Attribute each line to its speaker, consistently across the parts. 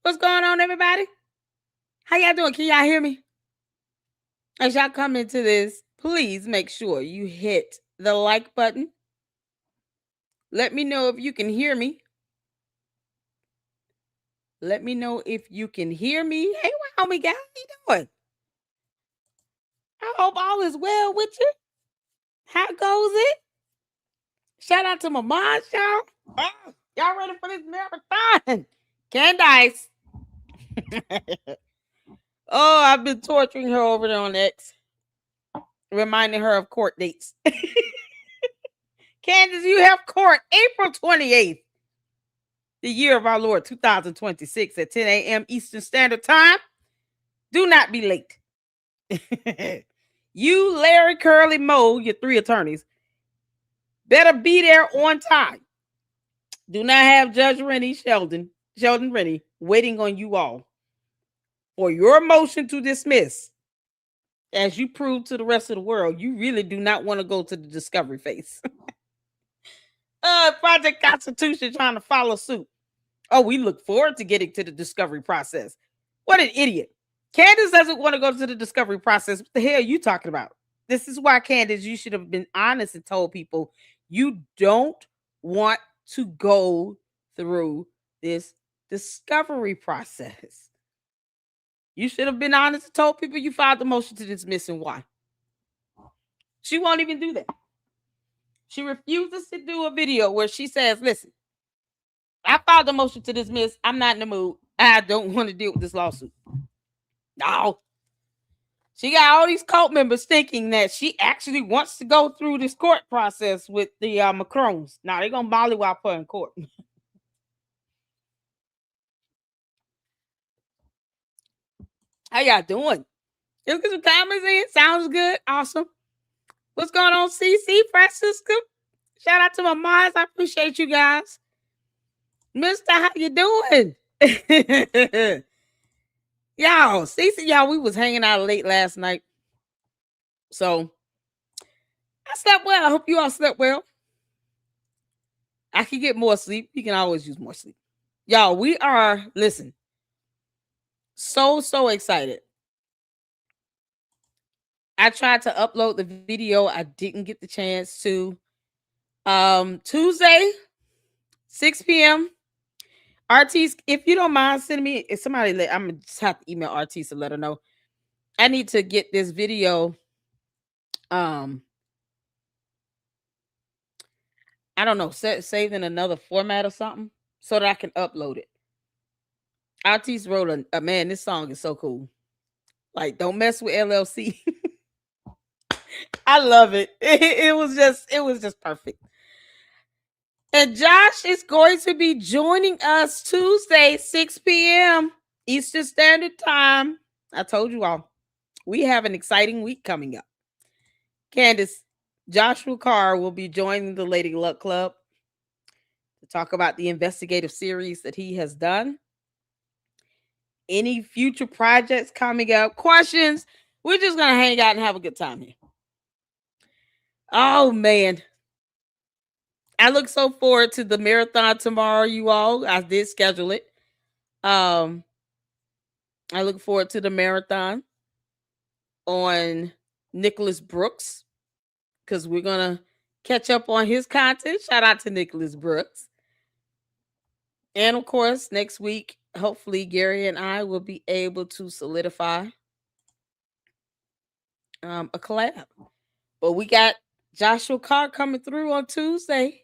Speaker 1: What's going on, everybody? How y'all doing? Can y'all hear me? As y'all come into this, please make sure you hit the like button. Let me know if you can hear me. Let me know if you can hear me. Hey, homie guy, how you doing? I hope all is well with you. How goes it? Shout out to my mom, y'all. Y'all ready for this marathon? Candace. Oh, I've been torturing her over there on X, reminding her of court dates. Candace, you have court April 28th, the year of our Lord 2026 at 10 a.m. Eastern Standard Time. Do not be late. You, Larry, Curly, Moe, your three attorneys, better be there on time. Do not have Judge Sheldon Rennie, waiting on you all for your motion to dismiss. As you prove to the rest of the world, you really do not want to go to the discovery phase. Project Constitution trying to follow suit. Oh, we look forward to getting to the discovery process. What an idiot. Candace doesn't want to go to the discovery process. What the hell are you talking about? This is why, Candace, you should have been honest and told people you don't want to go through this discovery process. You should have been honest and told people you filed the motion to dismiss and why. She won't even do that. She refuses to do a video where she says, listen, I filed the motion to dismiss. I'm not in the mood. I don't want to deal with this lawsuit. No. She got all these cult members thinking that she actually wants to go through this court process with the Macrons. Now they're going to mollywop her in court. How y'all doing? Let's get some comments in. Sounds good. Awesome. What's going on, CC, Francisco? Shout out to my moms. I appreciate you guys. Mister, how you doing? Y'all, CC, y'all, we was hanging out late last night. So, I slept well. I hope you all slept well. I can get more sleep. You can always use more sleep. Y'all, we are, listen, so excited. I tried to upload the video. I didn't get the chance to. Tuesday, 6 p.m. RT's, if you don't mind sending me, if somebody, I'm going to just have to email RT to let her know. I need to get this video. I don't know, saved in another format or something so that I can upload it. RT's wrote a man, this song is so cool. Like, don't mess with LLC. I love it. It was just perfect. And Josh is going to be joining us Tuesday, 6 p.m. Eastern Standard Time. I told you all, we have an exciting week coming up. Candace, Joshua Carr will be joining the Lady Luck Club to talk about the investigative series that he has done. Any future projects coming up, questions. We're just going to hang out and have a good time here. Oh, man. I look so forward to the marathon tomorrow, you all. I did schedule it. I look forward to the marathon on Nicholas Brooks because we're going to catch up on his content. Shout out to Nicholas Brooks. And, of course, next week, hopefully, Gary and I will be able to solidify a collab. But we got Joshua Carr coming through on Tuesday.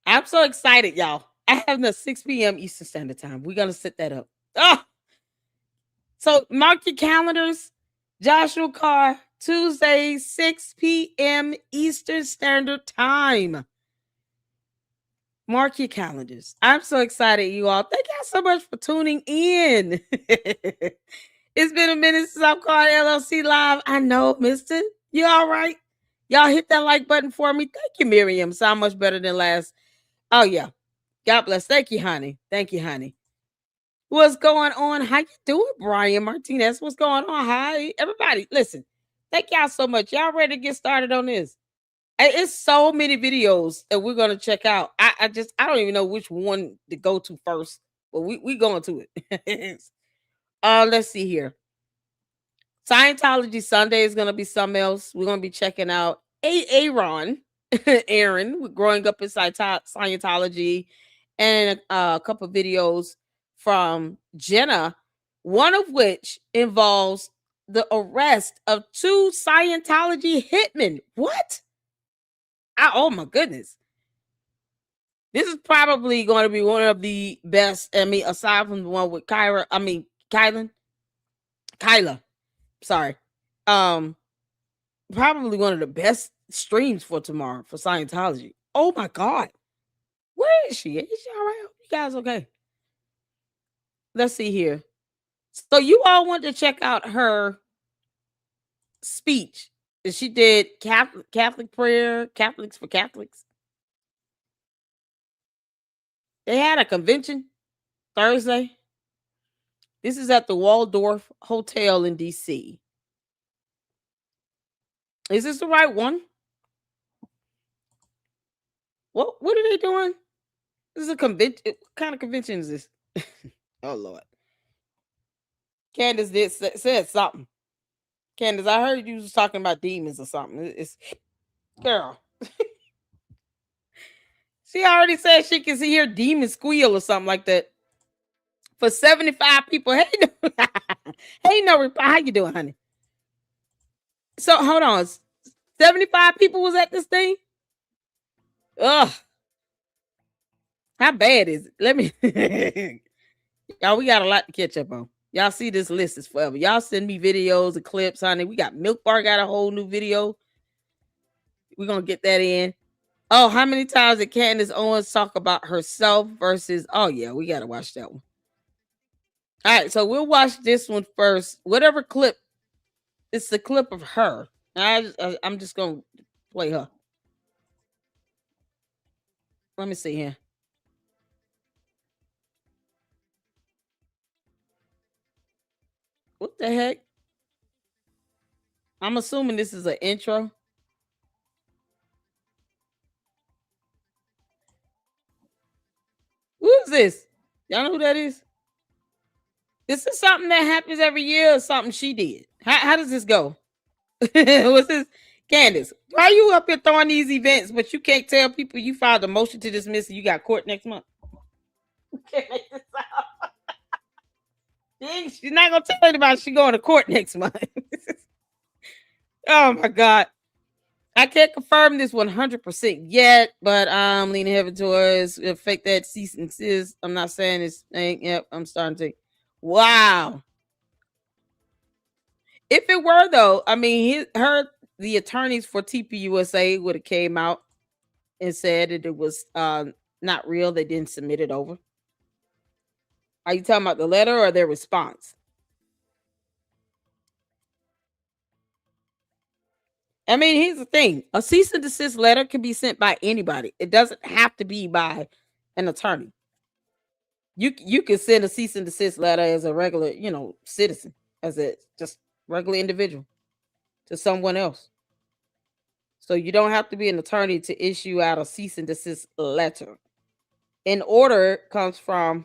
Speaker 1: I'm so excited, y'all. I have the 6 p.m. Eastern Standard Time. We're going to set that up. Oh! So mark your calendars. Joshua Carr, Tuesday, 6 p.m. Eastern Standard Time. Mark your calendars. I'm so excited, you all. Thank y'all so much for tuning in. It's been a minute since I've called LLC Live. I know, mister. You all right? Y'all hit that like button for me. Thank you, Miriam. Sound much better than last. Oh, yeah. God bless. Thank you, honey. Thank you, honey. What's going on? How you doing, Brian Martinez? What's going on? Hi, everybody. Listen, thank y'all so much. Y'all ready to get started on this? It's so many videos that we're gonna check out. I don't even know which one to go to first, but we going to it. Let's see here. Scientology Sunday is gonna be something else. We're gonna be checking out Aaron, Aaron, growing up in Scientology, and a couple of videos from Jenna, one of which involves the arrest of 2 Scientology hitmen. What? Oh my goodness. This is probably going to be one of the best. I mean, aside from the one with Kyla. Sorry. Probably one of the best streams for tomorrow for Scientology. Oh my God. Where is she? Is she all right? You guys okay? Let's see here. So you all want to check out her speech that she did, Catholic prayer, Catholics for Catholics. They had a convention Thursday. This is at the Waldorf Hotel in DC. Is this the right one? What are they doing? This is a convention. What kind of convention is this? Oh Lord. Candace said something. Candace, I heard you was talking about demons or something. It's girl. She already said she can hear demons squeal or something like that. For 75 people. Hey, no, how you doing, honey? So hold on. 75 people was at this thing? Ugh. How bad is it? Let me y'all, we got a lot to catch up on. Y'all see this list is forever. Y'all send me videos and clips, honey. We got Milk Bar got a whole new video. We're gonna get that in. Oh, how many times did Candace Owens talk about herself versus? Oh yeah, we gotta watch that one. All right, so we'll watch this one first. Whatever clip, it's the clip of her. I'm just gonna play her. Let me see here. What the heck? I'm assuming this is an intro. Who is this? Y'all know who that is? This is something that happens every year or something she did. How does this go? What's this? Candace, why are you up here throwing these events, but you can't tell people you filed a motion to dismiss and you got court next month? Can't make this out. She's not going to tell anybody she's going to court next month. Oh my God. I can't confirm this 100% yet, but I'm leaning heavy towards fake that cease and desist. I'm not saying this thing. Yep, I'm starting to. Wow. If it were though, I mean, the attorneys for TPUSA would have came out and said that it was not real. They didn't submit it over. Are you talking about the letter or their response? I mean, here's the thing. A cease and desist letter can be sent by anybody. It doesn't have to be by an attorney. You can send a cease and desist letter as a regular, citizen, as a just regular individual to someone else. So you don't have to be an attorney to issue out a cease and desist letter. An order comes from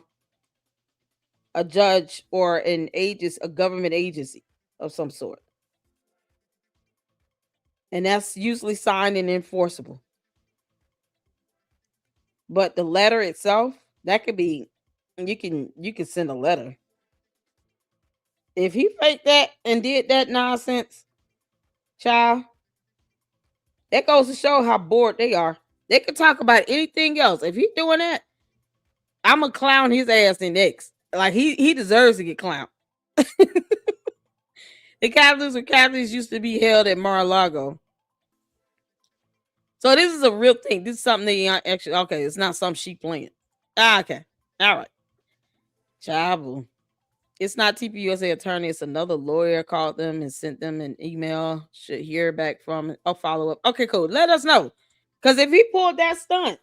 Speaker 1: a judge or a government agency of some sort. And that's usually signed and enforceable. But the letter itself, that could be, you can send a letter. If he faked that and did that nonsense, child, that goes to show how bored they are. They could talk about anything else. If he's doing that, I'm gonna clown his ass in next. Like he deserves to get clowned. The Catholics used to be held at Mar-a-Lago. So this is a real thing. This is something that actually, okay, it's not some sheep playing. Okay. All right. Child. It's not TPUSA attorney. It's another lawyer called them and sent them an email. Should hear back from it. I'll follow up. Okay, cool. Let us know. Because if he pulled that stunt,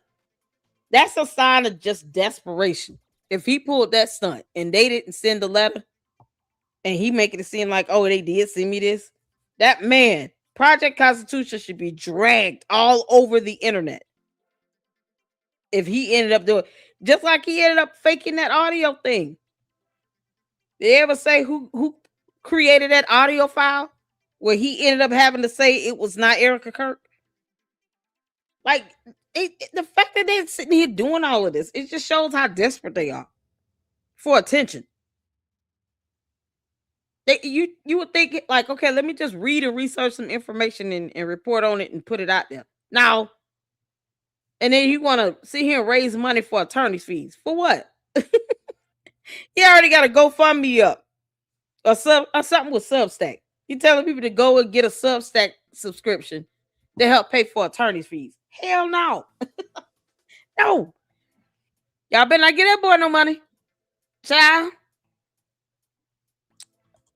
Speaker 1: that's a sign of just desperation. If he pulled that stunt and they didn't send the letter and he making it seem like, oh, they did send me this, that man Project Constitution should be dragged all over the internet. If he ended up doing, just like he ended up faking that audio thing. Did they ever say who created that audio file where he ended up having to say it was not Erica Kirk? Like the fact that they're sitting here doing all of this, it just shows how desperate they are for attention. You would think like, okay, let me just read and research some information and report on it and put it out there. Now, and then you want to sit here and raise money for attorney's fees. For what? He already got a GoFundMe up. Or something with Substack. You telling people to go and get a Substack subscription to help pay for attorney's fees. Hell no. No. Y'all better not get that boy no money. Child.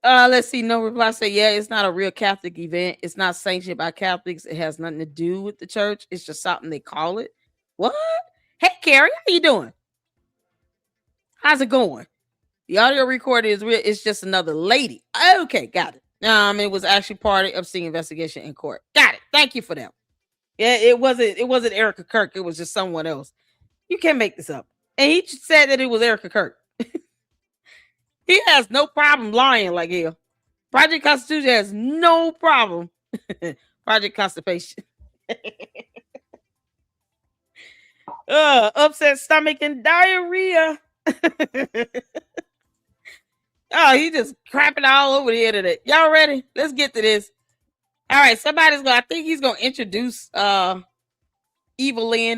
Speaker 1: Let's see. No reply. Say, yeah, it's not a real Catholic event. It's not sanctioned by Catholics. It has nothing to do with the church. It's just something they call it. What? Hey, Carrie, how you doing? How's it going? The audio recorder is real. It's just another lady. Okay, got it. It was actually part of the investigation in court. Got it. Thank you for that. Yeah, it wasn't Erica Kirk. It was just someone else. You can't make this up. And he said that it was Erica Kirk. He has no problem lying like hell. Project Constitution has no problem. Project Constipation. Upset stomach and diarrhea. Oh, he just crapping all over the internet. Y'all ready? Let's get to this. All right, I think he's gonna introduce Evelyn,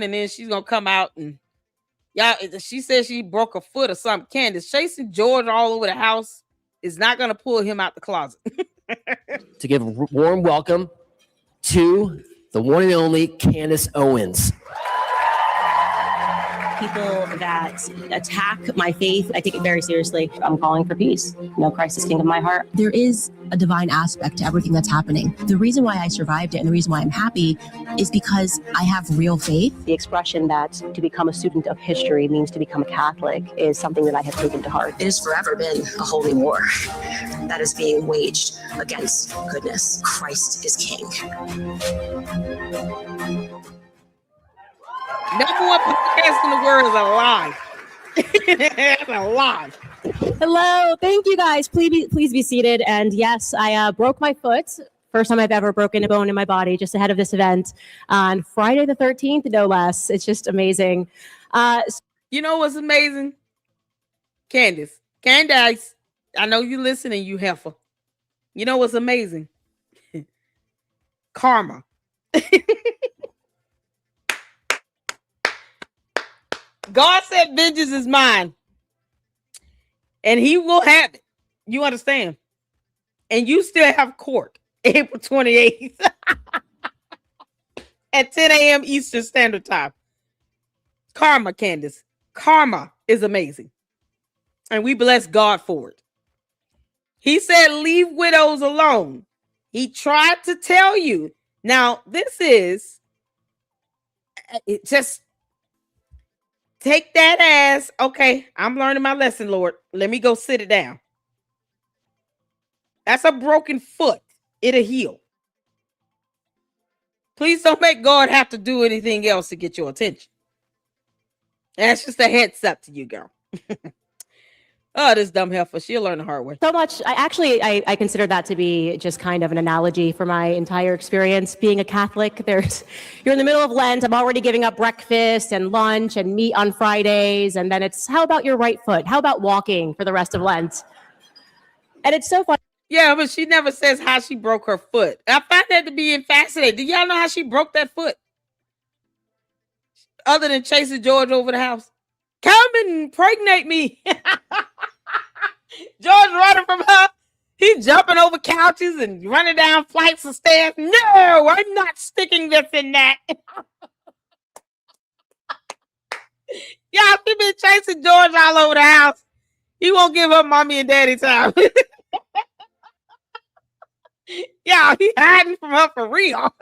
Speaker 1: and then she's gonna come out and y'all. She says she broke a foot or something. Candace chasing George all over the house is not gonna pull him out the closet.
Speaker 2: To give a warm welcome to the one and only Candace Owens.
Speaker 3: People that attack my faith, I take it very seriously. I'm calling for peace. No Christ is king of my heart.
Speaker 4: There is a divine aspect to everything that's happening. The reason why I survived it and the reason why I'm happy is because I have real faith.
Speaker 3: The expression that to become a student of history means to become a Catholic is something that I have taken to heart.
Speaker 4: It has forever been a holy war that is being waged against goodness. Christ is king.
Speaker 1: Number one podcast in the world is a lie. That's a lie.
Speaker 5: Hello, thank you guys. Please be seated. And yes, I broke my foot. First time I've ever broken a bone in my body, just ahead of this event on Friday the 13th, no less. It's just amazing.
Speaker 1: You know what's amazing? Candace, I know you listening, you heifer. You know what's amazing? Karma. God said vengeance is mine. And he will have it. You understand? And you still have court April 28th at 10 a.m. Eastern Standard Time. Karma, Candace. Karma is amazing. And we bless God for it. He said, leave widows alone. He tried to tell you. Now, this is just take that as, okay, I'm learning my lesson, Lord. Let me go sit it down. That's a broken foot. It'll heal. Please don't make God have to do anything else to get your attention. That's just a heads up to you, girl. Oh, this dumb heifer. She'll learn the hard way.
Speaker 5: So much. I consider that to be just kind of an analogy for my entire experience being a Catholic. You're in the middle of Lent. I'm already giving up breakfast and lunch and meat on Fridays. And then it's, how about your right foot? How about walking for the rest of Lent? And it's so funny.
Speaker 1: Yeah, but she never says how she broke her foot. I find that to be fascinating. Do y'all know how she broke that foot? Other than chasing George over the house. Come and impregnate me. George running from her. He's jumping over couches and running down flights of stairs. No, I'm not sticking this in that. Y'all, she been chasing George all over the house. He won't give her mommy and daddy time. Yeah, he hiding from her for real.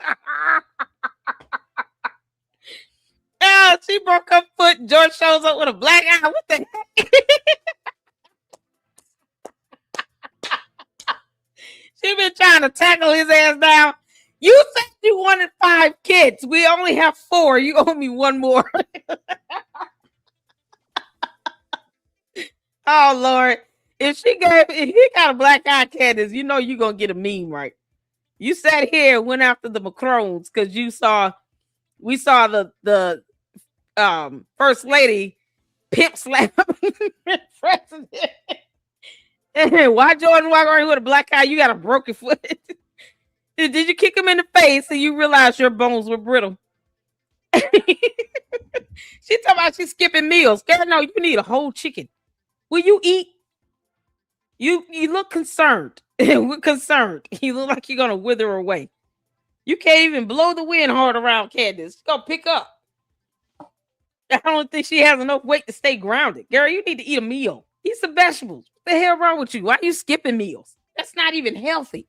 Speaker 1: Yeah, she broke her foot. George shows up with a black eye. What the heck? She been trying to tackle his ass down. You said you wanted 5 kids. We only have 4. You owe me 1 more. Oh Lord. If he got a black eye, Candace, you know you're gonna get a meme, right? You sat here and went after the Macrons because we saw the first lady pimp slap president. Why Jordan walk around with a black eye? You got a broken foot. Did you kick him in the face and you realized your bones were brittle? She talking about she's skipping meals. Girl, no, you need a whole chicken. Will you eat? You look concerned. We're concerned. You look like you're gonna wither away. You can't even blow the wind hard around Candace. She's gonna pick up. I don't think she has enough weight to stay grounded. Girl, you need to eat a meal. Eat some vegetables. What the hell wrong with you? Why are you skipping meals? That's not even healthy.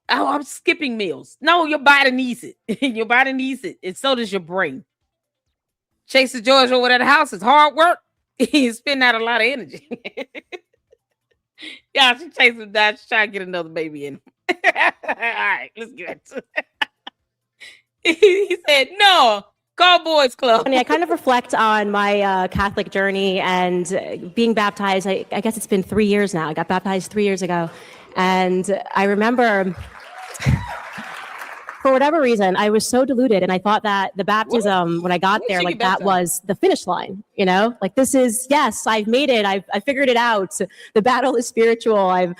Speaker 1: Oh, I'm skipping meals. No, your body needs it. Your body needs it. And so does your brain. Chasing George over at the house is hard work. He's spending out a lot of energy. Yeah, she's chasing that. She's trying to get another baby in. All right, let's get to it. He said, no, call Boys Club.
Speaker 5: I kind of reflect on my Catholic journey and being baptized. I guess it's been 3 years now. I got baptized 3 years ago. And I remember, for whatever reason, I was so deluded. And I thought that the baptism, when I got there, like that was the finish line, you know, like this is, yes, I've made it. I figured it out. The battle is spiritual. I've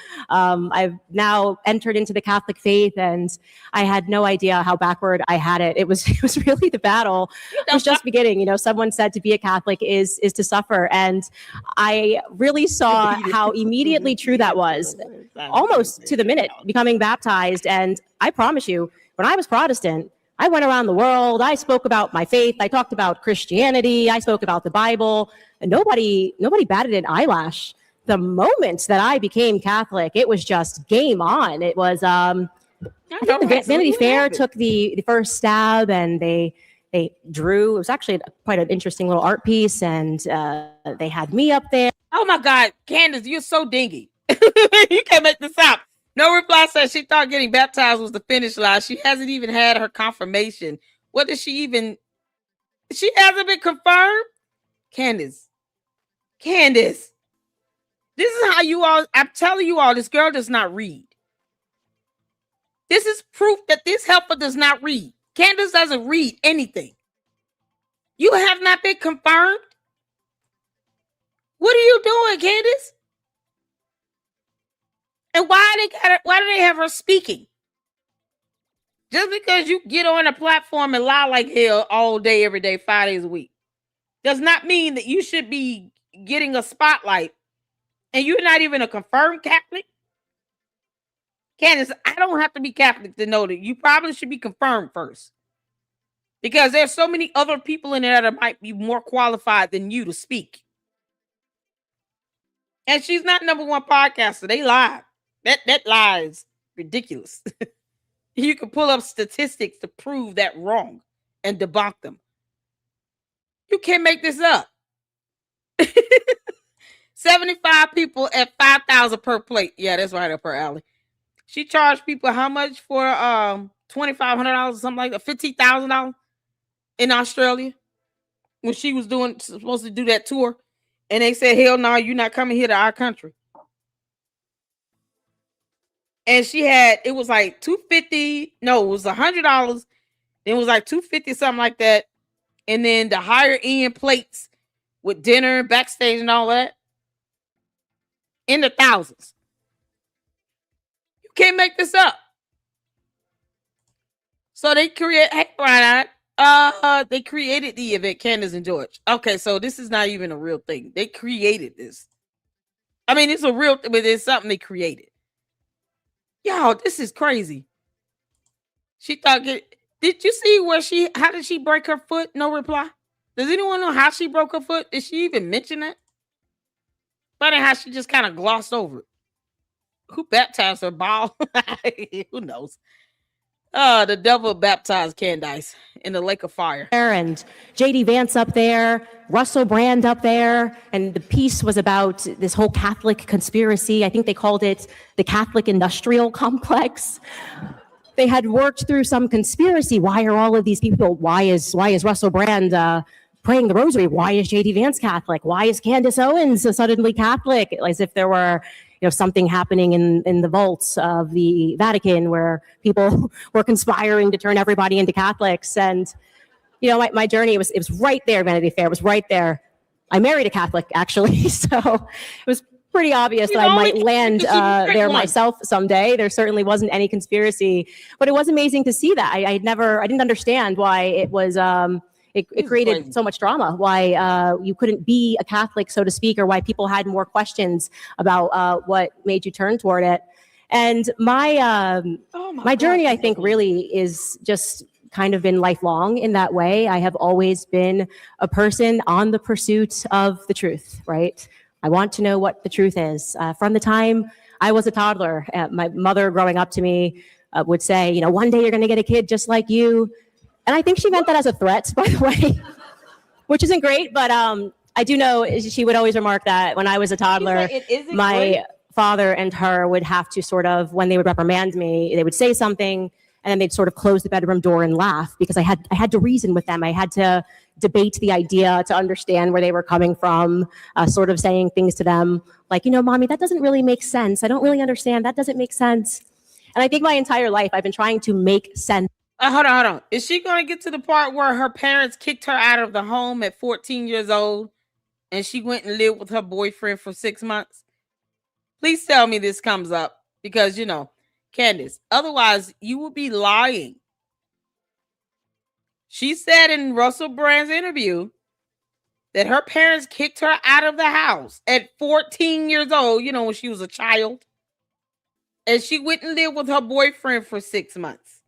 Speaker 5: now entered into the Catholic faith, and I had no idea how backward I had it. It was really the battle was just beginning. You know, someone said to be a Catholic is to suffer. And I really saw how immediately true that was, almost to the minute, becoming baptized. And I promise you, when I was Protestant, I went around the world. I spoke about my faith. I talked about Christianity. I spoke about the Bible. And nobody batted an eyelash. The moment that I became Catholic, it was just game on. It was, I think the Vanity Fair took the first stab, and they drew. It was actually quite an interesting little art piece, and they had me up there.
Speaker 1: Oh my God, Candace, you're so dingy. You can't make this up. No Reply says she thought getting baptized was the finish line. She hasn't even had her confirmation. What does she even? She hasn't been confirmed. Candace, this is how you all. I'm telling you all, this girl does not read. This is proof that this helper does not read. Candace doesn't read anything. You have not been confirmed. What are you doing, Candace? And why do they have her speaking? Just because you get on a platform and lie like hell all day, every day, 5 days a week, does not mean that you should be getting a spotlight, and you're not even a confirmed Catholic. Candace, I don't have to be Catholic to know that you probably should be confirmed first, because there's so many other people in there that might be more qualified than you to speak. And she's not #1 podcaster. They lie. That lie is ridiculous. You can pull up statistics to prove that wrong and debunk them. You can't make this up. 75 people at $5,000 per plate. Yeah, that's right up her alley. She charged people how much for $2,500 or something like that, $15,000 in Australia when she was supposed to do that tour, and they said, "Hell no, you're not coming here to our country." And it was like $250. No, it was $100. Then it was like $250, something like that. And then the higher end plates with dinner, backstage, and all that in the thousands. You can't make this up. So they created they created the event, Candace and George. Okay, so this is not even a real thing. They created this. I mean, it's a real thing, but it's something they created. Yo, this is crazy. She thought, did you see how did she break her foot? No Reply. Does anyone know how she broke her foot? Did she even mention that? Funny how she just kind of glossed over it. Who baptized her ball? Who knows? The devil baptized Candace in the lake of fire.
Speaker 5: And J.D. Vance up there, Russell Brand up there, and the piece was about this whole Catholic conspiracy. I think they called it the Catholic Industrial Complex. they had worked through some conspiracy. Why are all of these people? Why is Russell Brand praying the rosary? Why is JD Vance Catholic? Why is Candace Owens suddenly Catholic? As if there were, something happening in the vaults of the Vatican where people were conspiring to turn everybody into Catholics. And, my journey, it was right there, Vanity Fair, was right there. I married a Catholic, actually. So it was pretty obvious that I might land there myself someday. There certainly wasn't any conspiracy, but it was amazing to see that. I didn't understand why it was, it created so much drama, why you couldn't be a Catholic, so to speak, or why people had more questions about what made you turn toward it. And my journey, I think, really is just kind of been lifelong in that way. I have always been a person on the pursuit of the truth, right? I want to know what the truth is. From the time I was a toddler, my mother growing up to me would say, one day you're going to get a kid just like you. And I think she meant that as a threat, by the way, which isn't great. But I do know she would always remark that when I was a toddler, my father and her would have to sort of, when they would reprimand me, they would say something and then they'd sort of close the bedroom door and laugh because I had to reason with them. I had to debate the idea to understand where they were coming from, sort of saying things to them like, Mommy, that doesn't really make sense. I don't really understand. That doesn't make sense. And I think my entire life I've been trying to make sense.
Speaker 1: Hold on. Is she going to get to the part where her parents kicked her out of the home at 14 years old and she went and lived with her boyfriend for 6 months? Please tell me this comes up because, Candace, otherwise you will be lying. She said in Russell Brand's interview that her parents kicked her out of the house at 14 years old, when she was a child. And she went and lived with her boyfriend for 6 months.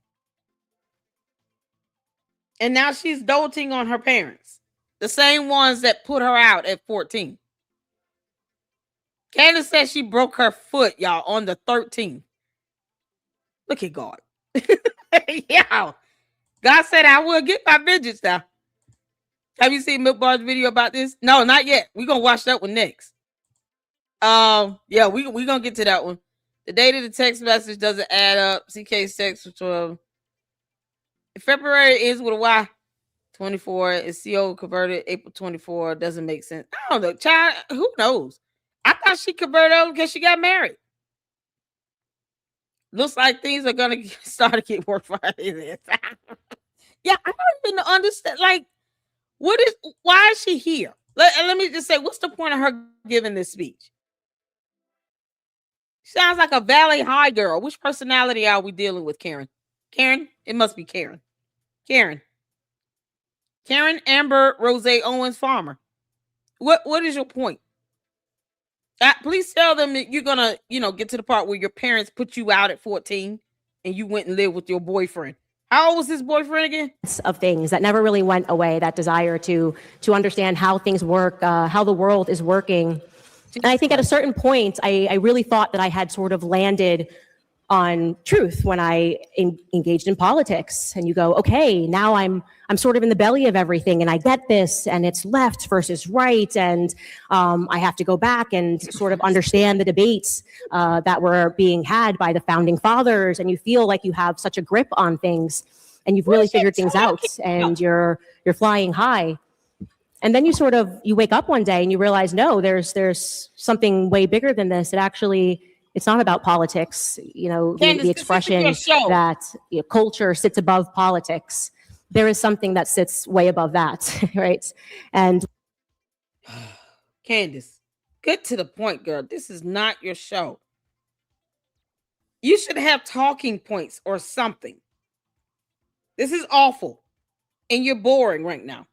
Speaker 1: And now she's doting on her parents, the same ones that put her out at 14. Candace said she broke her foot, y'all, on the 13th. Look at God. Yeah. God said, I will get my vengeance now. Have you seen Milk Bar's video about this? No, not yet. We're going to watch that one next. Yeah, we're going to get to that one. The date of the text message doesn't add up. CK's text for 12. February ends with a Y. 24 is CO converted. April 24 doesn't make sense. I don't know. Child, who knows? I thought she converted over because she got married. Looks like things are going to start to get worse for her. Yeah, I don't even understand. Like, why is she here? Let me just say, what's the point of her giving this speech? Sounds like a Valley High girl. Which personality are we dealing with, Karen? Karen? It must be Karen. Karen Amber Rose Owens Farmer. What is your point? Please tell them that you're gonna, get to the part where your parents put you out at 14 and you went and lived with your boyfriend. How old was this boyfriend again?
Speaker 5: Of things that never really went away, that desire to understand how things work, how the world is working. And I think at a certain point, I really thought that I had sort of landed on truth when I engaged in politics. And you go, okay, now I'm sort of in the belly of everything and I get this and it's left versus right. And I have to go back and sort of understand the debates that were being had by the founding fathers. And you feel like you have such a grip on things and you've really figured things out and you're flying high. And then you wake up one day and you realize, no, there's something way bigger than this. It's not about politics, Candace, the expression that culture sits above politics. There is something that sits way above that, right? And
Speaker 1: Candace, get to the point, girl. This is not your show. You should have talking points or something. This is awful. And you're boring right now.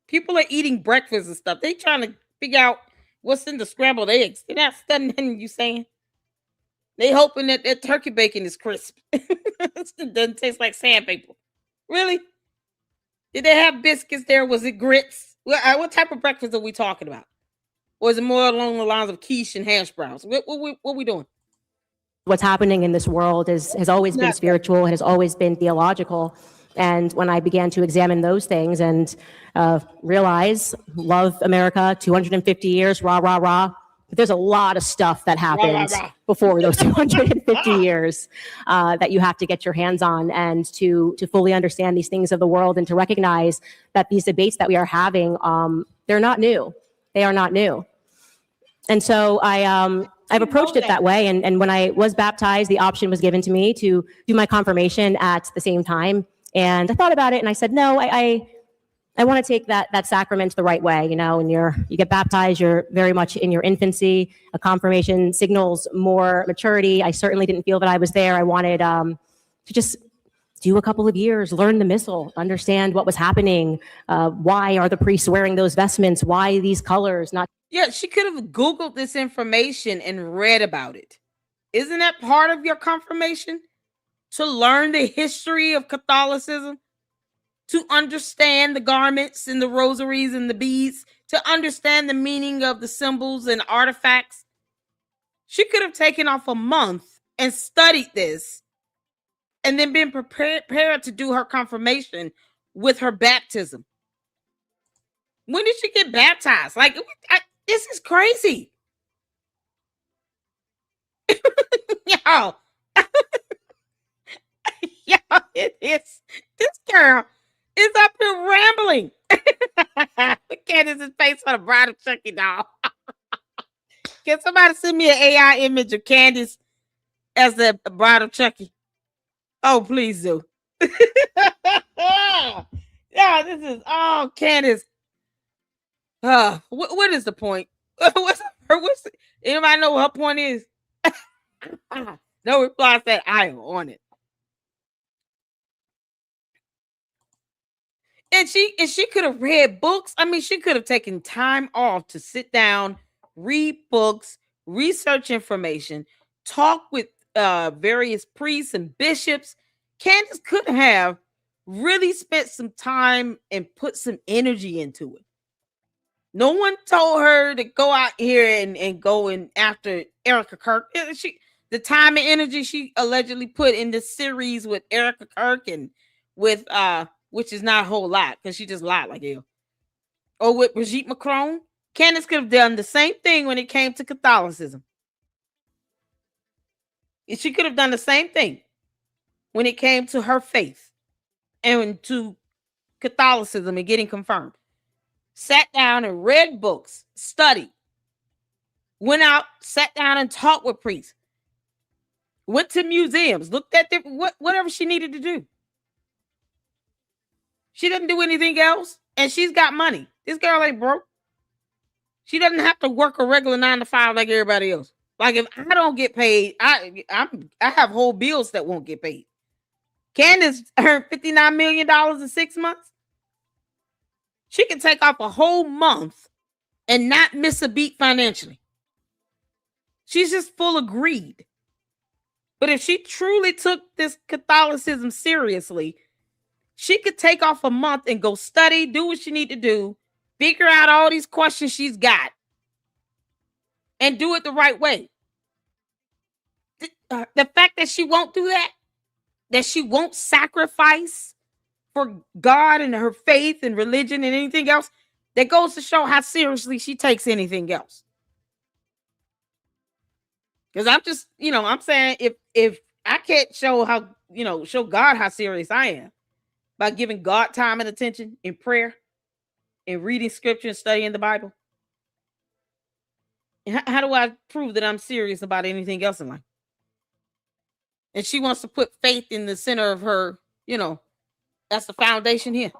Speaker 1: People are eating breakfast and stuff. They trying to figure out what's in the scrambled eggs. They're not studying you saying. They hoping that their turkey bacon is crisp. It doesn't taste like sandpaper. Really? Did they have biscuits there? Was it grits? What type of breakfast are we talking about? Or is it more along the lines of quiche and hash browns? What we doing?
Speaker 5: What's happening in this world has always been spiritual and has always been theological. And when I began to examine those things and realize, love America, 250 years, rah, rah, rah, But there's a lot of stuff that happened
Speaker 1: rah.
Speaker 5: before those 250 years that you have to get your hands on, and to fully understand these things of the world, and to recognize that these debates that we are having, they're not new. They are not new. And so I've approached it that way. And when I was baptized, the option was given to me to do my confirmation at the same time. And I thought about it, and I said, no, I want to take that sacrament the right way. You know, when you get baptized, you're very much in your infancy. A confirmation signals more maturity. I certainly didn't feel that I was there. I wanted to just do a couple of years, learn the missal, understand what was happening. Why are the priests wearing those vestments? Why these colors?
Speaker 1: Yeah, she could have Googled this information and read about it. Isn't that part of your confirmation? To learn the history of Catholicism? To understand the garments and the rosaries and the beads, to understand the meaning of the symbols and artifacts. She could have taken off a month and studied this, and then been prepared to do her confirmation with her baptism. When did she get baptized? Like, this is crazy. Y'all. Y'all, it is. This girl is up here rambling. Look at his face on a bride of Chucky doll. Can somebody send me an AI image of Candace as the bride of Chucky? Oh, please do. Yeah, this is Candace. What is the point? Anybody know what her point is? No reply said I am on it. And she could have read books. I mean, she could have taken time off to sit down, read books, research information, talk with various priests and bishops. Candace could have really spent some time and put some energy into it. No one told her to go out here and go in after Erica Kirk. The time and energy she allegedly put in this series with Erica Kirk and with which is not a whole lot because she just lied like hell. Or with Brigitte Macron, Candace could have done the same thing when it came to Catholicism. She could have done the same thing when it came to her faith and to Catholicism and getting confirmed. Sat down and read books, studied, went out, sat down and talked with priests, went to museums, looked at whatever she needed to do. She doesn't do anything else, and she's got money. This girl ain't broke. She doesn't have to work a regular 9 to 5 like everybody else. Like, if I don't get paid, I have whole bills that won't get paid. Candace earned $59 million in 6 months. She can take off a whole month and not miss a beat financially. She's just full of greed. But if she truly took this Catholicism seriously, she could take off a month and go study, do what she need to do, figure out all these questions she's got, and do it the right way. The fact that she won't do that she won't sacrifice for God and her faith and religion and anything else, that goes to show how seriously she takes anything else. Because I'm just, I'm saying if I can't show show God how serious I am by giving God time and attention in prayer and reading scripture and studying the Bible, how do I prove that I'm serious about anything else in life? And she wants to put faith in the center of her, that's the foundation here.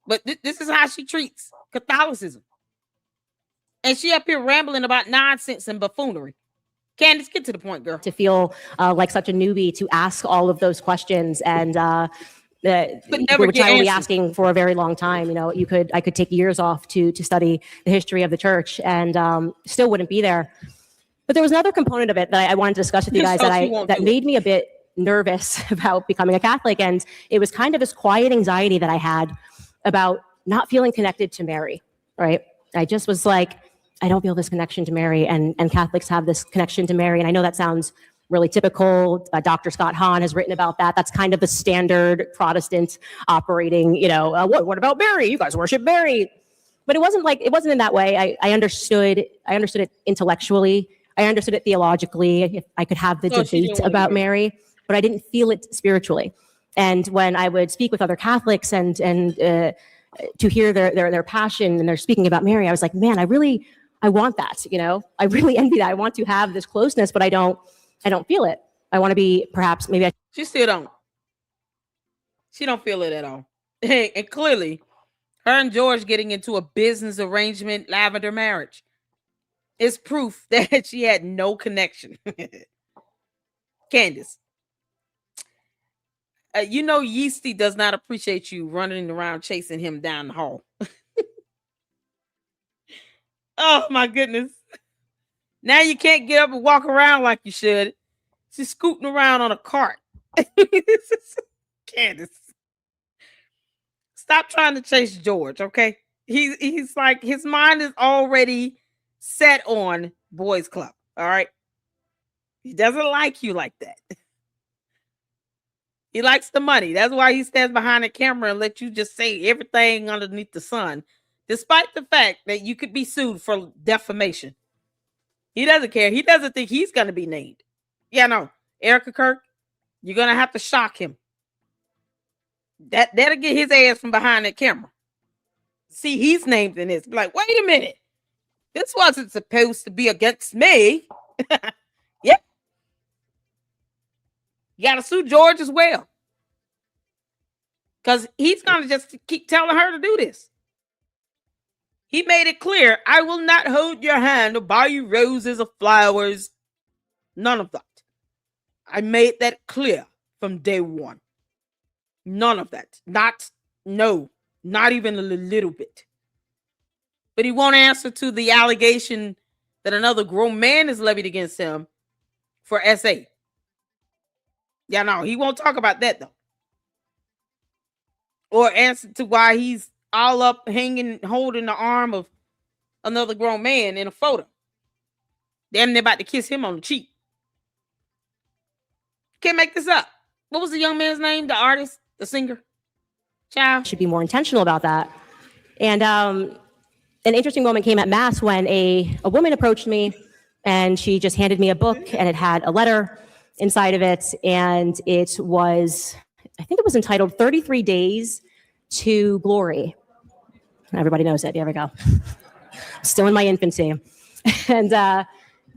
Speaker 1: But this is how she treats Catholicism. And she up here rambling about nonsense and buffoonery. Candace, get to the point, girl.
Speaker 5: To feel like such a newbie to ask all of those questions, and which I will be asking for a very long time. I could take years off to study the history of the church and still wouldn't be there. But there was another component of it that I wanted to discuss with you guys that made me a bit nervous about becoming a Catholic. And it was kind of this quiet anxiety that I had about not feeling connected to Mary, right? I just was like, I don't feel this connection to Mary, and Catholics have this connection to Mary. And I know that sounds really typical. Dr. Scott Hahn has written about that. That's kind of the standard Protestant operating, what about Mary? You guys worship Mary. but it wasn't in that way. I understood it intellectually. I understood it theologically. If I could have the
Speaker 1: So she
Speaker 5: debate
Speaker 1: didn't wanna
Speaker 5: about
Speaker 1: hear it.
Speaker 5: Mary, but I didn't feel it spiritually. And when I would speak with other Catholics and to hear their passion and they're speaking about Mary, I was like, man, I want that. I really envy that. I want to have this closeness, but I don't feel it. I want to be perhaps maybe
Speaker 1: She still don't. She don't feel it at all. And clearly, her and George getting into a business arrangement, lavender marriage, is proof that she had no connection. Candace, Yeasty does not appreciate you running around chasing him down the hall. Oh my goodness. Now you can't get up and walk around like you should. She's scooting around on a cart. Candace, stop trying to chase George, okay? He's like, his mind is already set on boys club, all right? He doesn't like you like that. He likes the money. That's why he stands behind the camera and let you just say everything underneath the sun, despite the fact that you could be sued for defamation. He doesn't care. He doesn't think he's going to be named. Yeah, no. Erica Kirk, you're going to have to shock him. That'll get his ass from behind that camera. See, he's named in this. Be like, wait a minute. This wasn't supposed to be against me. Yep. You got to sue George as well. Because he's going to just keep telling her to do this. He made it clear, I will not hold your hand or buy you roses or flowers. None of that. I made that clear from day one. None of that. Not even a little bit. But he won't answer to the allegation that another grown man is levied against him for SA. Yeah, no, he won't talk about that though. Or answer to why he's all up hanging, holding the arm of another grown man in a photo. Damn, they're about to kiss him on the cheek. Can't make this up. What was the young man's name? The artist? The singer? Child?
Speaker 5: should be more intentional about that. And an interesting moment came at Mass when a woman approached me and she just handed me a book and it had a letter inside of it. And it was, I think it was entitled 33 Days to Glory. Everybody knows it. There we go. Still in my infancy. And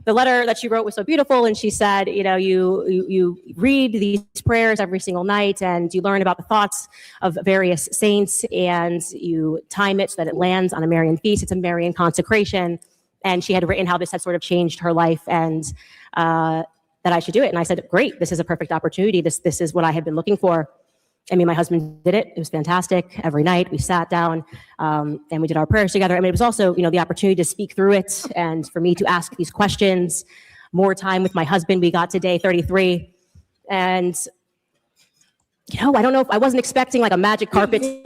Speaker 5: the letter that she wrote was so beautiful. And she said, you read these prayers every single night and you learn about the thoughts of various saints and you time it so that it lands on a Marian feast. It's a Marian consecration. And she had written how this had sort of changed her life and that I should do it. And I said, great, this is a perfect opportunity. This is what I had been looking for. I mean, my husband did it. It was fantastic. Every night we sat down and we did our prayers together. I mean, it was also, the opportunity to speak through it and for me to ask these questions. More time with my husband. We got to day 33. And, I don't know if I wasn't expecting like a magic carpet to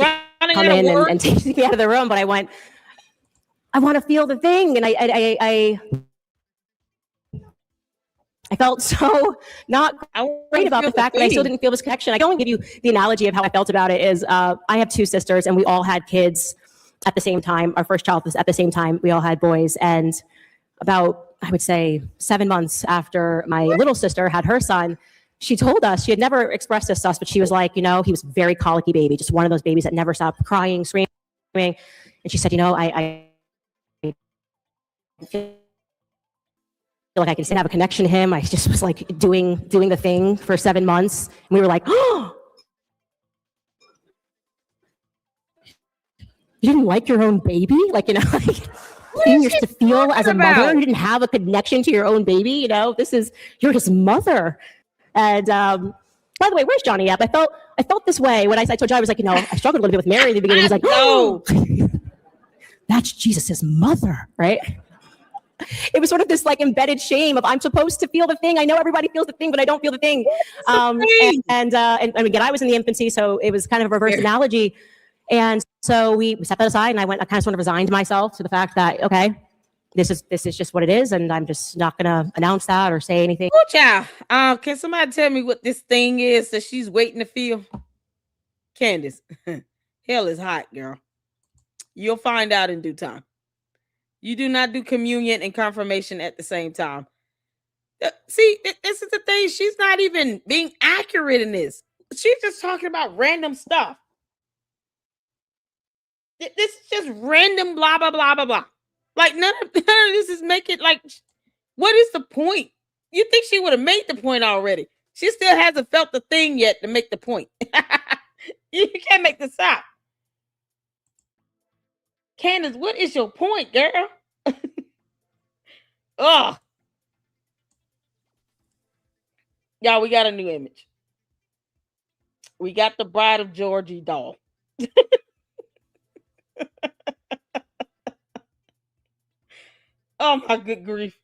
Speaker 5: come in and take me out of the room, but I went, I want to feel the thing. And I felt so not great about the fact that I still didn't feel this connection. I can only give you the analogy of how I felt about it is I have two sisters and we all had kids at the same time. Our first child was at the same time. We all had boys. And about, I would say 7 months after my little sister had her son, she told us, she had never expressed this to us, but she was like, he was a very colicky baby, just one of those babies that never stopped crying, screaming. And she said, I feel like I could have a connection to him. I just was like doing the thing for 7 months. And we were like, oh, you didn't like your own baby? Like, you used to feel as a mother, you didn't have a connection to your own baby. You're his mother. And by the way, where's Johnny at? I felt this way when I told Johnny, I was like, I struggled a little bit with Mary in the beginning. He's like, oh, that's Jesus's mother, right? It was sort of this like embedded shame of I'm supposed to feel the thing. I know everybody feels the thing, but I don't feel the thing. And again, I was in the infancy, so it was kind of a reverse analogy. And so we set that aside, and I kind of sort of resigned myself to the fact that okay, this is just what it is, and I'm just not gonna announce that or say anything.
Speaker 1: Oh, child. Can somebody tell me what this thing is that she's waiting to feel? Candace, hell is hot, girl. You'll find out in due time. You do not do communion and confirmation at the same time. See, this is the thing. She's not even being accurate in this. She's just talking about random stuff. This is just random blah, blah, blah, blah, blah. Like, none of this is making, like, what is the point? You think she would have made the point already? She still hasn't felt the thing yet to make the point. You can't make this up. Candace, what is your point, girl? Ugh. Y'all, we got a new image. We got the Bride of Georgie doll. Oh, my good grief.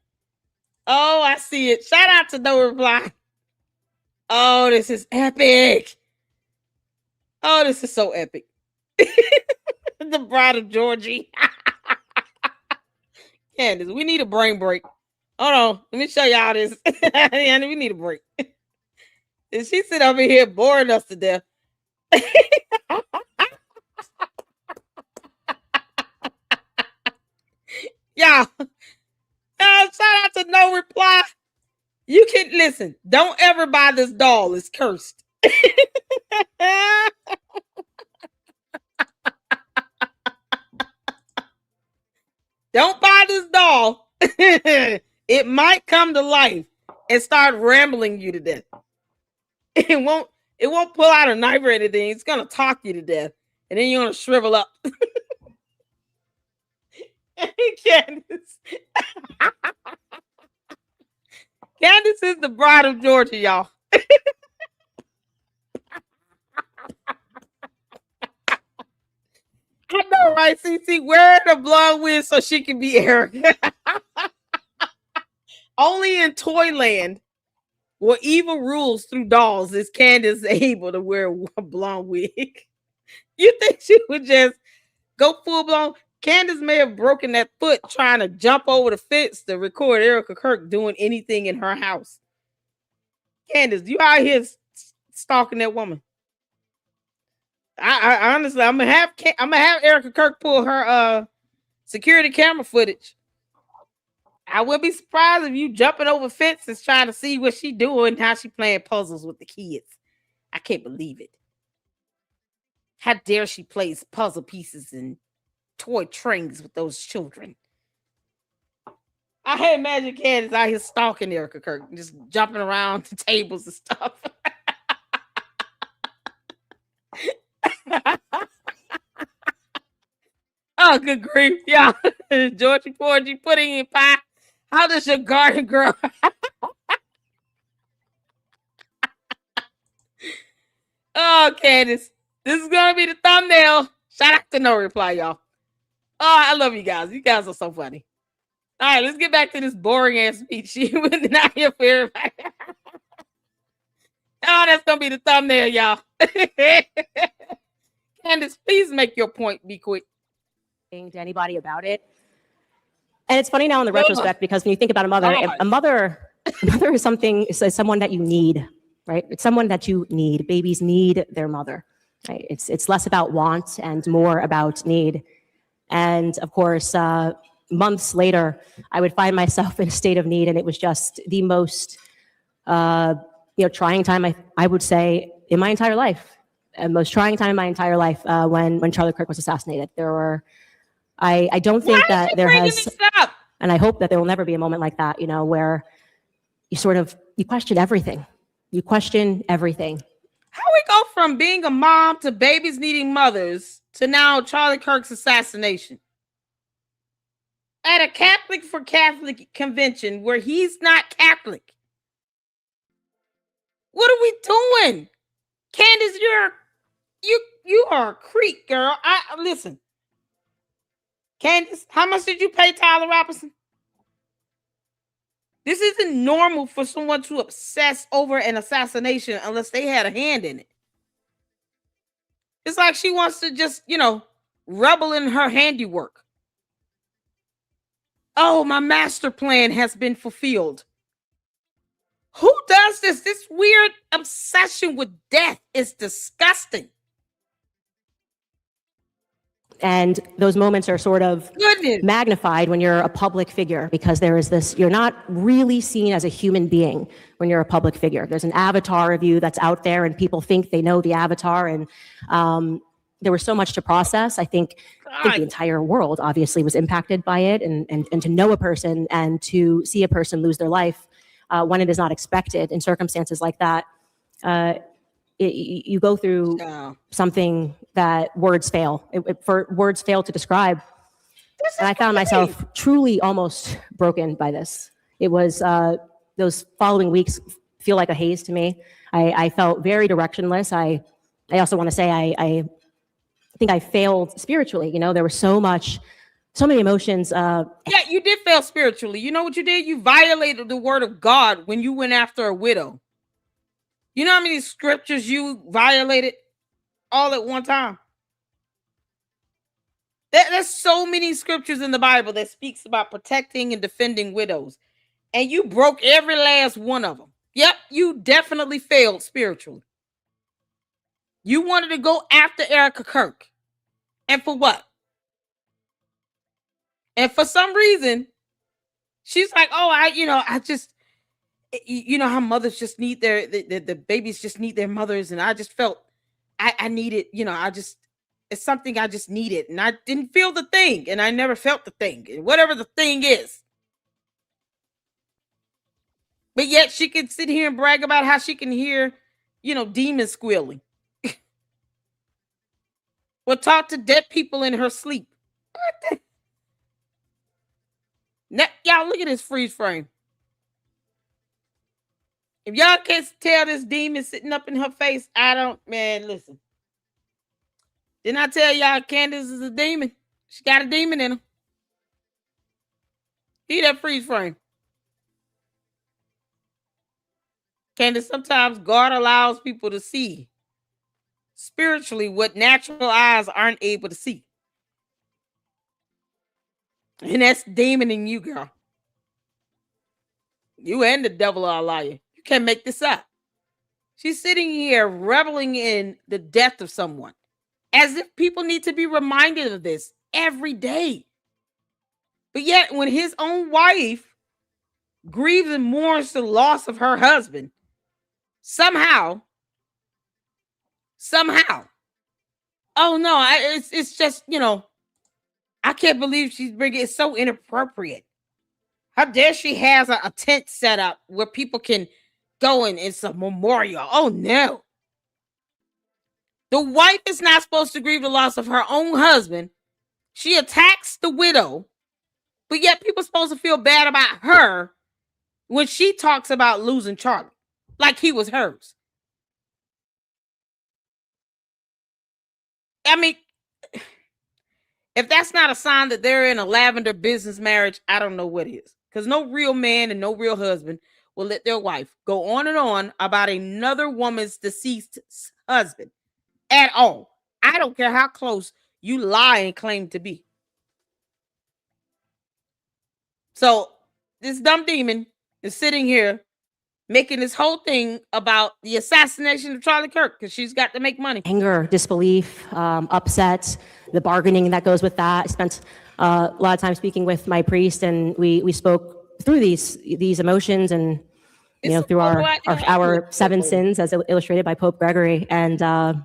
Speaker 1: Oh, I see it. Shout out to No Reply. Oh, this is epic. Oh, this is so epic. The Bride of Georgie. Candace, we need a brain break. Hold on. Let me show y'all this. Yeah, we need a break. And she sit over here boring us to death. Y'all. Shout out to No Reply. You can listen. Don't ever buy this doll. It's cursed. Don't buy this doll. It might come to life and start rambling you to death. It won't pull out a knife or anything. It's gonna talk you to death. And then you're gonna shrivel up. Candace. Candace is the Bride of Georgia, y'all. I know, right? CC, wear the blonde wig so she can be arrogant. Only in Toyland, where evil rules through dolls, is Candace able to wear a blonde wig. You think she would just go full blown? Candace may have broken that foot trying to jump over the fence to record Erica Kirk doing anything in her house. Candace, you out here stalking that woman. I honestly, I'm gonna have Erica Kirk pull her security camera footage. I would be surprised if you jumping over fences trying to see what she doing, how she playing puzzles with the kids. I can't believe it. How dare she plays puzzle pieces and toy trains with those children? I imagine Candace out here stalking Erica Kirk, just jumping around the tables and stuff. Oh, good grief. Yeah. Georgie Porgy pudding in pie. How does your garden grow? Oh, Candace. This is going to be the thumbnail. Shout out to No Reply, y'all. Oh, I love you guys. You guys are so funny. All right, let's get back to this boring ass speech. She went not here for everybody. Oh, that's going to be the thumbnail, y'all. Candace, please make your point. Be quick.
Speaker 5: To anybody about it. And it's funny now in the retrospect, because when you think about a mother is someone that you need, right? It's someone that you need. Babies need their mother, right? It's less about want and more about need. And of course, months later, I would find myself in a state of need, and it was just the most, trying time I would say in my entire life. Most trying time in my entire life when Charlie Kirk was assassinated. I don't think that there has, and I hope that there will never be a moment like that, where you question everything. You question everything.
Speaker 1: How we go from being a mom to babies needing mothers to now Charlie Kirk's assassination at a Catholic for Catholic convention where he's not Catholic? What are we doing? Candace, you are a creep, girl. Listen. Candace, how much did you pay Tyler Robinson? This isn't normal for someone to obsess over an assassination unless they had a hand in it. It's like she wants to just, revel in her handiwork. Oh, my master plan has been fulfilled. Who does this? This weird obsession with death is disgusting.
Speaker 5: And those moments are sort of
Speaker 1: Goodness.
Speaker 5: magnified when you're a public figure, because there is this, you're not really seen as a human being when you're a public figure. There's an avatar of you that's out there, and people think they know the avatar. And there was so much to process. I think the entire world obviously was impacted by it, and to know a person and to see a person lose their life when it is not expected in circumstances like that, you go through something that words fail. Words fail to describe. And I found myself truly almost broken by this. It was those following weeks feel like a haze to me. I felt very directionless. I also want to say I think I failed spiritually. You know, there was so many emotions.
Speaker 1: Yeah, you did fail spiritually. You know what you did? You violated the word of God when you went after a widow. You know how many scriptures you violated all at one time? There's so many scriptures in the Bible that speaks about protecting and defending widows. And you broke every last one of them. Yep, you definitely failed spiritually. You wanted to go after Erica Kirk. And for what? And for some reason, she's like, oh, I just, you know how mothers just need the babies just need their mothers. And I just felt I needed, it's something I just needed. And I didn't feel the thing. And I never felt the thing. And whatever the thing is. But yet she could sit here and brag about how she can hear, demons squealing. Or talk to dead people in her sleep. What the? Y'all, look at this freeze frame. If y'all can't tell this demon sitting up in her face, listen. Didn't I tell y'all Candace is a demon? She got a demon in her. See that freeze frame. Candace, sometimes God allows people to see spiritually what natural eyes aren't able to see. And that's demon in you, girl. You and the devil are a liar. You can't make this up. She's sitting here reveling in the death of someone, as if people need to be reminded of this every day. But yet, when his own wife grieves and mourns the loss of her husband, somehow, oh no, it's just, I can't believe she's bringing it. It's so inappropriate. How dare she has a tent set up where people can go and it's a memorial. Oh no. The wife is not supposed to grieve the loss of her own husband. She attacks the widow, but yet people are supposed to feel bad about her when she talks about losing Charlie, like he was hers. I mean, if that's not a sign that they're in a lavender business marriage, I don't know what is. Because no real man and no real husband will let their wife go on and on about another woman's deceased husband at all. I don't care how close you lie and claim to be. So this dumb demon is sitting here making this whole thing about the assassination of Charlie Kirk because she's got to make money.
Speaker 5: Anger, disbelief, upset, the bargaining that goes with that. I spent a lot of time speaking with my priest, and we spoke through these emotions and through our 7 sins as illustrated by Pope Gregory. And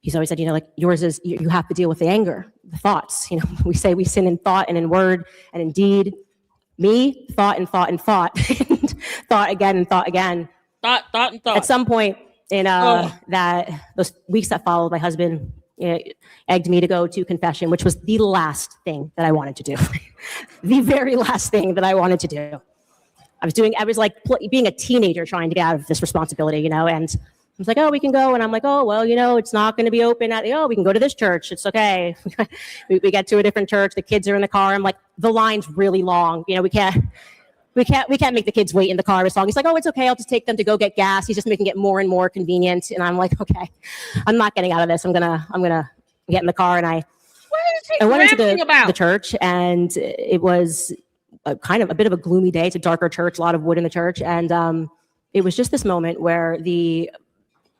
Speaker 5: he's always said, like yours is you have to deal with the anger, the thoughts. We say we sin in thought and in word and in deed. Me, thought and thought and thought, and thought again and thought again.
Speaker 1: Thought and thought.
Speaker 5: At some point in those weeks that followed, my husband egged me to go to confession, which was the last thing that I wanted to do. The very last thing that I wanted to do. I was like being a teenager trying to get out of this responsibility, and I was like, oh, we can go. And I'm like, oh, well, it's not going to be open we can go to this church. It's okay. we get to a different church. The kids are in the car. I'm like, the line's really long. We can't make the kids wait in the car as long. He's like, oh, it's okay. I'll just take them to go get gas. He's just making it more and more convenient. And I'm like, okay, I'm not getting out of this. I'm going to get in the car. And I went into the church, and it was kind of a bit of a gloomy day. It's a darker church, a lot of wood in the church. And it was just this moment where the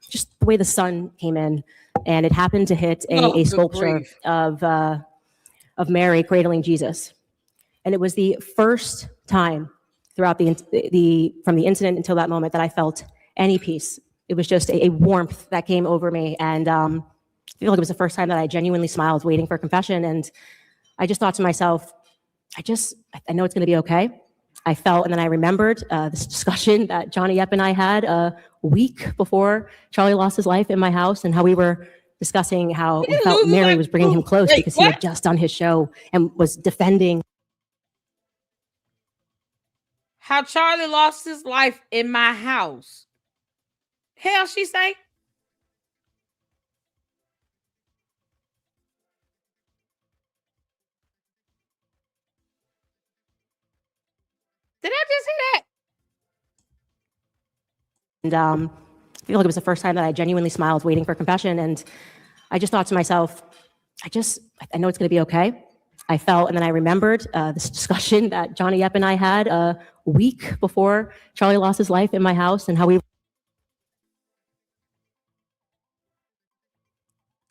Speaker 5: just the way the sun came in, and it happened to hit
Speaker 1: Oh,
Speaker 5: a
Speaker 1: good
Speaker 5: sculpture
Speaker 1: grief.
Speaker 5: of Mary cradling Jesus, and it was the first time throughout from the incident until that moment that I felt any peace. It was just a warmth that came over me, and I feel like it was the first time that I genuinely smiled, waiting for confession, and I just thought to myself, I know it's going to be okay. I felt, and then I remembered this discussion that Johnny Epp and I had a week before Charlie lost his life in my house, and how we were discussing how we felt Mary was bringing him close because he had just done his show and was defending.
Speaker 1: How Charlie lost his life in my house. Hell, she say. Did I just hear that?
Speaker 5: And I feel like it was the first time that I genuinely smiled, waiting for confession. And I just thought to myself, I know it's going to be okay. I felt, and then I remembered this discussion that Johnny Epp and I had a week before Charlie lost his life in my house, and how we.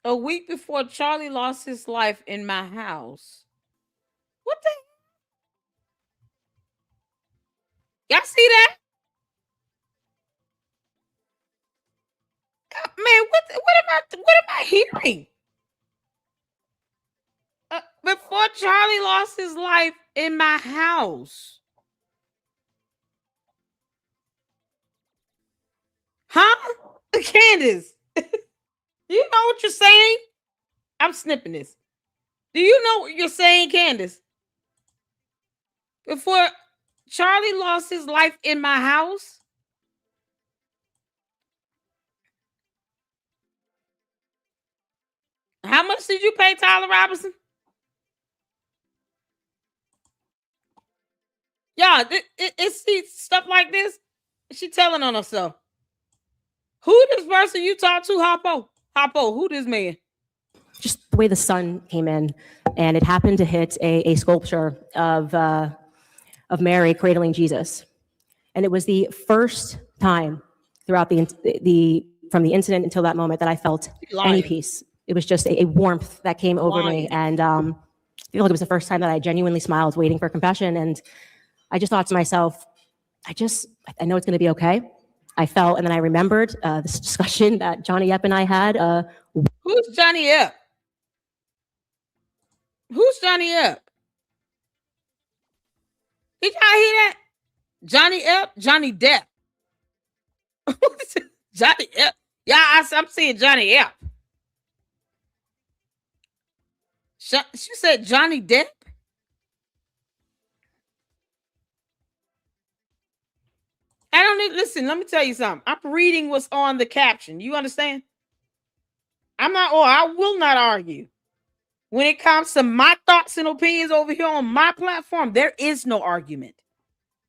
Speaker 1: A week before Charlie lost his life in my house. What the? Y'all see that? Man, what am I hearing? Before Charlie lost his life in my house. Huh? Candace, do you know what you're saying? I'm snipping this. Do you know what you're saying, Candace? Before Charlie lost his life in my house? How much did you pay Tyler Robinson? Yeah, it's stuff like this. She telling on herself. Who this person you talk to, Hoppo? Hoppo, who this man?
Speaker 5: Just the way the sun came in, and it happened to hit a sculpture of Mary cradling Jesus, and it was the first time throughout from the incident until that moment that I felt any peace. It was just a warmth that came over me, and I feel like it was the first time that I genuinely smiled, waiting for confession, and I just thought to myself, I know it's going to be okay. I felt, and then I remembered this discussion that Johnny Epp and I had.
Speaker 1: Who's Johnny Epp? Who's Johnny Epp? Did y'all hear that? Johnny Epp? Johnny Depp. Johnny Epp. Yeah, I'm seeing Johnny Epp. She said Johnny Depp? I don't need, listen, let me tell you something. I'm reading what's on the caption. You understand? I will not argue. When it comes to my thoughts and opinions over here on my platform, there is no argument.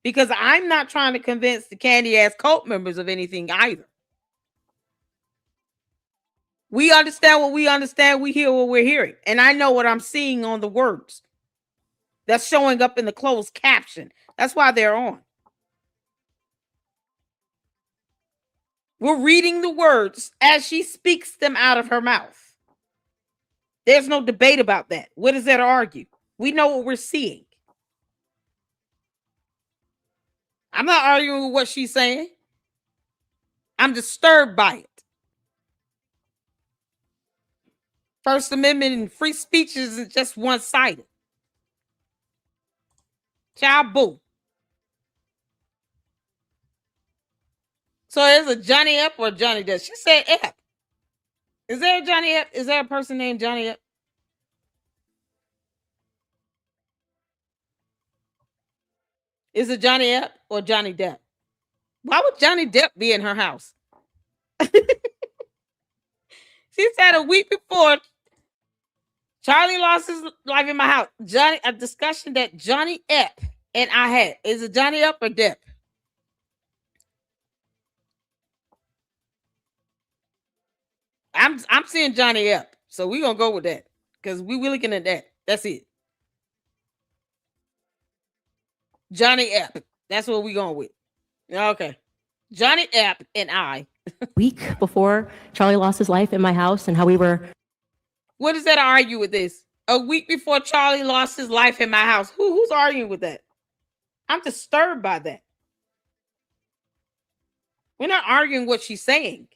Speaker 1: Because I'm not trying to convince the candy ass cult members of anything either. We understand what we understand. We hear what we're hearing. And I know what I'm seeing on the words that's showing up in the closed caption. That's why they're on. We're reading the words as she speaks them out of her mouth. There's no debate about that. What is there to argue? We know what we're seeing. I'm not arguing with what she's saying. I'm disturbed by it. First Amendment and free speech isn't just one-sided. Child boo. So there's a Johnny Epp or Johnny Depp. She said Epp. Is there a Johnny Epp? Is there a person named Johnny Epp? Is it Johnny Epp or Johnny Depp? Why would Johnny Depp be in her house? She said a week before Charlie lost his life in my house. A discussion that Johnny Epp and I had. Is it Johnny Epp or Depp? I'm seeing Johnny Epp. So we're gonna go with that. Because we're looking at that. That's it. Johnny Epp. That's what we're going with. Okay. Johnny Epp and I
Speaker 5: week before Charlie lost his life in my house and how we were
Speaker 1: What does that argue with this? A week before Charlie lost his life in my house. Who's arguing with that? I'm disturbed by that. We're not arguing what she's saying.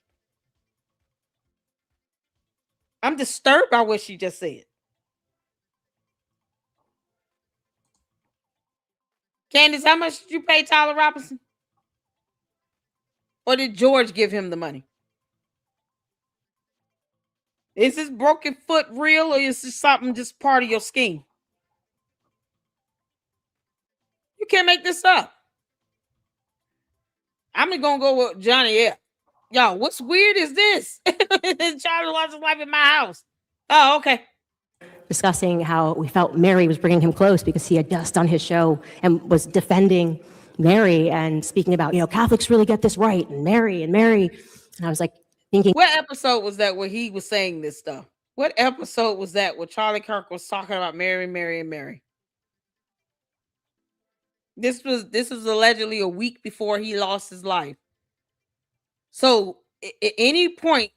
Speaker 1: I'm disturbed by what she just said. Candace, how much did you pay Tyler Robinson? Or did George give him the money? Is this broken foot real, or is this something just part of your scheme? You can't make this up. I'm gonna go with Johnny F. Yo, what's weird is this? Charlie lost his life in my house. Oh, okay.
Speaker 5: discussing how we felt Mary was bringing him close because he had just done his show and was defending Mary and speaking about, Catholics really get this right, and Mary. And I was like thinking,
Speaker 1: what episode was that where he was saying this stuff? What episode was that where Charlie Kirk was talking about Mary, Mary, and Mary? This was allegedly a week before he lost his life. So at any point,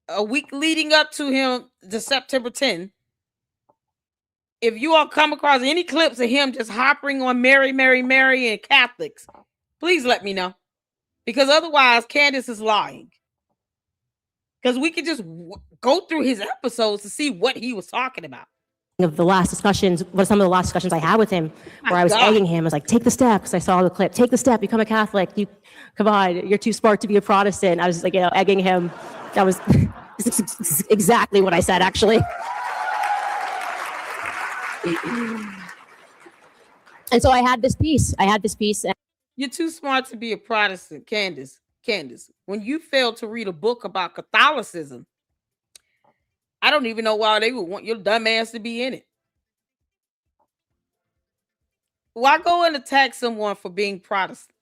Speaker 1: a week leading up to him, the September 10th, if you all come across any clips of him just hopping on Mary, Mary, Mary and Catholics, please let me know. Because otherwise, Candace is lying. Because we could just go through his episodes to see what he was talking about.
Speaker 5: of the last discussions, what some of the last discussions I had with him, where I was egging him, I was like, take the step, because I saw the clip, take the step, become a Catholic, come on, you're too smart to be a Protestant. I was like, egging him. That was exactly what I said, actually. And so I had this piece.
Speaker 1: You're too smart to be a Protestant, Candace. When you failed to read a book about Catholicism, I don't even know why they would want your dumb ass to be in it. Why go and attack someone for being Protestant?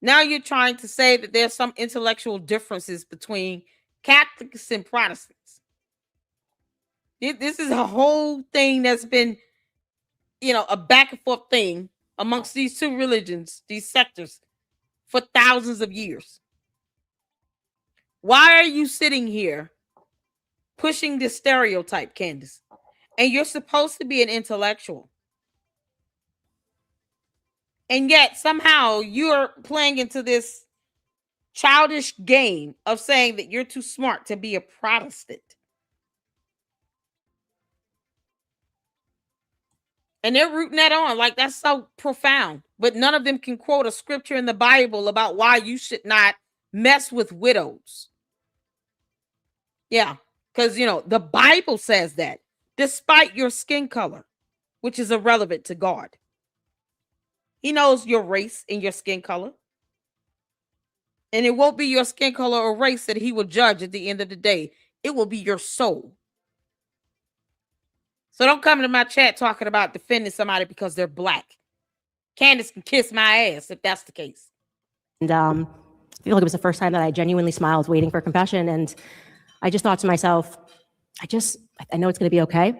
Speaker 1: Now you're trying to say that there's some intellectual differences between Catholics and Protestants. This is a whole thing that's been, a back and forth thing amongst these two religions, these sectors, for thousands of years. Why are you sitting here pushing this stereotype, Candace? And you're supposed to be an intellectual. And yet somehow you're playing into this childish game of saying that you're too smart to be a Protestant. And they're rooting that on like that's so profound. But none of them can quote a scripture in the Bible about why you should not mess with widows. Yeah, because, the Bible says that despite your skin color, which is irrelevant to God. He knows your race and your skin color. And it won't be your skin color or race that he will judge at the end of the day. It will be your soul. So don't come to my chat talking about defending somebody because they're black. Candace can kiss my ass if that's the case.
Speaker 5: And I feel like it was the first time that I genuinely smiled waiting for compassion. And I just thought to myself, I know it's going to be okay.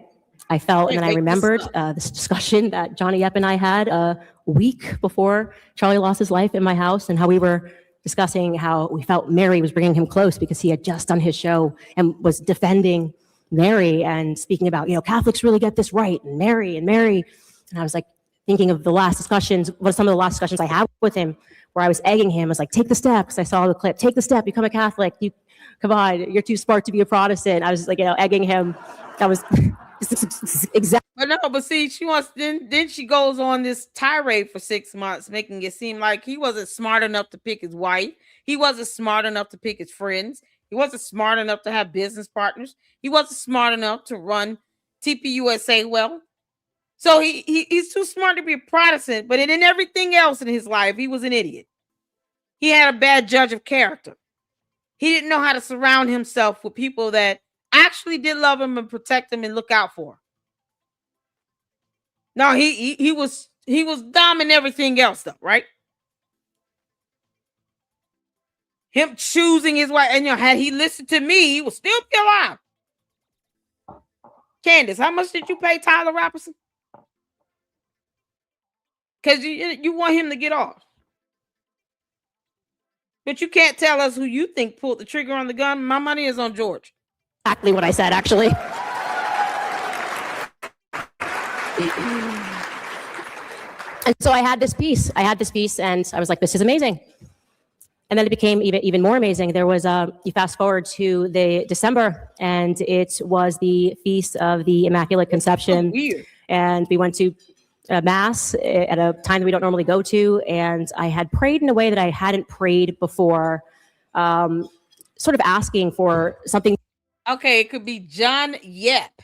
Speaker 5: I felt, and then I remembered this discussion that Johnny Epp and I had a week before Charlie lost his life in my house, and how we were discussing how we felt Mary was bringing him close because he had just done his show and was defending Mary and speaking about, Catholics really get this right, and Mary. And I was like thinking of the last discussions, what some of the last discussions I had with him, where I was egging him. I was like, take the step, because I saw the clip, take the step, become a Catholic, come on, you're too smart to be a Protestant. I was like, egging him. That was exactly.
Speaker 1: But see, she wants, then she goes on this tirade for 6 months, making it seem like he wasn't smart enough to pick his wife. He wasn't smart enough to pick his friends. He wasn't smart enough to have business partners. He wasn't smart enough to run TPUSA well. So he's too smart to be a Protestant, but in everything else in his life, he was an idiot. He had a bad judge of character. He didn't know how to surround himself with people that actually did love him and protect him and look out for him. No, he was dumb in everything else, though, right? Him choosing his wife, and had he listened to me, he would still be alive. Candace, how much did you pay Tyler Robinson? Because you want him to get off. But you can't tell us who you think pulled the trigger on the gun. My money is on George.
Speaker 5: Exactly what I said, actually. And so I had this piece. And I was like, this is amazing. And then it became even more amazing. There was you fast forward to the December, and it was the feast of the Immaculate Conception.
Speaker 1: Weird.
Speaker 5: And we went to a mass at a time that we don't normally go to, and I had prayed in a way that I hadn't prayed before, sort of asking for something.
Speaker 1: Okay, it could be John Yep.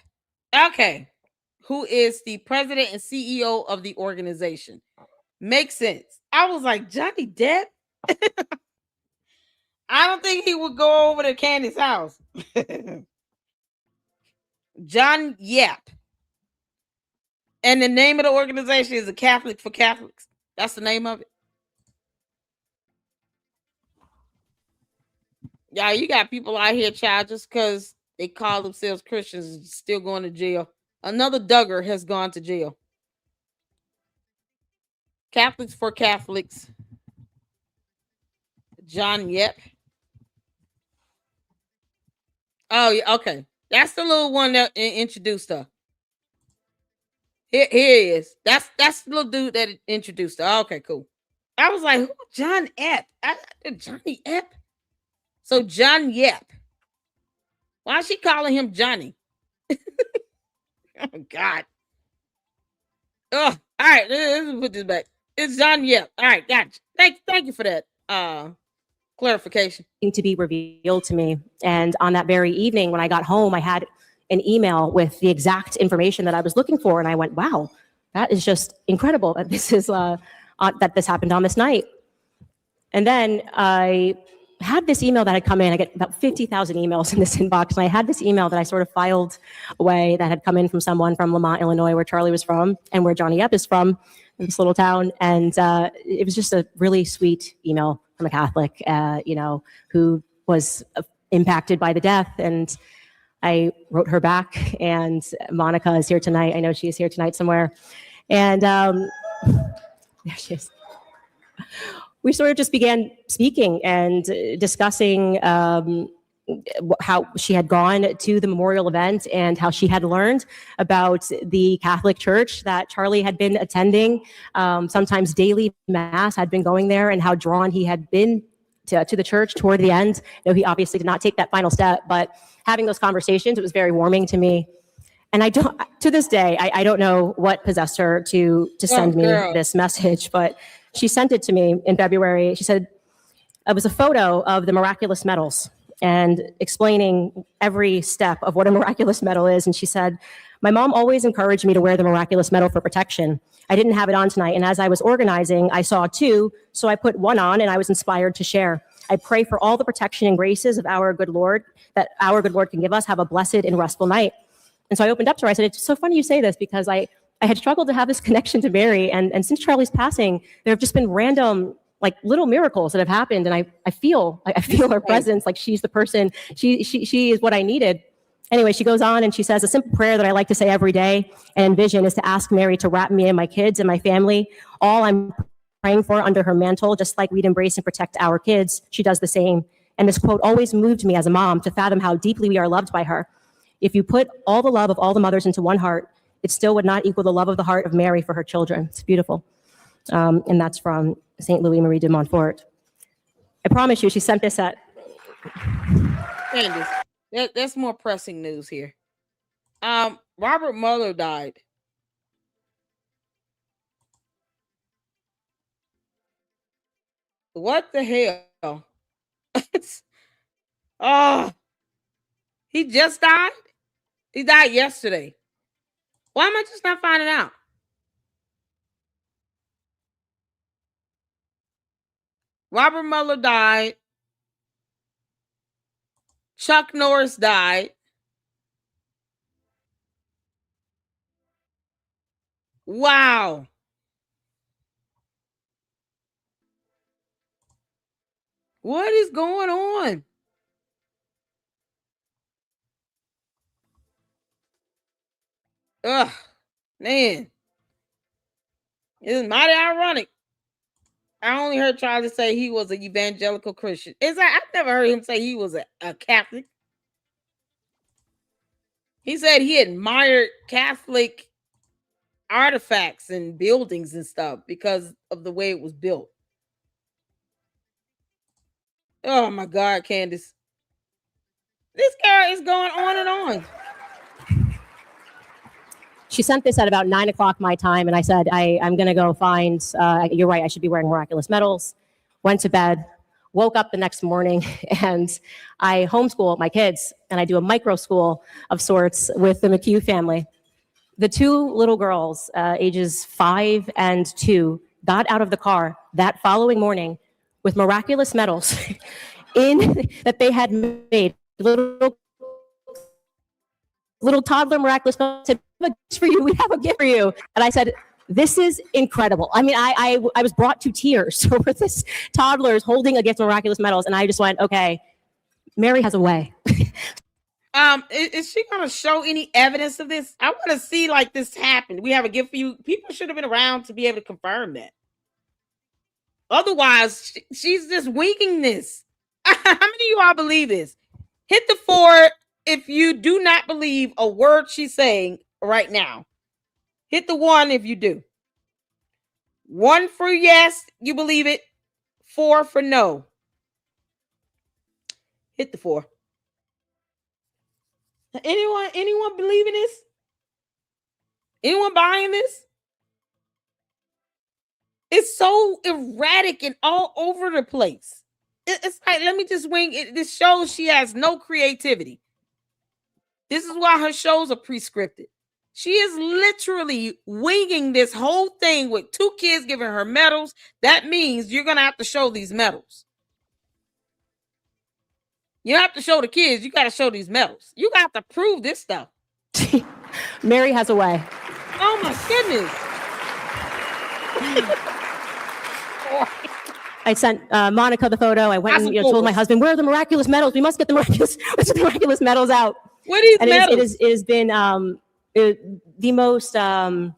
Speaker 1: Okay, who is the president and CEO of the organization? Makes sense. I was like, Johnny Depp? I don't think he would go over to Candace's house. John Yep. And the name of the organization is a Catholic for Catholics. That's the name of it. Yeah, you got people out here, child, just because they call themselves Christians, still going to jail. Another Duggar has gone to jail. Catholics for Catholics. John Yep. Oh, yeah, okay. That's the little one that introduced her. Here he is. That's the little dude that introduced her. Okay, cool. I was like, who? John Epp. Johnny Epp. So John Yep. Why is she calling him Johnny? Oh God. Oh, all right. Let's put this back. It's John Yep. All right, gotcha. Thank you for that clarification.
Speaker 5: To be revealed to me. And on that very evening, when I got home, I had an email with the exact information that I was looking for, and I went, "Wow, that is just incredible that this is that this happened on this night." And then I had this email that had come in. I get about 50,000 emails in this inbox, and I had this email that I sort of filed away that had come in from someone from Lamont, Illinois, where Charlie was from, and where Johnny Epp is from, in this little town. And it was just a really sweet email from a Catholic, who was impacted by the death. And I wrote her back, and Monica is here tonight. I know she is here tonight somewhere. And there she is. We sort of just began speaking and discussing how she had gone to the memorial event and how she had learned about the Catholic Church that Charlie had been attending, sometimes daily mass, had been going there, and how drawn he had been to the church toward the end. He obviously did not take that final step, but having those conversations, it was very warming to me. And I don't, to this day, I don't know what possessed her to send me this message, but she sent it to me in February. She said it was a photo of the miraculous medals and explaining every step of what a miraculous medal is. And she said, my mom always encouraged me to wear the miraculous medal for protection. I didn't have it on tonight. And as I was organizing, I saw two. So I put one on and I was inspired to share. I pray for all the protection and graces of our good Lord, that our good Lord can give us. Have a blessed and restful night. And so I opened up to her. I said, it's so funny you say this, because I had struggled to have this connection to Mary. And since Charlie's passing, there have just been random, like, little miracles that have happened. And I feel her presence, like she's the person, she is what I needed. Anyway, she goes on and she says, a simple prayer that I like to say every day and envision is to ask Mary to wrap me and my kids and my family, all I'm praying for, under her mantle, just like we'd embrace and protect our kids. She does the same. And this quote always moved me as a mom to fathom how deeply we are loved by her. If you put all the love of all the mothers into one heart, it still would not equal the love of the heart of Mary for her children. It's beautiful. And that's from St. Louis Marie de Montfort. I promise you, she sent this at...
Speaker 1: Candace, that's more pressing news here. Robert Mueller died. What the hell? Oh, he just died? He died yesterday. Why am I just not finding out? Robert Mueller died. Chuck Norris died. Wow. What is going on? Ugh, man. It's mighty ironic. I only heard Charlie say he was an evangelical Christian. I've never heard him say he was a Catholic. He said he admired Catholic artifacts and buildings and stuff because of the way it was built. Oh my God, Candace. This girl is going on and on.
Speaker 5: She sent this at about 9 o'clock my time, and I said, I'm going to go find, you're right, I should be wearing miraculous medals. Went to bed, woke up the next morning, and I homeschool my kids, and I do a micro school of sorts with the McHugh family. The two little girls, ages 5 and 2, got out of the car that following morning with miraculous medals that they had made. Little toddler miraculous medals. Said, "We have a gift for you. We have a gift for you." And I said, "This is incredible." I mean, I was brought to tears over this toddlers holding a gift of miraculous medals, and I just went, "Okay, Mary has a way."
Speaker 1: Is she gonna show any evidence of this? I want to see like this happen. We have a gift for you. People should have been around to be able to confirm that. Otherwise, she's just winging this. How many of you all believe this? Hit the 4 if you do not believe a word she's saying right now. Hit the 1 if you do. 1 for yes, you believe it. 4 for no. Hit the 4. Anyone believing this? Anyone buying this? It's so erratic and all over the place. It's like, let me just wing it. This shows she has no creativity. This is why her shows are pre-scripted. She is literally winging this whole thing with 2 kids giving her medals. That means you're going to have to show these medals. You don't have to show the kids. You got to show these medals. You got to prove this stuff.
Speaker 5: Mary has a way.
Speaker 1: Oh my goodness.
Speaker 5: I sent Monica the photo. I went and told my husband, "Where are the miraculous medals? We must get the miraculous medals out."
Speaker 1: What are these medals?
Speaker 5: It has been the most. It has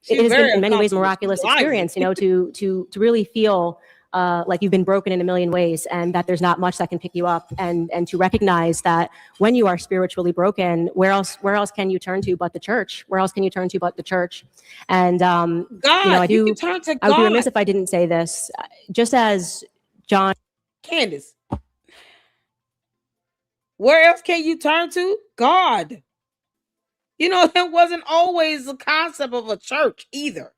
Speaker 5: been in many ways miraculous experience. You know, to really feel like you've been broken in a million ways, and that there's not much that can pick you up, and to recognize that when you are spiritually broken, where else can you turn to but the church? Where else can you turn to but the church? And
Speaker 1: God,
Speaker 5: you know,
Speaker 1: you can turn to God.
Speaker 5: I would be remiss if I didn't say this. Just as John,
Speaker 1: Candace, where else can you turn to? God. You know, it wasn't always the concept of a church either.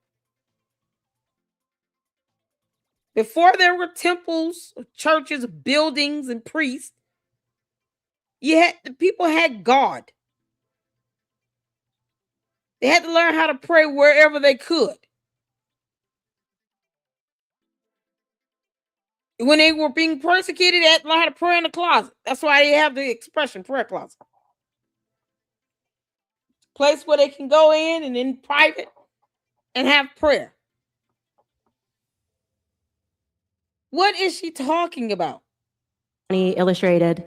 Speaker 1: Before there were temples, churches, buildings, and priests, the people had God. They had to learn how to pray wherever they could. When they were being persecuted, they had to learn how to pray in the closet. That's why they have the expression prayer closet. Place where they can go in and in private and have prayer. What is she talking about?
Speaker 5: Illustrated.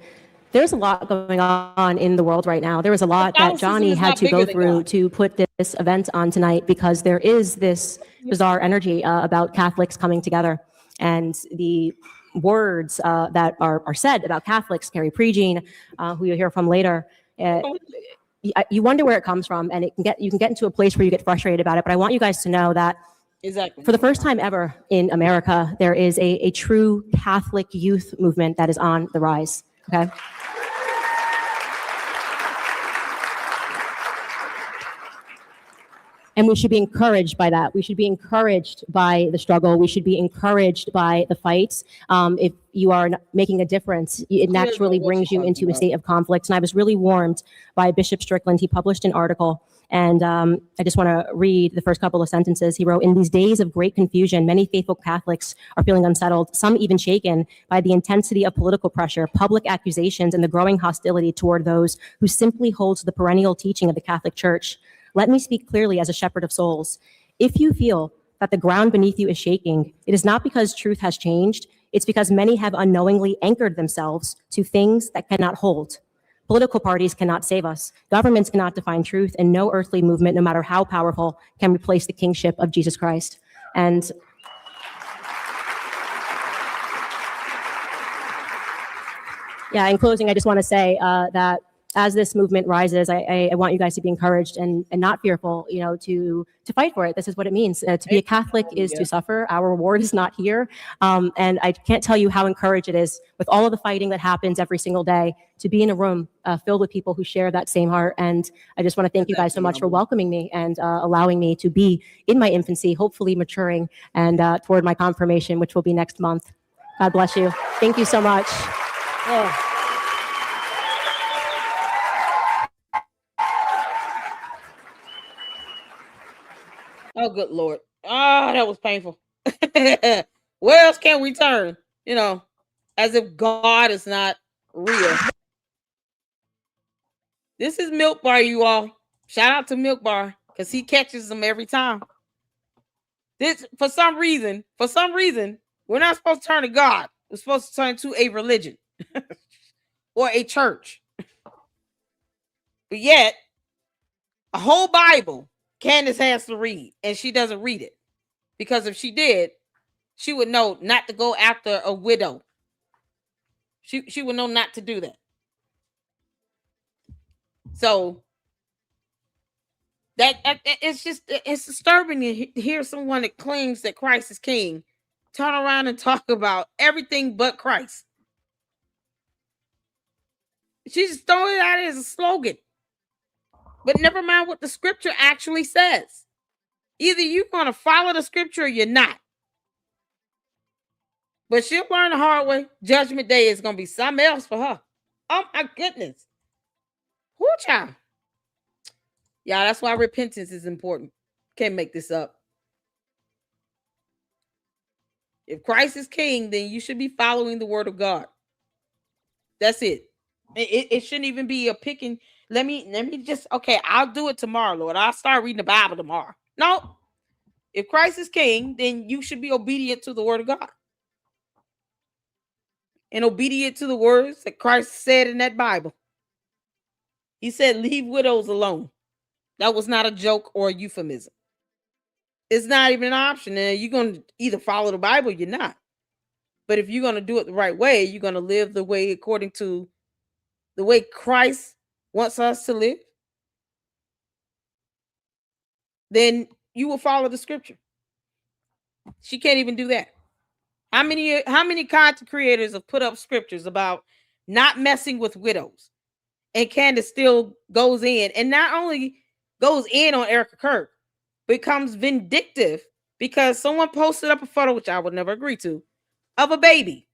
Speaker 5: There's a lot going on in the world right now. There was a lot that Johnny had to go through to put this event on tonight, because there is this bizarre energy about Catholics coming together, and the words that are said about Catholics, Carrie Prejean, who you'll hear from later. You wonder where it comes from, and you can get into a place where you get frustrated about it. But I want you guys to know that for the first time ever in America, there is a true Catholic youth movement that is on the rise. Okay. And we should be encouraged by that. We should be encouraged by the struggle. We should be encouraged by the fights. If you are making a difference, it naturally brings you into a state of conflict. And I was really warmed by Bishop Strickland. He published an article, and I just want to read the first couple of sentences. He wrote, "In these days of great confusion, many faithful Catholics are feeling unsettled, some even shaken by the intensity of political pressure, public accusations, and the growing hostility toward those who simply hold to the perennial teaching of the Catholic Church. Let me speak clearly as a shepherd of souls. If you feel that the ground beneath you is shaking, it is not because truth has changed. It's because many have unknowingly anchored themselves to things that cannot hold. Political parties cannot save us. Governments cannot define truth, and no earthly movement, no matter how powerful, can replace the kingship of Jesus Christ." And Yeah, in closing, I just want to say that as this movement rises, I want you guys to be encouraged and not fearful, to fight for it. This is what it means. To be a Catholic is to suffer. Our reward is not here. And I can't tell you how encouraged it is with all of the fighting that happens every single day to be in a room filled with people who share that same heart. And I just want to thank you guys so much for welcoming me and allowing me to be in my infancy, hopefully maturing and toward my confirmation, which will be next month. God bless you. Thank you so much.
Speaker 1: Oh. Oh, good Lord. Oh, that was painful. Where else can we turn? As if God is not real. This is Milk Bar, you all. Shout out to Milk Bar because he catches them every time. For some reason, we're not supposed to turn to God. We're supposed to turn to a religion or a church. But yet, a whole Bible Candace has to read, and she doesn't read it. Because if she did, she would know not to go after a widow. She would know not to do that. So that it's disturbing to hear someone that claims that Christ is king turn around and talk about everything but Christ. She's just throwing it out as a slogan. But never mind what the scripture actually says. Either you're going to follow the scripture or you're not. But she'll learn the hard way. Judgment Day is going to be something else for her. Oh my goodness. Whoo, child. Yeah, that's why repentance is important. Can't make this up. If Christ is king, then you should be following the word of God. That's it. It shouldn't even be a picking. Let me just, okay, I'll do it tomorrow, Lord. I'll start reading the Bible tomorrow. No. If Christ is king, then you should be obedient to the word of God. And obedient to the words that Christ said in that Bible. He said, leave widows alone. That was not a joke or a euphemism. It's not even an option. And you're going to either follow the Bible or you're not. But if you're going to do it the right way, you're going to live the way according to the way Christ wants us to live, then you will follow the scripture. She can't even do that. How many content creators have put up scriptures about not messing with widows? And Candace still goes in and not only goes in on Erica Kirk, becomes vindictive because someone posted up a photo, which I would never agree to, of a baby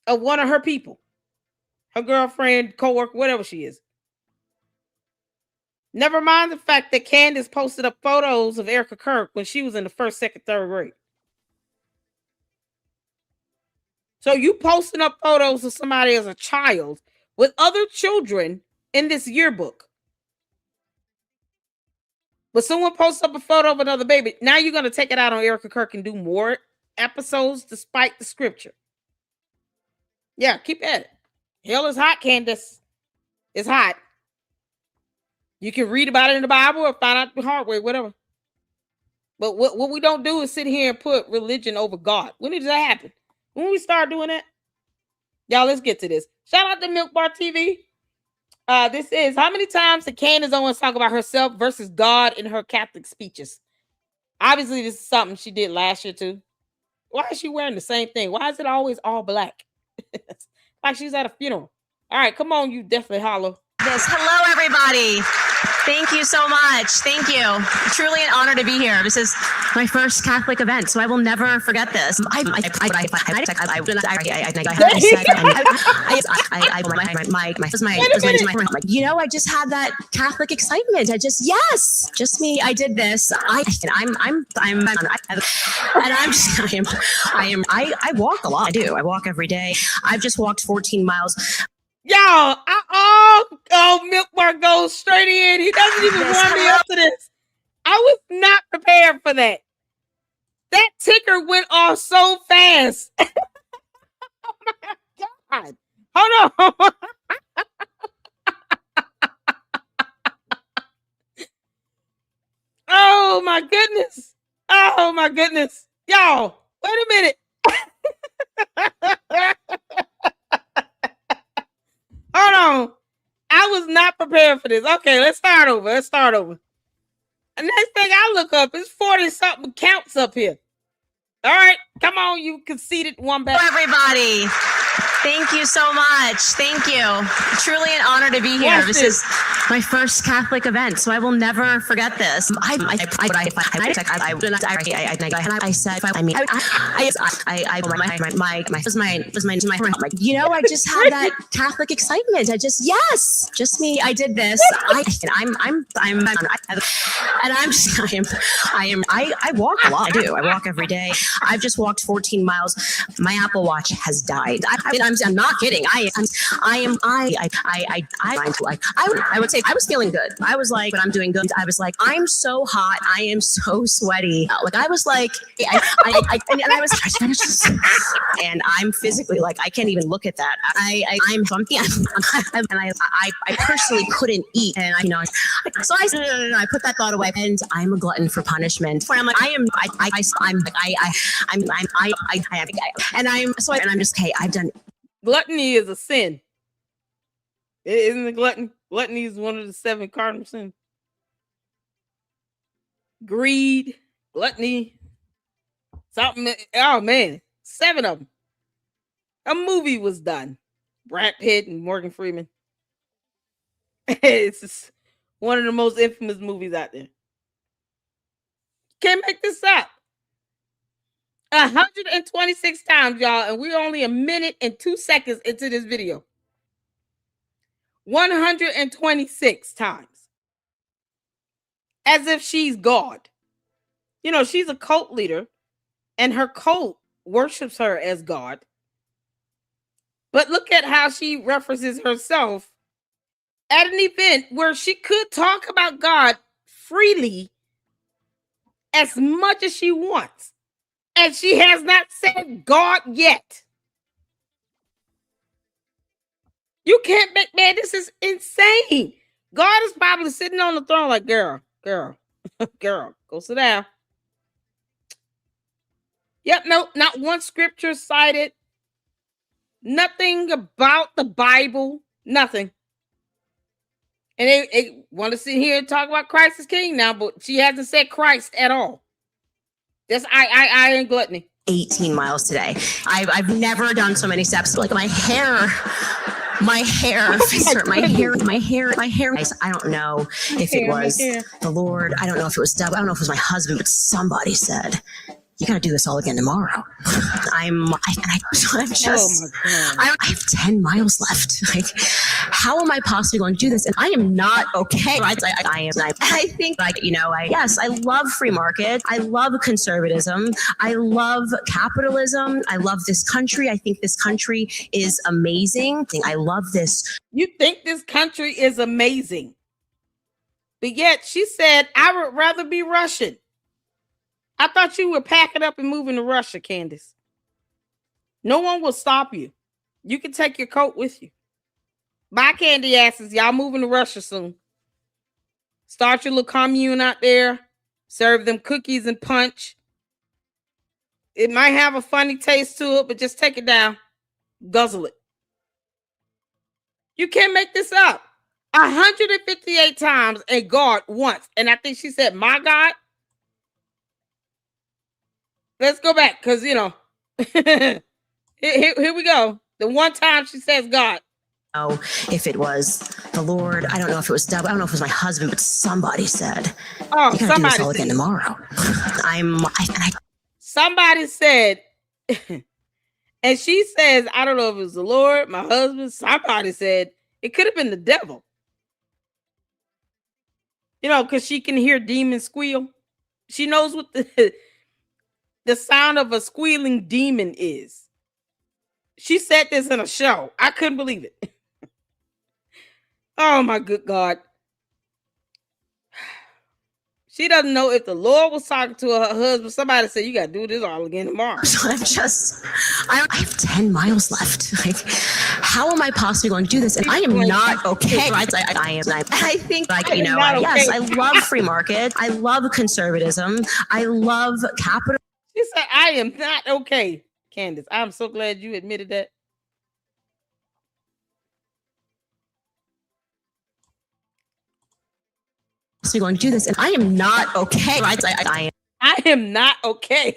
Speaker 1: of one of her people, her girlfriend, co-worker, whatever she is. Never mind the fact that Candace posted up photos of Erica Kirk when she was in the first, second, third grade. So you posting up photos of somebody as a child with other children in this yearbook. But someone posts up a photo of another baby. Now you're going to take it out on Erica Kirk and do more episodes despite the scripture. Yeah, keep at it. Hell is hot, Candace. It's hot. You can read about it in the Bible or find out the hard way, whatever. But what we don't do is sit here and put religion over God. When did that happen? When we start doing that? Y'all, let's get to this. Shout out to Milk Bar TV. This is how many times did Candace Owens talk about herself versus God in her Catholic speeches? Obviously, this is something she did last year too. Why is she wearing the same thing? Why is it always all black? Like she's at a funeral. All right, come on, you definitely holler.
Speaker 6: Hello, everybody. Thank you so much. Thank you. Truly an honor to be here. This is my first Catholic event, so I will never forget this. You know, I just had that Catholic excitement. Just me. I did this. I walk a lot. I do. I walk every day. I've just walked 14 miles.
Speaker 1: Y'all, Milk Bar goes straight in. He doesn't even warm me up to this. I was not prepared for that. That ticker went off so fast. Oh my God. Hold on. Oh my goodness. Oh my goodness. Y'all, wait a minute. on. I was not prepared for this. Okay, let's start over. The next thing I look up is 40-something counts up here. All right, come on, you conceited one back.
Speaker 6: Everybody, thank you so much. Thank you. Truly an honor to be here. This is my first Catholic event, so I will never forget this. I
Speaker 3: just have that Catholic excitement. Just me. I did this. I walk a lot. I walk every day. I've just walked 14 miles. My Apple Watch has died. I'm not kidding. I would say I was feeling good. I was like, but I'm doing good. I was like, I'm so hot. I am so sweaty. Like I was like, and I'm physically like, I can't even look at that. I'm I personally couldn't eat, and so I put that thought away, and I'm a glutton for punishment. I'm like, I'm just, hey, I've done.
Speaker 1: Gluttony is a sin. Isn't it gluttony? Gluttony is one of the 7 cardinal sins. Greed, gluttony, something. Oh man, 7 of them. A movie was done. Brad Pitt and Morgan Freeman. It's just one of the most infamous movies out there. Can't make this up. 126 times, y'all, and we're only a minute and 2 seconds into this video. 126 times. As if she's God. You know, she's a cult leader, and her cult worships her as God. But look at how she references herself at an event where she could talk about God freely as much as she wants. And she has not said God yet. You can't make, man, this is insane. God is probably sitting on the throne like, girl, go sit down. Yep, no, not one scripture cited. Nothing about the Bible. Nothing. And they want to sit here and talk about Christ as King now, but she hasn't said Christ at all. That's I ain't gluttony.
Speaker 3: 18 miles today. I've never done so many steps. Like my hair. I don't know if it was the Lord. I don't know if it was devil. I don't know if it was my husband, but somebody said, you got to do this all again tomorrow. I have 10 miles left. Like, how am I possibly going to do this? And I am not okay. I think, I love free market. I love conservatism. I love capitalism. I love this country. I think this country is amazing. I love this.
Speaker 1: You think this country is amazing. But yet she said, I would rather be Russian. I thought you were packing up and moving to Russia, Candace. No one will stop you. You can take your coat with you. Bye, candy asses. Y'all moving to Russia soon. Start your little commune out there. Serve them cookies and punch. It might have a funny taste to it, but just take it down. Guzzle it. You can't make this up. 158 times and God once. And I think she said, my God. Let's go back because, here we go. The one time she says God.
Speaker 3: Oh, if it was the Lord, I don't know if it was devil. I don't know if it was my husband, but somebody said,
Speaker 1: oh,
Speaker 3: you got to do this all again tomorrow.
Speaker 1: Somebody said, and she says, I don't know if it was the Lord, my husband. Somebody said it could have been the devil. Because she can hear demons squeal. She knows what the sound of a squealing demon is. She said this in a show. I couldn't believe it. Oh my good God. She doesn't know if the Lord was talking to her husband. Somebody said, you got to do this all again tomorrow.
Speaker 3: So I have 10 miles left. Like, how am I possibly going to do this? And I am not okay. I think, I love free market. I love conservatism. I love capitalism.
Speaker 1: She said, I am not okay. Candace, I'm so glad you admitted that.
Speaker 3: possibly going to do this? And I am not okay. Right?
Speaker 1: I am not okay.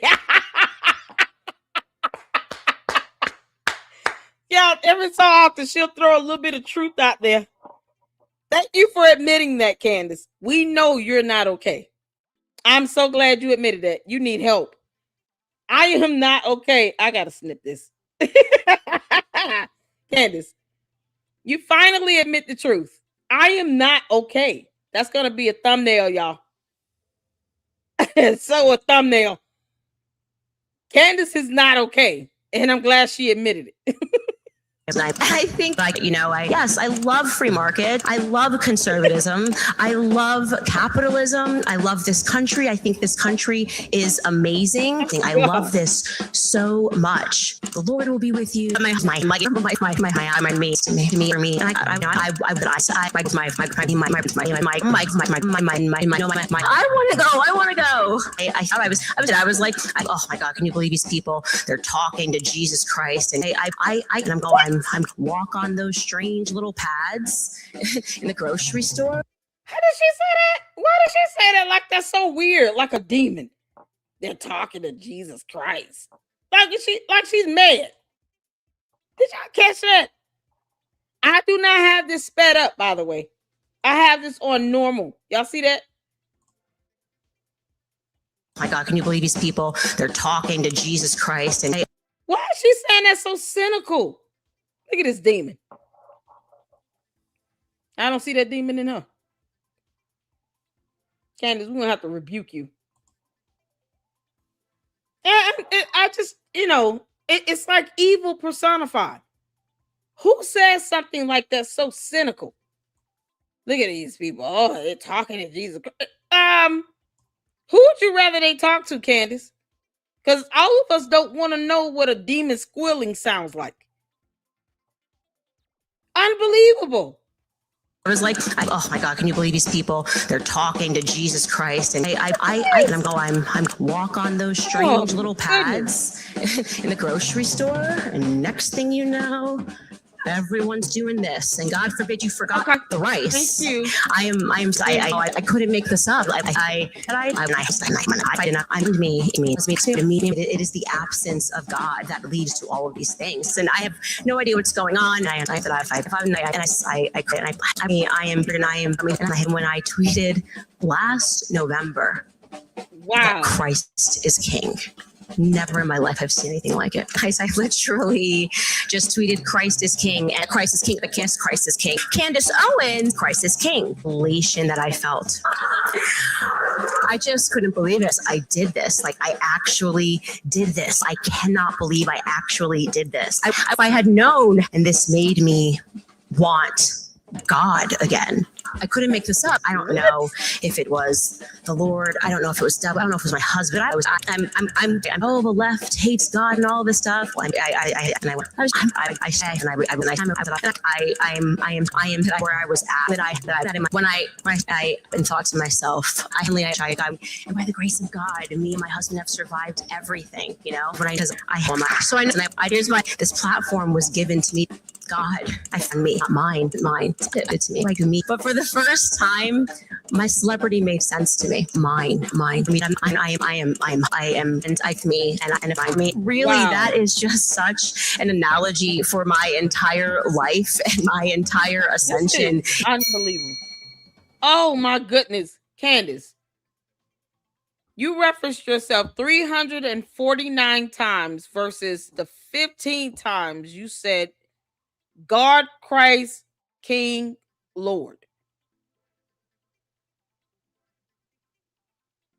Speaker 1: Yeah, every so often she'll throw a little bit of truth out there. Thank you for admitting that, Candace. We know you're not okay. I'm so glad you admitted that. You need help. I am not okay. I gotta snip this. Candace, you finally admit the truth. I am not okay. That's gonna be a thumbnail, y'all. So a thumbnail. Candace is not okay. And I'm glad she admitted it.
Speaker 3: I think, yes, I love free market. I love conservatism. I love capitalism. I love this country. I think this country is amazing. I love this so much. The Lord will be with you. I want to go. I was like, oh my God, can you believe these people? They're talking to Jesus Christ. And I'm going, I'm walk on those strange little pads in the grocery store.
Speaker 1: How did she say that? Why did she say that like that's so weird, like a demon? They're talking to Jesus Christ. Like she's mad. Did y'all catch that? I do not have this sped up, by the way. I have this on normal. Y'all see that?
Speaker 3: My God, can you believe these people? They're talking to Jesus Christ. And
Speaker 1: why is she saying that so cynical? Look at this demon. I don't see that demon in her. Candace, we're going to have to rebuke you. And I just, it's like evil personified. Who says something like that so cynical? Look at these people. Oh, they're talking to Jesus. Who would you rather they talk to, Candace? Because all of us don't want to know what a demon squealing sounds like. Unbelievable.
Speaker 3: I was like, oh my God, can you believe these people? They're talking to Jesus Christ. And I'm going, I'm walk on those strange little pads in the grocery store. And next thing you know, everyone's doing this, and God forbid you forgot the rice.
Speaker 1: Thank you.
Speaker 3: I couldn't make this up. It is the absence of God that leads to all of these things, and I have no idea what's going on. When I tweeted last November,
Speaker 1: wow,
Speaker 3: that Christ is King. Never in my life have seen anything like it. Guys, I literally just tweeted Christ is King, and Christ is King, but Christ is King. Candace Owens, Christ is King. Elation that I felt. I just couldn't believe it. I did this. Like, I actually did this. I cannot believe I actually did this. If I had known, and this made me want God again. I couldn't make this up. I don't know if it was the Lord. I don't know if it was devil. I don't know if it was my husband. The left hates God and all this stuff. I am where I was at. When I thought to myself, and by the grace of God, me and my husband have survived everything. This platform was given to me. God, I found me, not mine. It's me, like me. But for the first time, my celebrity made sense to me. Mine. I am, and I me, and if me. Really, wow. That is just such an analogy for my entire life and my entire ascension.
Speaker 1: Unbelievable. Oh my goodness, Candace. You referenced yourself 349 times versus the 15 times you said God, Christ, King, Lord.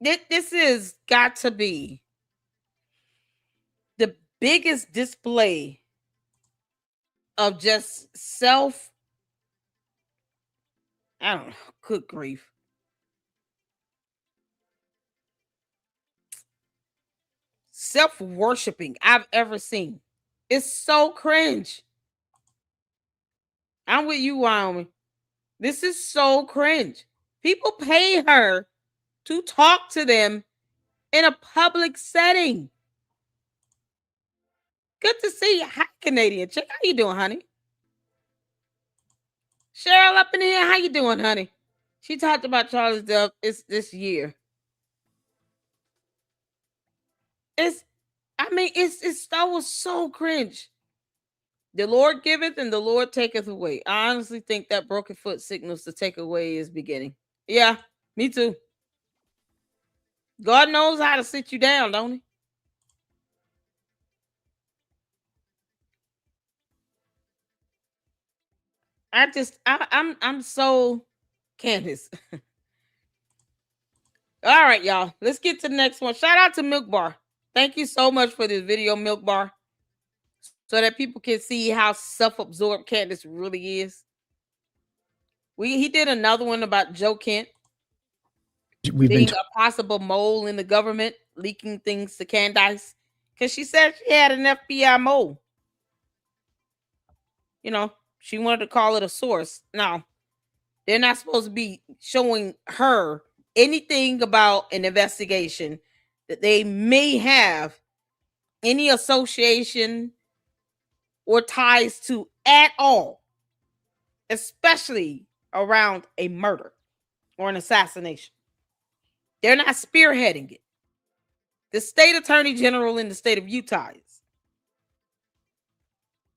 Speaker 1: This has got to be the biggest display of just I don't know, good grief. Self-worshiping I've ever seen. It's so cringe. I'm with you, Wyoming. This is so cringe. People pay her to talk to them in a public setting. Good to see you. Hi, Canadian chick. How you doing, honey? Cheryl up in here. How you doing, honey? She talked about Charlie's death. It's this year. That was so cringe. The Lord giveth and the Lord taketh away. I honestly think that broken foot signals the takeaway is beginning. Yeah, me too. God knows how to sit you down, don't he? I'm so Candace. All right, y'all. Let's get to the next one. Shout out to Milk Bar. Thank you so much for this video, Milk Bar, so that people can see how self-absorbed Candace really is. He did another one about Joe Kent being a possible mole in the government, leaking things to Candace, because she said she had an FBI mole. You know, she wanted to call it a source. No, they're not supposed to be showing her anything about an investigation that they may have any association or ties to at all, especially around a murder or an assassination. They're not spearheading it. The state attorney general in the state of Utah is.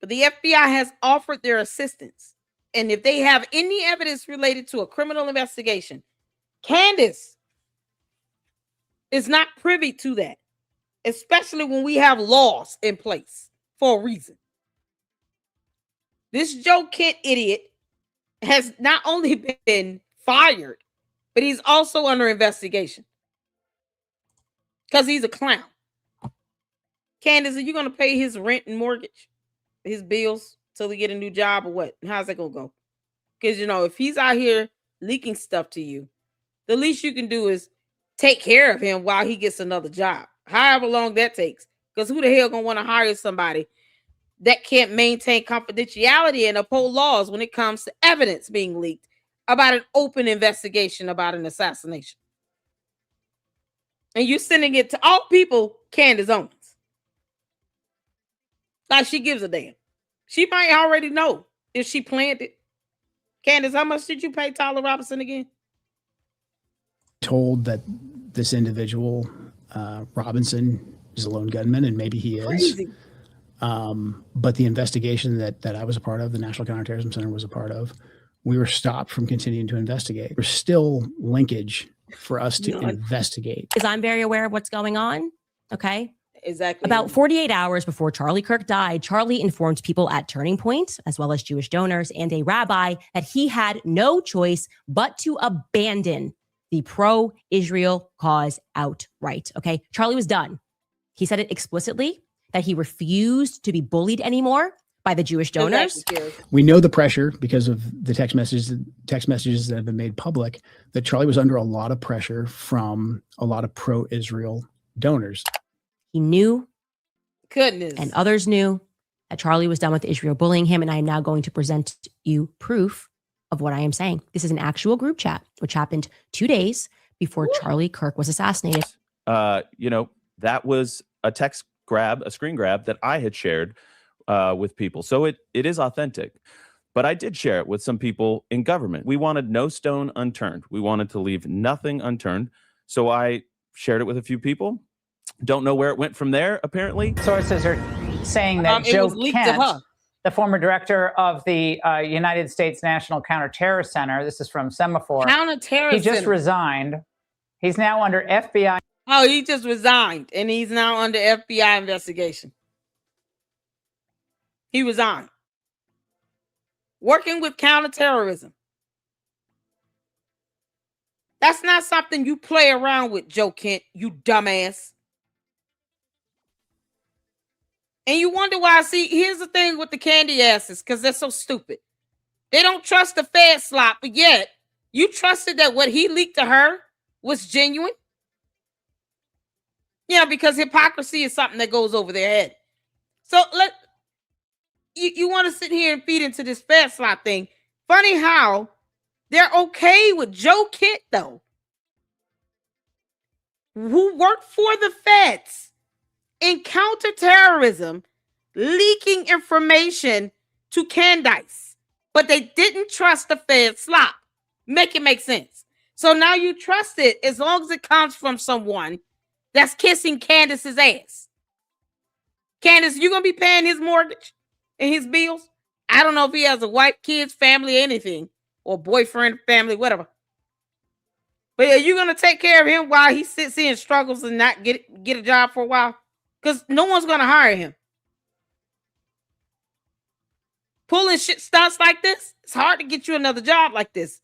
Speaker 1: But the FBI has offered their assistance. And if they have any evidence related to a criminal investigation, Candace is not privy to that, especially when we have laws in place for a reason. This Joe Kent idiot has not only been fired, but he's also under investigation because he's a clown. Candace, are you going to pay his rent and mortgage, his bills, till he get a new job or what? How's that going to go? Because, you know, if he's out here leaking stuff to you, the least you can do is take care of him while he gets another job, however long that takes. Because who the hell going to want to hire somebody that can't maintain confidentiality and uphold laws when it comes to evidence being leaked about an open investigation about an assassination? And you're sending it to all people, Candace Owens. Like she gives a damn. She might already know if she planned it. Candace, how much did you pay Tyler Robinson again?
Speaker 7: Told that this individual, Robinson, is a lone gunman, and maybe he is.
Speaker 1: Crazy.
Speaker 7: But the investigation that I was a part of, the National Counterterrorism Center was a part of, we were stopped from continuing to investigate. There's still linkage for us to investigate.
Speaker 3: Because I'm very aware of what's going on. Okay.
Speaker 1: Exactly.
Speaker 3: About 48 hours before Charlie Kirk died, Charlie informed people at Turning Point, as well as Jewish donors and a rabbi, that he had no choice but to abandon the pro-Israel cause outright. Okay. Charlie was done. He said it explicitly that he refused to be bullied anymore by the Jewish donors.
Speaker 7: We know the pressure because of the text messages that have been made public, that Charlie was under a lot of pressure from a lot of pro-Israel donors.
Speaker 3: He knew,
Speaker 1: goodness,
Speaker 3: and others knew that Charlie was done with Israel bullying him. And I am now going to present you proof of what I am saying. This is an actual group chat, which happened 2 days before Charlie Kirk was assassinated.
Speaker 8: You know, that was a text grab, a screen grab that I had shared with people. So it is authentic. But I did share it with some people in government. We wanted no stone unturned. We wanted to leave nothing unturned. So I shared it with a few people. Don't know where it went from there, apparently.
Speaker 9: Sources are saying that Joe Kent, the former director of the United States National Counterterror Center, this is from Semaphore, he just resigned. He's now under FBI.
Speaker 1: Oh, he just resigned, and he's now under FBI investigation. He resigned. Working with counterterrorism. That's not something you play around with, Joe Kent, you dumbass. And you wonder why. See, here's the thing with the candy asses, because they're so stupid. They don't trust the Fed slop, but yet you trusted that what he leaked to her was genuine. Yeah, because hypocrisy is something that goes over their head. So you want to sit here and feed into this Fed slop thing. Funny how they're okay with Joe Kent, though, who worked for the Feds in counterterrorism, leaking information to Candace, but they didn't trust the Fed slop. Make it make sense. So now you trust it as long as it comes from someone that's kissing Candace's ass. Candace, you gonna be paying his mortgage and his bills? I don't know if he has a wife, kids, family, anything, or boyfriend, family, whatever. But are you gonna take care of him while he sits here and struggles and not get a job for a while? Because no one's gonna hire him. Pulling shit stunts like this, it's hard to get you another job like this.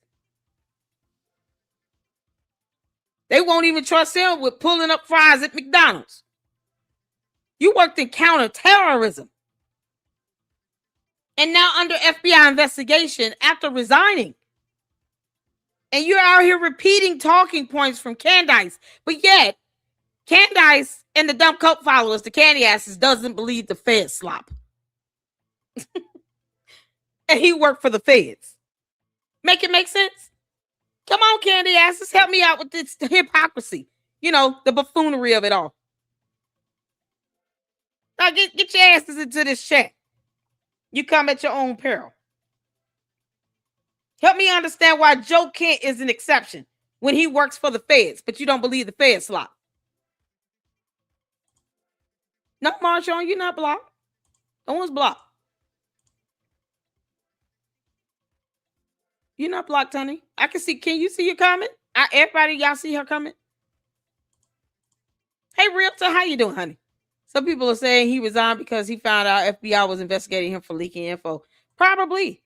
Speaker 1: They won't even trust him with pulling up fries at McDonald's. You worked in counterterrorism. And now under FBI investigation after resigning. And you're out here repeating talking points from Candace. But yet, Candace and the dumb cult followers, the candy asses, doesn't believe the Fed slop. And he worked for the feds. Make it make sense? Come on, candy asses, help me out with this hypocrisy. You know, the buffoonery of it all. Now get your asses into this chat. You come at your own peril. Help me understand why Joe Kent is an exception when he works for the feds, but you don't believe the feds slop. No, Marshawn, you're not blocked. No one's blocked. You're not blocked, honey. I can see. Can you see your comment? Everybody, y'all see her comment? Hey, Realtor, how you doing, honey? Some people are saying he resigned because he found out FBI was investigating him for leaking info. Probably.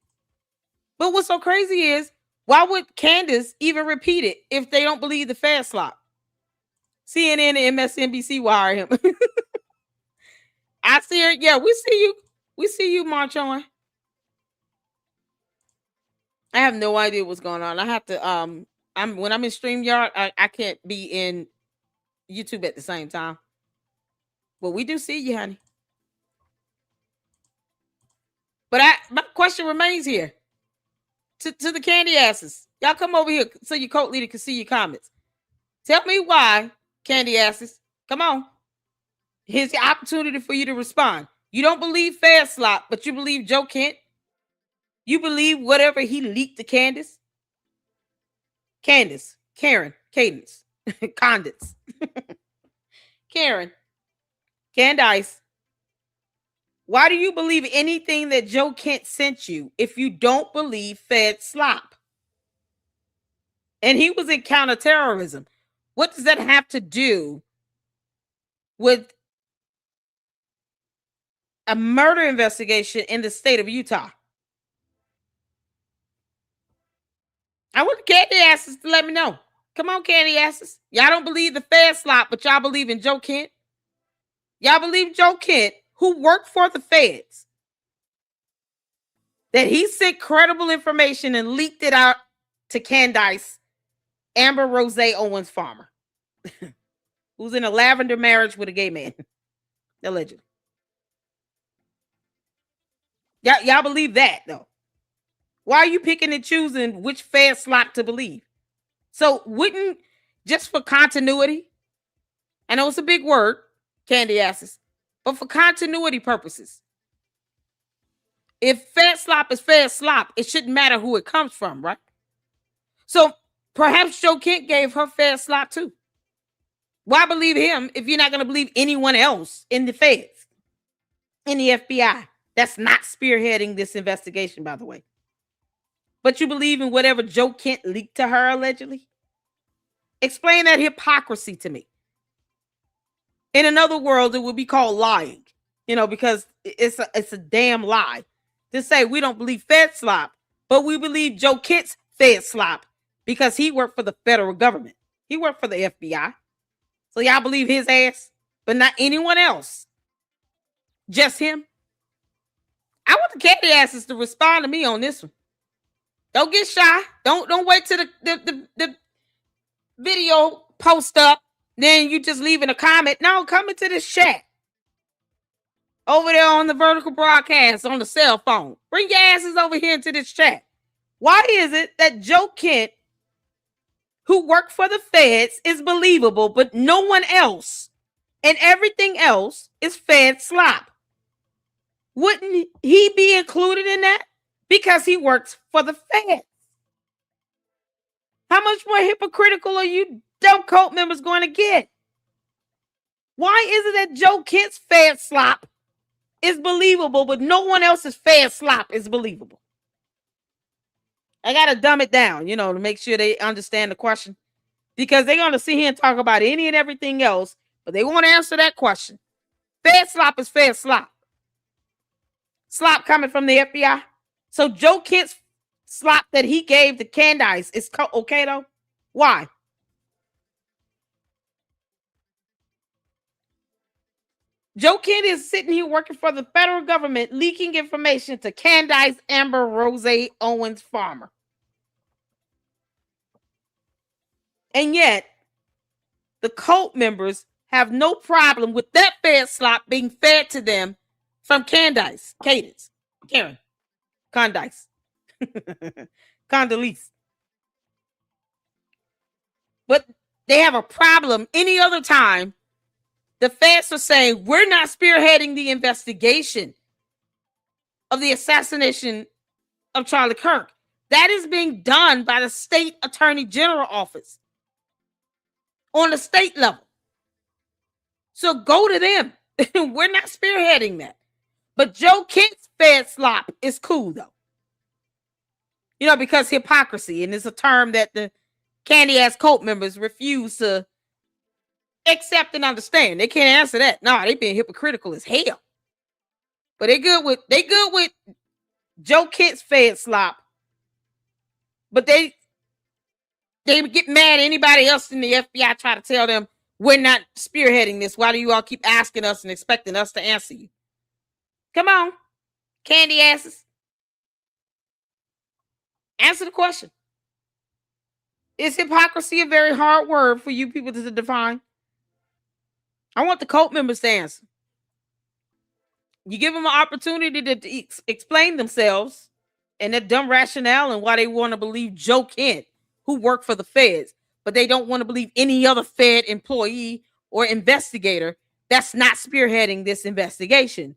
Speaker 1: But what's so crazy is, why would Candace even repeat it if they don't believe the Fed slop? CNN and MSNBC wire him. I see her. Yeah, we see you. We see you, March on. I have no idea what's going on. I have to when I'm in StreamYard, I can't be in YouTube at the same time. But we do see you, honey. But my question remains here. To the candy asses. Y'all come over here so your cult leader can see your comments. Tell me why, candy asses. Come on. Here's the opportunity for you to respond. You don't believe Fed slop, but you believe Joe Kent. You believe whatever he leaked to Candace? Candace, Karen, Cadence, Candace. Karen, Candace, why do you believe anything that Joe Kent sent you if you don't believe Fed slop? And he was in counterterrorism. What does that have to do with a murder investigation in the state of Utah? I want the candy asses to let me know. Come on, candy asses. Y'all don't believe the Fed slop, but y'all believe in Joe Kent. Y'all believe Joe Kent, who worked for the feds, that he sent credible information and leaked it out to Candace, Amber Rose Owens Farmer, who's in a lavender marriage with a gay man, allegedly. Y'all believe that, though. Why are you picking and choosing which Fed slot to believe? So wouldn't, just for continuity, I know it's a big word, candy asses, but for continuity purposes, if Fed slop is Fed slop, it shouldn't matter who it comes from, right? So perhaps Joe Kent gave her Fed slop too. Why believe him if you're not going to believe anyone else in the feds, in the FBI? That's not spearheading this investigation, by the way. But you believe in whatever Joe Kent leaked to her, allegedly? Explain that hypocrisy to me. In another world, it would be called lying, because it's a damn lie to say we don't believe Fed slop, but we believe Joe Kent's Fed slop because he worked for the federal government. He worked for the FBI. So y'all believe his ass, but not anyone else. Just him. I want the candy asses to respond to me on this one. Don't get shy. Don't wait till the video post up. Then you just leaving a comment. No, come into this chat. Over there on the vertical broadcast on the cell phone. Bring your asses over here into this chat. Why is it that Joe Kent, who worked for the feds, is believable, but no one else and everything else is Fed slop? Wouldn't he be included in that? Because he works for the feds. How much more hypocritical are you dumb cult members going to get? Why is it that Joe Kent's Fed slop is believable, but no one else's Fed slop is believable? I got to dumb it down, to make sure they understand the question. Because they're going to sit here and talk about any and everything else, but they won't answer that question. Fed slop is Fed slop. Slop coming from the FBI. So Joe Kent's slop that he gave to Candace is okay, though? Why? Joe Kent is sitting here working for the federal government, leaking information to Candace Amber Rose Owens Farmer. And yet, the cult members have no problem with that Fed slop being fed to them from Candace, Karen, Condice, Condoleezza. But they have a problem any other time. The feds are saying, we're not spearheading the investigation of the assassination of Charlie Kirk. That is being done by the state attorney general office on the state level. So go to them. We're not spearheading that. But Joe Kent's Fed slop is cool, though. Because hypocrisy, and it's a term that the candy-ass cult members refuse to accept and understand. They can't answer that. No, they being hypocritical as hell. But they good with Joe Kent's Fed slop. But they get mad at anybody else in the FBI try to tell them, we're not spearheading this. Why do you all keep asking us and expecting us to answer you? Come on, candy asses. Answer the question. Is hypocrisy a very hard word for you people to define? I want the cult members to answer. You give them an opportunity to explain themselves and their dumb rationale and why they want to believe Joe Kent, who worked for the feds, but they don't want to believe any other Fed employee or investigator that's not spearheading this investigation.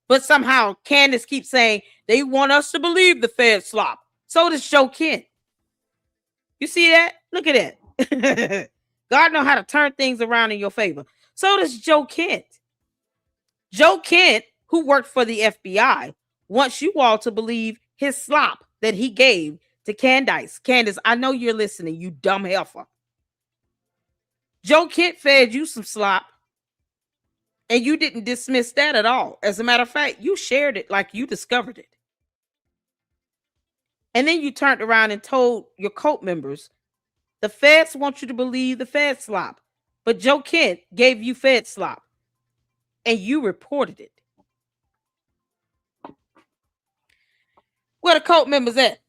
Speaker 1: But somehow Candace keeps saying they want us to believe the Fed slop. So does Joe Kent. You see that? Look at that. God knows how to turn things around in your favor. So does Joe Kent. Joe Kent, who worked for the FBI, wants you all to believe his slop that he gave to Candace. Candace, I know you're listening, you dumb heifer. Joe Kent fed you some slop, and you didn't dismiss that at all. As a matter of fact, you shared it like you discovered it. And then you turned around and told your cult members, the feds want you to believe the Fed slop. But Joe Kent gave you Fed slop, and you reported it. Where the cult members at?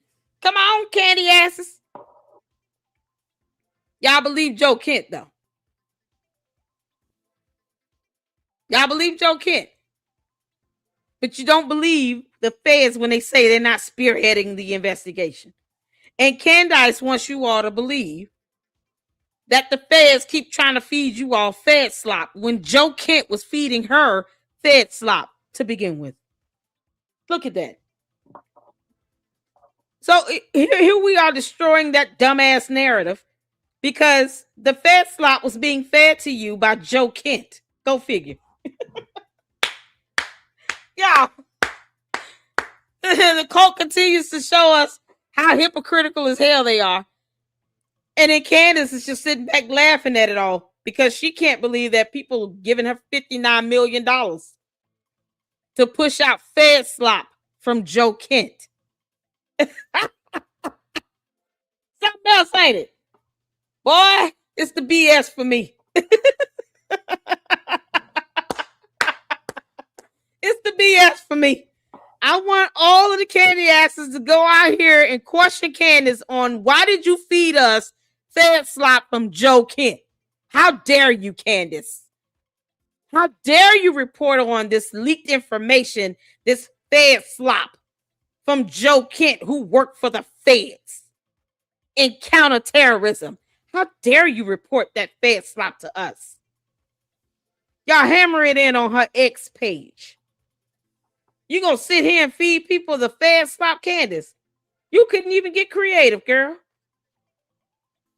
Speaker 1: Come on, candy asses. Y'all believe Joe Kent, though. Y'all believe Joe Kent. But you don't believe the feds when they say they're not spearheading the investigation. And Candace wants you all to believe that the feds keep trying to feed you all Fed slop when Joe Kent was feeding her Fed slop to begin with. Look at that. So here we are destroying that dumbass narrative because the Fed slop was being fed to you by Joe Kent. Go figure. Y'all, the cult continues to show us how hypocritical as hell they are. And then Candace is just sitting back laughing at it all because she can't believe that people giving her $59 million to push out Fed slop from Joe Kent. Something else, ain't it? Boy, it's the BS for me. It's the BS for me. I want all of the candy asses to go out here and question Candace on why did you feed us Fed slop from Joe Kent? How dare you, Candace? How dare you report on this leaked information, this Fed slop from Joe Kent, who worked for the feds in counterterrorism? How dare you report that Fed slop to us? Y'all hammer it in on her X page. You gonna sit here and feed people the Fed slop, Candace? You couldn't even get creative, girl.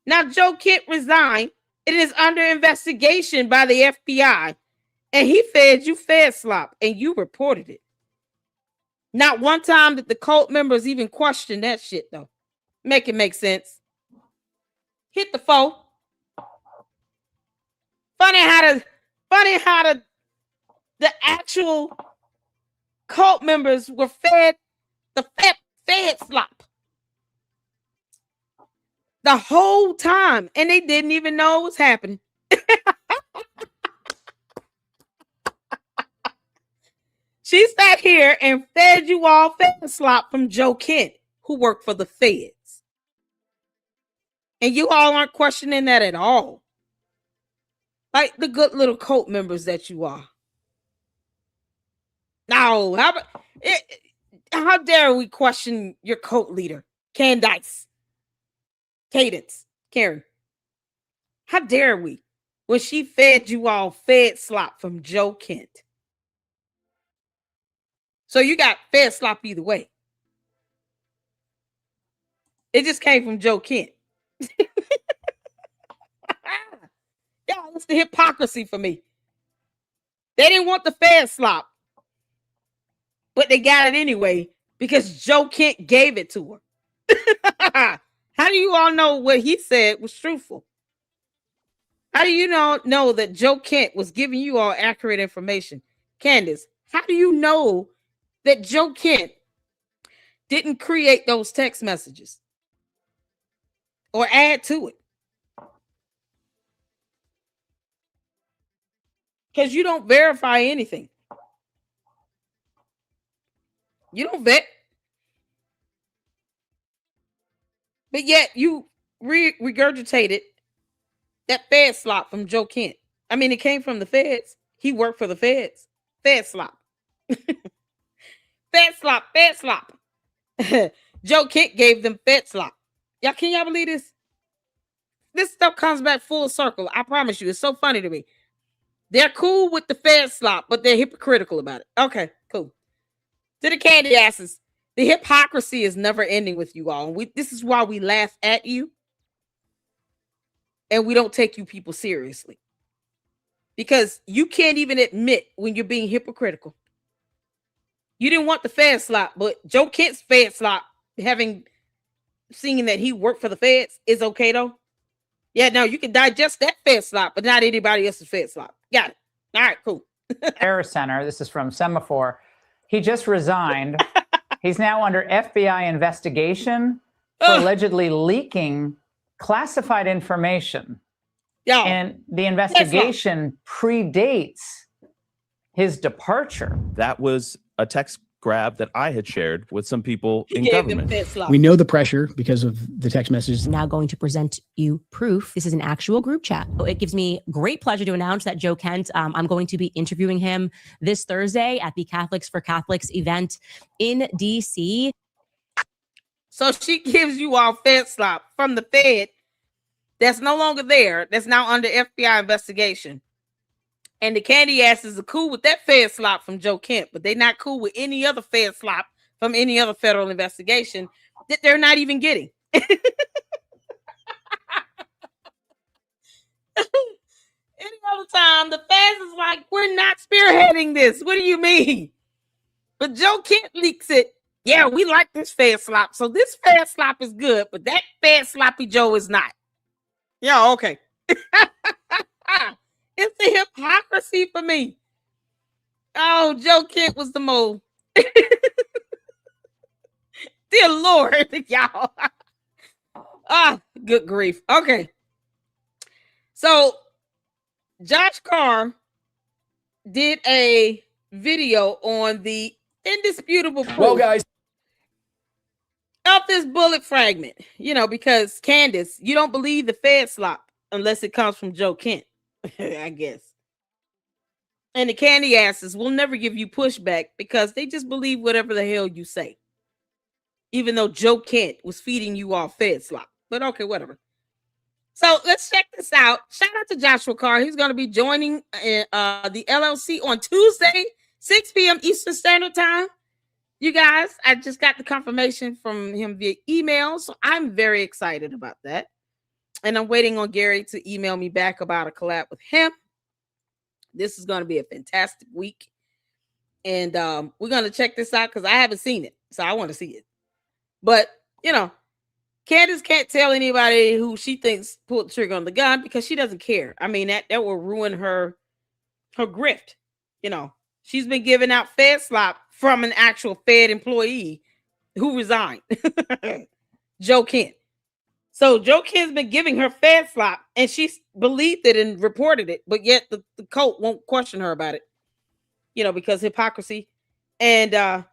Speaker 1: Now, Joe Kent resigned. It is under investigation by the FBI. And he fed you fed slop, and you reported it. Not one time did the cult members even question that shit, though. Make it make sense. Hit the foe. Funny how the actual cult members were fed the fed slop the whole time, and they didn't even know it was happening. She sat here and fed you all fed slop from Joe Kent, who worked for the feds. And you all aren't questioning that at all. Like the good little cult members that you are. No, how dare we question your cult leader, Candace, Karen? How dare we when she fed you all fed slop from Joe Kent? So you got fed slop either way. It just came from Joe Kent. Yeah, that's the hypocrisy for me. They didn't want the fed slop, but they got it anyway because Joe Kent gave it to her. How do you all know what he said was truthful? How do you know that Joe Kent was giving you all accurate information? Candace, how do you know that Joe Kent didn't create those text messages or add to it? Because you don't verify anything. You don't vet. But yet you regurgitated that fed slop from Joe Kent. I mean, it came from the feds. He worked for the feds. Fed slop. Fed slop, fed slop. Joe Kent gave them fed slop. Can y'all believe this? This stuff comes back full circle. I promise you. It's so funny to me. They're cool with the fed slop, but they're hypocritical about it. Okay, cool. To the candy asses, the hypocrisy is never ending with you all. This is why we laugh at you and we don't take you people seriously. Because you can't even admit when you're being hypocritical. You didn't want the fed slop, but Joe Kent's fed slop, seeing that he worked for the feds, is okay though. Yeah, no, you can digest that fed slop, but not anybody else's fed slop. Got it. All right, cool.
Speaker 9: Terror Center. This is from Semaphore. He just resigned. He's now under FBI investigation for allegedly leaking classified information.
Speaker 1: Yeah.
Speaker 9: And the investigation predates his departure.
Speaker 8: That was a text grab that I had shared with some people in government.
Speaker 7: We know the pressure because of the text messages.
Speaker 4: Now going to present you proof. This is an actual group chat. It gives me great pleasure to announce that Joe Kent, I'm going to be interviewing him this Thursday at the Catholics for Catholics event in DC.
Speaker 1: So she gives you all fed slop from the Fed that's no longer there, that's now under FBI investigation. And the candy asses are cool with that fed slop from Joe Kent, but they're not cool with any other fed slop from any other federal investigation that they're not even getting. Any other time, the feds is like, we're not spearheading this. What do you mean? But Joe Kent leaks it. Yeah, we like this fed slop. So this fed slop is good, but that fed sloppy Joe is not. Yeah, okay. It's the hypocrisy for me. Oh, Joe Kent was the mole. Dear Lord, y'all. Good grief. Okay. So Josh Carr did a video on the indisputable proof.
Speaker 2: Well, guys,
Speaker 1: of this bullet fragment, because Candace, you don't believe the fed slop unless it comes from Joe Kent. I guess. And the candy asses will never give you pushback because they just believe whatever the hell you say. Even though Joe Kent was feeding you all fed slop. But okay, whatever. So let's check this out. Shout out to Joshua Carr. He's going to be joining the LLC on Tuesday, 6 p.m. Eastern Standard Time. You guys, I just got the confirmation from him via email. So I'm very excited about that. And I'm waiting on Gary to email me back about a collab with him. This is going to be a fantastic week. And we're going to check this out because I haven't seen it. So I want to see it. But, you know, Candace can't tell anybody who she thinks pulled the trigger on the gun because she doesn't care. I mean, that will ruin her grift. You know, she's been giving out Fed slop from an actual Fed employee who resigned, Joe Kent. So Joe Kent's been giving her Fed slop and she believed it and reported it, but yet the court won't question her about it, you know, because hypocrisy. And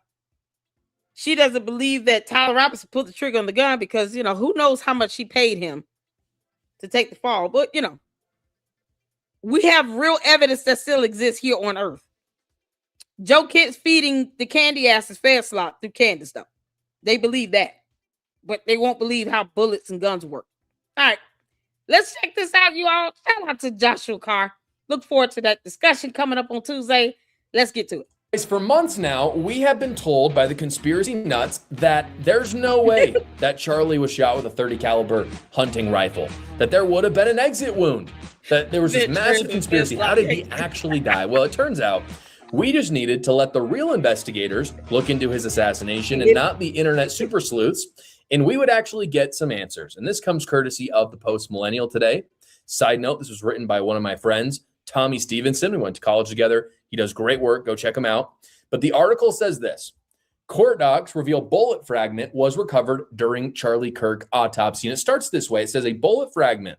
Speaker 1: she doesn't believe that Tyler Robinson put the trigger on the gun because, you know, who knows how much she paid him to take the fall. But, you know, we have real evidence that still exists here on Earth. Joe Kent's feeding the candy asses Fed slop through Candace, though. They believe that. But they won't believe how bullets and guns work. All right. Let's check this out, you all. Shout out to Joshua Carr. Look forward to that discussion coming up on Tuesday. Let's get to it.
Speaker 10: For months now, we have been told by the conspiracy nuts that there's no way that Charlie was shot with a .30 caliber hunting rifle, that there would have been an exit wound, that there was this massive conspiracy. How did he actually die? Well, it turns out we just needed to let the real investigators look into his assassination and not the internet super sleuths, and we would actually get some answers. And this comes courtesy of the Post Millennial today. Side note, this was written by one of my friends, Tommy Stevenson. We went to college together. He does great work. Go check him out. But the article says this: court docs reveal bullet fragment was recovered during Charlie Kirk autopsy. And it starts this way. It says a bullet fragment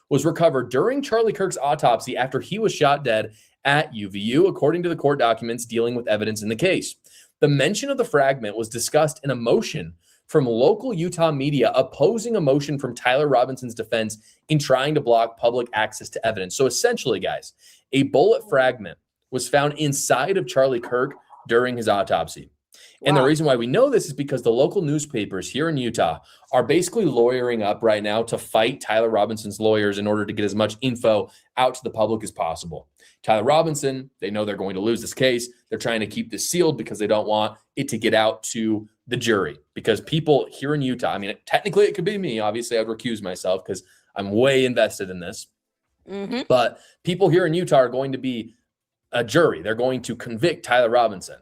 Speaker 10: was recovered during Charlie Kirk's autopsy after he was shot dead at UVU, according to the court documents dealing with evidence in the case. The mention of the fragment was discussed in a motion from local Utah media opposing a motion from Tyler Robinson's defense in trying to block public access to evidence. So essentially, guys, a bullet fragment was found inside of Charlie Kirk during his autopsy. Wow. And the reason why we know this is because the local newspapers here in Utah are basically lawyering up right now to fight Tyler Robinson's lawyers in order to get as much info out to the public as possible. Tyler Robinson, they know they're going to lose this case. They're trying to keep this sealed because they don't want it to get out to the jury. Because people here in Utah, I mean, technically it could be me. Obviously, I'd recuse myself because I'm way invested in this. Mm-hmm. But people here in Utah are going to be a jury. They're going to convict Tyler Robinson.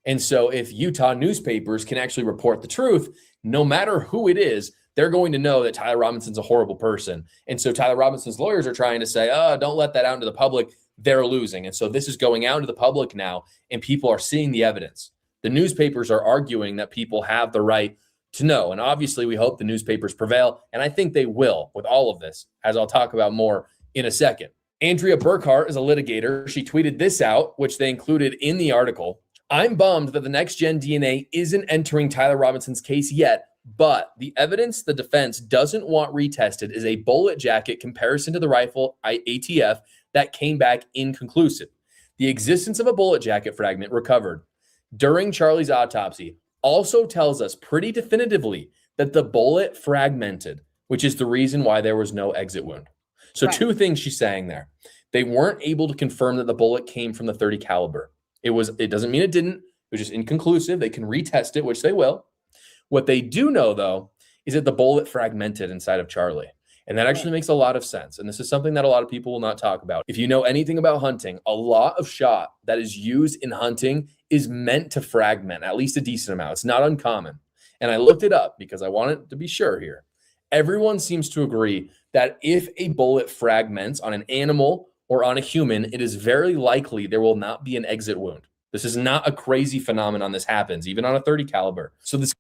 Speaker 10: And so if Utah newspapers can actually report the truth, no matter who it is, they're going to know that Tyler Robinson's a horrible person. And so Tyler Robinson's lawyers are trying to say, oh, don't let that out into the public. They're losing. And so this is going out into the public now, and people are seeing the evidence. The newspapers are arguing that people have the right to know. And obviously, we hope the newspapers prevail. And I think they will with all of this, as I'll talk about more in a second. Andrea Burkhart is a litigator. She tweeted this out, which they included in the article. I'm bummed that the next gen DNA isn't entering Tyler Robinson's case yet, but the evidence the defense doesn't want retested is a bullet jacket comparison to the rifle ATF that came back inconclusive. The existence of a bullet jacket fragment recovered during Charlie's autopsy also tells us pretty definitively that the bullet fragmented, which is the reason why there was no exit wound. So right. Two things she's saying there. They weren't able to confirm that the bullet came from the .30 caliber. It doesn't mean it didn't. It was just inconclusive. They can retest it, which they will. What they do know, though, is that the bullet fragmented inside of Charlie. And that actually makes a lot of sense. And this is something that a lot of people will not talk about. If you know anything about hunting, a lot of shot that is used in hunting is meant to fragment, at least a decent amount. It's not uncommon. And I looked it up because I wanted to be sure here. Everyone seems to agree that if a bullet fragments on an animal or on a human, it is very likely there will not be an exit wound. This is not a crazy phenomenon. This happens even on a .30 caliber. So this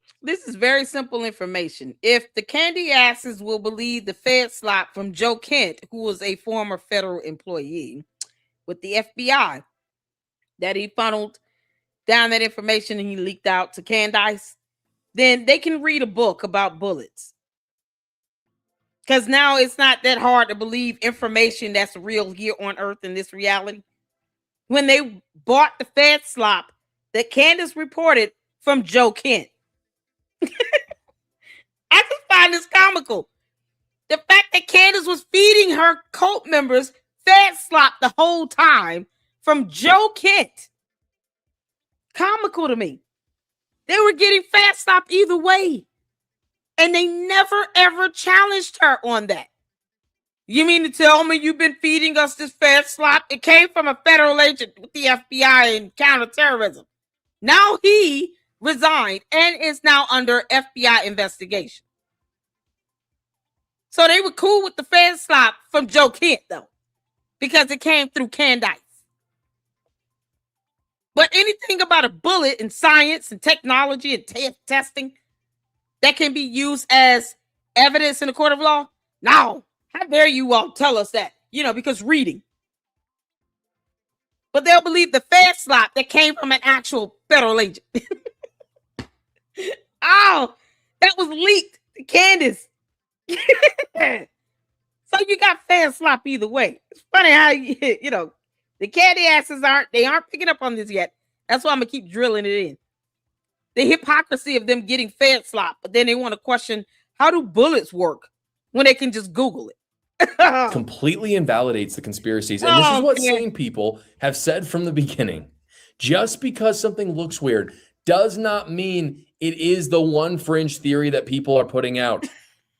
Speaker 1: is very simple information. If the candy asses will believe the Fed slop from Joe Kent, who was a former federal employee with the FBI, that he funneled down that information and he leaked out to Candace, then they can read a book about bullets. Because now it's not that hard to believe information that's real here on Earth in this reality. When they bought the Fed slop that Candace reported from Joe Kent. I just find this comical. The fact that Candace was feeding her cult members Fed slop the whole time from Joe Kent. Comical to me. They were getting Fed slop either way. And they never, ever challenged her on that. You mean to tell me you've been feeding us this Fed slop? It came from a federal agent with the FBI and counterterrorism. Now he resigned and is now under FBI investigation. So they were cool with the Fed slop from Joe Kent, though, because it came through Candace. But anything about a bullet in science and technology and testing that can be used as evidence in a court of law? No. How dare you all tell us that? Because reading. But they'll believe the Fed slop that came from an actual federal agent. Oh, that was leaked to Candace. So you got Fed slop either way. It's funny how the candy asses aren't picking up on this yet. That's why I'm gonna keep drilling it in. The hypocrisy of them getting Fed slop, but then they want to question, how do bullets work when they can just Google it?
Speaker 10: Completely invalidates the conspiracies. And this is what sane people have said from the beginning. Just because something looks weird does not mean it is the one fringe theory that people are putting out.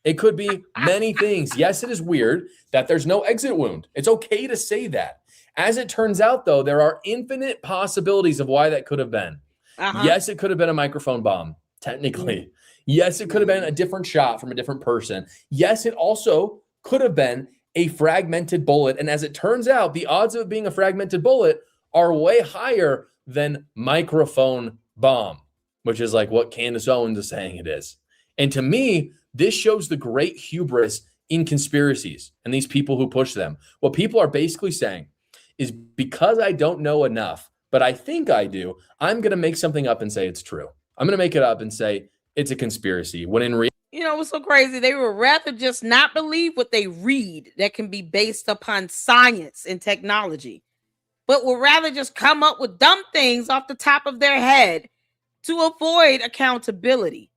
Speaker 10: It could be many things. Yes, it is weird that there's no exit wound. It's okay to say that. As it turns out, though, there are infinite possibilities of why that could have been. Yes, it could have been a microphone bomb, technically. Yes, it could have been a different shot from a different person. Yes, it also could have been a fragmented bullet. And as it turns out, the odds of it being a fragmented bullet are way higher than microphone bomb, which is like what Candace Owens is saying it is. And to me, this shows the great hubris in conspiracies and these people who push them. What people are basically saying is, because I don't know enough, but I think I do, I'm going to make something up and say it's true. I'm going to make it up and say it's a conspiracy, when in reality,
Speaker 1: what's so crazy? They would rather just not believe what they read that can be based upon science and technology, but would rather just come up with dumb things off the top of their head to avoid accountability,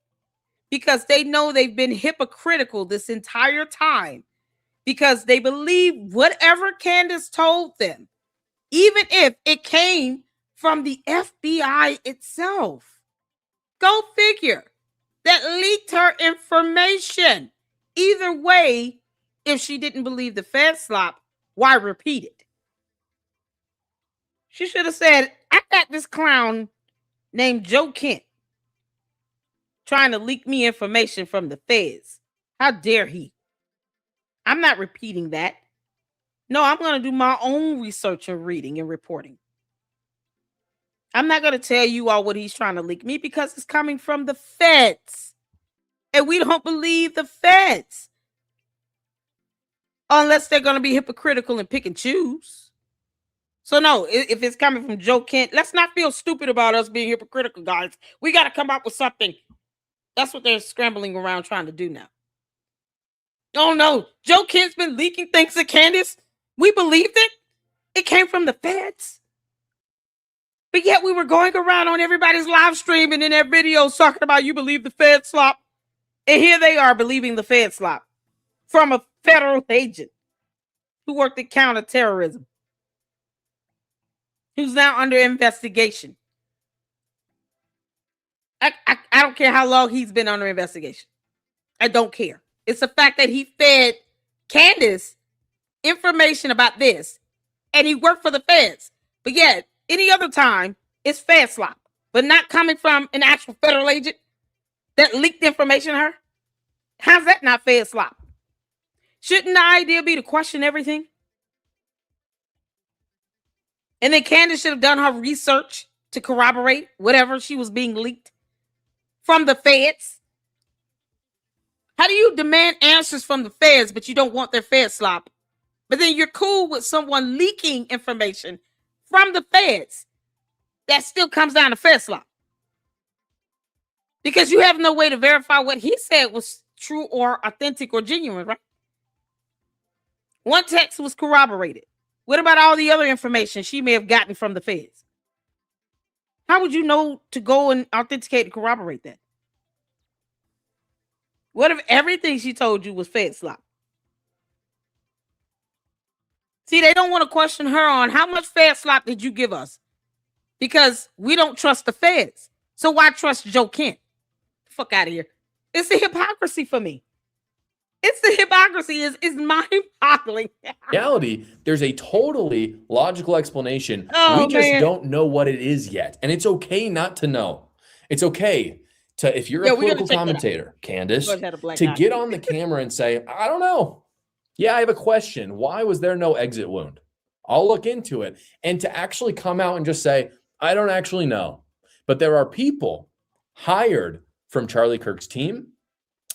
Speaker 1: because they know they've been hypocritical this entire time, because they believe whatever Candace told them, even if it came from the FBI itself. Go figure. That leaked her information. Either way, if she didn't believe the Fed slop, why repeat it? She should have said, I got this clown named Joe Kent trying to leak me information from the feds. How dare he? I'm not repeating that. No, I'm going to do my own research and reading and reporting. I'm not going to tell you all what he's trying to leak me, because it's coming from the feds. And we don't believe the feds unless they're going to be hypocritical and pick and choose. So no, if it's coming from Joe Kent, let's not feel stupid about us being hypocritical, guys. We got to come up with something. That's what they're scrambling around trying to do now. Oh no, Joe Kent's been leaking things to Candace. We believed it. It came from the feds. But yet we were going around on everybody's live stream and in their videos talking about you believe the Fed slop. And here they are believing the Fed slop from a federal agent who worked at counterterrorism, who's now under investigation. I don't care how long he's been under investigation. I don't care. It's the fact that he fed Candace information about this, and he worked for the feds. But yet, any other time, it's Fed slop, but not coming from an actual federal agent that leaked information to her. How's that not Fed slop? Shouldn't the idea be to question everything? And then Candace should have done her research to corroborate whatever she was being leaked from the feds. How do you demand answers from the feds, but you don't want their Fed slop? But then you're cool with someone leaking information from the feds that still comes down to Fed slop, because you have no way to verify what he said was true or authentic or genuine, right? One text was corroborated. What about all the other information she may have gotten from the feds? How would you know to go and authenticate and corroborate that? What if everything she told you was Fed slop? See, they don't want to question her on how much Fed slop did you give us? Because we don't trust the feds. So why trust Joe Kent? Fuck out of here. It's a hypocrisy for me. It's the hypocrisy is mind-boggling.
Speaker 10: Reality, there's a totally logical explanation. We just don't know what it is yet. And it's okay not to know. It's okay to, if you're a political commentator, Candace, to get on the camera and say, I don't know. Yeah, I have a question. Why was there no exit wound? I'll look into it. And to actually come out and just say, I don't actually know. But there are people hired from Charlie Kirk's team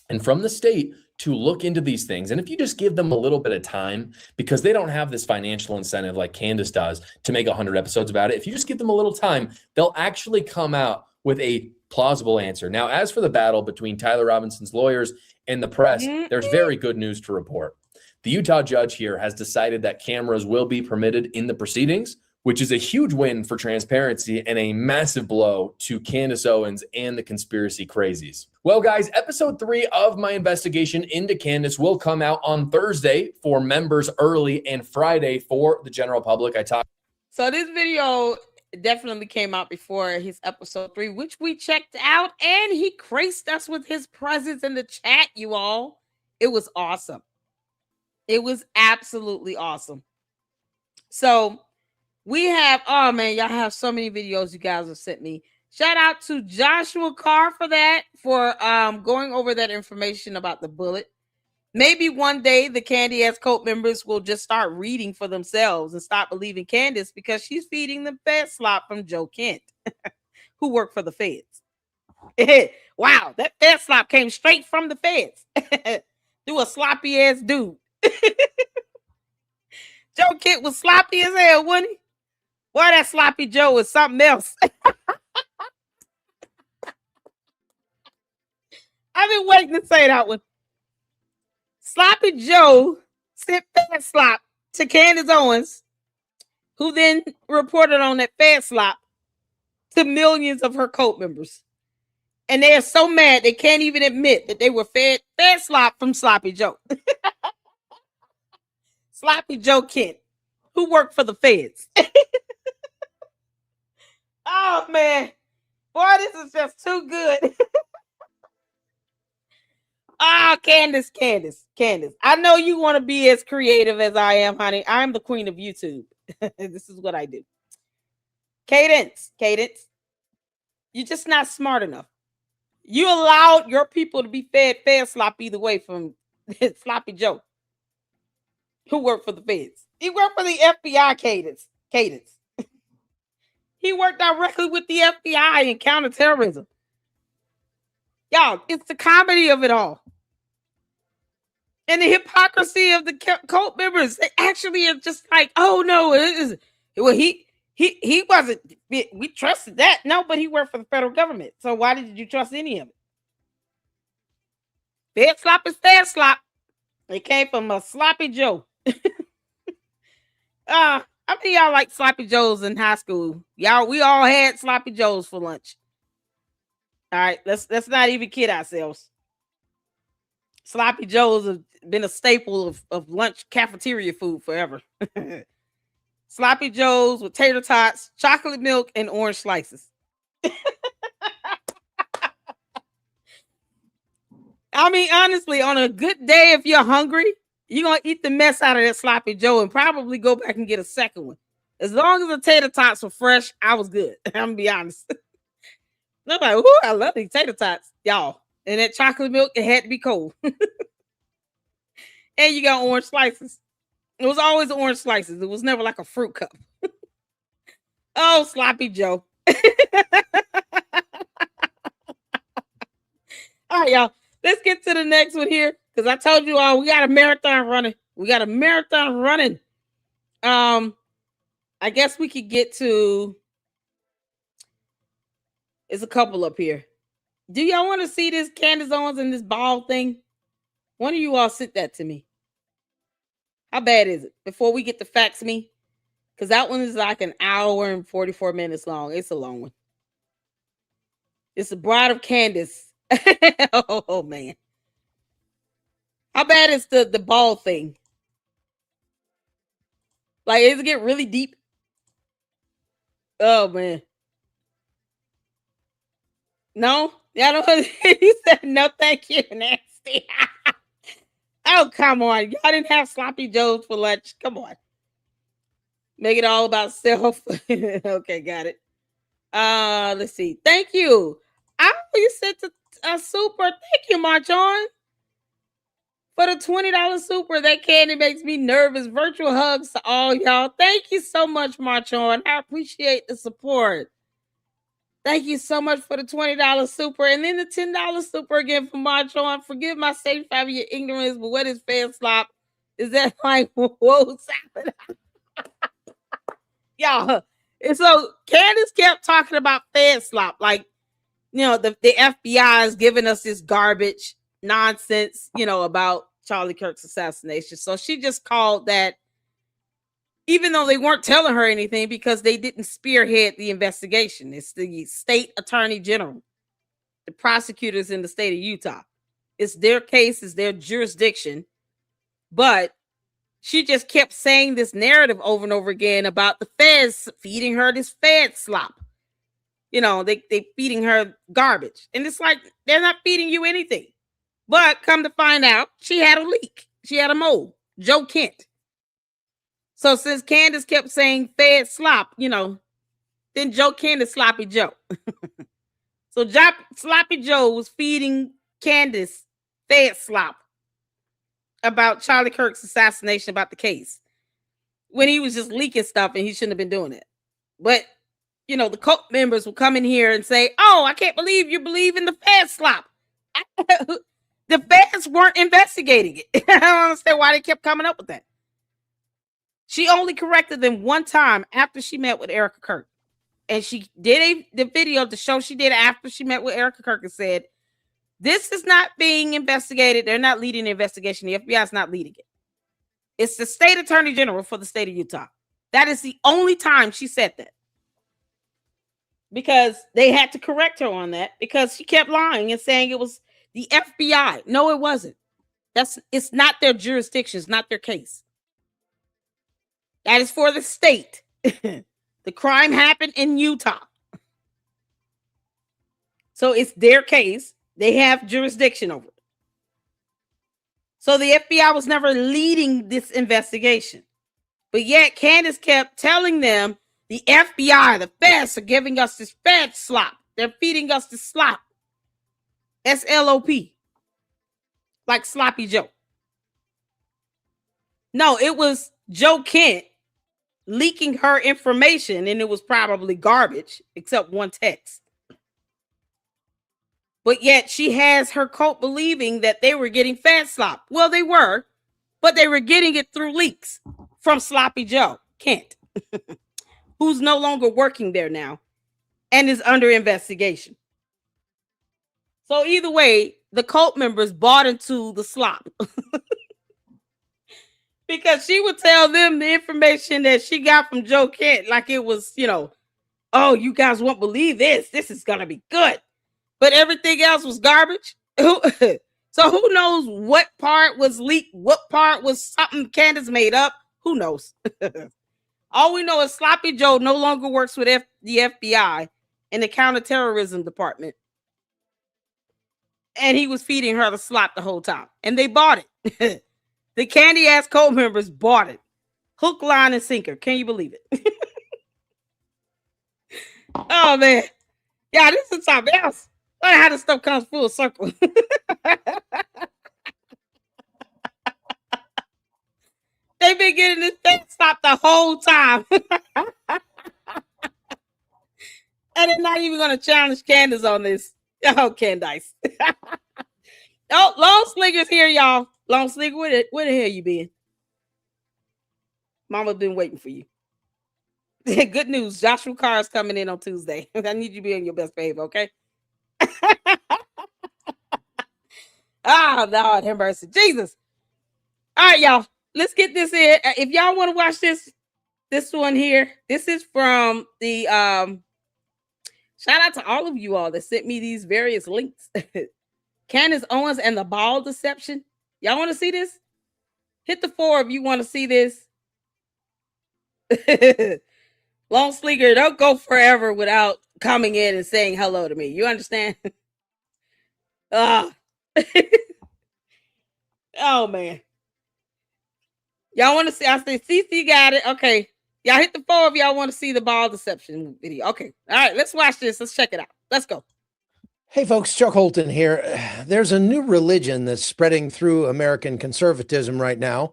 Speaker 10: and from the state to look into these things. And if you just give them a little bit of time, because they don't have this financial incentive like Candace does to make 100 episodes about it, if you just give them a little time, they'll actually come out with a plausible answer. Now, as for the battle between Tyler Robinson's lawyers and the press, there's very good news to report. The Utah judge here has decided that cameras will be permitted in the proceedings, which is a huge win for transparency and a massive blow to Candace Owens and the conspiracy crazies. Well, guys, episode 3 of my investigation into Candace will come out on Thursday for members early and Friday for the general public.
Speaker 1: So this video definitely came out before his episode 3, which we checked out, and he graced us with his presence in the chat, you all. It was awesome. It was absolutely awesome. So we have, oh man, y'all have so many videos you guys have sent me. Shout out to Joshua Carr for that, for going over that information about the bullet. Maybe one day the Candy Ass Cult members will just start reading for themselves and stop believing Candace because she's feeding them fed slop from Joe Kent, who worked for the feds. Wow, that fed slop came straight from the feds. Through a sloppy ass dude. Joe Kent was sloppy as hell, wasn't he? Boy, that sloppy Joe was something else. I've been waiting to say that one. Sloppy Joe sent fed slop to Candace Owens, who then reported on that fed slop to millions of her cult members. And they are so mad they can't even admit that they were fed slop from Sloppy Joe. Sloppy Joe Kent, who worked for the feds. Oh, man. Boy, this is just too good. Candace. I know you want to be as creative as I am, honey. I'm the queen of YouTube. This is what I do. Cadence. You're just not smart enough. You allowed your people to be fed slop either way from Sloppy Joe, who worked for the feds. He worked for the FBI, Cadence. He worked directly with the FBI in counterterrorism. Y'all, it's the comedy of it all. And the hypocrisy of the cult members. They actually are just like, oh no, well, he wasn't, we trusted that. No, but he worked for the federal government. So why did you trust any of it? Fed slop is fed slop. It came from a Sloppy Joe. How many of y'all like Sloppy Joes in high school? Y'all, we all had Sloppy Joes for lunch. All right, let's not even kid ourselves. Sloppy Joes have been a staple of lunch cafeteria food forever. Sloppy Joes with tater tots, chocolate milk, and orange slices. I mean, honestly, on a good day, if you're hungry, you're going to eat the mess out of that Sloppy Joe and probably go back and get a second one. As long as the tater tots were fresh, I was good. I'm going to be honest. I'm like, ooh, I love these tater tots, y'all. And that chocolate milk, it had to be cold. And you got orange slices. It was always orange slices. It was never like a fruit cup. Oh, Sloppy Joe. All right, y'all. Let's get to the next one here. Because I told you all, we got a marathon running. I guess we could get to, there's a couple up here. Do y'all want to see this Candace Owens and this ball thing? One of you all sent that to me. How bad is it? Before we get to fax me. Because that one is like an hour and 44 minutes long. It's a long one. It's the Bride of Candace. Oh, man. How bad is the ball thing? Like, does it get really deep? Oh, man. No? Yeah, I don't. He said, no, thank you, Nasty. Oh, come on. Y'all didn't have sloppy joes for lunch. Come on. Make it all about self. Okay, got it. Let's see. Thank you. You sent a super. Thank you, Marchon. For the $20 super. That candy makes me nervous. Virtual hugs to all y'all. Thank you so much, Marchon. I appreciate the support. Thank you so much for the $20 super. And then the $10 super again for Marchon. Forgive my 75-year ignorance, but what is fan slop? Is that like whoa salad? Y'all. And so Candace kept talking about fan slop. Like, you know, the FBI is giving us this garbage nonsense, you know, about Charlie Kirk's assassination. So she just called that, even though they weren't telling her anything because they didn't spearhead the investigation. It's the state attorney general, the prosecutors in the state of Utah. It's their case, it's their jurisdiction. But she just kept saying this narrative over and over again about the feds feeding her this fed slop. You know, they feeding her garbage. And it's like, they're not feeding you anything. But come to find out, she had a leak. She had a mole. Joe Kent. So since Candace kept saying fed slop, you know, then Joe Kent is Sloppy Joe. So Sloppy Joe was feeding Candace fed slop about Charlie Kirk's assassination, about the case, when he was just leaking stuff and he shouldn't have been doing it. But, you know, the cult members will come in here and say, oh, I can't believe you believe in the fed slop. The feds weren't investigating it. I don't understand why they kept coming up with that. She only corrected them one time after she met with Erica Kirk. And she did the video, the show she did after she met with Erica Kirk, and said, this is not being investigated. They're not leading the investigation. The FBI is not leading it. It's the state attorney general for the state of Utah. That is the only time she said that. Because they had to correct her on that because she kept lying and saying it was the FBI. No, it wasn't. It's not their jurisdiction. It's not their case. That is for the state. The crime happened in Utah. So it's their case. They have jurisdiction over it. So the FBI was never leading this investigation. But yet Candace kept telling them the FBI, the feds are giving us this fed slop. They're feeding us this slop. S-L-O-P. Like Sloppy Joe. No, it was Joe Kent leaking her information, and it was probably garbage, except one text. But yet she has her cult believing that they were getting fed slop. Well, they were, but they were getting it through leaks from Sloppy Joe Kent, who's no longer working there now and is under investigation. So either way, the cult members bought into the slop. Because she would tell them the information that she got from Joe Kent like it was, you know, oh, you guys won't believe this. This is going to be good. But everything else was garbage. So who knows what part was leaked? What part was something Candace made up? Who knows? All we know is Sloppy Joe no longer works with the FBI in the counterterrorism department. And he was feeding her the slop the whole time. And they bought it. The candy ass cult members bought it. Hook, line, and sinker. Can you believe it? Oh, man. Yeah, this is something else. Look how this stuff comes full circle. They've been getting this thing stopped the whole time. And they're not even going to challenge Candace on this. Oh, Candace. Oh, Long Slinger's here, y'all. Long Slinger, where the hell you been? Mama's been waiting for you. Good news. Joshua Carr is coming in on Tuesday. I need you to be on your best behavior, okay? Oh, Lord, have mercy. Jesus. All right, y'all. Let's get this in. If y'all want to watch this one here, this is from the shout out to all of you all that sent me these various links. Candace Owens and the ball deception. Y'all want to see this? Hit the 4 if you want to see this. Long Sleeker, don't go forever without coming in and saying hello to me. You understand? Oh man. Y'all want to see? I said, CC got it. Okay. Y'all hit the 4 if y'all want to see the ball deception video. Okay. All right. Let's watch this. Let's check it out. Let's go.
Speaker 11: Hey folks, Chuck Holton here. There's a new religion that's spreading through American conservatism right now,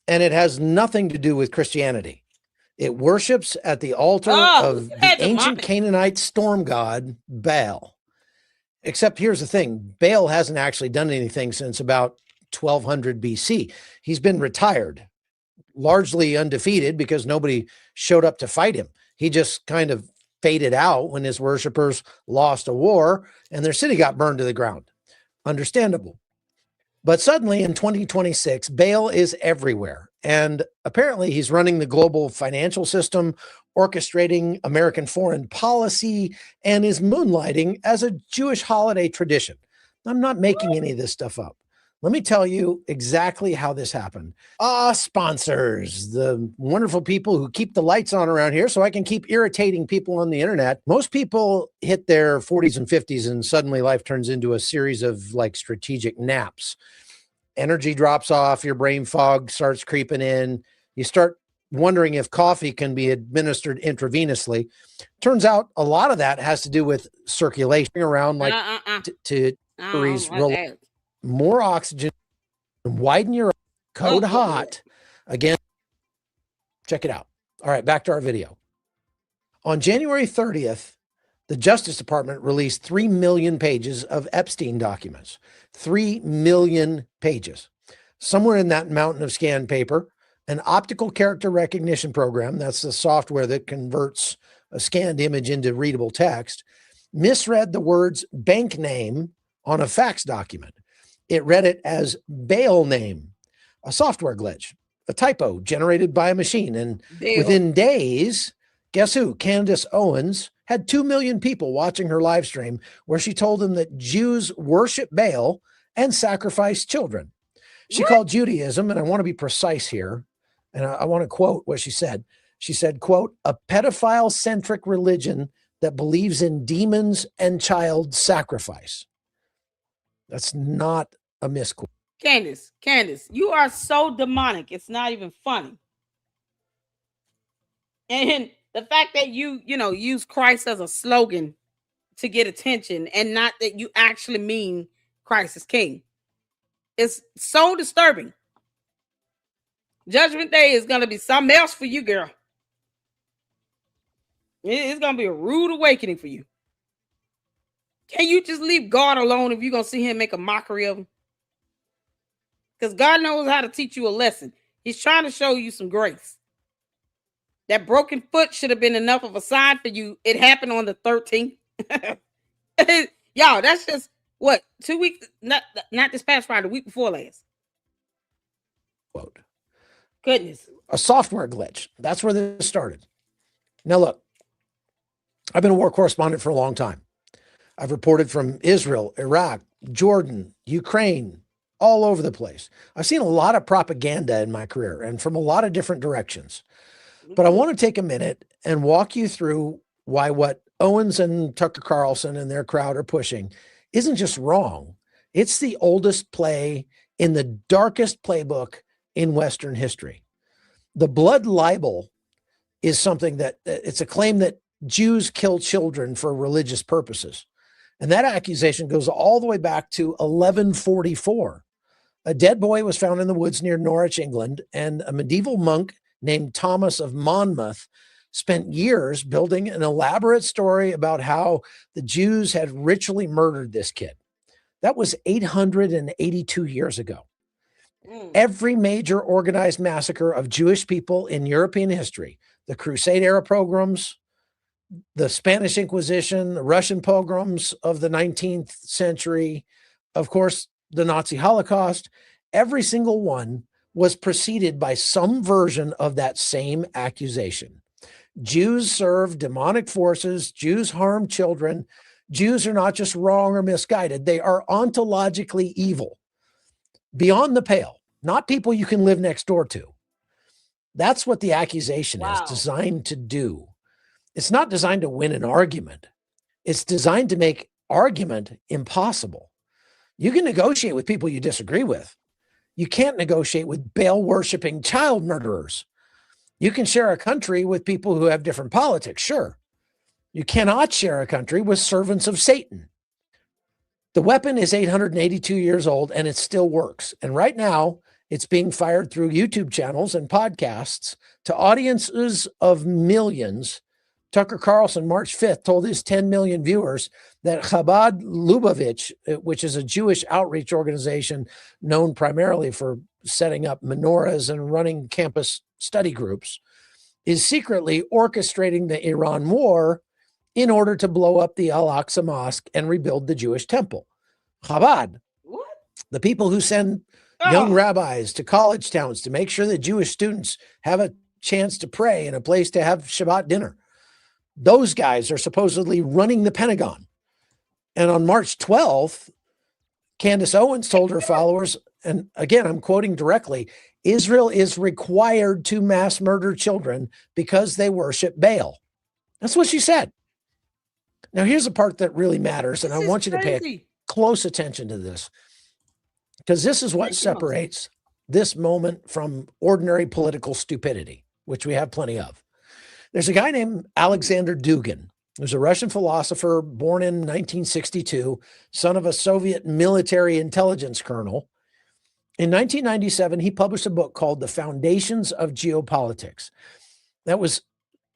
Speaker 11: and it has nothing to do with Christianity. It worships at the altar of the ancient Canaanite storm god, Baal. Except here's the thing, Baal hasn't actually done anything since about 1200 BC. He's been retired, largely undefeated because nobody showed up to fight him. He just kind of faded out when his worshipers lost a war and their city got burned to the ground. Understandable. But suddenly in 2026, Baal is everywhere. And apparently he's running the global financial system, orchestrating American foreign policy, and is moonlighting as a Jewish holiday tradition. I'm not making any of this stuff up. Let me tell you exactly how this happened. Sponsors, the wonderful people who keep the lights on around here so I can keep irritating people on the internet. Most people hit their 40s and 50s and suddenly life turns into a series of like strategic naps. Energy drops off, your brain fog starts creeping in. You start wondering if coffee can be administered intravenously. Turns out a lot of that has to do with circulation around like to more oxygen, widen your code hot. Again, check it out. All right, back to our video. On January 30th, the Justice Department released 3 million pages of Epstein documents. 3 million pages. Somewhere in that mountain of scanned paper, an optical character recognition program, that's the software that converts a scanned image into readable text, misread the words bank name on a fax document. It read it as bail name, a software glitch, a typo generated by a machine. And within days, guess who? Candace Owens had 2 million people watching her live stream where she told them that Jews worship Baal and sacrifice children. She called Judaism, and I want to be precise here, and I want to quote what she said. She said, quote, a pedophile-centric religion that believes in demons and child sacrifice. That's not a misquote.
Speaker 1: Candace, you are so demonic. It's not even funny. And the fact that you use Christ as a slogan to get attention and not that you actually mean Christ is king. It's so disturbing. Judgment Day is going to be something else for you, girl. It's going to be a rude awakening for you. Can you just leave God alone if you're going to see him make a mockery of him? Because God knows how to teach you a lesson. He's trying to show you some grace. That broken foot should have been enough of a sign for you. It happened on the 13th. Y'all, that's just, what, 2 weeks? Not this past Friday, the week before last.
Speaker 11: Quote.
Speaker 1: Goodness.
Speaker 11: A software glitch. That's where this started. Now, look, I've been a war correspondent for a long time. I've reported from Israel, Iraq, Jordan, Ukraine, all over the place. I've seen a lot of propaganda in my career and from a lot of different directions. But I want to take a minute and walk you through why what Owens and Tucker Carlson and their crowd are pushing isn't just wrong. It's the oldest play in the darkest playbook in Western history. The blood libel is something that it's a claim that Jews kill children for religious purposes. And that accusation goes all the way back to 1144. A dead boy was found in the woods near Norwich, England, and a medieval monk named Thomas of Monmouth spent years building an elaborate story about how the Jews had ritually murdered this kid. That was 882 years ago. Every major organized massacre of Jewish people in European history, the Crusade era pogroms, the Spanish Inquisition, the Russian pogroms of the 19th century, of course, the Nazi Holocaust, every single one was preceded by some version of that same accusation. Jews serve demonic forces. Jews harm children. Jews are not just wrong or misguided. They are ontologically evil, beyond the pale, not people you can live next door to. That's what the accusation is designed to do. It's not designed to win an argument. It's designed to make argument impossible. You can negotiate with people you disagree with. You can't negotiate with Baal worshiping child murderers. You can share a country with people who have different politics, sure. You cannot share a country with servants of Satan. The weapon is 882 years old and it still works. And right now, it's being fired through YouTube channels and podcasts to audiences of millions. Tucker Carlson, March 5th, told his 10 million viewers that Chabad Lubavitch, which is a Jewish outreach organization known primarily for setting up menorahs and running campus study groups, is secretly orchestrating the Iran war in order to blow up the Al-Aqsa Mosque and rebuild the Jewish temple. Chabad, what? The people who send young rabbis to college towns to make sure that Jewish students have a chance to pray and a place to have Shabbat dinner. Those guys are supposedly running the Pentagon. And on March 12th, Candace Owens told her followers, and again, I'm quoting directly, Israel is required to mass murder children because they worship Baal. That's what she said. Now, here's the part that really matters, and I want you to pay close attention to this, because this is what separates this moment from ordinary political stupidity, which we have plenty of. There's a guy named Alexander Dugin, who's a Russian philosopher born in 1962, son of a Soviet military intelligence colonel. In 1997, he published a book called The Foundations of Geopolitics that was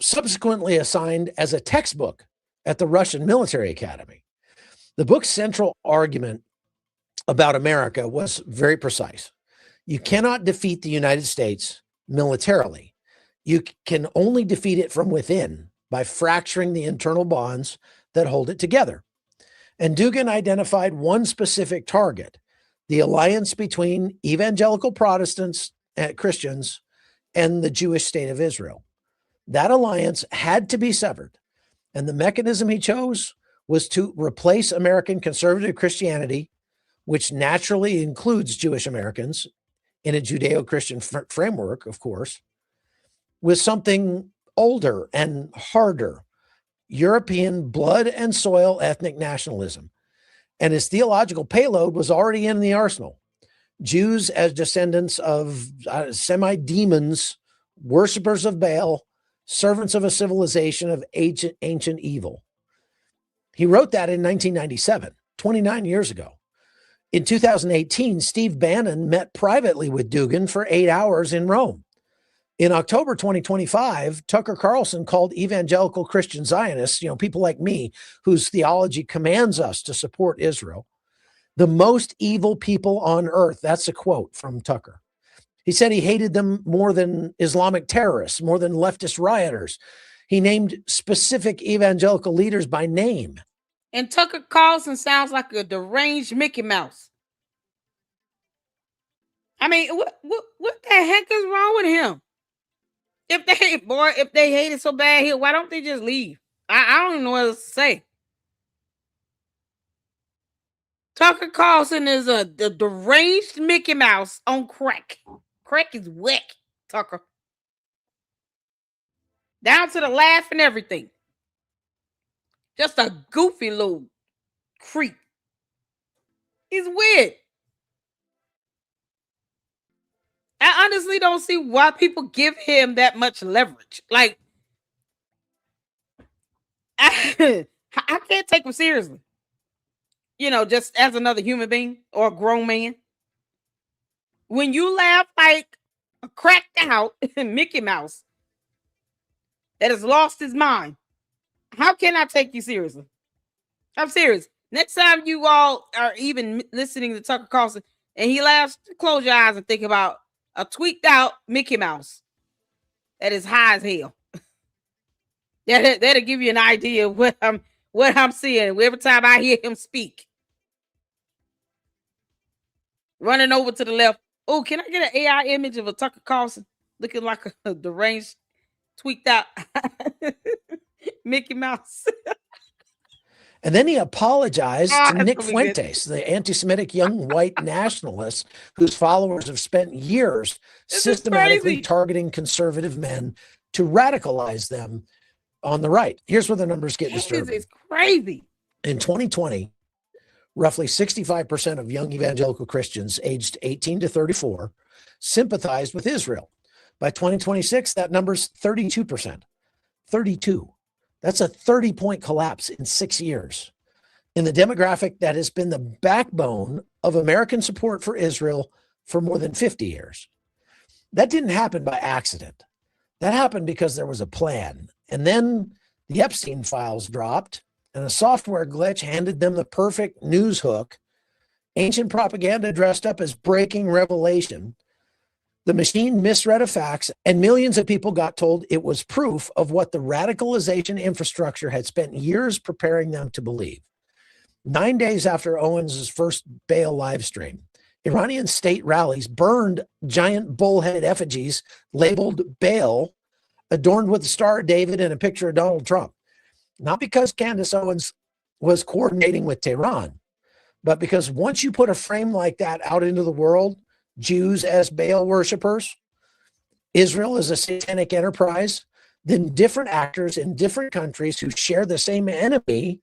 Speaker 11: subsequently assigned as a textbook at the Russian Military Academy. The book's central argument about America was very precise. You cannot defeat the United States militarily. You can only defeat it from within by fracturing the internal bonds that hold it together. And Dugin identified one specific target, the alliance between evangelical Protestants and Christians and the Jewish state of Israel. That alliance had to be severed. And the mechanism he chose was to replace American conservative Christianity, which naturally includes Jewish Americans in a Judeo-Christian framework, of course, with something older and harder, European blood and soil ethnic nationalism. And his theological payload was already in the arsenal. Jews as descendants of semi-demons, worshipers of Baal, servants of a civilization of ancient evil. He wrote that in 1997, 29 years ago. In 2018, Steve Bannon met privately with Dugin for 8 hours in Rome. In October 2025, Tucker Carlson called evangelical Christian Zionists, people like me, whose theology commands us to support Israel, the most evil people on earth. That's a quote from Tucker. He said he hated them more than Islamic terrorists, more than leftist rioters. He named specific evangelical leaders by name.
Speaker 1: And Tucker Carlson sounds like a deranged Mickey Mouse. I mean, what the heck is wrong with him? If they hate it so bad here, why don't they just leave? I don't even know what else to say. Tucker Carlson is a deranged Mickey Mouse on crack. Crack is whack, Tucker. Down to the laugh and everything. Just a goofy little creep. He's weird. I honestly don't see why people give him that much leverage. Like, I can't take him seriously. Just as another human being or a grown man. When you laugh like a cracked out Mickey Mouse that has lost his mind, how can I take you seriously? I'm serious. Next time you all are even listening to Tucker Carlson and he laughs, close your eyes and think about a tweaked out Mickey Mouse that is high as hell. That'll give you an idea of what I'm seeing every time I hear him speak. Running over to the left. Oh, can I get an AI image of a Tucker Carlson looking like a deranged, tweaked out Mickey Mouse?
Speaker 11: And then he apologized to Nick Fuentes, the anti-Semitic young white nationalist whose followers have spent years systematically targeting conservative men to radicalize them on the right. Here's where the numbers get disturbing.
Speaker 1: This is crazy.
Speaker 11: In 2020, roughly 65% of young evangelical Christians aged 18 to 34 sympathized with Israel. By 2026, that number's 32%. 32. That's a 30-point collapse in 6 years. In the demographic that has been the backbone of American support for Israel for more than 50 years. That didn't happen by accident. That happened because there was a plan. And then the Epstein files dropped, and a software glitch handed them the perfect news hook. Ancient propaganda dressed up as breaking revelation. The machine misread a fax, and millions of people got told it was proof of what the radicalization infrastructure had spent years preparing them to believe. 9 days after Owens' first Baal live stream, Iranian state rallies burned giant bull-headed effigies labeled Baal, adorned with the Star of David and a picture of Donald Trump. Not because Candace Owens was coordinating with Tehran, but because once you put a frame like that out into the world, Jews as Baal worshipers, Israel as a satanic enterprise, then different actors in different countries who share the same enemy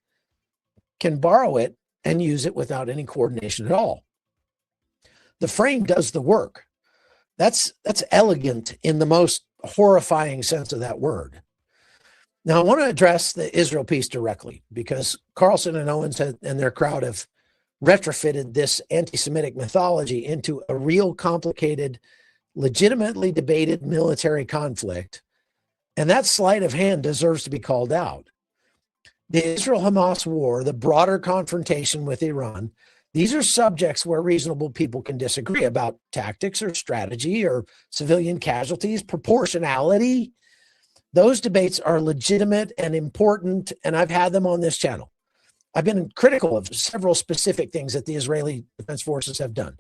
Speaker 11: can borrow it and use it without any coordination at all. The frame does the work. That's elegant in the most horrifying sense of that word. Now, I want to address the Israel piece directly because Carlson and Owens and their crowd have retrofitted this anti-Semitic mythology into a real complicated, legitimately debated military conflict. And that sleight of hand deserves to be called out. The Israel-Hamas war, the broader confrontation with Iran, these are subjects where reasonable people can disagree about tactics or strategy or civilian casualties, proportionality. Those debates are legitimate and important, and I've had them on this channel. I've been critical of several specific things that the Israeli Defense Forces have done.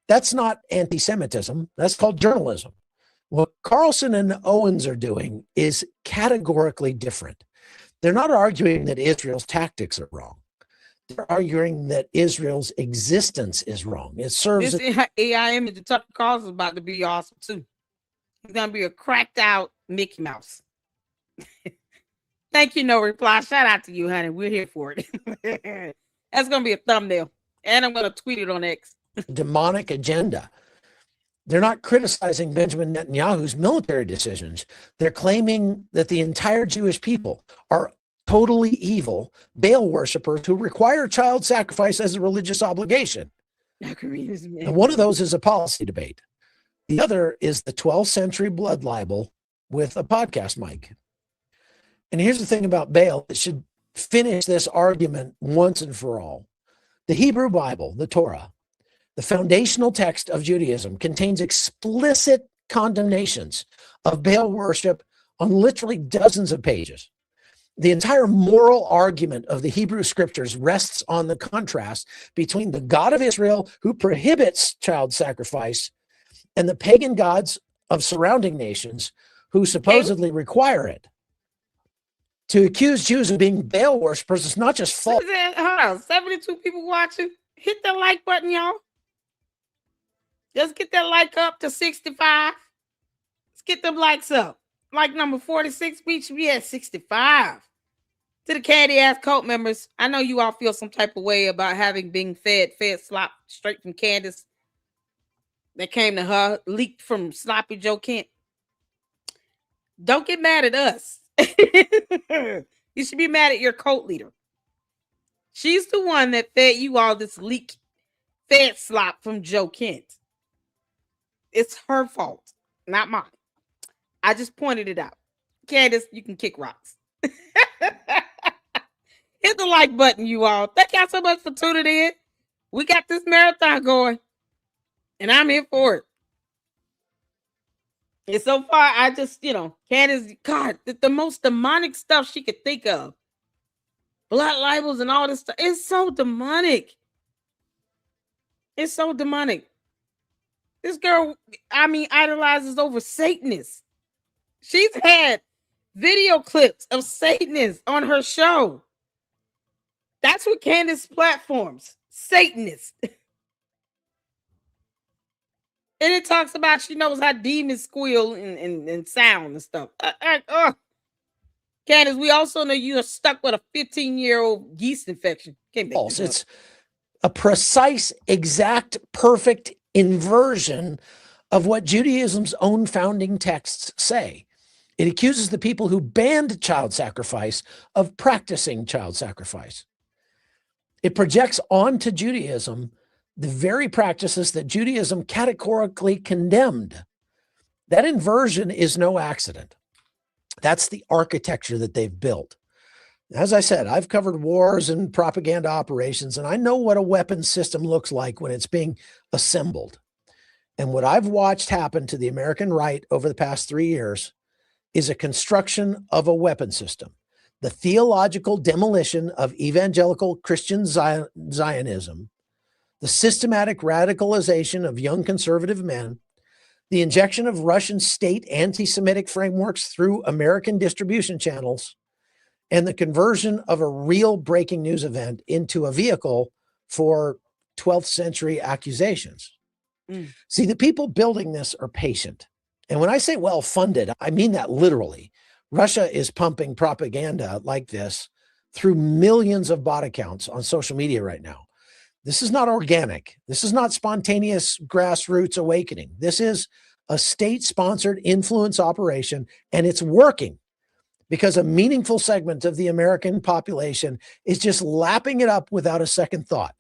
Speaker 11: That's not anti-Semitism. That's called journalism. What Carlson and Owens are doing is categorically different. They're not arguing that Israel's tactics are wrong. They're arguing that Israel's existence is wrong. It serves
Speaker 1: this AI image of Tucker Carlson is about to be awesome too. He's gonna be a cracked out Mickey Mouse. Thank you, no reply. Shout out to you, honey. We're here for it. That's gonna be a thumbnail, and I'm gonna tweet it on X.
Speaker 11: Demonic agenda. They're not criticizing Benjamin Netanyahu's military decisions. They're claiming that the entire Jewish people are totally evil Baal worshipers who require child sacrifice as a religious obligation. And one of those is a policy debate. The other is the 12th century blood libel with a podcast mic. And here's the thing about Baal that should finish this argument once and for all. The Hebrew Bible, the Torah, the foundational text of Judaism, contains explicit condemnations of Baal worship on literally dozens of pages. The entire moral argument of the Hebrew scriptures rests on the contrast between the God of Israel, who prohibits child sacrifice, and the pagan gods of surrounding nations who supposedly require it. To accuse Jews of being Baal worshipers is not just false.
Speaker 1: Hold on, 72 people watching. Hit the like button, y'all. Let's get that like up to 65. Let's get them likes up. Like number 46, we should be at 65. To the candy ass cult members, I know you all feel some type of way about having been fed slop straight from Candace that came to her, leaked from Sloppy Joe Kent. Don't get mad at us. You should be mad at your cult leader. She's the one that fed you all this leak fed slop from Joe Kent. It's her fault, not mine. I just pointed it out. Candace, you can kick rocks. Hit the like button, you all. Thank y'all so much for tuning in. We got this marathon going, and I'm here for it. And so far, I just, Candace, God, the most demonic stuff she could think of. Blood libels and all this stuff. It's so demonic. It's so demonic. This girl, idolizes over Satanists. She's had video clips of Satanists on her show. That's what Candace platforms. Satanists. And it talks about she knows how demons squeal and sound and stuff. Candace, we also know you are stuck with a 15-year-old yeast infection.
Speaker 11: False. It's a precise, exact, perfect inversion of what Judaism's own founding texts say. It accuses the people who banned child sacrifice of practicing child sacrifice. It projects onto Judaism the very practices that Judaism categorically condemned. That inversion is no accident. That's the architecture that they've built. As I said, I've covered wars and propaganda operations, and I know what a weapon system looks like when it's being assembled. And what I've watched happen to the American right over the past 3 years is a construction of a weapon system, the theological demolition of evangelical Christian Zionism, the systematic radicalization of young conservative men, the injection of Russian state anti-Semitic frameworks through American distribution channels, and the conversion of a real breaking news event into a vehicle for 12th century accusations. See, the people building this are patient. And when I say well-funded, I mean that literally. Russia is pumping propaganda like this through millions of bot accounts on social media right now. This is not organic. This is not spontaneous grassroots awakening. This is a state-sponsored influence operation, and it's working because a meaningful segment of the American population is just lapping it up without a second thought.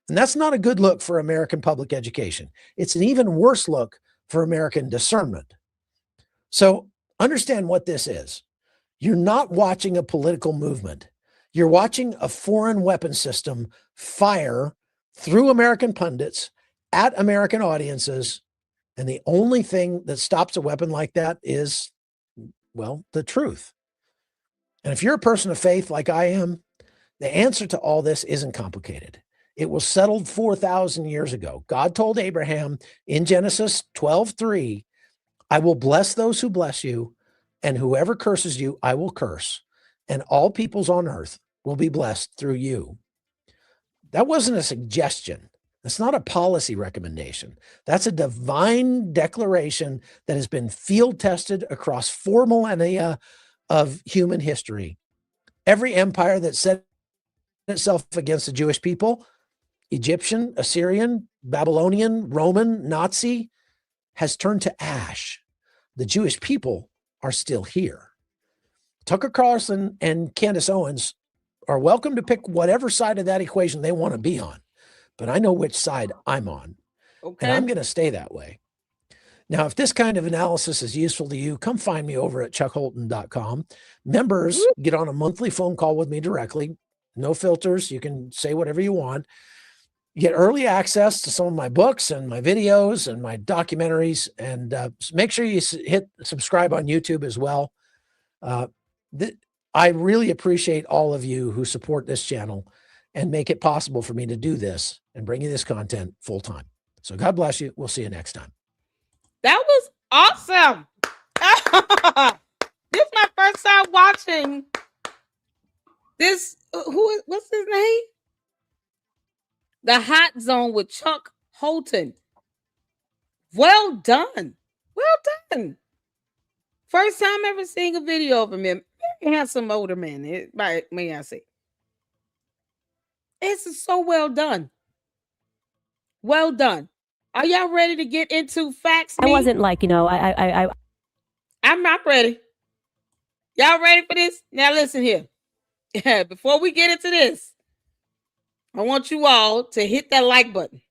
Speaker 11: And that's not a good look for American public education. It's an even worse look for American discernment. So understand what this is. You're not watching a political movement. You're watching a foreign weapon system fire through American pundits at American audiences. And the only thing that stops a weapon like that is, well, the truth. And if you're a person of faith like I am, the answer to all this isn't complicated. It was settled 4,000 years ago. God told Abraham in Genesis 12:3, I will bless those who bless you, and whoever curses you, I will curse. And all peoples on earth will be blessed through you. That wasn't a suggestion. That's not a policy recommendation. That's a divine declaration that has been field tested across 4 millennia of human history. Every empire that set itself against the Jewish people, Egyptian, Assyrian, Babylonian, Roman, Nazi, has turned to ash. The Jewish people are still here. Tucker Carlson and Candace Owens are welcome to pick whatever side of that equation they want to be on. But I know which side I'm on. Okay. And I'm going to stay that way. Now, if this kind of analysis is useful to you, come find me over at chuckholton.com. Members get on a monthly phone call with me directly. No filters. You can say whatever you want. You get early access to some of my books and my videos and my documentaries. And make sure you hit subscribe on YouTube as well. I really appreciate all of you who support this channel and make it possible for me to do this and bring you this content full time. So God bless you. We'll see you next time.
Speaker 1: That was awesome. This is my first time watching this. What's his name? The Hot Zone with Chuck Holton. Well done. Well done. First time ever seeing a video of him. Very handsome older man, may I say. This is so well done. Well done. Are y'all ready to get into facts?
Speaker 5: I wasn't like,
Speaker 1: I'm not ready. Y'all ready for this? Now listen here. Before we get into this, I want you all to hit that like button.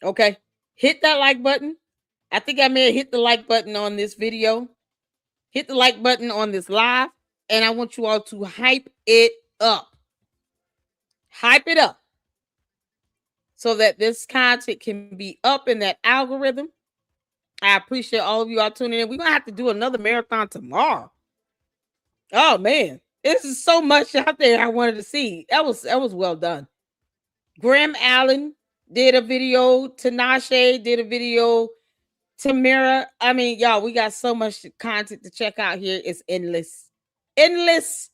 Speaker 1: Okay. Hit that like button. I think I may have hit the like button on this video. Hit the like button on this live. And I want you all to hype it up. Hype it up. So that this content can be up in that algorithm. I appreciate all of you all tuning in. We're going to have to do another marathon tomorrow. Oh, man. This is so much out there I wanted to see. That was well done. Graham Allen did a video. Tinashe did a video. Tamara. I mean, y'all, we got so much content to check out here. It's endless. Endless.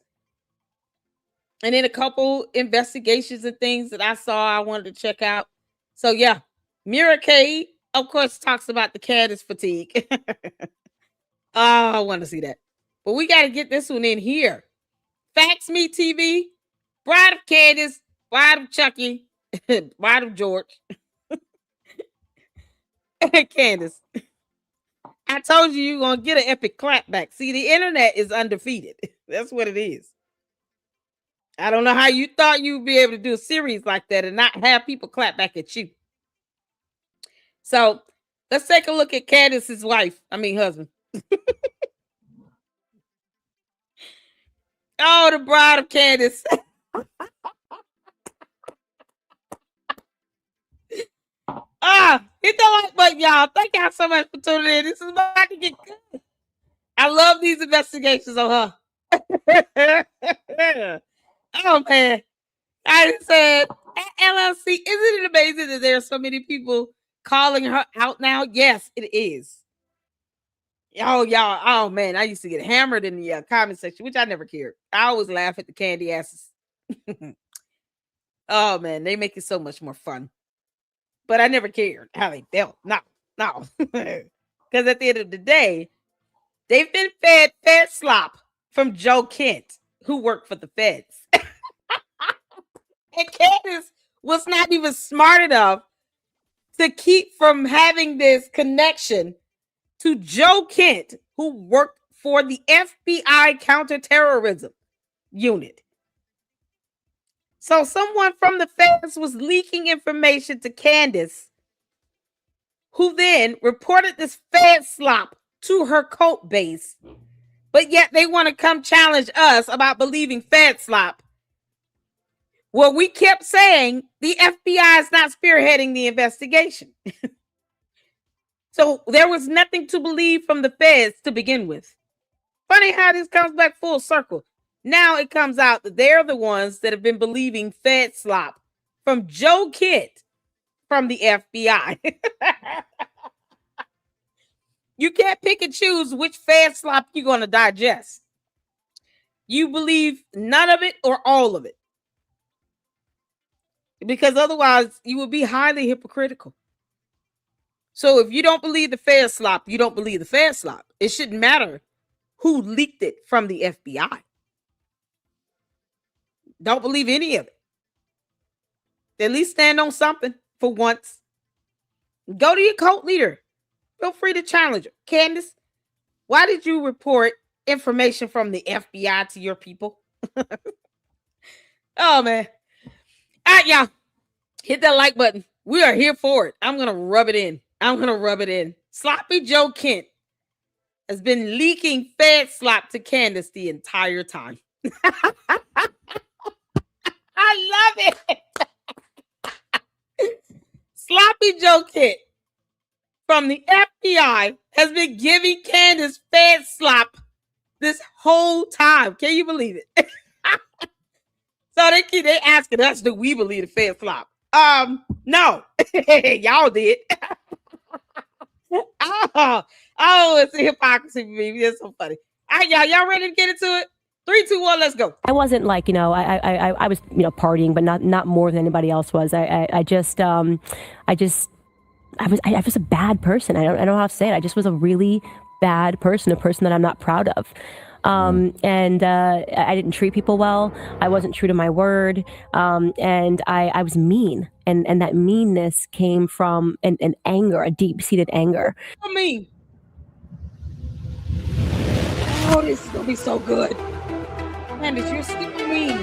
Speaker 1: And then a couple investigations and things that I saw I wanted to check out. So, yeah. Mira K, of course, talks about the Candace fatigue. I want to see that. But we got to get this one in here. Facts Me TV, Bride of Candace, Why of Chucky? Why of George? Candace. I told you're going to get an epic clapback. See, the internet is undefeated. That's what it is. I don't know how you thought you'd be able to do a series like that and not have people clap back at you. So let's take a look at Candace's husband. Oh, the bride of Candace. Hit the like button, y'all. Thank y'all so much for tuning in. This is about to get good. I love these investigations on her. Oh, man. I just said, LLC, isn't it amazing that there are so many people calling her out now? Yes, it is. Oh, y'all. Oh, man. I used to get hammered in the comment section, which I never cared. I always laugh at the candy asses. Oh, man. They make it so much more fun. But I never cared how they felt. No. Because at the end of the day, they've been fed slop from Joe Kent, who worked for the feds. And Candace was not even smart enough to keep from having this connection to Joe Kent, who worked for the FBI counterterrorism unit. So someone from the feds was leaking information to Candace, who then reported this fed slop to her cult base. But yet they want to come challenge us about believing fed slop. Well, we kept saying the FBI is not spearheading the investigation. So there was nothing to believe from the feds to begin with. Funny how this comes back full circle. Now it comes out that they're the ones that have been believing fed slop from Joe Kent from the FBI. You can't pick and choose which fed slop you're going to digest. You believe none of it or all of it. Because otherwise you would be highly hypocritical. So if you don't believe the fed slop, you don't believe the fed slop. It shouldn't matter who leaked it from the FBI. Don't believe any of it. At least stand on something for once. Go to your cult leader. Feel free to challenge her. Candace, why did you report information from the FBI to your people? Oh, man. All right, y'all. Hit that like button. We are here for it. I'm going to rub it in. Sloppy Joe Kent has been leaking fed slop to Candace the entire time. I love it. Sloppy Joe Kent from the FBI has been giving Candace fed slop this whole time. Can you believe it? So they asking us, do we believe the fed slop? No. Y'all did. Oh, it's a hypocrisy for me. It's so funny. All right, y'all ready to get into it? 3, 2, 1, let's go.
Speaker 5: I wasn't like, I was, partying, but not more than anybody else was. I was a bad person. I don't know how to say it. I just was a really bad person, a person that I'm not proud of. And I didn't treat people well. I wasn't true to my word. And I was mean. And that meanness came from an anger, a deep-seated anger.
Speaker 1: I mean, oh, this is going to be so good. Candace, you're super mean.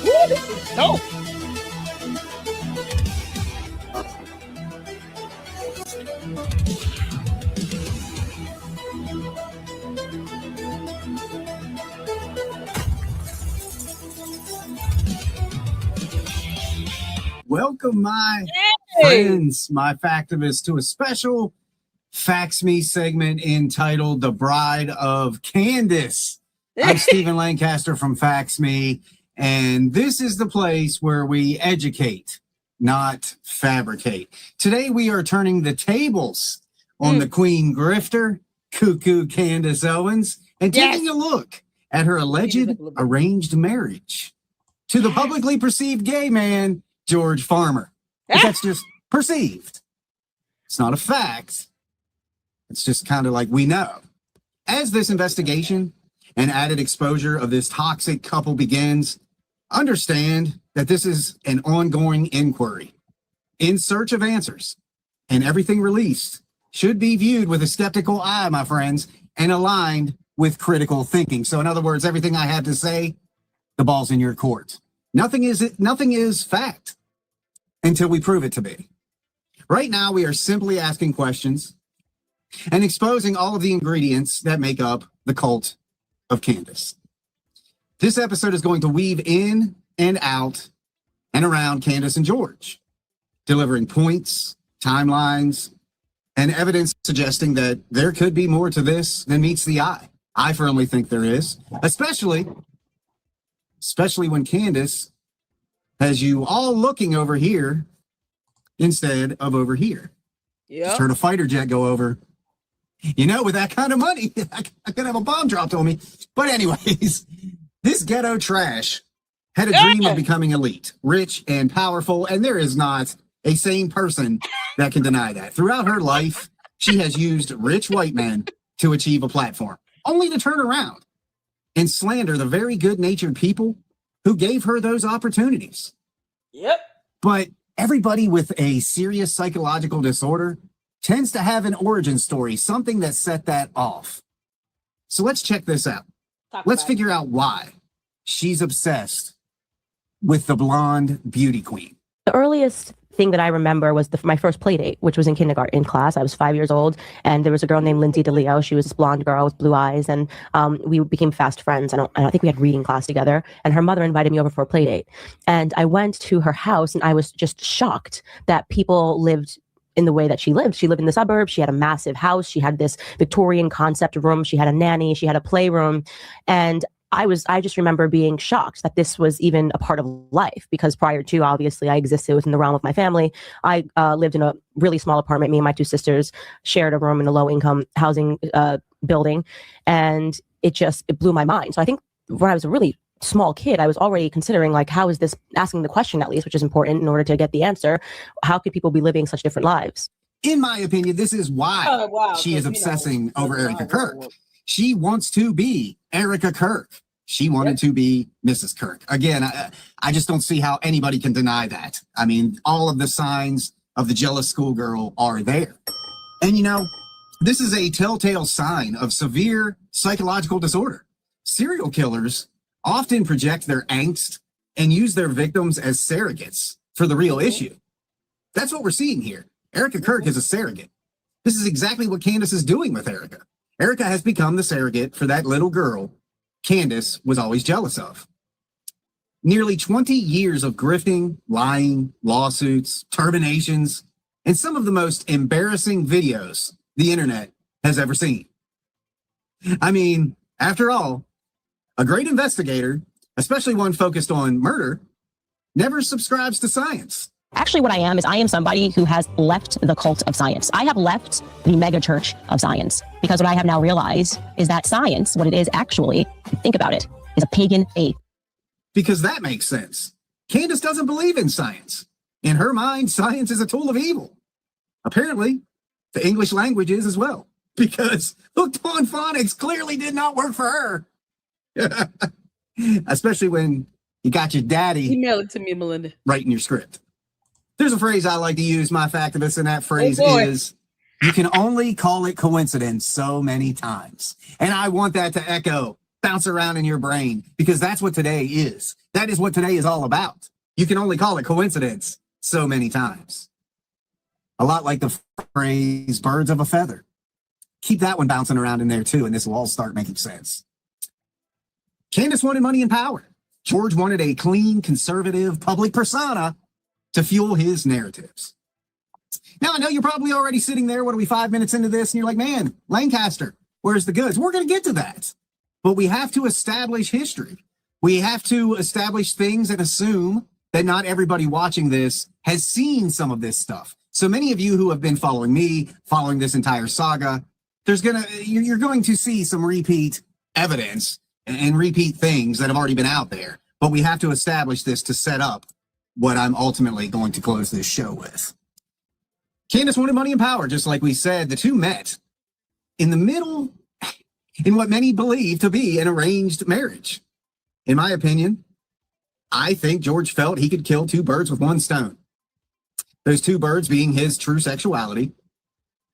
Speaker 1: Ooh, this is dope.
Speaker 12: Welcome, my friends, my factivists, to a special Fax Me segment entitled The Bride of Candace. I'm Stephen Lancaster from Fax Me, and this is the place where we educate, not fabricate. Today, we are turning the tables on the Queen Grifter, Cuckoo Candace Owens, and taking a look at her alleged arranged marriage to the publicly perceived gay man, George Farmer. But that's just perceived. It's not a fact. It's just kind of like we know. As this investigation and added exposure of this toxic couple begins, understand that this is an ongoing inquiry in search of answers, and everything released should be viewed with a skeptical eye, my friends, and aligned with critical thinking. So in other words, everything I have to say, the ball's in your court. Nothing is fact until we prove it to be. Right now, we are simply asking questions and exposing all of the ingredients that make up the cult of Candace. This episode is going to weave in and out and around Candace and George, delivering points, timelines, and evidence suggesting that there could be more to this than meets the eye. I firmly think there is, especially when Candace has you all looking over here instead of over here.
Speaker 1: Yeah.
Speaker 12: Just heard a fighter jet go over. You know, with that kind of money, I could have a bomb dropped on me. But anyways, this ghetto trash had a dream of becoming elite, rich, and powerful, and there is not a sane person that can deny that. Throughout her life, she has used rich white men to achieve a platform, only to turn around and slander the very good-natured people who gave her those opportunities.
Speaker 1: Yep.
Speaker 12: But everybody with a serious psychological disorder tends to have an origin story, something that set that off. So let's check this out. Let's figure out why she's obsessed with the blonde beauty queen.
Speaker 5: The earliest thing that I remember was my first play date, which was in kindergarten class. I was 5 years old, and there was a girl named Lindsay DeLeo. She was this blonde girl with blue eyes, and we became fast friends. I think we had reading class together, and her mother invited me over for a play date. And I went to her house, and I was just shocked that people lived in the way that she lived. She lived in the suburbs. She had a massive house. She had this Victorian concept room. She had a nanny. She had a playroom. And I just remember being shocked that this was even a part of life, because prior to, obviously, I existed within the realm of my family. I lived in a really small apartment. Me and my two sisters shared a room in a low-income housing building, and it blew my mind. So I think when I was a really small kid, I was already considering, like, how is this, asking the question at least, which is important in order to get the answer. How could people be living such different lives?
Speaker 12: In my opinion, this is why she is obsessing over Erica Kirk. She wants to be Erica Kirk. She wanted to be Mrs. Kirk. Again, I just don't see how anybody can deny that. I mean, all of the signs of the jealous schoolgirl are there. And you know, this is a telltale sign of severe psychological disorder. Serial killers often project their angst and use their victims as surrogates for the real issue. That's what we're seeing here. Erica Kirk is a surrogate. This is exactly what Candace is doing with Erica. Erica has become the surrogate for that little girl Candace was always jealous of. Nearly 20 years of grifting, lying, lawsuits, terminations, and some of the most embarrassing videos the internet has ever seen. I mean, after all, a great investigator, especially one focused on murder, never subscribes to science.
Speaker 3: Actually, what I am somebody who has left the cult of science. I have left the mega church of science, because what I have now realized is that science, what it is actually, think about it, is a pagan faith.
Speaker 12: Because that makes sense. Candace doesn't believe in science. In her mind, science is a tool of evil. Apparently, the English language is as well, because hooked on phonics clearly did not work for her. Especially when you got your daddy
Speaker 1: email it to me, Melinda,
Speaker 12: writing your script. There's a phrase I like to use, my factivist, and that phrase is, you can only call it coincidence so many times. And I want that to echo, bounce around in your brain, because that's what today is. That is what today is all about. You can only call it coincidence so many times. A lot like the phrase, birds of a feather. Keep that one bouncing around in there too, and this will all start making sense. Candace wanted money and power. George wanted a clean, conservative, public persona to fuel his narratives. Now, I know you're probably already sitting there, 5 minutes into this, and you're like, man, Lancaster, where's the goods? We're going to get to that. But we have to establish history. We have to establish things and assume that not everybody watching this has seen some of this stuff. So many of you who have been following me, following this entire saga, you're going to see some repeat evidence and repeat things that have already been out there. But we have to establish this to set up what I'm ultimately going to close this show with. Candace wanted money and power, just like we said. The two met in the middle in what many believe to be an arranged marriage. In my opinion, I think George felt he could kill two birds with one stone. Those two birds being his true sexuality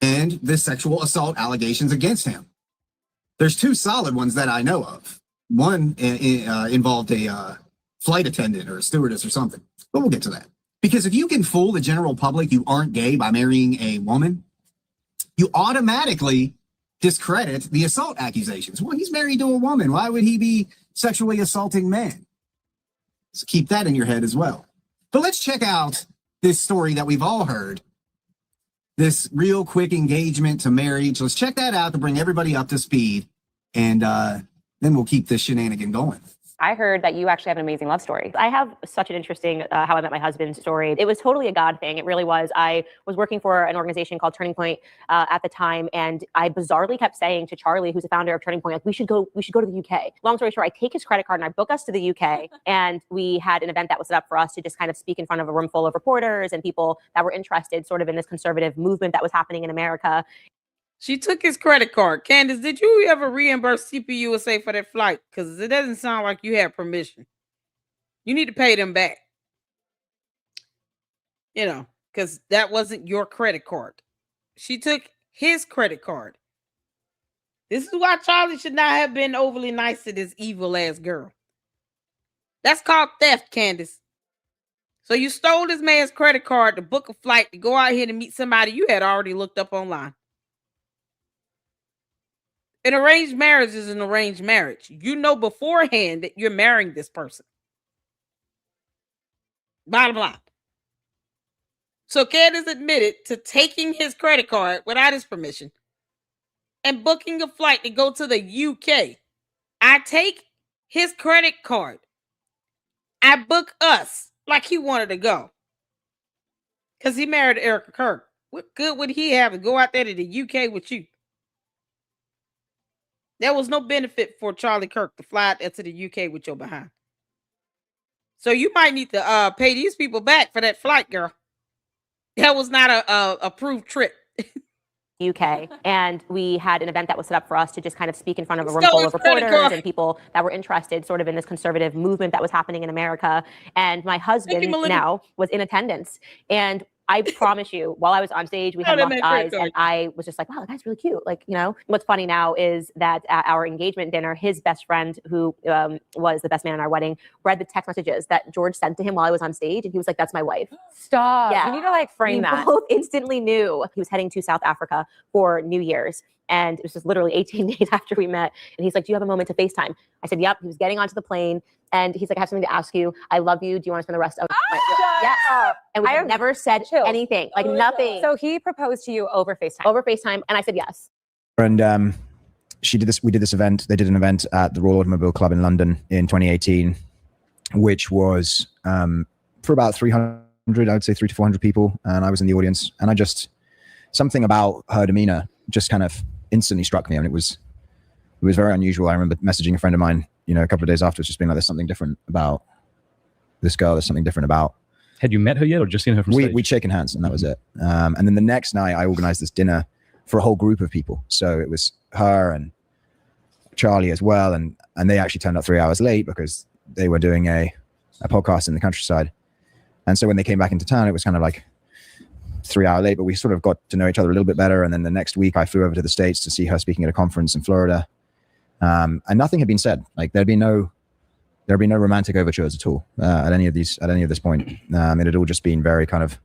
Speaker 12: and the sexual assault allegations against him. There's two solid ones that I know of. One involved a flight attendant or a stewardess or something, but we'll get to that. Because if you can fool the general public you aren't gay by marrying a woman, you automatically discredit the assault accusations. Well, he's married to a woman. Why would he be sexually assaulting men? So keep that in your head as well. But let's check out this story that we've all heard. This real quick engagement to marriage. Let's check that out to bring everybody up to speed. And then we'll keep this shenanigan going.
Speaker 5: I heard that you actually have an amazing love story. I have such an interesting How I Met My Husband story. It was totally a God thing. It really was. I was working for an organization called Turning Point at the time, and I bizarrely kept saying to Charlie, who's the founder of Turning Point, like, we should go to the UK. Long story short, I take his credit card and I book us to the UK, and we had an event that was set up for us to just kind of speak in front of a room full of reporters and people that were interested sort of in this conservative movement that was happening in America.
Speaker 1: She took his credit card. Candace, did you ever reimburse CPUSA for that flight? Because it doesn't sound like you had permission. You need to pay them back. You know, because that wasn't your credit card. She took his credit card. This is why Charlie should not have been overly nice to this evil-ass girl. That's called theft, Candace. So you stole this man's credit card to book a flight to go out here to meet somebody you had already looked up online. An arranged marriage is an arranged marriage. You know beforehand that you're marrying this person. Bottom line. So Candace admitted to taking his credit card without his permission and booking a flight to go to the UK. I take his credit card. I book us like he wanted to go. Because he married Erica Kirk. What good would he have to go out there to the UK with you? There was no benefit for Charlie Kirk to fly out there to the UK with your behind. So you might need to pay these people back for that flight, girl. That was not a approved trip.
Speaker 5: UK, and we had an event that was set up for us to just kind of speak in front of a room full of reporters and people that were interested sort of in this conservative movement that was happening in America. And my husband now was in attendance. And I promise you, while I was on stage, we had locked eyes, and I was just like, wow, that guy's really cute. Like, you know, what's funny now is that at our engagement dinner, his best friend, who was the best man in our wedding, read the text messages that George sent to him while I was on stage. And he was like, that's my wife.
Speaker 6: Stop.
Speaker 5: Yeah.
Speaker 6: You need to like frame that.
Speaker 5: We both instantly knew he was heading to South Africa for New Year's. And it was just literally 18 days after we met. And he's like, do you have a moment to FaceTime? I said, yep. He was getting onto the plane. And he's like, I have something to ask you. I love you. Do you want to spend the rest of Yes. And we never said anything, like nothing.
Speaker 6: So he proposed to you over FaceTime?
Speaker 5: Over FaceTime. And I said yes.
Speaker 13: And she did this. We did this event. They did an event at the Royal Automobile Club in London in 2018, which was for about 300, I would say 300 to 400 people. And I was in the audience. And I just, something about her demeanor just kind of instantly struck me. I mean, it was very unusual. I remember messaging a friend of mine, you know, a couple of days afterwards, just being like, there's something different about this girl. There's something different about.
Speaker 14: Had you met her yet or just seen her from stage?
Speaker 13: We'd shaken hands and that was it. And then the next night I organized this dinner for a whole group of people. So it was her and Charlie as well. And they actually turned up 3 hours late because they were doing a podcast in the countryside. And so when they came back into town, it was kind of like 3 hour late, but we sort of got to know each other a little bit better. And then the next week I flew over to the States to see her speaking at a conference in Florida. And nothing had been said. Like there'd be no romantic overtures at all at any of this point. It had all just been very kind of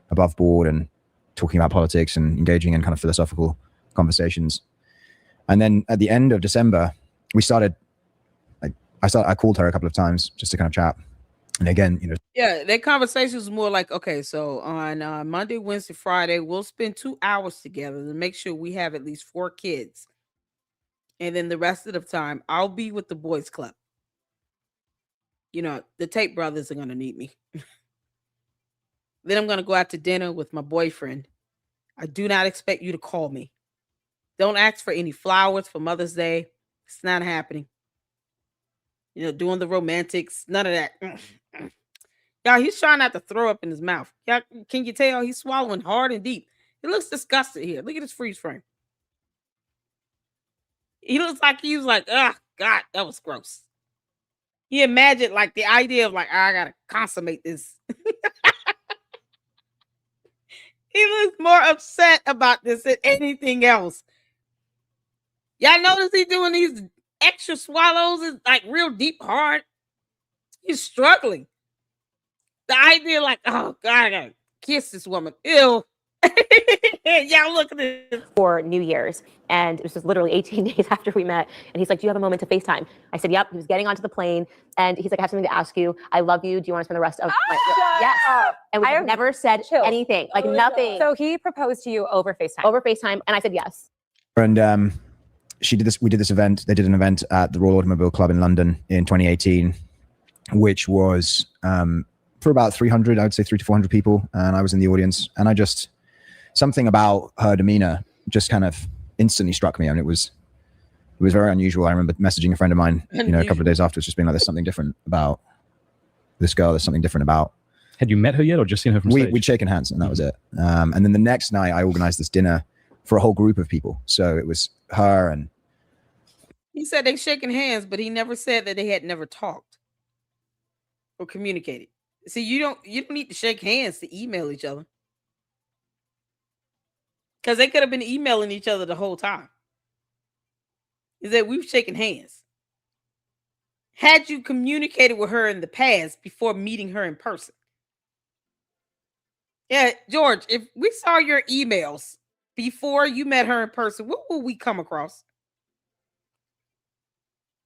Speaker 13: above board and talking about politics and engaging in kind of philosophical conversations. And then at the end of December, we started. I called her a couple of times just to kind of chat. And again, you know,
Speaker 1: yeah, that conversation was more like, okay, so on Monday, Wednesday, Friday, we'll spend 2 hours together to make sure we have at least 4 kids. And then the rest of the time, I'll be with the boys club. You know, the Tate brothers are going to need me. Then I'm going to go out to dinner with my boyfriend. I do not expect you to call me. Don't ask for any flowers for Mother's Day. It's not happening. You know, doing the romantics, none of that. Y'all, he's trying not to throw up in his mouth. Y'all, can you tell he's swallowing hard and deep? He looks disgusted here. Look at his freeze frame. He looks like he was like, oh God, that was gross. He imagined like the idea of like, I gotta consummate this. He looks more upset about this than anything else. Y'all notice he's doing these extra swallows, is like real deep, hard. He's struggling. The idea, like, oh God, I gotta kiss this woman. Ew. Y'all look at this.
Speaker 5: For New Year's. And it was just literally 18 days after we met. And he's like, do you have a moment to FaceTime? I said, yep. He was getting onto the plane. And he's like, I have something to ask you. I love you. Do you want to spend the rest of my Yes. And we have never said anything, like nothing.
Speaker 15: So he proposed to you over FaceTime?
Speaker 5: Over FaceTime. And I said, yes.
Speaker 13: And she did this. We did this event. They did an event at the Royal Automobile Club in London in 2018, which was for about 300, I would say 300 to 400 people. And I was in the audience. And I just, something about her demeanor just kind of instantly struck me. And it was very unusual. I remember messaging a friend of mine, a couple of days afterwards, just being like, there's something different about this girl. There's something different about.
Speaker 14: Had you met her yet or just seen her from stage?
Speaker 13: We'd shaken hands and that was it. And then the next night I organized this dinner for a whole group of people. So it was her and.
Speaker 1: He said they shaking hands, but he never said that they had never talked or communicated. See, you don't need to shake hands to email each other. Because they could have been emailing each other the whole time. Is that we've shaken hands. Had you communicated with her in the past before meeting her in person? Yeah, George, if we saw your emails before you met her in person, what will we come across?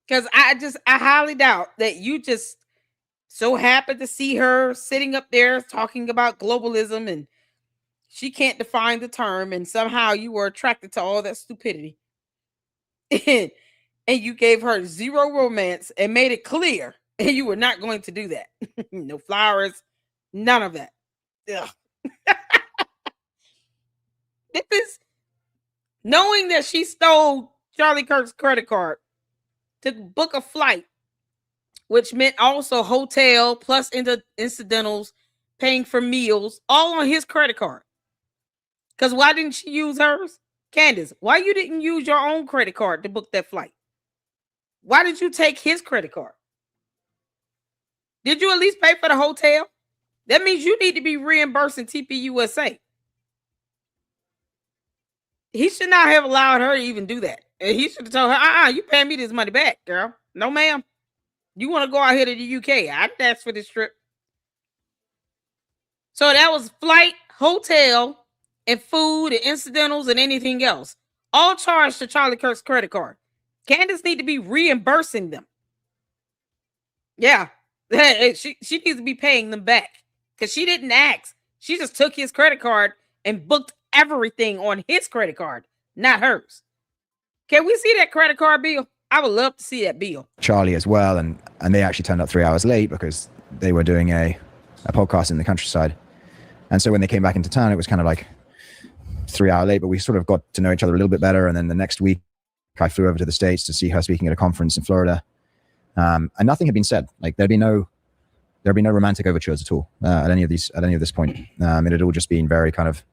Speaker 1: Because I highly doubt that you just so happened to see her sitting up there talking about globalism and she can't define the term, and somehow you were attracted to all that stupidity. And you gave her zero romance and made it clear and you were not going to do that. No flowers, none of that. Ugh. This is knowing that she stole Charlie Kirk's credit card to book a flight, which meant also hotel plus incidentals, paying for meals, all on his credit card. Because why didn't she use hers? Candace, why you didn't use your own credit card to book that flight? Why did you take his credit card? Did you at least pay for the hotel? That means you need to be reimbursing TPUSA. He should not have allowed her to even do that. And he should have told her, you paying me this money back, girl. No, ma'am. You want to go out here to the UK. I didn't ask for this trip. So that was flight, hotel, and food, and incidentals, and anything else. All charged to Charlie Kirk's credit card. Candace need to be reimbursing them. Yeah. She needs to be paying them back. Because she didn't ask. She just took his credit card and booked everything on his credit card, not hers. Can we see that credit card bill? I would love to see that bill.
Speaker 13: Charlie as well, and they actually turned up 3 hours late because they were doing a podcast in the countryside. And so when they came back into town, it was kind of like 3 hours late, but we sort of got to know each other a little bit better. And then the next week, I flew over to the States to see her speaking at a conference in Florida. And nothing had been said. Like there'd be no romantic overtures at all at any of this point. It had all just been very kind of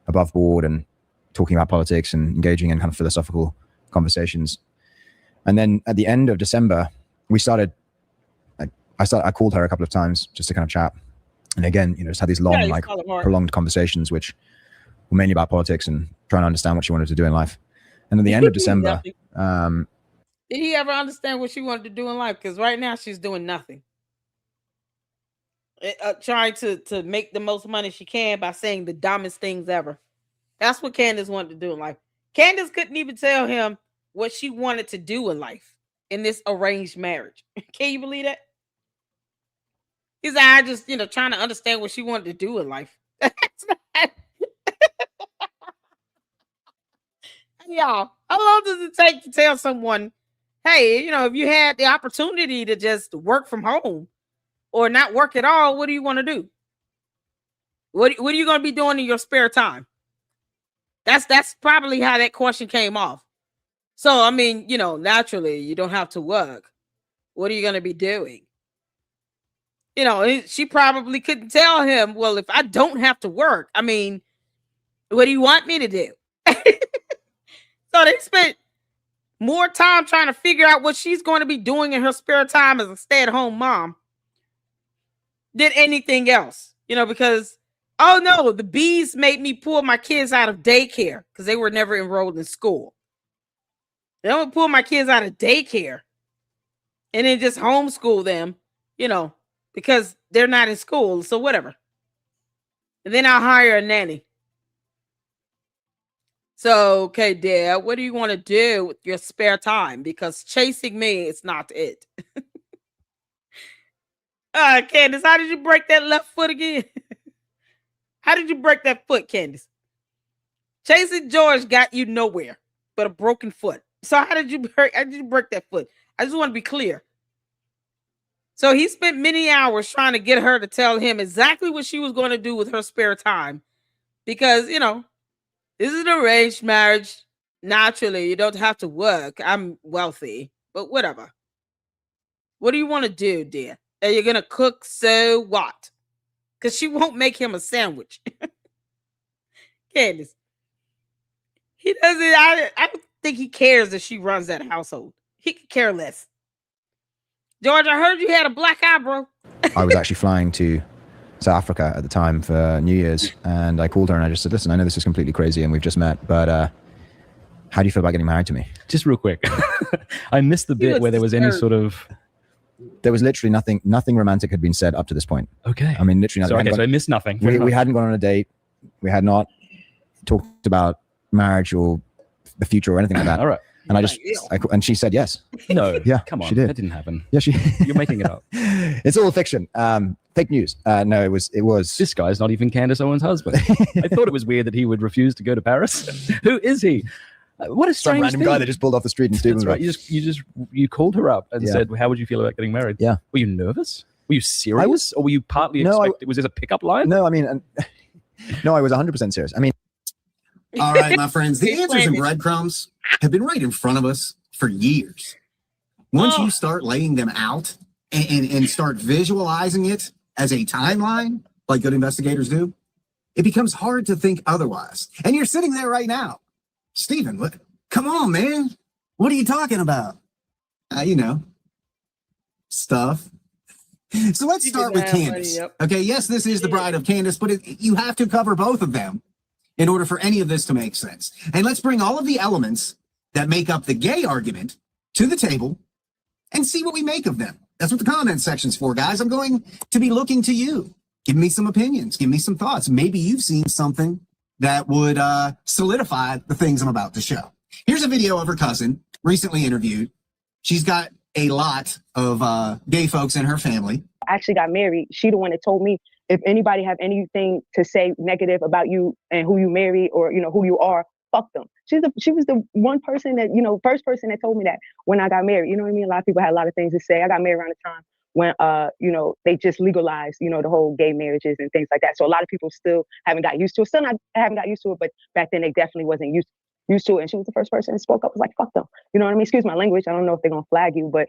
Speaker 13: above board and talking about politics and engaging in kind of philosophical conversations. And then at the end of December, we started. I called her a couple of times just to kind of chat, and again, just had these long, prolonged conversations, which were mainly about politics and trying to understand what she wanted to do in life. And at the end of December,
Speaker 1: did he ever understand what she wanted to do in life? Because right now she's doing nothing. Trying to make the most money she can by saying the dumbest things ever. That's what Candace wanted to do in life. Candace couldn't even tell him what she wanted to do in life in this arranged marriage. Can you believe that? He's like, I just, trying to understand what she wanted to do in life. Y'all, how long does it take to tell someone, hey, if you had the opportunity to just work from home or not work at all, what do you want to do? What are you going to be doing in your spare time? That's probably how that question came off. So, naturally, you don't have to work. What are you going to be doing? She probably couldn't tell him, well, if I don't have to work, what do you want me to do? So they spent more time trying to figure out what she's going to be doing in her spare time as a stay-at-home mom than anything else. Because, oh no, the bees made me pull my kids out of daycare because they were never enrolled in school. They don't pull my kids out of daycare and then just homeschool them, because they're not in school. So whatever. And then I'll hire a nanny. So, okay, Dad, what do you want to do with your spare time? Because chasing me is not it. Candace, how did you break that left foot again? How did you break that foot, Candace? Chasing George got you nowhere but a broken foot. So how did you break that foot? I just want to be clear. So he spent many hours trying to get her to tell him exactly what she was going to do with her spare time. Because, this is an arranged marriage. Naturally, you don't have to work. I'm wealthy, but whatever. What do you want to do, dear? Are you going to cook? So what? Because she won't make him a sandwich. Candace. He doesn't, I don't think he cares that she runs that household. He could care less. George, I heard you had a black eye, bro.
Speaker 13: I was actually flying to South Africa at the time for New Year's, and I called her and I just said, listen, I know this is completely crazy and we've just met, but how do you feel about getting married to me?
Speaker 14: Just real quick. I missed the bit where there was any sort of...
Speaker 13: There was literally nothing romantic had been said up to this point.
Speaker 14: Okay.
Speaker 13: I mean, literally nothing.
Speaker 14: So I missed nothing.
Speaker 13: We hadn't gone on a date. We had not talked about marriage or the future or anything like that.
Speaker 14: All right.
Speaker 13: And and she said yes.
Speaker 14: No.
Speaker 13: Yeah.
Speaker 14: Come on.
Speaker 13: She did.
Speaker 14: That didn't happen.
Speaker 13: Yeah.
Speaker 14: You're making it up.
Speaker 13: It's all fiction. Fake news. No, it was.
Speaker 14: This guy's not even Candace Owens' husband. I thought it was weird that he would refuse to go to Paris. Who is he? What a strange
Speaker 13: Some random guy that just pulled off the street in Stephen's.
Speaker 14: Right. You called her up and said, "How would you feel about getting married?"
Speaker 13: Yeah.
Speaker 14: Were you nervous? Were you serious? Or were you partly was this a pickup line?
Speaker 13: No, I mean, no, I was 100% serious. I mean,
Speaker 12: all right, my friends, the answers and breadcrumbs have been right in front of us for years. Once you start laying them out and start visualizing it as a timeline, like good investigators do, it becomes hard to think otherwise. And you're sitting there right now. Stephen, come on, man. What are you talking about? Stuff. So let's start with Candace. Okay, yes, this is the bride of Candace, but you have to cover both of them in order for any of this to make sense. And let's bring all of the elements that make up the gay argument to the table and see what we make of them. That's what the comment section's for, guys. I'm going to be looking to you. Give me some opinions. Give me some thoughts. Maybe you've seen something that would solidify the things I'm about to show. Here's a video of her cousin, recently interviewed. She's got a lot of gay folks in her family.
Speaker 16: I actually got married. She the one that told me, if anybody have anything to say negative about you and who you marry or, who you are, fuck them. She was the one person that, first person that told me that when I got married. You know what I mean? A lot of people had a lot of things to say. I got married around the time when, they just legalized, the whole gay marriages and things like that. So a lot of people still haven't got used to it. Still not haven't got used to it, but back then they definitely wasn't used to it. And she was the first person that spoke up, was like, fuck them. You know what I mean? Excuse my language. I don't know if they're going to flag you, but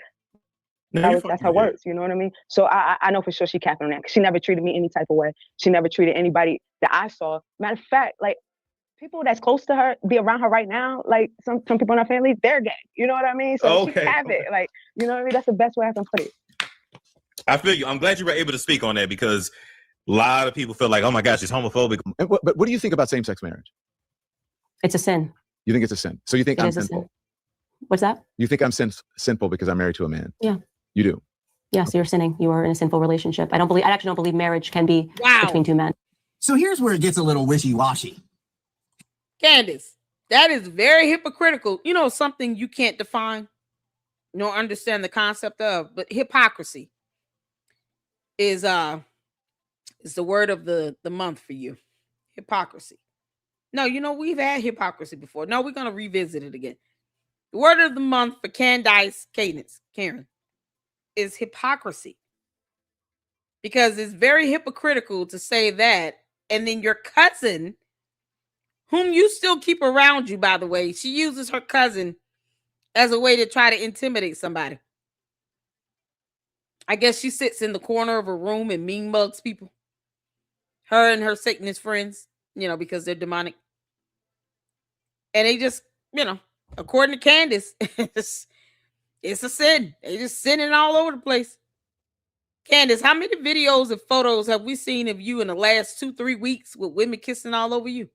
Speaker 16: that's her words. You know what I mean? So I know for sure she capped on that. She never treated me any type of way. She never treated anybody that I saw. Matter of fact, like people that's close to her, be around her right now, like some people in her family, they're gay. You know what I mean? So she have it. Like, you know what I mean? That's the best way I can put it.
Speaker 17: I feel you. I'm glad you were able to speak on that because a lot of people feel like, oh my gosh, it's homophobic.
Speaker 18: But what do you think about same-sex marriage?
Speaker 5: It's a sin.
Speaker 18: You think it's a sin? So you think I'm sinful?
Speaker 5: What's that?
Speaker 18: You think I'm sinful because I'm married to a man?
Speaker 5: Yeah.
Speaker 18: You do?
Speaker 5: Yes, you're sinning. You are in a sinful relationship. I actually don't believe marriage can be between two men.
Speaker 12: So here's where it gets a little wishy-washy.
Speaker 1: Candace, that is very hypocritical. Something you can't define, nor understand the concept of, but hypocrisy is the word of the month for you. Hypocrisy. No, we've had hypocrisy before. No, we're going to revisit it again. The word of the month for Candace, Karen, is hypocrisy. Because it's very hypocritical to say that, and then your cousin, whom you still keep around you, by the way, she uses her cousin as a way to try to intimidate somebody. I guess she sits in the corner of a room and mean mugs people. Her and her Satanist friends, because they're demonic. And they just, According to Candace, it's a sin. They just sinning all over the place. Candace, how many videos and photos have we seen of you in the last 2-3 weeks with women kissing all over you?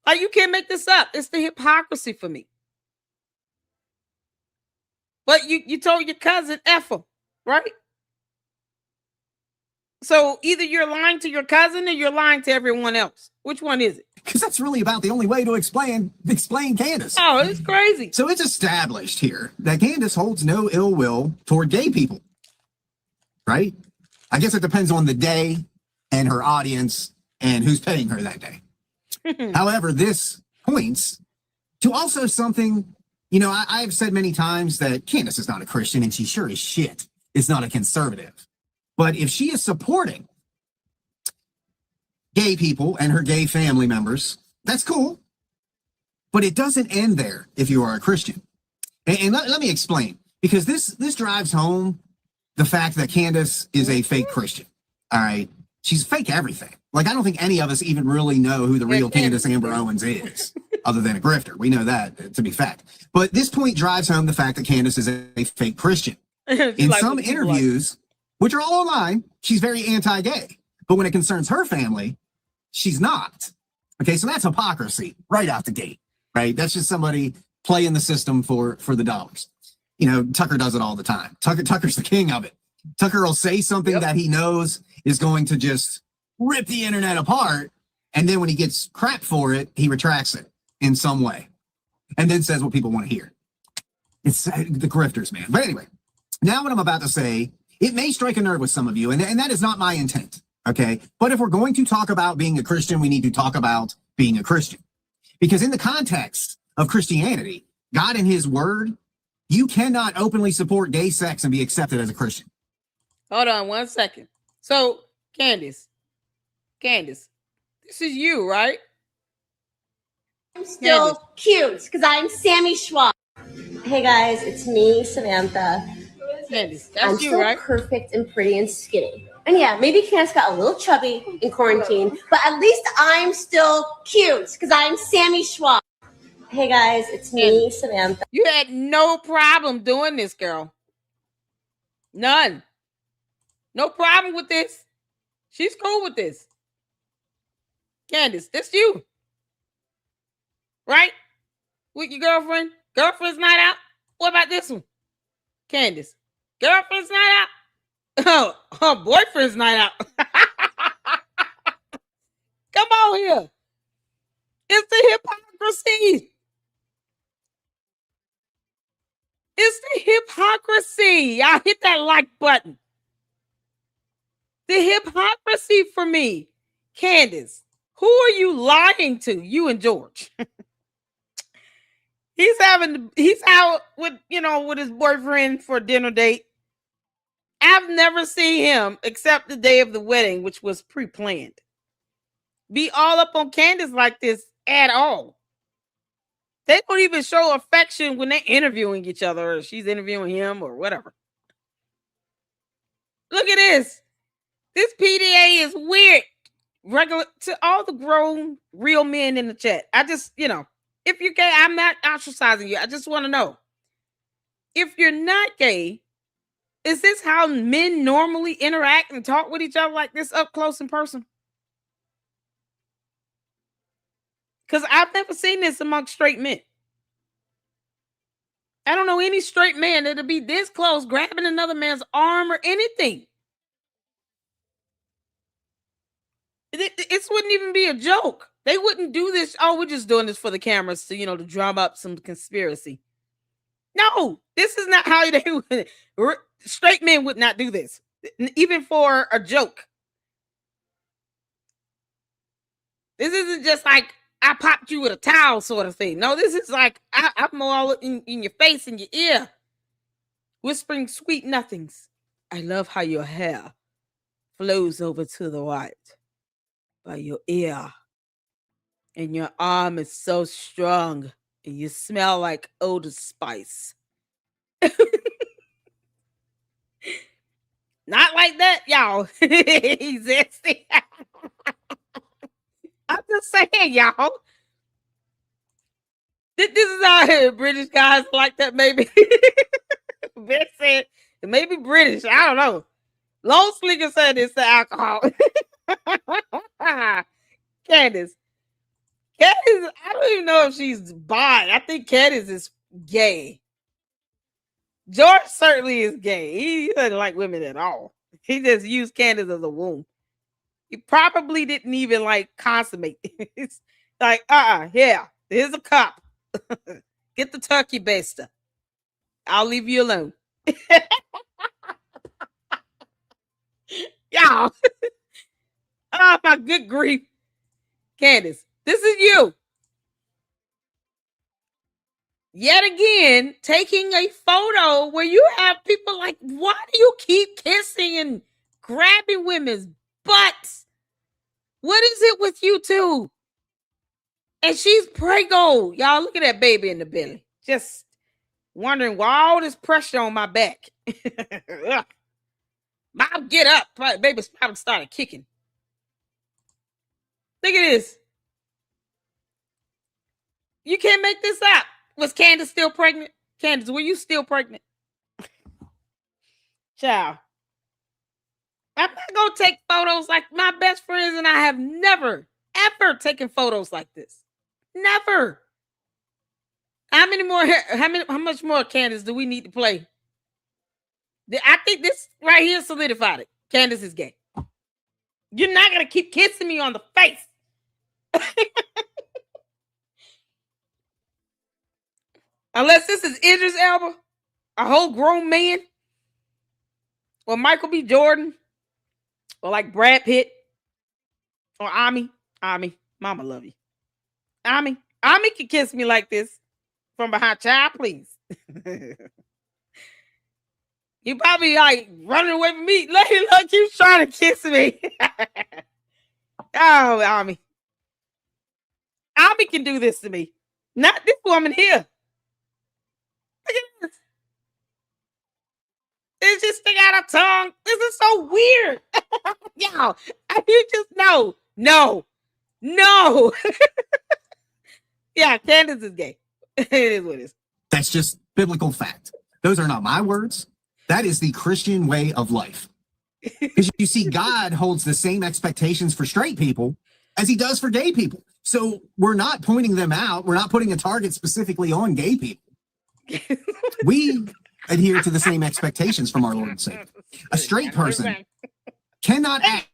Speaker 1: Like, you can't make this up. It's the hypocrisy for me. But you told your cousin F him, right? So either you're lying to your cousin or you're lying to everyone else. Which one is it?
Speaker 12: Because that's really about the only way to explain Candace.
Speaker 1: Oh, it's crazy.
Speaker 12: So it's established here that Candace holds no ill will toward gay people, right? I guess it depends on the day and her audience and who's paying her that day. However, this points to also something, you know, I've said many times that Candace is not a Christian, and she sure as shit is not a conservative. But if she is supporting gay people and her gay family members, that's cool. But it doesn't end there if you are a Christian. And let me explain, because this drives home the fact that Candace is a fake Christian. All right. She's fake everything. Like, I don't think any of us even really know who the real Candace Amber Owens is, other than a grifter. We know that to be fact. But this point drives home the fact that Candace is a fake Christian. In some interviews, which are all online, she's very anti-gay. But when it concerns her family, she's not. Okay, so that's hypocrisy right out the gate, right? That's just somebody playing the system for the dollars. You know, Tucker does it all the time. Tucker's the king of it. Tucker will say something that he knows is going to just rip the internet apart, and then when he gets crap for it, he retracts it in some way, and then says what people want to hear. It's the grifters, man. But anyway, now what I'm about to say, it may strike a nerve with some of you, and that is not my intent, okay? But if we're going to talk about being a Christian, we need to talk about being a Christian. Because in the context of Christianity, God and his word, you cannot openly support gay sex and be accepted as a Christian.
Speaker 1: Hold on 1 second. So, Candace, this is you, right?
Speaker 19: I'm still cute because I'm Sammy Schwab. Hey guys, it's me, Samantha.
Speaker 1: Candace,
Speaker 19: I'm
Speaker 1: that's you,
Speaker 19: still
Speaker 1: right?
Speaker 19: perfect and pretty and skinny. And yeah, maybe Candace got a little chubby in quarantine, but at least I'm still cute because I'm Sammy Schwab. Hey guys, it's me, Samantha.
Speaker 1: You had no problem doing this, girl. None. No problem with this. She's cool with this. Candace, that's you. Right? With your girlfriend? Girlfriend's night out? What about this one? Candace, girlfriend's night out? Oh, her boyfriend's night out. Come on here. It's the hypocrisy. It's the hypocrisy. Y'all hit that like button. The hypocrisy for me. Candace, who are you lying to? You and George. He's out with, with his boyfriend for a dinner date. I've never seen him except the day of the wedding, which was pre-planned, be all up on Candace like this at all. They don't even show affection when they're interviewing each other, or she's interviewing him or whatever. Look at this. This PDA is weird. Regular to all the grown real men in the chat. I just, if you're gay, I'm not ostracizing you. I just want to know. If you're not gay, is this how men normally interact and talk with each other like this up close in person? Because I've never seen this amongst straight men. I don't know any straight man that'll be this close, grabbing another man's arm or anything. It wouldn't even be a joke. They wouldn't do this. Oh, we're just doing this for the cameras to, to drum up some conspiracy. No, this is not how they would. Straight men would not do this, even for a joke. This isn't just like I popped you with a towel sort of thing. No, this is like I'm all in your face and your ear, whispering sweet nothings. I love how your hair flows over to the right by your ear, and your arm is so strong, and you smell like Old Spice. Not like that, y'all. He's zesty. I'm just saying, y'all. This is out here. British guys like that, maybe. Ben said it may be British. I don't know. Long Slinger said it's the alcohol. Candace. Candace, I don't even know if she's bi. I think Candace is gay. George certainly is gay. He doesn't like women at all. He just used Candace as a womb. He probably didn't even like consummate. It's like, yeah, here's a cup. Get the turkey baster. I'll leave you alone. Y'all. Oh, my good grief. Candace, this is you. Yet again, taking a photo where you have people like, why do you keep kissing and grabbing women's butts? What is it with you two? And she's prego. Y'all, look at that baby in the belly. Just wondering why all this pressure on my back. Mom, get up. Baby's probably started kicking. Look at this. You can't make this up. Was Candace still pregnant? Candace, were you still pregnant? Child. I'm not going to take photos like my best friends and I have never, ever taken photos like this. Never. How much more Candace do we need to play? I think this right here solidified it. Candace is gay. You're not going to keep kissing me on the face. Unless this is Idris Elba, a whole grown man, or Michael B. Jordan, or like Brad Pitt, or Ami. Mama love you. Ami can kiss me like this from behind. Child, please. You probably like running away from me. Look, you trying to kiss me. Oh, Ami can do this to me. Not this woman here. Look at this. It just stick out her tongue. This is so weird. Y'all, you just no. Yeah, Candace is gay. It is what it is.
Speaker 12: That's just biblical fact. Those are not my words. That is the Christian way of life. Because you see, God holds the same expectations for straight people as he does for gay people. So we're not pointing them out. We're not putting a target specifically on gay people. We adhere to the same expectations from our Lord and Savior. A straight person cannot act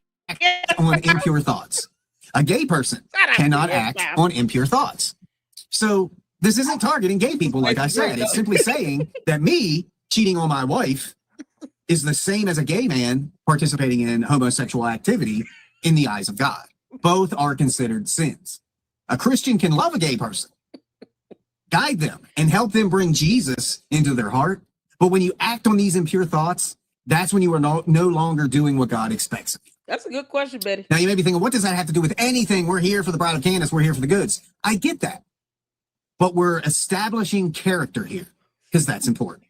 Speaker 12: on impure thoughts. A gay person cannot act on impure thoughts. So this isn't targeting gay people, like I said. It's simply saying that me cheating on my wife is the same as a gay man participating in homosexual activity in the eyes of God. Both are considered sins. A Christian can love a gay person, guide them, and help them bring Jesus into their heart. But when you act on these impure thoughts, that's when you are no longer doing what God expects of you.
Speaker 1: That's a good question, Betty.
Speaker 12: Now you may be thinking, what does that have to do with anything? We're here for the bride of Candace. We're here for the goods. I get that. But we're establishing character here because that's important.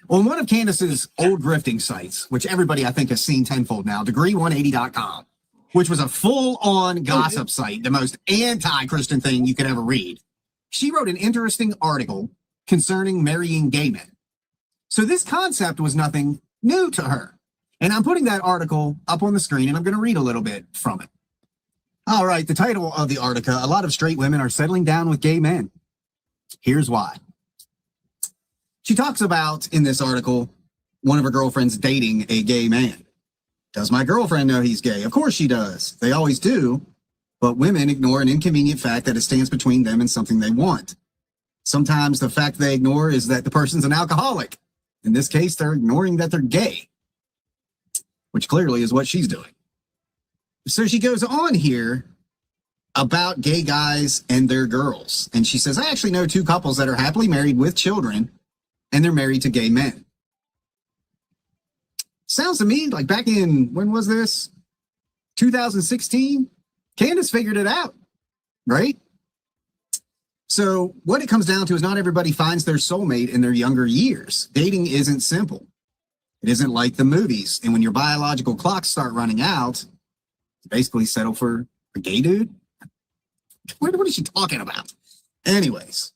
Speaker 12: On one of Candace's old grifting sites, which everybody I think has seen tenfold now, degree180.com, which was a full-on gossip site, the most anti-Christian thing you could ever read. She wrote an interesting article concerning marrying gay men. So this concept was nothing new to her. And I'm putting that article up on the screen, and I'm going to read a little bit from it. All right, the title of the article, a lot of straight women are settling down with gay men. Here's why. She talks about, in this article, one of her girlfriends dating a gay man. Does my girlfriend know he's gay? Of course she does. They always do. But women ignore an inconvenient fact that it stands between them and something they want. Sometimes the fact they ignore is that the person's an alcoholic. In this case, they're ignoring that they're gay, which clearly is what she's doing. So she goes on here about gay guys and their girls. And she says, I actually know two couples that are happily married with children, and they're married to gay men. Sounds to me like back in, when was this? 2016? Candace figured it out, right? So what it comes down to is not everybody finds their soulmate in their younger years. Dating isn't simple. It isn't like the movies. And when your biological clocks start running out, you basically settle for a gay dude. What is she talking about? Anyways,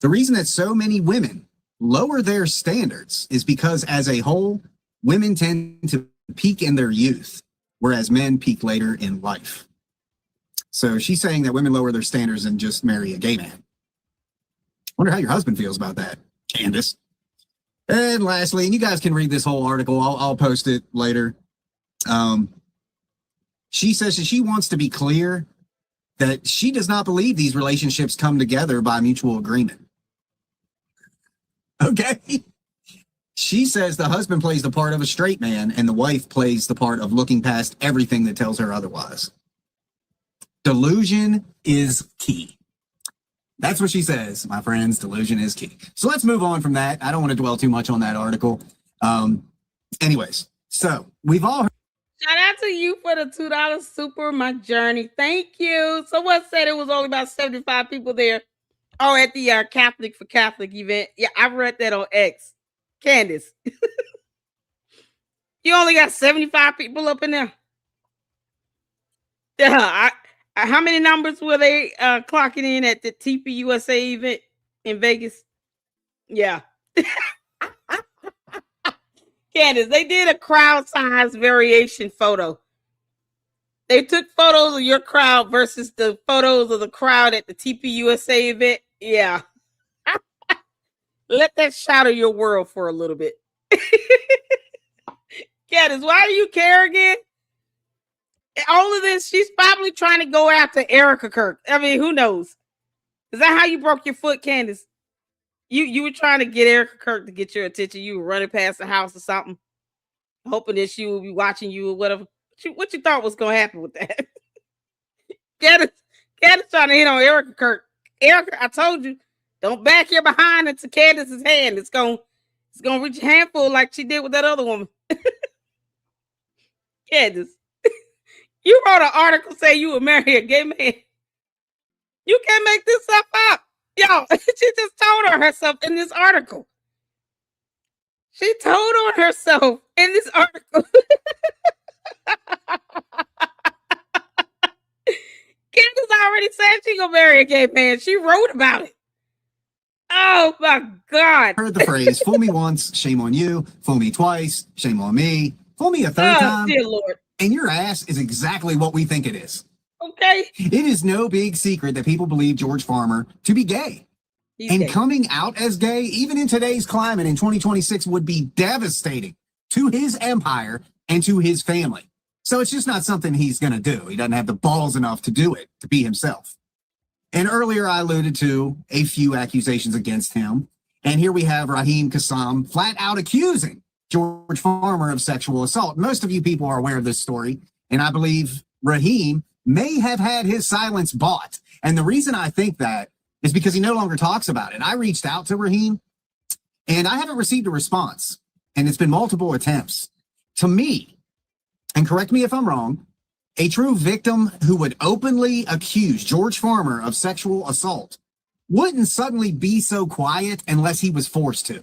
Speaker 12: the reason that so many women lower their standards is because as a whole, women tend to peak in their youth, whereas men peak later in life. So she's saying that women lower their standards and just marry a gay man. Wonder how your husband feels about that, Candace. And lastly, and you guys can read this whole article. I'll post it later. She says that she wants to be clear that she does not believe these relationships come together by mutual agreement. Okay. She says the husband plays the part of a straight man and the wife plays the part of looking past everything that tells her otherwise. Delusion is key. That's what she says, my friends. Delusion is key. So let's move on from that. I don't want to dwell too much on that article. Anyways, so we've all heard.
Speaker 1: Shout out to you for the $2 super, my journey. Thank you. Someone said it was only about 75 people there. Oh, at the Catholic for Catholic event. Yeah, I read that on X. Candace. You only got 75 people up in there. Yeah, how many numbers were they clocking in at the TPUSA event in Vegas? Yeah. Candace, they did a crowd size variation photo. They took photos of your crowd versus the photos of the crowd at the TPUSA event. Yeah. Let that shadow your world for a little bit. Candace, why do you care again? All of this, she's probably trying to go after Erica Kirk. I mean, who knows? Is that how you broke your foot, Candace? You were trying to get Erica Kirk to get your attention. You were running past the house or something, hoping that she would be watching you or whatever. What you thought was going to happen with that? Candace trying to hit on Erica Kirk. Erica, I told you, don't back your behind into Candace's hand. It's gonna reach a handful like she did with that other woman. Candace. You wrote an article saying you would marry a gay man. You can't make this stuff up. Yo, she just told on herself in this article. She told on herself in this article. Candace already said she gonna marry a gay man. She wrote about it. Oh my God.
Speaker 12: Heard the phrase, fool me once, shame on you. Fool me twice, shame on me. Fool me a third time.
Speaker 1: Dear Lord.
Speaker 12: And your ass is exactly what we think it is.
Speaker 1: Okay.
Speaker 12: It is no big secret that people believe George Farmer to be gay.
Speaker 1: He's
Speaker 12: and
Speaker 1: gay.
Speaker 12: Coming out as gay, even in today's climate in 2026, would be devastating to his empire and to his family. So it's just not something he's going to do. He doesn't have the balls enough to do it, to be himself. And earlier I alluded to a few accusations against him. And here we have Raheem Kassam flat out accusing George Farmer of sexual assault. Most of you people are aware of this story, and I believe Raheem may have had his silence bought. And the reason I think that is because he no longer talks about it. I reached out to Raheem, and I haven't received a response, and it's been multiple attempts. To me, and correct me if I'm wrong, a true victim who would openly accuse George Farmer of sexual assault wouldn't suddenly be so quiet unless he was forced to.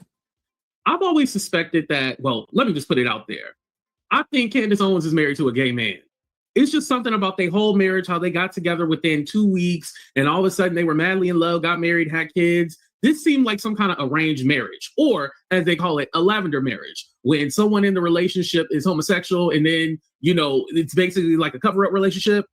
Speaker 20: I've always suspected that, well, let me just put it out there. I think Candace Owens is married to a gay man. It's just something about their whole marriage, how they got together within 2 weeks, and all of a sudden they were madly in love, got married, had kids. This seemed like some kind of arranged marriage, or as they call it, a lavender marriage, when someone in the relationship is homosexual and then, it's basically like a cover-up relationship.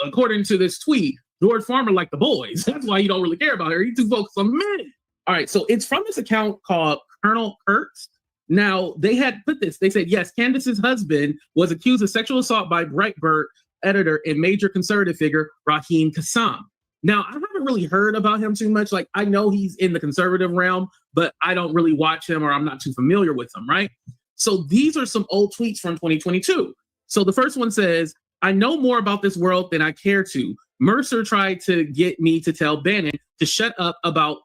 Speaker 20: According to this tweet, George Farmer liked the boys. That's why you don't really care about her. He's too focused on men. All right, so it's from this account called Colonel Kurtz. Now, they had put this. They said, yes, Candace's husband was accused of sexual assault by Breitbart editor and major conservative figure, Raheem Kassam. Now, I haven't really heard about him too much. Like, I know he's in the conservative realm, but I don't really watch him, or I'm not too familiar with him, right? So these are some old tweets from 2022. So the first one says, I know more about this world than I care to. Mercer tried to get me to tell Bannon to shut up about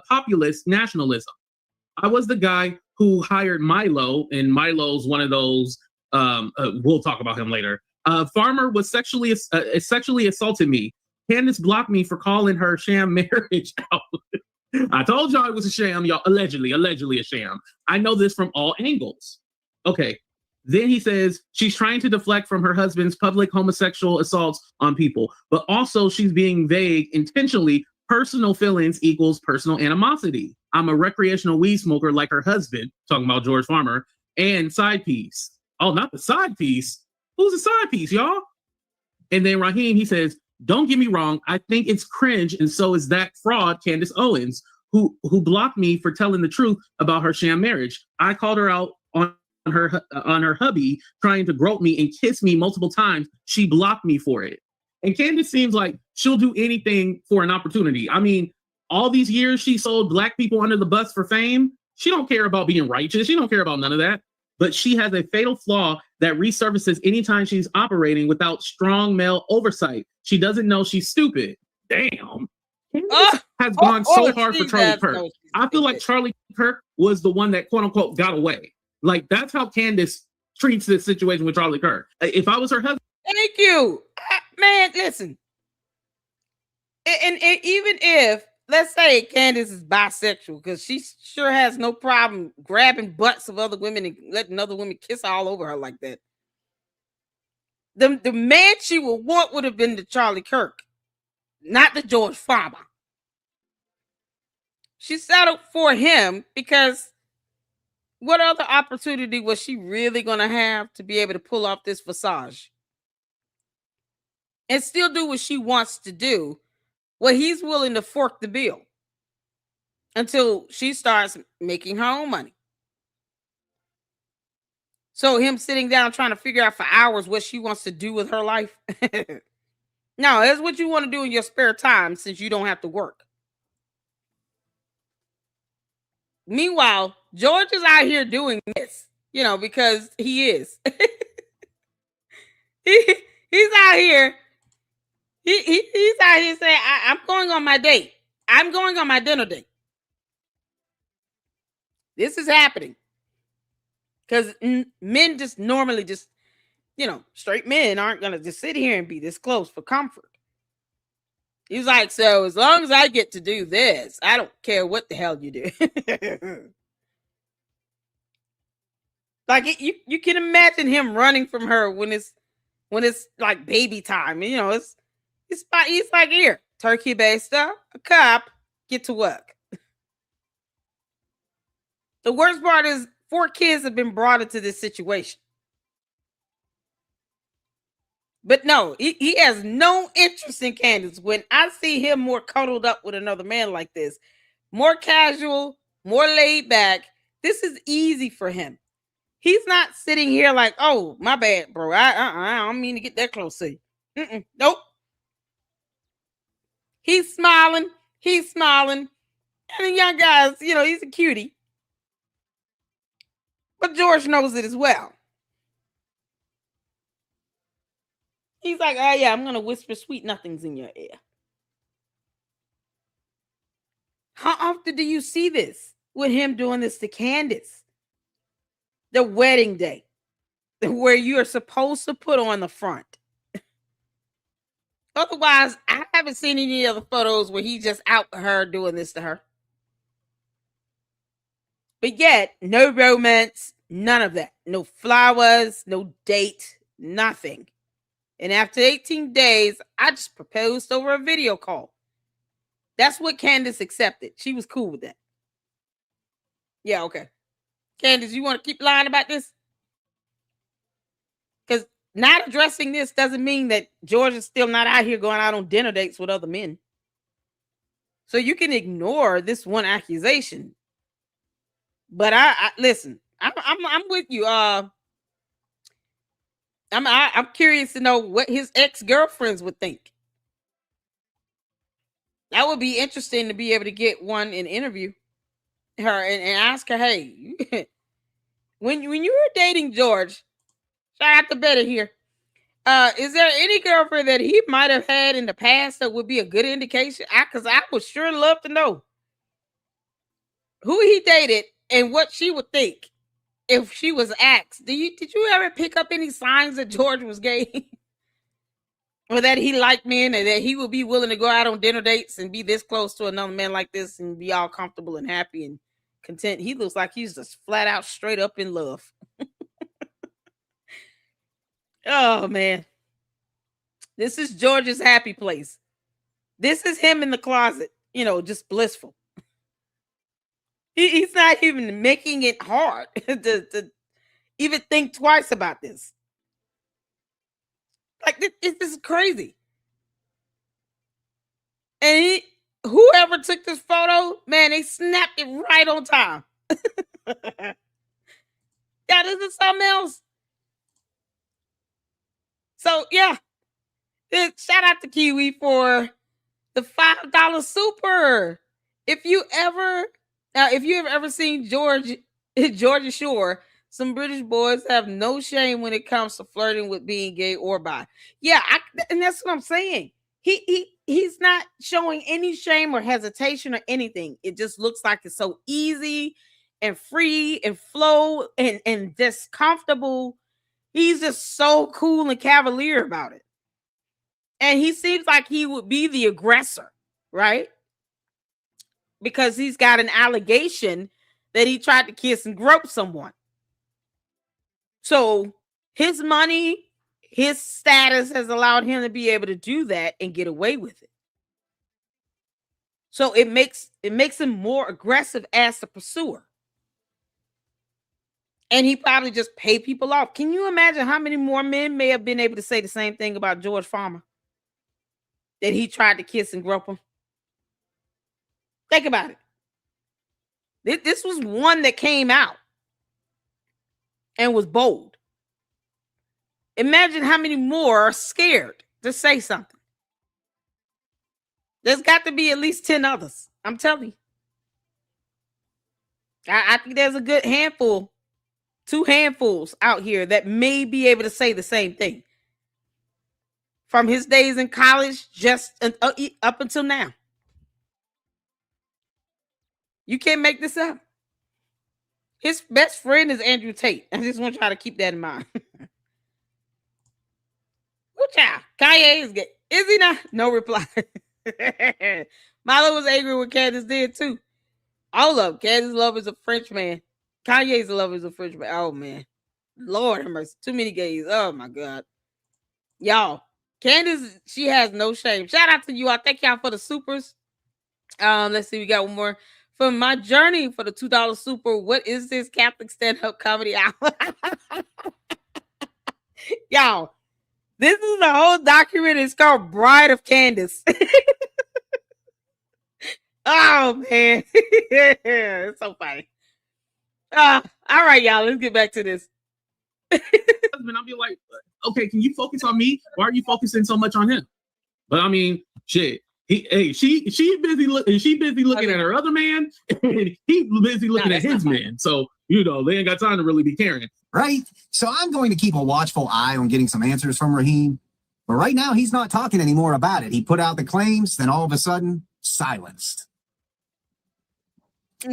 Speaker 20: populist nationalism. I was the guy who hired Milo, and Milo's one of those, we'll talk about him later. Farmer was sexually assaulted me. Candace blocked me for calling her sham marriage out. I told y'all it was a sham, y'all. Allegedly a sham. I know this from all angles. Okay. Then he says she's trying to deflect from her husband's public homosexual assaults on people, but also she's being vague intentionally. Personal feelings equals personal animosity. I'm a recreational weed smoker like her husband, talking about George Farmer, and side piece. Oh, not the side piece. Who's the side piece, y'all? And then Raheem, he says, don't get me wrong, I think it's cringe, and so is that fraud, Candace Owens, who blocked me for telling the truth about her sham marriage. I called her out on her hubby trying to grope me and kiss me multiple times. She blocked me for it. And Candace seems like she'll do anything for an opportunity. I mean, all these years she sold black people under the bus for fame. She don't care about being righteous. She don't care about none of that. But she has a fatal flaw that resurfaces anytime she's operating without strong male oversight. She doesn't know she's stupid. Damn. Has gone so hard for Charlie Kirk. I feel like Charlie Kirk was the one that quote unquote got away. Like that's how Candace treats this situation with Charlie Kirk. If I was her husband.
Speaker 1: Thank you. Man, listen. And even if, let's say Candace is bisexual, because she sure has no problem grabbing butts of other women and letting other women kiss all over her like that. The man she would want would have been the Charlie Kirk, not the George Farmer. She settled for him because what other opportunity was she really going to have to be able to pull off this visage and still do what she wants to do? Well, he's willing to fork the bill until she starts making her own money. So him sitting down trying to figure out for hours what she wants to do with her life. No, that's what you want to do in your spare time since you don't have to work. Meanwhile, George is out here doing this, because he is. He's out here. He's out here saying, I'm going on my date. I'm going on my dinner date. This is happening. Because men just normally straight men aren't going to just sit here and be this close for comfort. He's like, so as long as I get to do this, I don't care what the hell you do. Like you can imagine him running from her when it's like baby time. He's like, here, turkey baster, a cup, get to work. The worst part is 4 kids have been brought into this situation. But no, he has no interest in Candace. When I see him more cuddled up with another man like this, more casual, more laid back, this is easy for him. He's not sitting here like, oh, my bad, bro. I don't mean to get that close to you. Nope. He's smiling. And the young guy's, he's a cutie. But George knows it as well. He's like, oh, yeah, I'm going to whisper sweet nothings in your ear. How often do you see this with him doing this to Candace? The wedding day, where you are supposed to put on the front. Otherwise, I haven't seen any other photos where he's just out with her doing this to her. But yet, no romance, none of that. No flowers, no date, nothing. And after 18 days, I just proposed over a video call. That's what Candace accepted. She was cool with that. Yeah, okay. Candace, you want to keep lying about this? Because not addressing this doesn't mean that George is still not out here going out on dinner dates with other men. So you can ignore this one accusation. But I listen, I'm with you. I'm curious to know what his ex-girlfriends would think. That would be interesting to be able to get one and interview her and ask her, hey, when you were dating George, shout out to Betty here. Is there any girlfriend that he might have had in the past that would be a good indication? Because I would sure love to know who he dated and what she would think if she was asked. Did you ever pick up any signs that George was gay? Or that he liked men and that he would be willing to go out on dinner dates and be this close to another man like this and be all comfortable and happy and content? He looks like he's just flat out straight up in love. Oh man. This is George's happy place. This is him in the closet, just blissful. He's not even making it hard to even think twice about this. Like, this is crazy. And whoever took this photo, man, they snapped it right on time. Yeah, this is something else. So, yeah. Shout out to Kiwi for the $5 super. If you have ever seen Georgia Shore, some British boys have no shame when it comes to flirting with being gay or bi. Yeah, and that's what I'm saying. He's not showing any shame or hesitation or anything. It just looks like it's so easy and free and flow and just comfortable. He's just so cool and cavalier about it. And he seems like he would be the aggressor, right? Because he's got an allegation that he tried to kiss and grope someone. So his money, his status has allowed him to be able to do that and get away with it. So it makes him more aggressive as the pursuer. And he probably just pay people off. Can you imagine how many more men may have been able to say the same thing about George Farmer? That he tried to kiss and grope him. Think about it. This was one that came out and was bold. Imagine how many more are scared to say something. There's got to be at least 10 others. I'm telling you. I think there's a good handful, 2 handfuls out here that may be able to say the same thing. From his days in college, just up until now. You can't make this up. His best friend is Andrew Tate. I just want y'all to keep that in mind. Good child. Kanye is good. Is he not? No reply. Milo was angry when Candace did too. All of them. Candace's love is a French man. Kanye's love is a French man. Oh man. Lord have mercy. Too many gays. Oh my God. Y'all. Candace, she has no shame. Shout out to you. I thank y'all for the supers. Let's see. We got one more. From my journey for the $2 super. What is this Catholic stand-up comedy hour? Y'all, this is the whole document. It's called Bride of Candace. Oh, man. It's so funny. All right, y'all. Let's get back to this.
Speaker 20: I'll be like, okay, can you focus on me? Why are you focusing so much on him? But I mean, shit. She busy looking at her other man, and he's busy looking at his man. So they ain't got time to really be caring,
Speaker 12: right? So I'm going to keep a watchful eye on getting some answers from Raheem. But right now, he's not talking anymore about it. He put out the claims, then all of a sudden, silenced.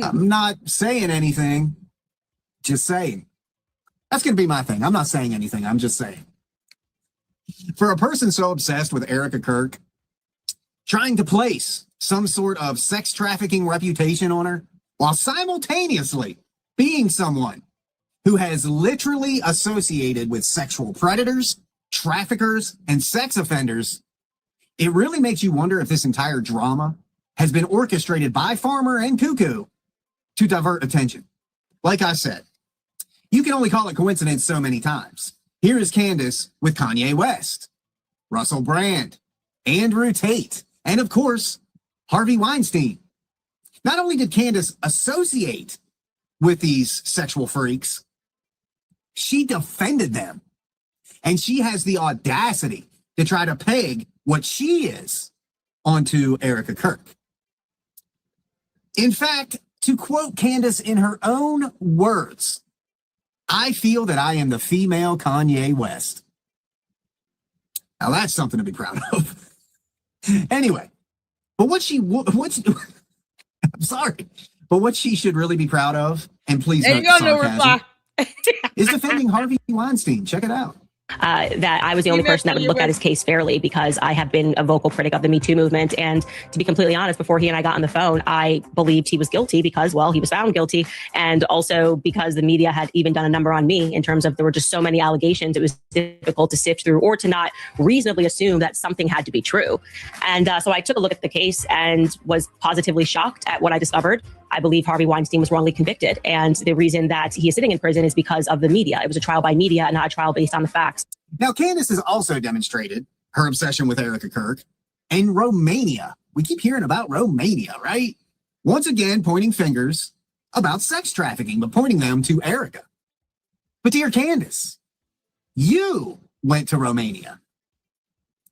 Speaker 12: I'm not saying anything, just saying. That's going to be my thing. I'm not saying anything. I'm just saying. For a person so obsessed with Erica Kirk, trying to place some sort of sex trafficking reputation on her while simultaneously being someone who has literally associated with sexual predators, traffickers, and sex offenders, it really makes you wonder if this entire drama has been orchestrated by Farmer and Cuckoo to divert attention. Like I said, you can only call it coincidence so many times. Here is Candace with Kanye West, Russell Brand, Andrew Tate, and of course, Harvey Weinstein. Not only did Candace associate with these sexual freaks, she defended them. And she has the audacity to try to peg what she is onto Erica Kirk. In fact, to quote Candace in her own words, I feel that I am the female Kanye West. Now that's something to be proud of. Anyway, but I'm sorry, but what she should really be proud of, and please
Speaker 1: note the sarcasm,
Speaker 12: is defending Harvey Weinstein. Check it out.
Speaker 4: that I was the only person that would look at his case fairly because I have been a vocal critic of the Me Too movement. And to be completely honest, before he and I got on the phone, I believed he was guilty because, well, he was found guilty. And also because the media had even done a number on me in terms of there were just so many allegations. It was difficult to sift through or to not reasonably assume that something had to be true. And so I took a look at the case and was positively shocked at what I discovered. I believe Harvey Weinstein was wrongly convicted. And the reason that he is sitting in prison is because of the media. It was a trial by media and not a trial based on the facts.
Speaker 12: Now, Candace has also demonstrated her obsession with Erica Kirk and Romania. We keep hearing about Romania, right? Once again, pointing fingers about sex trafficking, but pointing them to Erica. But dear Candace, you went to Romania.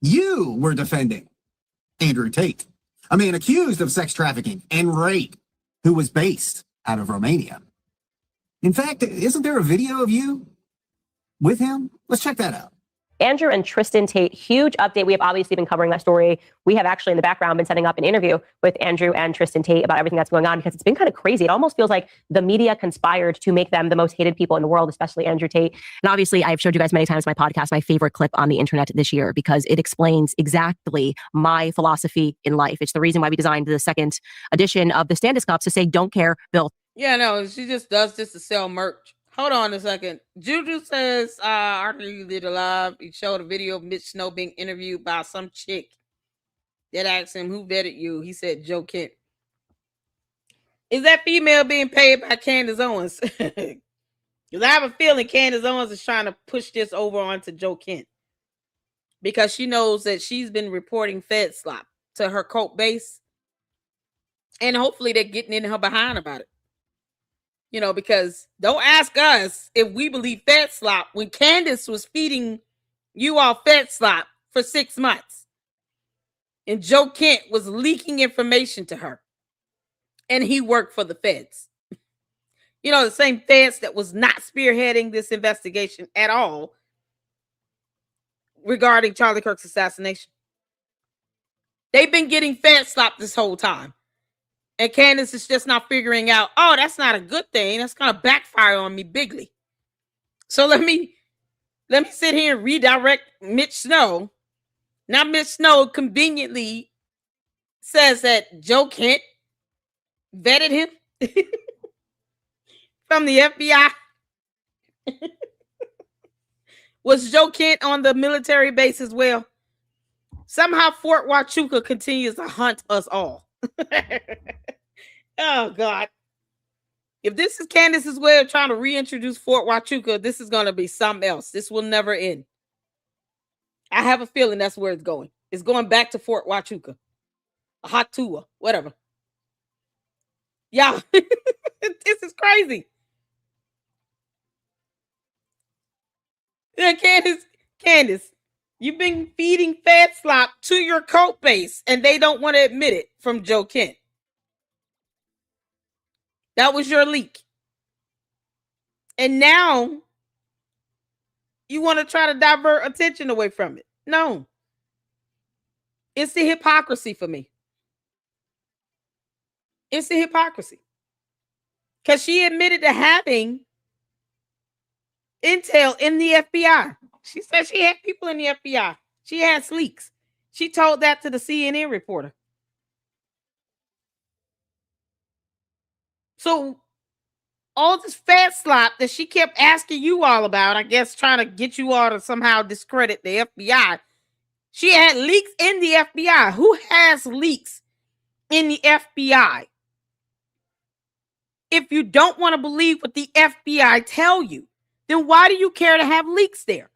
Speaker 12: You were defending Andrew Tate, a man accused of sex trafficking and rape who was based out of Romania. In fact, isn't there a video of you with him? Let's check that out.
Speaker 5: Andrew and Tristan Tate, huge update. We have obviously been covering that story. We have actually in the background been setting up an interview with Andrew and Tristan Tate about everything that's going on because it's been kind of crazy. It almost feels like the media conspired to make them the most hated people in the world, especially Andrew Tate. And obviously, I've showed you guys many times in my podcast, my favorite clip on the internet this year because it explains exactly my philosophy in life. It's the reason why we designed the second edition of the Candace Cups to say, don't care, Bill.
Speaker 1: Yeah, no, she just does this to sell merch. Hold on a second. Juju says, after you did a live, he showed a video of Mitch Snow being interviewed by some chick that asked him, who vetted you? He said, Joe Kent. Is that female being paid by Candace Owens? Because I have a feeling Candace Owens is trying to push this over onto Joe Kent. Because she knows that she's been reporting Fed slop to her cult base. And hopefully they're getting in her behind about it. You know, because don't ask us if we believe Fed slop when Candace was feeding you all Fed slop for 6 months. And Joe Kent was leaking information to her. And he worked for the feds. You know, the same feds that was not spearheading this investigation at all regarding Charlie Kirk's assassination. They've been getting Fed slop this whole time. And Candace is just not figuring out, oh, that's not a good thing. That's going to backfire on me bigly. So let me sit here and redirect Mitch Snow. Now Mitch Snow conveniently says that Joe Kent vetted him from the FBI. Was Joe Kent on the military base as well? Somehow Fort Huachuca continues to hunt us all. Oh God. If this is Candace's way of trying to reintroduce Fort Huachuca, this is going to be something else. This will never end. I have a feeling that's where it's going. It's going back to Fort Huachuca. Hatua, whatever. Yeah. This is crazy. Yeah, Candace, you've been feeding Fed slop to your cult base, and they don't want to admit it from Joe Kent. That was your leak. And now you want to try to divert attention away from it. No. It's the hypocrisy for me. It's the hypocrisy. Because she admitted to having intel in the FBI. She said she had people in the FBI. She has leaks. She told that to the CNN reporter. So all this Fed slop that she kept asking you all about, I guess trying to get you all to somehow discredit the FBI. She had leaks in the FBI. Who has leaks in the FBI? If you don't want to believe what the FBI tell you, then why do you care to have leaks there?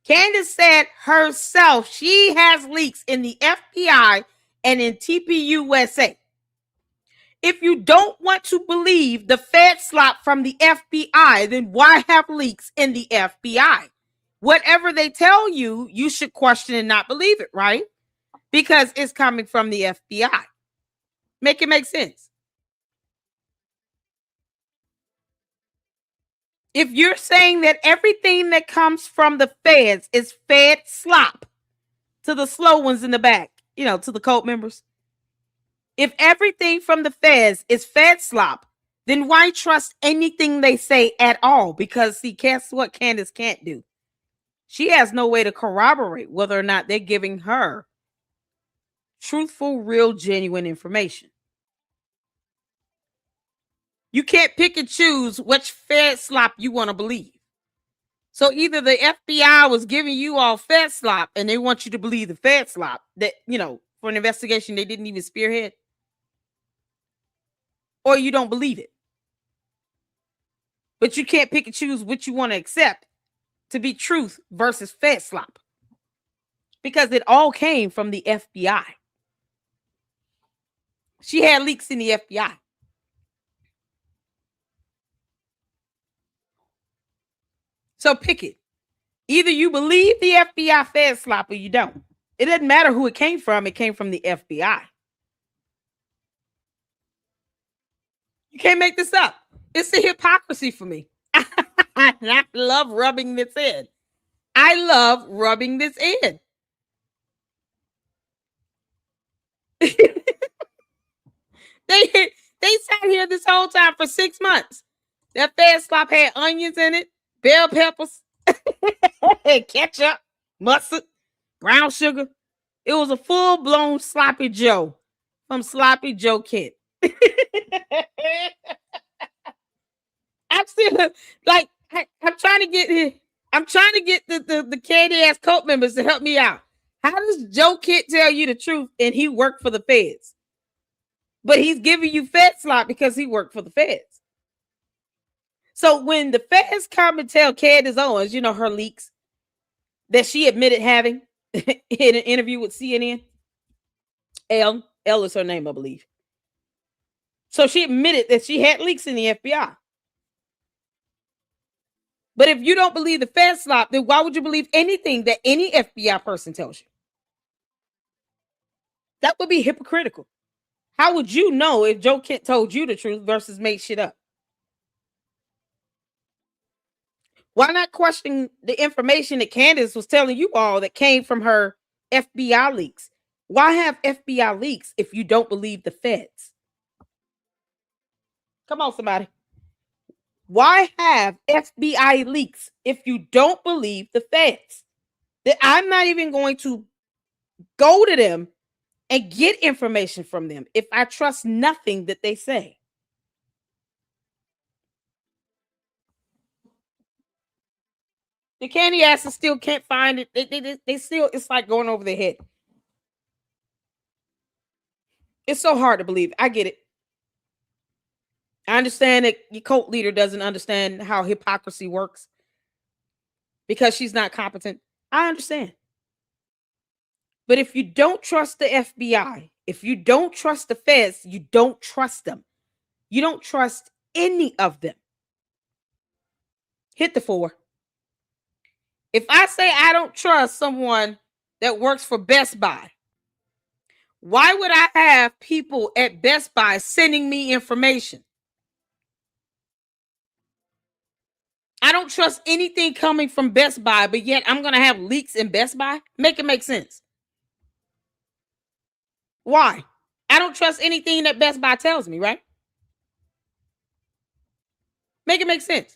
Speaker 1: Candace said herself she has leaks in the FBI and in TPUSA. If you don't want to believe the Fed slop from the FBI, then why have leaks in the FBI? Whatever they tell you, you should question and not believe it, right? Because it's coming from the FBI. Make it make sense. If you're saying that everything that comes from the feds is Fed slop to the slow ones in the back, you know, to the cult members. If everything from the feds is Fed slop, then why trust anything they say at all? Because see, guess what Candace can't do? She has no way to corroborate whether or not they're giving her truthful, real, genuine information. You can't pick and choose which Fed slop you want to believe. So either the FBI was giving you all Fed slop and they want you to believe the Fed slop that, for an investigation they didn't even spearhead, or you don't believe it. But you can't pick and choose what you want to accept to be truth versus Fed slop, because it all came from the FBI. She had leaks in the FBI. So pick it. Either you believe the FBI Fed slop or you don't. It doesn't matter who it came from. It came from the FBI. You can't make this up. It's a hypocrisy for me. I love rubbing this in. I love rubbing this in. They sat here this whole time for 6 months. That Fed slop had onions in it, bell peppers, ketchup, mustard, brown sugar. It was a full-blown sloppy Joe from Sloppy Joe Kent. I'm still like, I'm trying to get the candy ass cult members to help me out. How does Joe Kent tell you the truth and he worked for the feds? But he's giving you Fed slop because he worked for the feds. So when the feds come and tell Candace Owens, her leaks that she admitted having in an interview with CNN, L is her name, I believe. So she admitted that she had leaks in the FBI. But if you don't believe the Fed slop, then why would you believe anything that any FBI person tells you? That would be hypocritical. How would you know if Joe Kent told you the truth versus made shit up? Why not question the information that Candace was telling you all that came from her FBI leaks? Why have FBI leaks if you don't believe the feds? Come on, somebody. Why have FBI leaks if you don't believe the feds? That I'm not even going to go to them and get information from them if I trust nothing that they say. The candy asses still can't find it. They still, it's like going over their head. It's so hard to believe. I get it. I understand that your cult leader doesn't understand how hypocrisy works because she's not competent. I understand. But if you don't trust the FBI, if you don't trust the feds, you don't trust them. You don't trust any of them. Hit the 4. If I say I don't trust someone that works for Best Buy, why would I have people at Best Buy sending me information? I don't trust anything coming from Best Buy, but yet I'm going to have leaks in Best Buy? Make it make sense. Why? I don't trust anything that Best Buy tells me, right? Make it make sense.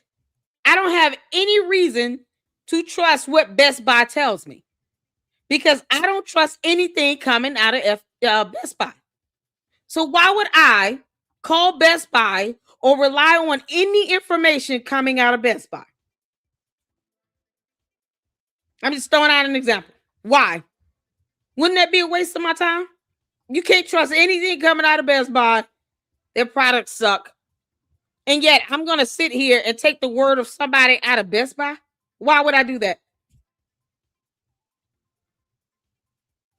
Speaker 1: I don't have any reason to trust what Best Buy tells me because I don't trust anything coming out of Best Buy. So why would I call Best Buy or rely on any information coming out of Best Buy? I'm just throwing out an example. Why? Wouldn't that be a waste of my time? You can't trust anything coming out of Best Buy. Their products suck. And yet I'm going to sit here and take the word of somebody out of Best Buy? Why would I do that?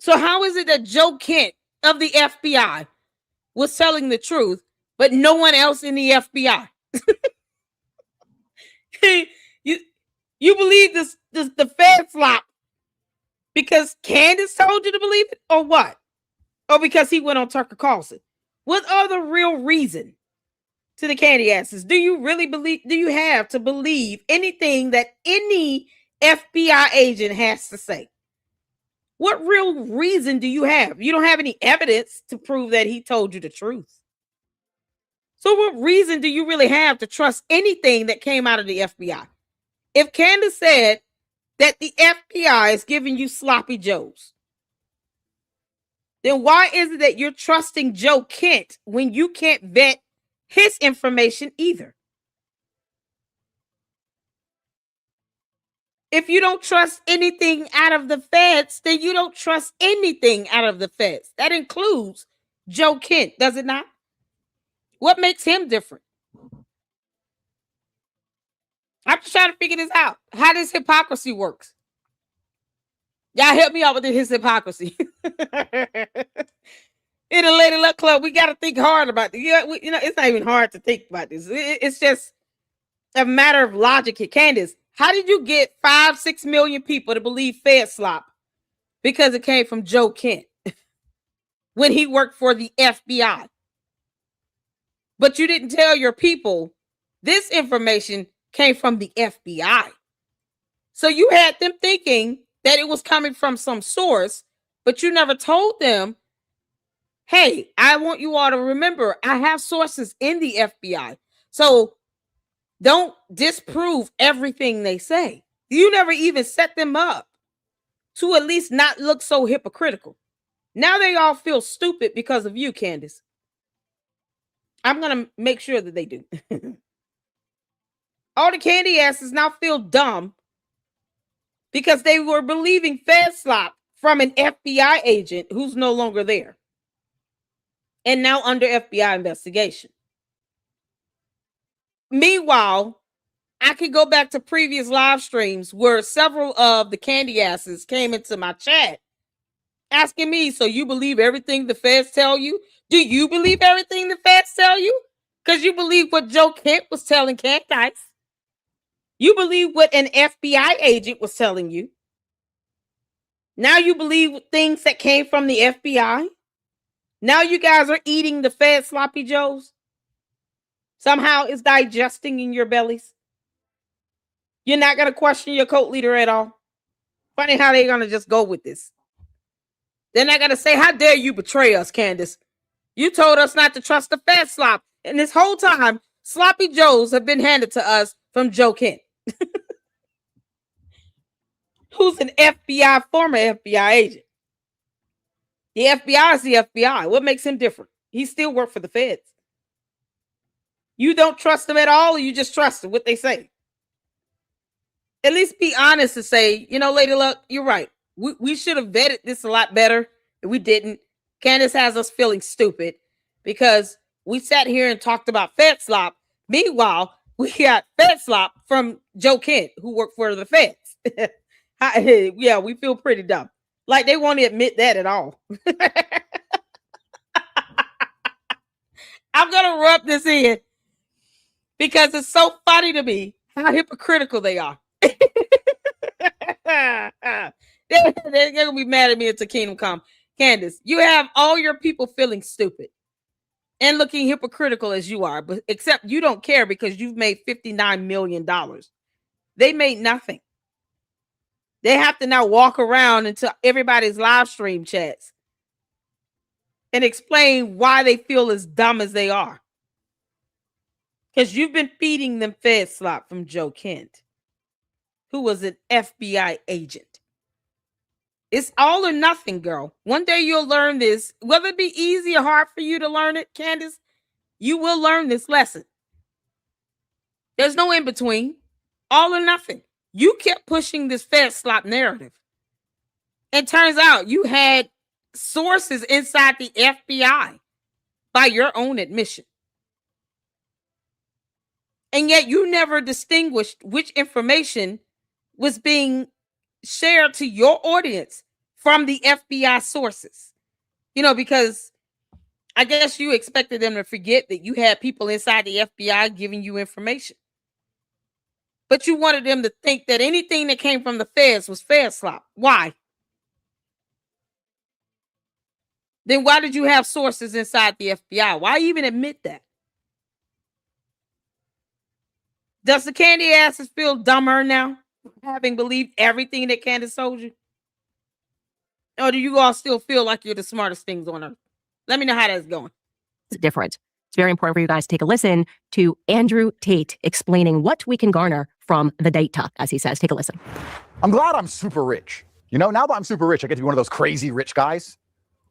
Speaker 1: So how is it that Joe Kent of the FBI was telling the truth, but no one else in the FBI? You believe this the Fed flop because Candace told you to believe it, or what? Or because he went on Tucker Carlson? What are the real reason to the candy asses? Do you really believe? Do you have to believe anything that any FBI agent has to say? What real reason do you have? You don't have any evidence to prove that he told you the truth. So what reason do you really have to trust anything that came out of the FBI? If Candace said that the FBI is giving you sloppy Joes, then why is it that you're trusting Joe Kent when you can't vet his information either? If you don't trust anything out of the feds, then you don't trust anything out of the feds. That includes Joe Kent, does it not? What makes him different? I'm just trying to figure this out. How this hypocrisy works. Y'all help me out with his hypocrisy. In the Lady Luck Club, we got to think hard about this. It's not even hard to think about this. It's just a matter of logic here. Candace, how did you get 5-6 million people to believe Fed slop? Because it came from Joe Kent when he worked for the FBI. But you didn't tell your people this information came from the FBI. So you had them thinking that it was coming from some source, but you never told them, hey, I want you all to remember, I have sources in the FBI. So don't disprove everything they say. You never even set them up to at least not look so hypocritical. Now they all feel stupid because of you, Candace. I'm going to make sure that they do. All the candy asses now feel dumb because they were believing Fed slop from an FBI agent who's no longer there and now under FBI investigation. Meanwhile, I could go back to previous live streams where several of the candy asses came into my chat asking me, so you believe everything the feds tell you? Do you believe everything the feds tell you? Because you believe what Joe Kent was telling Candace. You believe what an FBI agent was telling you. Now you believe things that came from the FBI. Now you guys are eating the Fed sloppy Joes. Somehow it's digesting in your bellies. You're not going to question your cult leader at all. Funny how they're going to just go with this. They're not going to say, how dare you betray us, Candace? You told us not to trust the Fed slop. And this whole time, sloppy Joes have been handed to us from Joe Kent. Who's an former FBI agent. The FBI is the FBI. What makes him different? He still works for the feds. You don't trust them at all, or you just trust them, what they say. At least be honest and say, Lady Luck, you're right. We should have vetted this a lot better, and we didn't. Candace has us feeling stupid because we sat here and talked about Fed slop. Meanwhile, we got Fed slop from Joe Kent, who worked for the feds. Yeah, we feel pretty dumb. Like they won't admit that at all. I'm going to rub this in because it's so funny to me how hypocritical they are. They're going to be mad at me until Kingdom Come. Candace, you have all your people feeling stupid and looking hypocritical as you are, but except you don't care because you've made $59 million. They made nothing. They have to now walk around into everybody's live stream chats and explain why they feel as dumb as they are. Because you've been feeding them Fed slop from Joe Kent, who was an FBI agent. It's all or nothing, girl. One day you'll learn this. Whether it be easy or hard for you to learn it, Candace, you will learn this lesson. There's no in between. All or nothing. You kept pushing this Fed slop narrative. And turns out you had sources inside the FBI by your own admission. And yet you never distinguished which information was being shared to your audience from the FBI sources. Because I guess you expected them to forget that you had people inside the FBI giving you information. But you wanted them to think that anything that came from the feds was Fed slop. Why? Then why did you have sources inside the FBI? Why even admit that? Does the candy asses feel dumber now, having believed everything that Candace told you? Or do you all still feel like you're the smartest things on earth? Let me know how that's going.
Speaker 4: It's different. It's very important for you guys to take a listen to Andrew Tate explaining what we can garner from the data, as he says. Take a listen.
Speaker 21: I'm glad I'm super rich. You know, now that I'm super rich, I get to be one of those crazy rich guys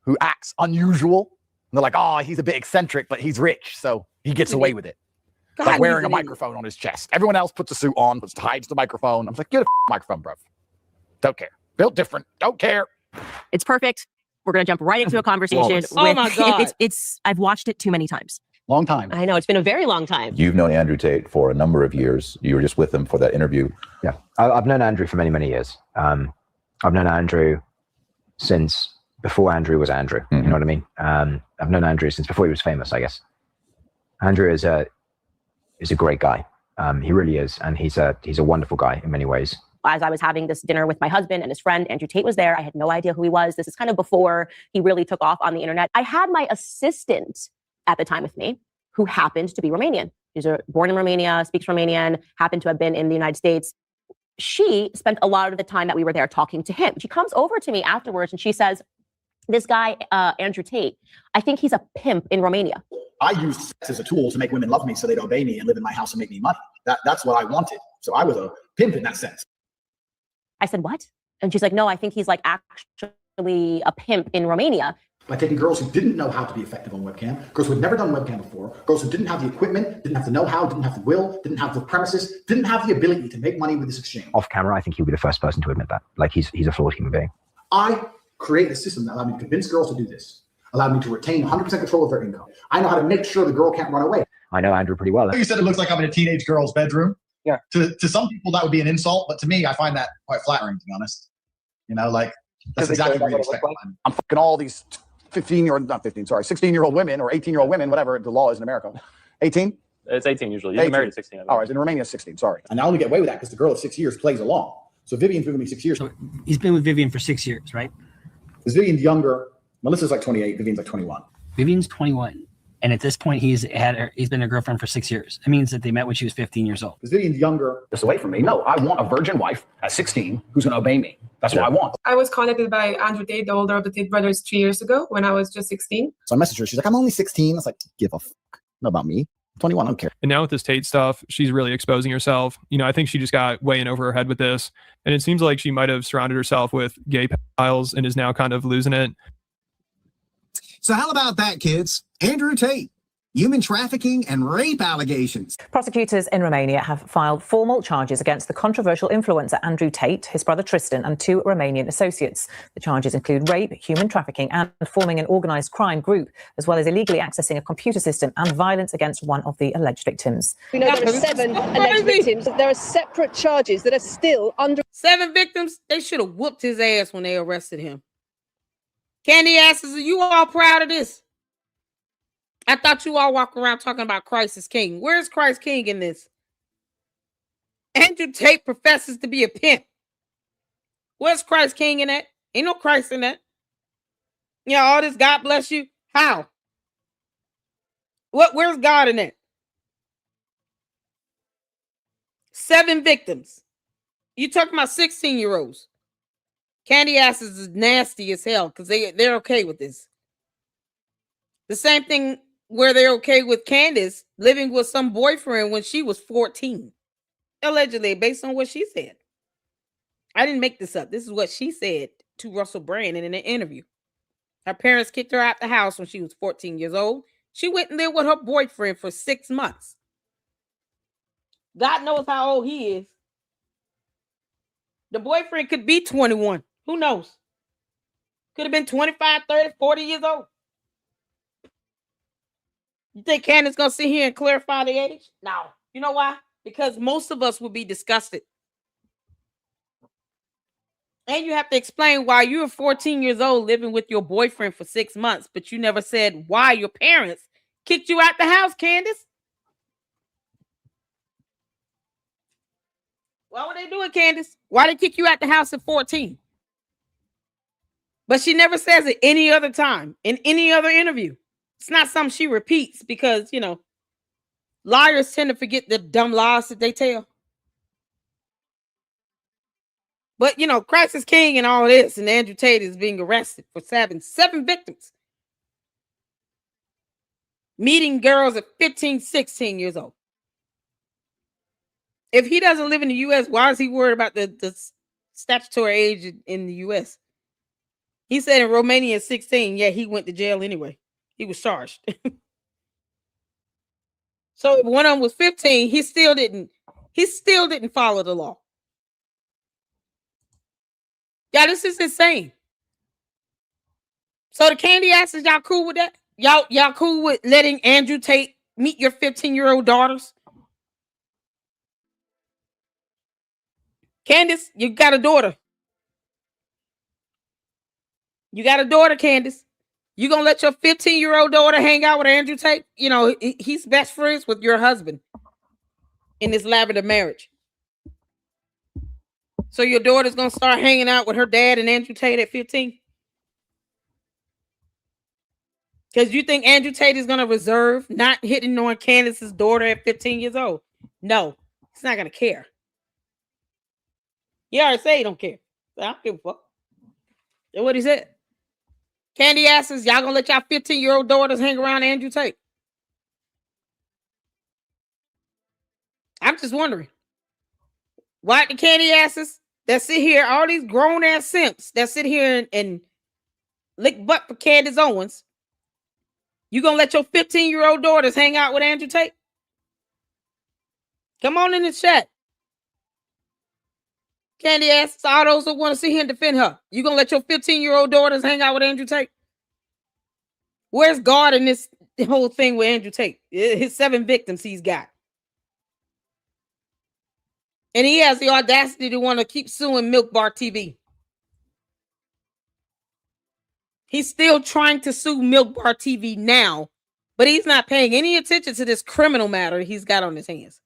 Speaker 21: who acts unusual. And they're like, oh, he's a bit eccentric, but he's rich, so he gets away with it.
Speaker 1: God,
Speaker 21: like wearing a microphone on his chest. Everyone else puts a suit on, hides the microphone. I'm like, get a microphone, bro. Don't care. Built different. Don't care.
Speaker 4: It's perfect. We're going to jump right into a conversation.
Speaker 1: Oh my God.
Speaker 4: I've watched it too many times.
Speaker 21: Long time.
Speaker 3: I know, it's been a very long time.
Speaker 22: You've known Andrew Tate for a number of years. You were just with him for that interview.
Speaker 23: Yeah, I've known Andrew for many, many years. I've known Andrew since before Andrew was Andrew. You know what I mean? I've known Andrew since before he was famous, I guess. Andrew is a great guy. He really is. And he's a wonderful guy in many ways.
Speaker 4: As I was having this dinner with my husband and his friend, Andrew Tate was there. I had no idea who he was. This is kind of before he really took off on the internet. I had my assistant at the time with me, who happened to be Romanian. He's born in Romania, speaks Romanian, happened to have been in the United States. She spent a lot of the time that we were there talking to him. She comes over to me afterwards and she says, this guy, Andrew Tate, I think he's a pimp in Romania.
Speaker 21: I used sex as a tool to make women love me so they'd obey me and live in my house and make me money. That's what I wanted. So I was a pimp in that sense.
Speaker 4: I said, what? And she's like, no, I think he's like actually a pimp in Romania.
Speaker 21: By taking girls who didn't know how to be effective on webcam, girls who had never done webcam before, girls who didn't have the equipment, didn't have the know-how, didn't have the will, didn't have the premises, didn't have the ability to make money with this exchange.
Speaker 23: Off camera, I think he'll be the first person to admit that. Like he's a flawed human being.
Speaker 21: I created a system that allowed me to convince girls to do this, allowed me to retain 100% control of their income. I know how to make sure the girl can't run away.
Speaker 23: I know Andrew pretty well.
Speaker 21: You said it looks like I'm in a teenage girl's bedroom. Yeah. To some people, that would be an insult, but to me, I find that quite flattering, to be honest. You know, like, that's exactly what you expect. I'm fucking all these 16-year-old women or 18-year-old women, whatever the law is in America. 18?
Speaker 24: It's 18 usually. You get married at 16.
Speaker 21: All right, in Romania, 16, sorry. And I only get away with that because the girl of 6 years plays along. So Vivian's been with me 6 years.
Speaker 25: So he's been with Vivian for 6 years, right?
Speaker 21: Because Vivian's younger. Melissa's like 28. Vivian's like 21.
Speaker 25: Vivian's 21. And at this point, he's been a girlfriend for 6 years. That means that they met when she was 15 years old.
Speaker 21: Because Vivian's younger. Just away from me. No, I want a virgin wife at 16 who's going to obey me. That's what I want.
Speaker 26: I was contacted by Andrew Tate, the older of the Tate brothers, 3 years ago when I was just 16.
Speaker 21: So I messaged her. She's like, I'm only 16. I was like, give a fuck. Not about me. 21, I don't care.
Speaker 27: And now with this Tate stuff, she's really exposing herself. You know, I think she just got way in over her head with this. And it seems like she might have surrounded herself with gay pals and is now kind of losing it.
Speaker 12: So how about that, kids? Andrew Tate. Human trafficking and rape allegations.
Speaker 28: Prosecutors in Romania have filed formal charges against the controversial influencer Andrew Tate, his brother Tristan, and 2 Romanian associates. The charges include rape, human trafficking, and forming an organised crime group, as well as illegally accessing a computer system and violence against one of the alleged victims.
Speaker 29: We know there are 7 alleged victims. There are separate charges that are still under.
Speaker 1: 7 victims? They should have whooped his ass when they arrested him. Candy asses, are you all proud of this? I thought you all walk around talking about Christ is king. Where's Christ king in this? Andrew Tate professes to be a pimp. Where's Christ king in that? Ain't no Christ in that. You know, all this God bless you. How? Where's God in that? 7 victims. You talking about 16-year-olds. Candy asses is nasty as hell because they're okay with this. The same thing where they're okay with Candace living with some boyfriend when she was 14. Allegedly, based on what she said. I didn't make this up. This is what she said to Russell Brand in an interview. Her parents kicked her out the house when she was 14 years old. She went and lived with her boyfriend for 6 months. God knows how old he is. The boyfriend could be 21. Who knows? Could have been 25, 30, 40 years old. You think Candace gonna sit here and clarify the age? No. You know why? Because most of us would be disgusted. And you have to explain why you were 14 years old living with your boyfriend for 6 months, but you never said why your parents kicked you out the house, Candace. Why would they do it, Candace? Why they kick you out the house at 14? But she never says it any other time, in any other interview. It's not something she repeats because, you know, liars tend to forget the dumb lies that they tell. But, you know, Christ is king and all this, and Andrew Tate is being arrested for 7 victims. Meeting girls at 15, 16 years old. If he doesn't live in the U.S., why is he worried about the statutory age in the U.S. He said in Romania 16. Yeah, he went to jail anyway. He was charged. So if one of them was 15, he still didn't follow the law. Yeah, this is insane. So the candy asses, y'all cool with that? Y'all cool with letting Andrew Tate meet your 15-year-old daughters? Candace, you got a daughter. You got a daughter, Candace. You gonna let your 15-year-old daughter hang out with Andrew Tate? You know, he's best friends with your husband in this lavender marriage. So your daughter's gonna start hanging out with her dad and Andrew Tate at 15? Because you think Andrew Tate is gonna reserve not hitting on Candace's daughter at 15 years old? No, he's not gonna care. He already said he don't care. So I don't give a fuck. That's what he said. Candy asses, y'all gonna let y'all 15-year-old daughters hang around Andrew Tate? I'm just wondering. Why the candy asses that sit here, all these grown ass simps that sit here and lick butt for Candace Owens, you gonna let your 15-year-old daughters hang out with Andrew Tate? Come on in the chat. Candy asses, all those who want to see him defend her. You gonna let your 15-year-old daughters hang out with Andrew Tate? Where's God in this whole thing with Andrew Tate? His 7 victims he's got. And he has the audacity to want to keep suing Milk Bar TV. He's still trying to sue Milk Bar TV now, but he's not paying any attention to this criminal matter he's got on his hands.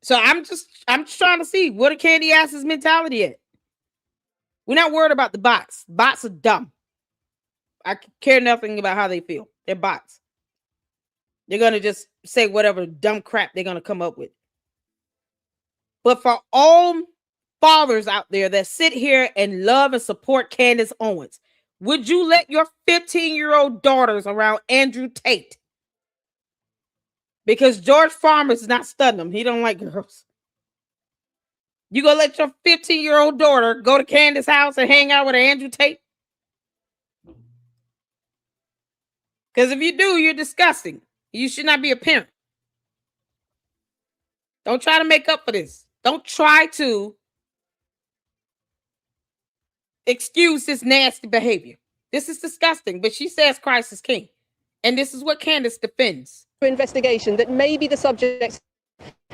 Speaker 1: So I'm just trying to see what a candy ass's mentality is. We're not worried about the bots. Bots are dumb. I care nothing about how they feel. They're bots. They're going to just say whatever dumb crap they're going to come up with. But for all fathers out there that sit here and love and support Candace Owens, would you let your 15-year-old daughters around Andrew Tate? Because George Farmer's not studying them. He don't like girls. You gonna let your 15-year-old daughter go to Candace's house and hang out with Andrew Tate? Because if you do, you're disgusting. You should not be a parent. Don't try to make up for this. Don't try to excuse this nasty behavior. This is disgusting, but she says Christ is king. And this is what Candace defends.
Speaker 29: Investigation that may be the subject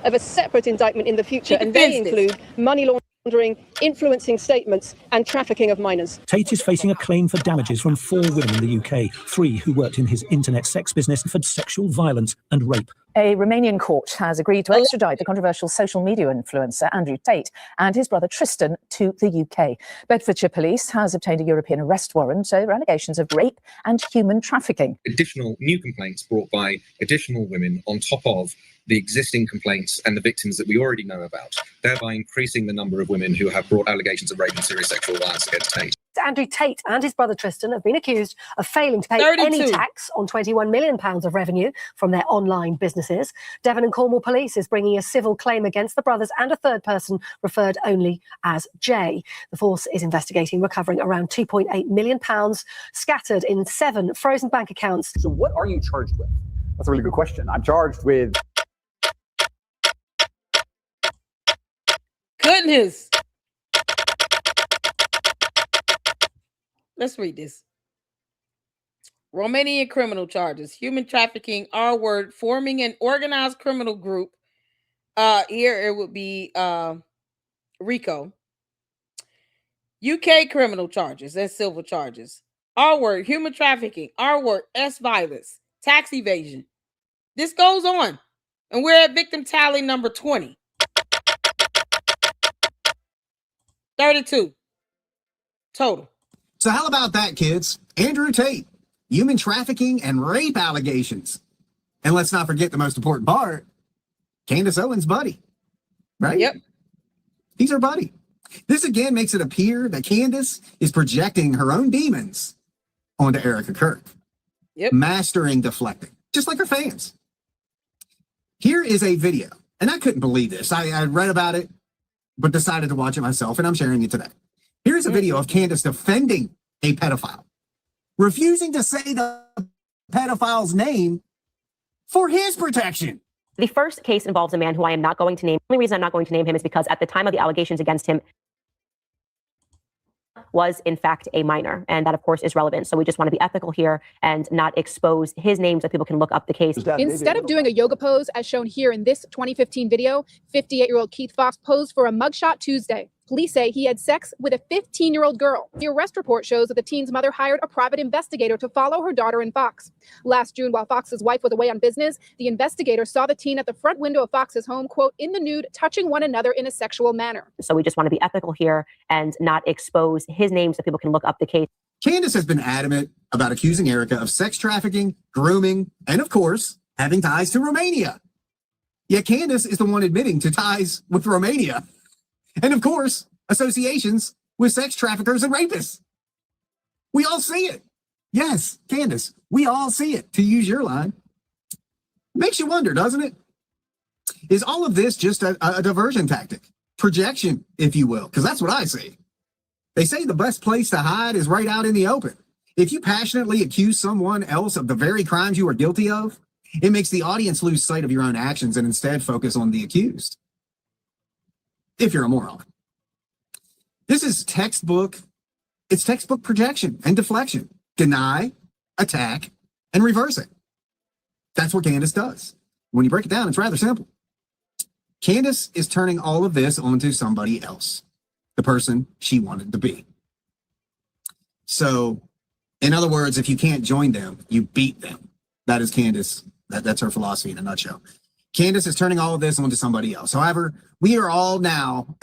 Speaker 29: of a separate indictment in the future, and they include money laundering, influencing statements, and trafficking of minors.
Speaker 2: Tate is facing a claim for damages from 4 women in the UK, 3 who worked in his internet sex business for sexual violence and rape.
Speaker 28: A Romanian court has agreed to extradite the controversial social media influencer Andrew Tate and his brother Tristan to the UK. Bedfordshire Police has obtained a European arrest warrant over allegations of rape and human trafficking.
Speaker 6: Additional new complaints brought by additional women on top of the existing complaints and the victims that we already know about, thereby increasing the number of women who have brought allegations of rape and serious sexual violence against Tate.
Speaker 7: Andrew Tate and his brother Tristan have been accused of failing to pay any tax on £21 million of revenue from their online businesses. Devon and Cornwall Police is bringing a civil claim against the brothers and a third person referred only as Jay. The force is investigating recovering around £2.8 million scattered in 7 frozen bank accounts.
Speaker 21: So what are you charged with? That's a really good question. I'm charged with...
Speaker 1: Goodness. Let's read this. Romanian criminal charges, human trafficking, R-word, forming an organized criminal group. Here it would be RICO. UK criminal charges and civil charges. R-word, human trafficking, R-word, S violence, tax evasion. This goes on. And we're at victim tally number 20. 32 total.
Speaker 12: So how about that, kids? Andrew Tate, human trafficking and rape allegations. And let's not forget the most important part, Candace Owens' buddy, right?
Speaker 1: Yep.
Speaker 12: He's her buddy. This again makes it appear that Candace is projecting her own demons onto Erica Kirk.
Speaker 1: Yep.
Speaker 12: Mastering deflecting, just like her fans. Here is a video. And I couldn't believe this. I read about it, but decided to watch it myself, and I'm sharing it today. Here's a video of Candace defending a pedophile, refusing to say the pedophile's name for his protection.
Speaker 5: The first case involves a man who I am not going to name. The only reason I'm not going to name him is because at the time of the allegations against him was in fact a minor. And that of course is relevant. So we just want to be ethical here and not expose his name so people can look up the case.
Speaker 8: Instead of doing a yoga pose as shown here in this 2015 video, 58-year-old Keith Fox posed for a mugshot Tuesday. Police say he had sex with a 15-year-old girl. The arrest report shows that the teen's mother hired a private investigator to follow her daughter and Fox. Last June, while Fox's wife was away on business, the investigator saw the teen at the front window of Fox's home, quote, in the nude, touching one another in a sexual manner.
Speaker 5: So we just want to be ethical here and not expose his name so people can look up the case.
Speaker 12: Candace has been adamant about accusing Erica of sex trafficking, grooming, and of course, having ties to Romania. Yet Candace is the one admitting to ties with Romania. And of course, associations with sex traffickers and rapists. We all see it. Yes, Candace, we all see it, to use your line. Makes you wonder, doesn't it? Is all of this just a diversion tactic? Projection, if you will, because that's what I see. They say the best place to hide is right out in the open. If you passionately accuse someone else of the very crimes you are guilty of, it makes the audience lose sight of your own actions and instead focus on the accused. If you're a moron. This is textbook projection and deflection. Deny, attack, and reverse it. That's what Candace does. When you break it down, it's rather simple. Candace is turning all of this onto somebody else, the person she wanted to be. So, in other words, if you can't join them, you beat them. That is Candace. That's her philosophy in a nutshell. Candace is turning all of this onto somebody else. However, we are all now,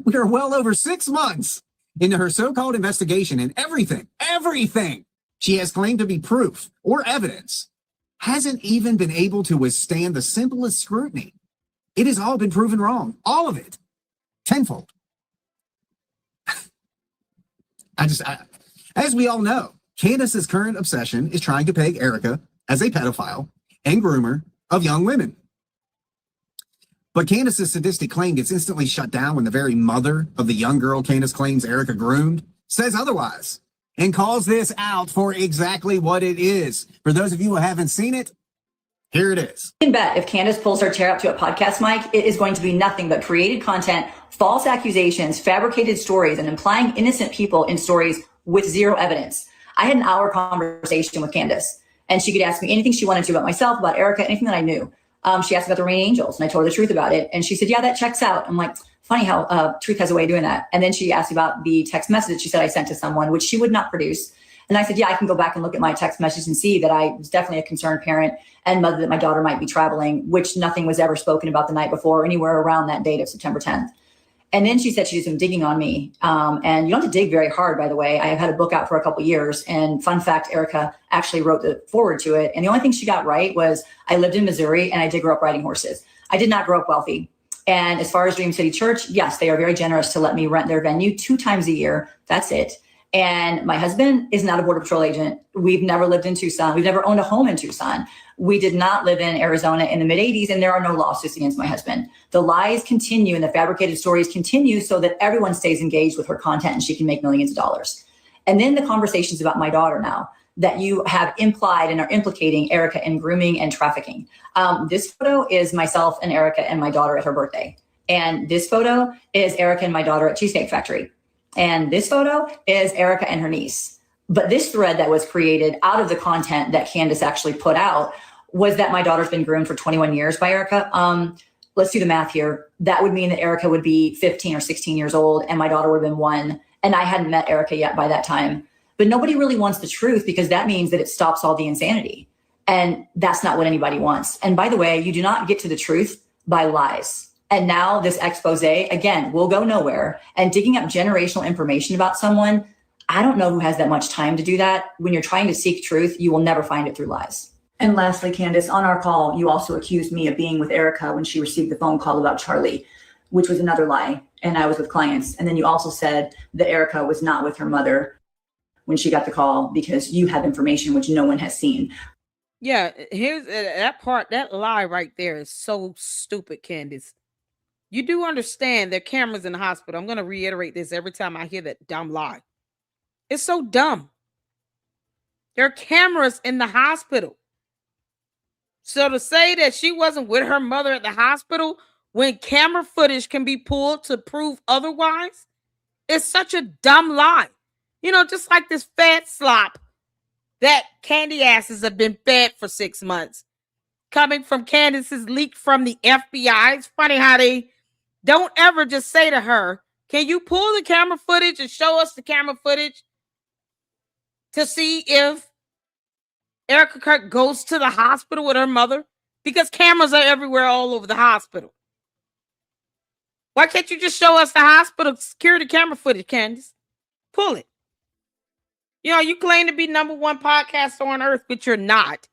Speaker 12: we are well over 6 months into her so-called investigation, and everything she has claimed to be proof or evidence hasn't even been able to withstand the simplest scrutiny. It has all been proven wrong. All of it. Tenfold. As we all know, Candace's current obsession is trying to peg Erica as a pedophile and groomer of young women. But Candace's sadistic claim gets instantly shut down when the very mother of the young girl Candace claims Erica groomed says otherwise and calls this out for exactly what it is. For those of you who haven't seen it, here it is.
Speaker 9: You can bet if Candace pulls her chair up to a podcast mic, it is going to be nothing but created content, false accusations, fabricated stories, and implying innocent people in stories with zero evidence. I had an hour conversation with Candace, and she could ask me anything she wanted to about myself, about Erica, anything that I knew. She asked about the Raining Angels, and I told her the truth about it. And she said, yeah, that checks out. I'm like, funny how truth has a way of doing that. And then she asked about the text message she said I sent to someone, which she would not produce. And I said, yeah, I can go back and look at my text message and see that I was definitely a concerned parent and mother that my daughter might be traveling, which nothing was ever spoken about the night before or anywhere around that date of September 10th. And then she said she did some digging on me. And you don't have to dig very hard, by the way. I have had a book out for a couple of years. And fun fact, Erica actually wrote the foreword to it. And the only thing she got right was I lived in Missouri and I did grow up riding horses. I did not grow up wealthy. And as far as Dream City Church, yes, they are very generous to let me rent their venue 2 times a year. That's it. And my husband is not a Border Patrol agent. We've never lived in Tucson. We've never owned a home in Tucson. We did not live in Arizona in the mid 80s, and there are no lawsuits against my husband. The lies continue and the fabricated stories continue so that everyone stays engaged with her content and she can make millions of dollars. And then the conversations about my daughter now that you have implied and are implicating Erica in grooming and trafficking. This photo is myself and Erica and my daughter at her birthday. And this photo is Erica and my daughter at Cheesecake Factory. And this photo is Erica and her niece. But this thread that was created out of the content that Candace actually put out was that my daughter's been groomed for 21 years by Erica. Let's do the math here. That would mean that Erica would be 15 or 16 years old and my daughter would have been 1. And I hadn't met Erica yet by that time. But nobody really wants the truth because that means that it stops all the insanity. And that's not what anybody wants. And by the way, you do not get to the truth by lies. And now this expose, again, will go nowhere. And digging up generational information about someone, I don't know who has that much time to do that. When you're trying to seek truth, you will never find it through lies. And lastly, Candace, on our call, you also accused me of being with Erica when she received the phone call about Charlie, which was another lie. And I was with clients. And then you also said that Erica was not with her mother when she got the call because you have information which no one has seen.
Speaker 1: Yeah, here's that part. That lie right there is so stupid, Candace. You do understand there are cameras in the hospital. I'm going to reiterate this every time I hear that dumb lie. It's so dumb. There are cameras in the hospital. So to say that she wasn't with her mother at the hospital when camera footage can be pulled to prove otherwise, it's such a dumb lie. You know, just like this fat slop that candy asses have been fed for 6 months. Coming from Candace's leak from the FBI. It's funny how they don't ever just say to her, can you pull the camera footage and show us the camera footage to see if Erica Kirk goes to the hospital with her mother? Because cameras are everywhere all over the hospital. Why can't you just show us the hospital security camera footage, Candace? Pull it. You know, you claim to be #1 podcaster on earth, but you're not.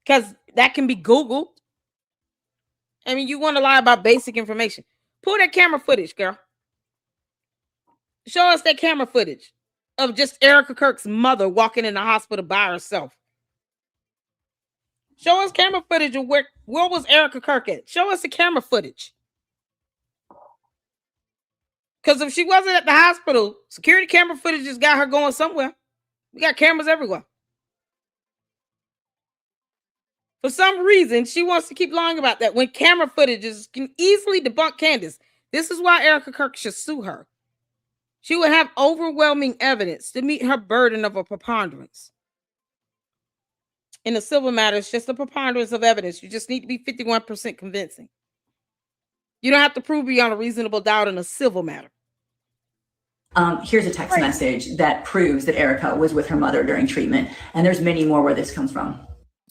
Speaker 1: Because that can be Googled. I mean, you want to lie about basic information. Pull that camera footage, girl. Show us that camera footage of just Erica Kirk's mother walking in the hospital by herself. Show us camera footage of where was Erica Kirk at? Show us the camera footage. Because if she wasn't at the hospital, security camera footage just got her going somewhere. We got cameras everywhere. For some reason, she wants to keep lying about that when camera footage can easily debunk Candace. This is why Erica Kirk should sue her. She would have overwhelming evidence to meet her burden of a preponderance. In a civil matter, it's just a preponderance of evidence. You just need to be 51% convincing. You don't have to prove beyond a reasonable doubt in a civil matter.
Speaker 9: Here's a text message that proves that Erica was with her mother during treatment. And there's many more where this comes from.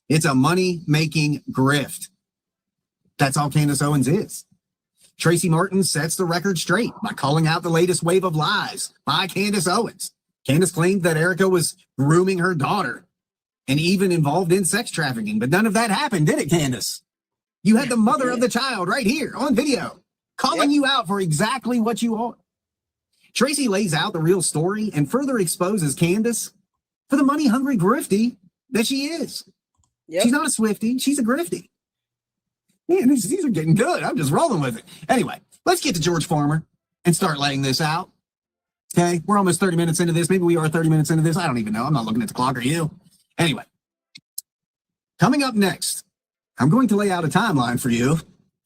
Speaker 12: It's a money-making grift. That's all Candace Owens is. Tracy Martin sets the record straight by calling out the latest wave of lies by Candace Owens. Candace claimed that Erica was grooming her daughter and even involved in sex trafficking, but none of that happened, did it, Candace? You had the mother of the child right here on video calling you out for exactly what you are. Tracy lays out the real story and further exposes Candace for the money-hungry grifty that she is. Yep. She's not a Swiftie. She's a grifty. Man, these are getting good. I'm just rolling with it. Anyway, let's get to George Farmer and start laying this out. Okay, we're almost 30 minutes into this. Maybe we are 30 minutes into this. I don't even know. I'm not looking at the clock. Are you? Anyway, coming up next, I'm going to lay out a timeline for you.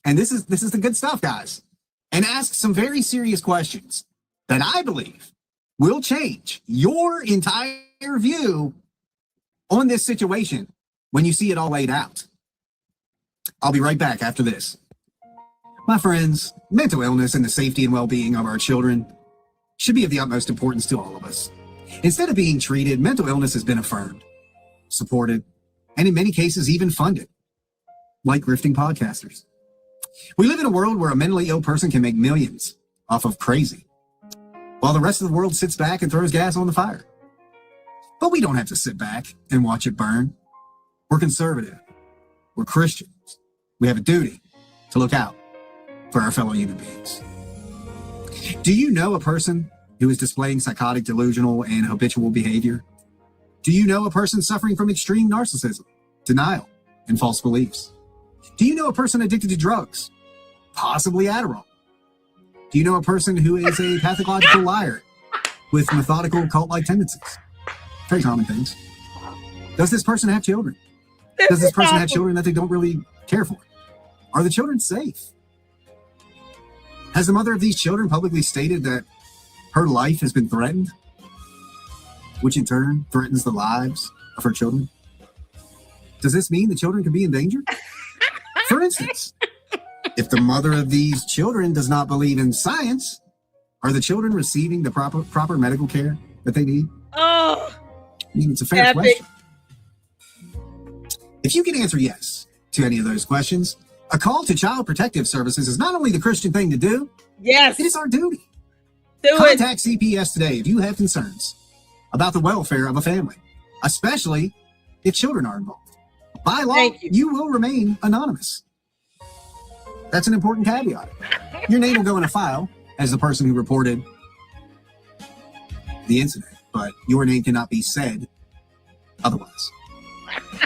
Speaker 12: And this is the good stuff, guys. And ask some very serious questions that I believe will change your entire view on this situation when you see it all laid out. I'll be right back after this. My friends, mental illness and the safety and well-being of our children should be of the utmost importance to all of us. Instead of being treated, mental illness has been affirmed, supported, and in many cases even funded, like grifting podcasters. We live in a world where a mentally ill person can make millions off of crazy, while the rest of the world sits back and throws gas on the fire. But we don't have to sit back and watch it burn. We're conservative. We're Christians. We have a duty to look out for our fellow human beings. Do you know a person who is displaying psychotic, delusional, and habitual behavior? Do you know a person suffering from extreme narcissism, denial, and false beliefs? Do you know a person addicted to drugs, possibly Adderall? Do you know a person who is a pathological liar with methodical cult-like tendencies? Very common things. Does this person have children? Does this person have children that they don't really care for? Are the children safe? Has the mother of these children publicly stated that her life has been threatened, which in turn threatens the lives of her children? Does this mean the children could be in danger? For instance, if the mother of these children does not believe in science, are the children receiving the proper medical care that they need?
Speaker 1: Oh,
Speaker 12: I mean, it's a fair question. If you can answer yes to any of those questions, a call to Child Protective Services is not only the Christian thing to do,
Speaker 1: yes,
Speaker 12: it is our duty.
Speaker 1: Contact
Speaker 12: CPS today if you have concerns about the welfare of a family, especially if children are involved. By law, you will remain anonymous. That's an important caveat. Your name will go in a file as the person who reported the incident, but your name cannot be said otherwise.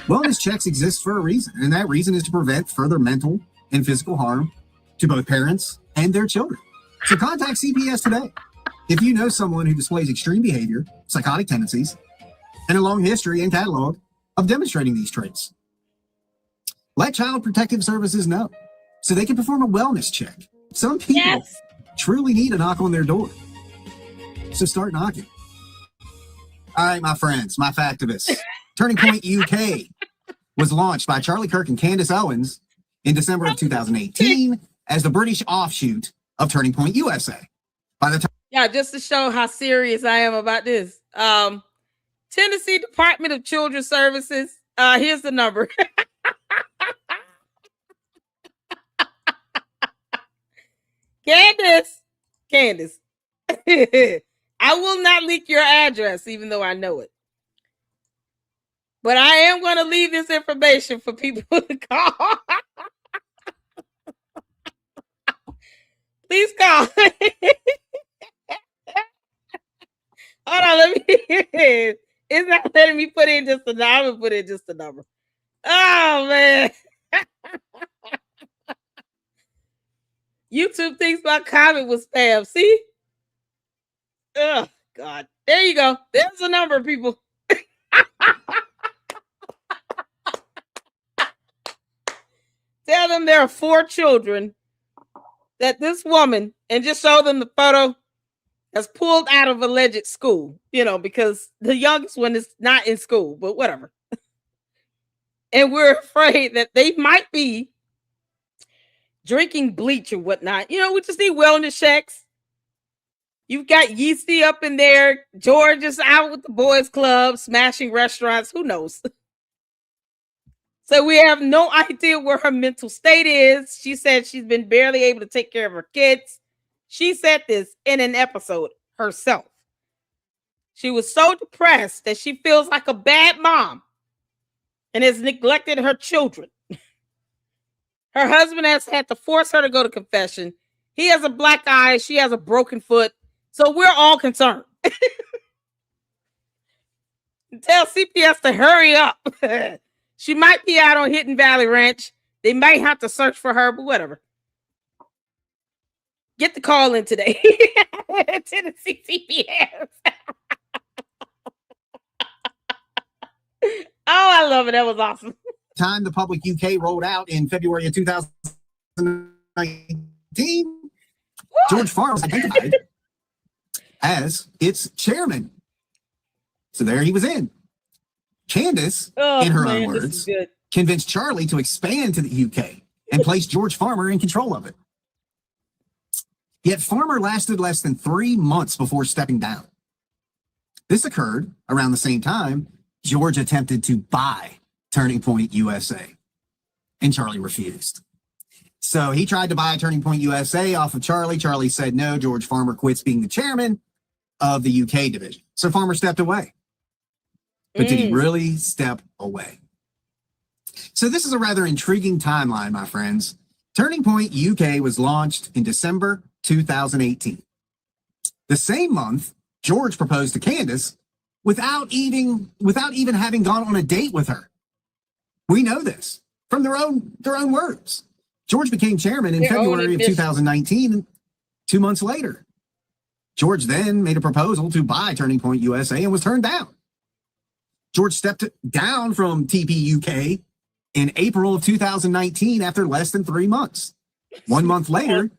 Speaker 12: Wellness checks exist for a reason, and that reason is to prevent further mental and physical harm to both parents and their children. So contact CPS today if you know someone who displays extreme behavior, psychotic tendencies, and a long history and catalog of demonstrating these traits. Let Child Protective Services know so they can perform a wellness check. Some people truly need a knock on their door. So start knocking. All right, my friends, my factivists. Turning Point UK was launched by Charlie Kirk and Candace Owens in December of 2018 as the British offshoot of Turning Point USA. By the time
Speaker 1: just to show how serious I am about this. Tennessee Department of Children's Services. Here's the number. Candace. I will not leak your address, even though I know it. But I am going to leave this information for people to call. Please call. Hold on, let me. It's not letting me put in just a number. I'm going to put in just a number. Oh, man. YouTube thinks my comment was spam. See? Oh, God. There you go. There's a number, people. Tell them there are 4 children that this woman, and just show them the photo, has pulled out of alleged school, because the youngest one is not in school, but whatever. And we're afraid that they might be drinking bleach or whatnot. We just need wellness checks. You've got Yeasty up in there. George is out with the boys club, smashing restaurants. Who knows? So we have no idea where her mental state is. She said she's been barely able to take care of her kids. She said this in an episode herself. She was so depressed that she feels like a bad mom and has neglected her children. Her husband has had to force her to go to confession. He has a black eye. She has a broken foot. So we're all concerned. Tell CPS to hurry up. She might be out on Hidden Valley Ranch. They might have to search for her, but whatever. Get the call in today. Tennessee CPS. Oh, I love it. That was awesome.
Speaker 12: Time the Public UK rolled out in February of 2019, George Farmer was identified as its chairman. So there he was in. Candace, in her own words, convinced Charlie to expand to the UK and place George Farmer in control of it. Yet Farmer lasted less than 3 months before stepping down. This occurred around the same time George attempted to buy Turning Point USA, and Charlie refused. So he tried to buy Turning Point USA off of Charlie. Charlie said no. George Farmer quits being the chairman of the UK division. So Farmer stepped away. But did he really step away? So this is a rather intriguing timeline, my friends. Turning Point UK was launched in December 2018. The same month, George proposed to Candace without even having gone on a date with her. We know this from their own words. George became chairman in February of 2019, 2 months later. George then made a proposal to buy Turning Point USA and was turned down. George stepped down from TP UK in April of 2019 after less than 3 months. 1 month later,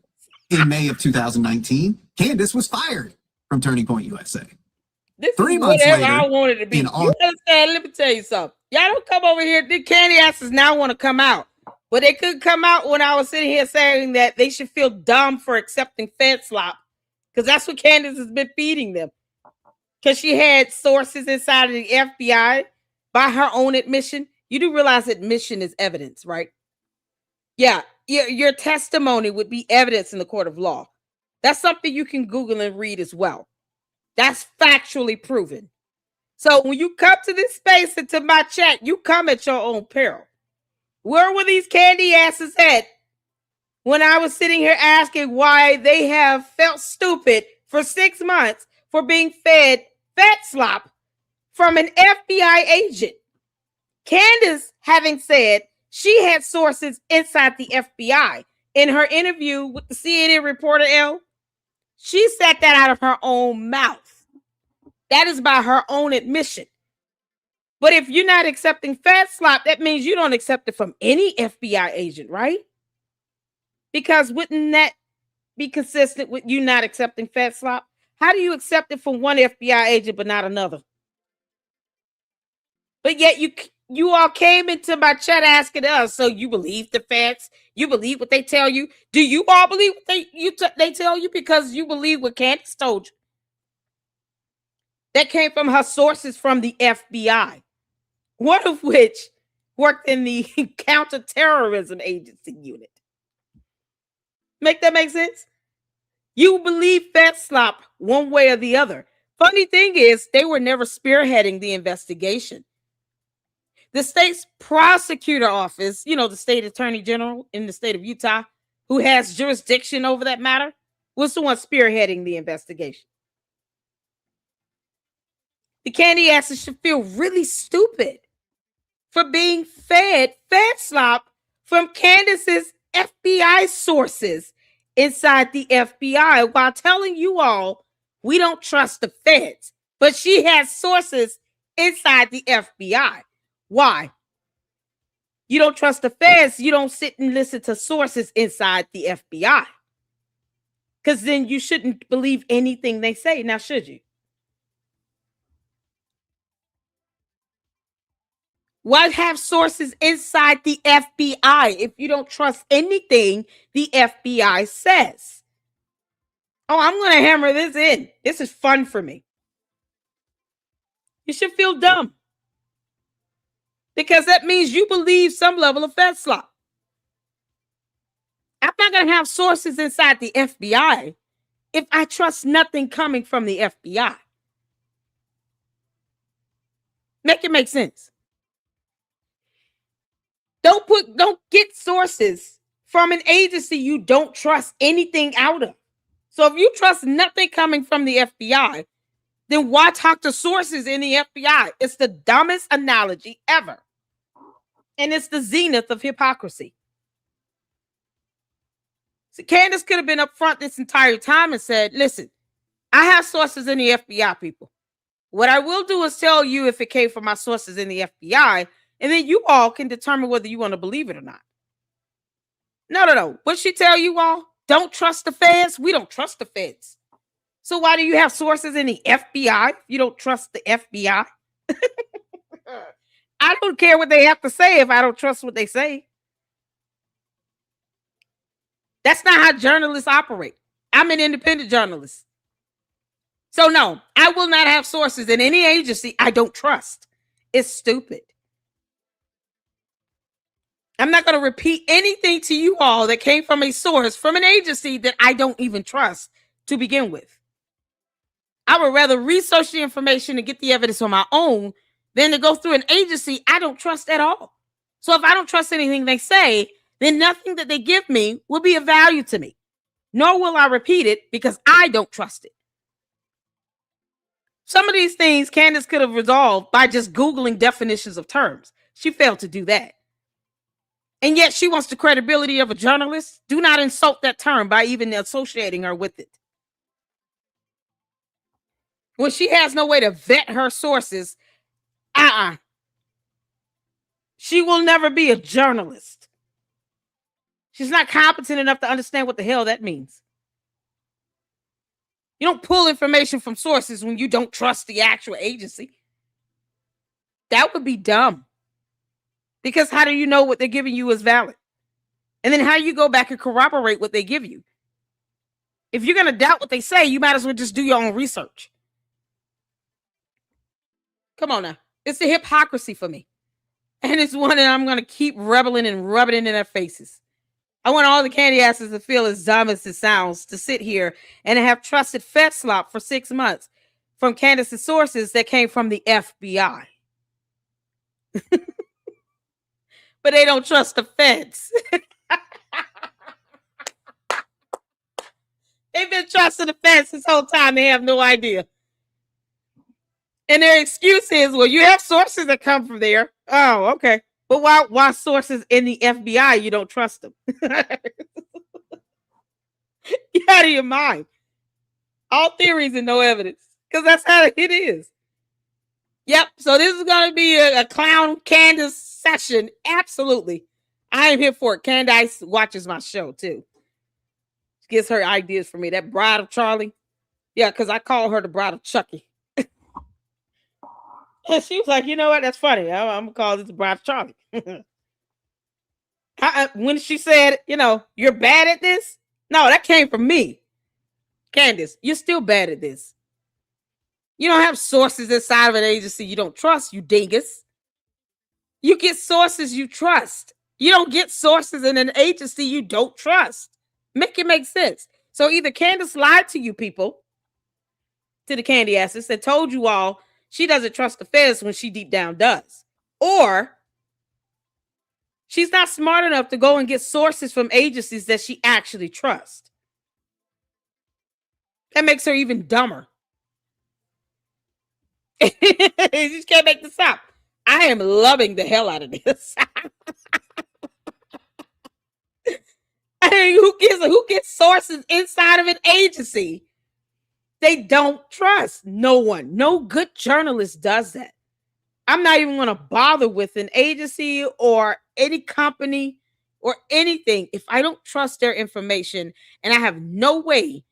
Speaker 12: in May of 2019, Candace was fired from Turning Point USA.
Speaker 1: This
Speaker 12: 3
Speaker 1: is
Speaker 12: months
Speaker 1: whatever
Speaker 12: later,
Speaker 1: I wanted to be. You understand? Let me tell you something. Y'all don't come over here. The candy asses now want to come out. But they could come out when I was sitting here saying that they should feel dumb for accepting Fed slop. Because that's what Candace has been feeding them. Because she had sources inside of the FBI by her own admission. You do realize admission is evidence, right? Yeah. Your testimony would be evidence in the court of law. That's something you can Google and read as well. That's factually proven. So when you come to this space and to my chat, you come at your own peril. Where were these candy asses at when I was sitting here asking why they have felt stupid for 6 months for being fed fat slop from an FBI agent? Candace, having said she had sources inside the FBI in her interview with the CNN reporter L, she said that out of her own mouth. That is by her own admission. But if you're not accepting fat slop, that means you don't accept it from any FBI agent, right? Because wouldn't that be consistent with you not accepting fat slop? How do you accept it from one FBI agent but not another? But yet you all came into my chat asking us, so you believe the facts? You believe what they tell you? Do you all believe what they tell you because you believe what Candace told you? That came from her sources from the FBI, one of which worked in the counterterrorism agency unit. Make that make sense? You believe fat slop one way or the other. Funny thing is, they were never spearheading the investigation. The state's prosecutor office, the state attorney general in the state of Utah, who has jurisdiction over that matter, was the one spearheading the investigation. The candy asses should feel really stupid for being fed fat slop from Candace's FBI sources inside the FBI while telling you all we don't trust the feds. But she has sources inside the FBI. Why? You don't trust the feds, you don't sit and listen to sources inside the FBI. Because then you shouldn't believe anything they say. Now, should you? Why have sources inside the FBI if you don't trust anything the FBI says? Oh, I'm going to hammer this in. This is fun for me. You should feel dumb. Because that means you believe some level of fat slop. I'm not going to have sources inside the FBI if I trust nothing coming from the FBI. Make it make sense. Don't get sources from an agency you don't trust anything out of. So if you trust nothing coming from the FBI, then why talk to sources in the FBI? It's the dumbest analogy ever. And it's the zenith of hypocrisy. So Candace could have been up front this entire time and said, listen, I have sources in the FBI, people. What I will do is tell you if it came from my sources in the FBI, and then you all can determine whether you want to believe it or not. No. What she tell you all? Don't trust the feds? We don't trust the feds. So why do you have sources in the FBI if you don't trust the FBI? I don't care what they have to say if I don't trust what they say. That's not how journalists operate. I'm an independent journalist. So no, I will not have sources in any agency I don't trust. It's stupid. I'm not going to repeat anything to you all that came from a source from an agency that I don't even trust to begin with. I would rather research the information and get the evidence on my own than to go through an agency I don't trust at all. So if I don't trust anything they say, then nothing that they give me will be of value to me. Nor will I repeat it because I don't trust it. Some of these things Candace could have resolved by just Googling definitions of terms. She failed to do that. And yet she wants the credibility of a journalist. Do not insult that term by even associating her with it. When she has no way to vet her sources, she will never be a journalist. She's not competent enough to understand what the hell that means. You don't pull information from sources when you don't trust the actual agency. That would be dumb. Because how do you know what they're giving you is valid? And then how do you go back and corroborate what they give you? If you're going to doubt what they say, you might as well just do your own research. Come on now. It's the hypocrisy for me. And it's one that I'm going to keep rebelling and rubbing it in their faces. I want all the candy asses to feel as dumb as it sounds to sit here and have trusted fat slop for 6 months from Candace's sources that came from the FBI. But they don't trust the feds. They've been trusting the feds this whole time. They have no idea. And their excuse is, well, you have sources that come from there. Oh, okay. But why sources in the FBI, you don't trust them? Get out of your mind. All theories and no evidence. Because that's how it is. Yep. So this is going to be a clown Candace session. Absolutely. I am here for it. Candace watches my show too. She gets her ideas for me. That bride of Charlie. Yeah, because I call her the bride of Chucky. And she was like, you know what? That's funny. I'm going to call this the bride of Charlie. When she said, you're bad at this. No, that came from me. Candace, you're still bad at this. You don't have sources inside of an agency you don't trust, you dingus. You get sources you trust. You don't get sources in an agency you don't trust. Make it make sense. So either Candace lied to you people, to the candy asses, that told you all she doesn't trust the feds when she deep down does. Or she's not smart enough to go and get sources from agencies that she actually trusts. That makes her even dumber. You just can't make this up. I am loving the hell out of this. I mean, who gets sources inside of an agency they don't trust? No one. No good journalist does that. I'm not even going to bother with an agency or any company or anything if I don't trust their information and I have no way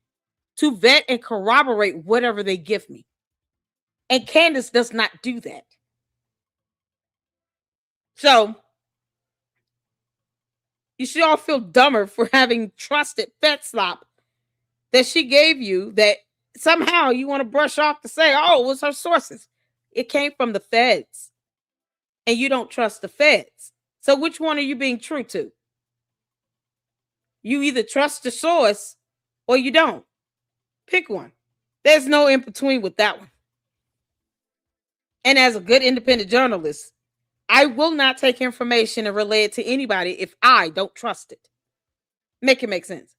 Speaker 1: to vet and corroborate whatever they give me. And Candace does not do that. So you should all feel dumber for having trusted FedSlop that she gave you that somehow you want to brush off to say, oh, it was her sources. It came from the feds. And you don't trust the feds. So which one are you being true to? You either trust the source or you don't. Pick one. There's no in between with that one. And as a good independent journalist, I will not take information and relay it to anybody if I don't trust it. Make it make sense.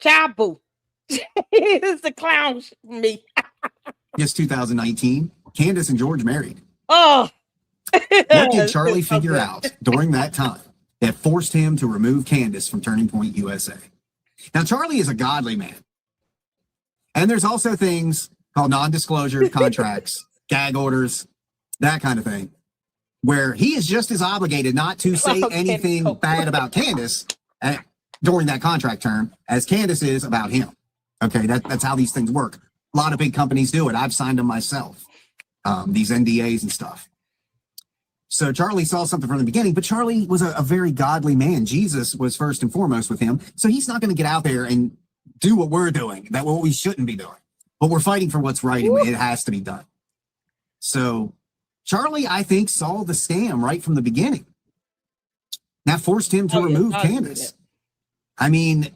Speaker 1: Child boo. It's the clown for me.
Speaker 12: Yes, 2019, Candace and George married.
Speaker 1: Oh.
Speaker 12: What did Charlie figure out during that time that forced him to remove Candace from Turning Point USA? Now, Charlie is a godly man. And there's also things called non-disclosure contracts, gag orders, that kind of thing, where he is just as obligated not to say anything bad about Candace during that contract term as Candace is about him. Okay, that's how these things work. A lot of big companies do it. I've signed them myself, these NDAs and stuff. So Charlie saw something from the beginning, but Charlie was a very godly man. Jesus was first and foremost with him. So he's not going to get out there and do what we're doing, what we shouldn't be doing. But we're fighting for what's right, and it has to be done. So Charlie, I think, saw the scam right from the beginning. That forced him to remove Candace. I mean,